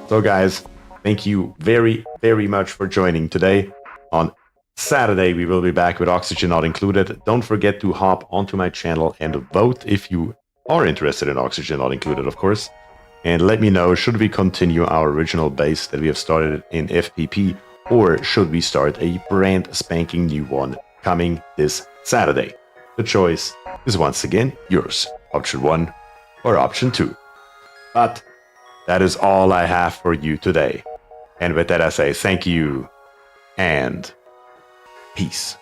So guys, thank you very much for joining today. On Saturday, we will be back with Oxygen Not Included. Don't forget to hop onto my channel and vote if you are interested in Oxygen Not Included, of course. And let me know, should we continue our original base that we have started in FPP, or should we start a brand spanking new one coming this Saturday? The choice is once again yours. Option 1 or option 2. But that is all I have for you today. And with that I say thank you and peace.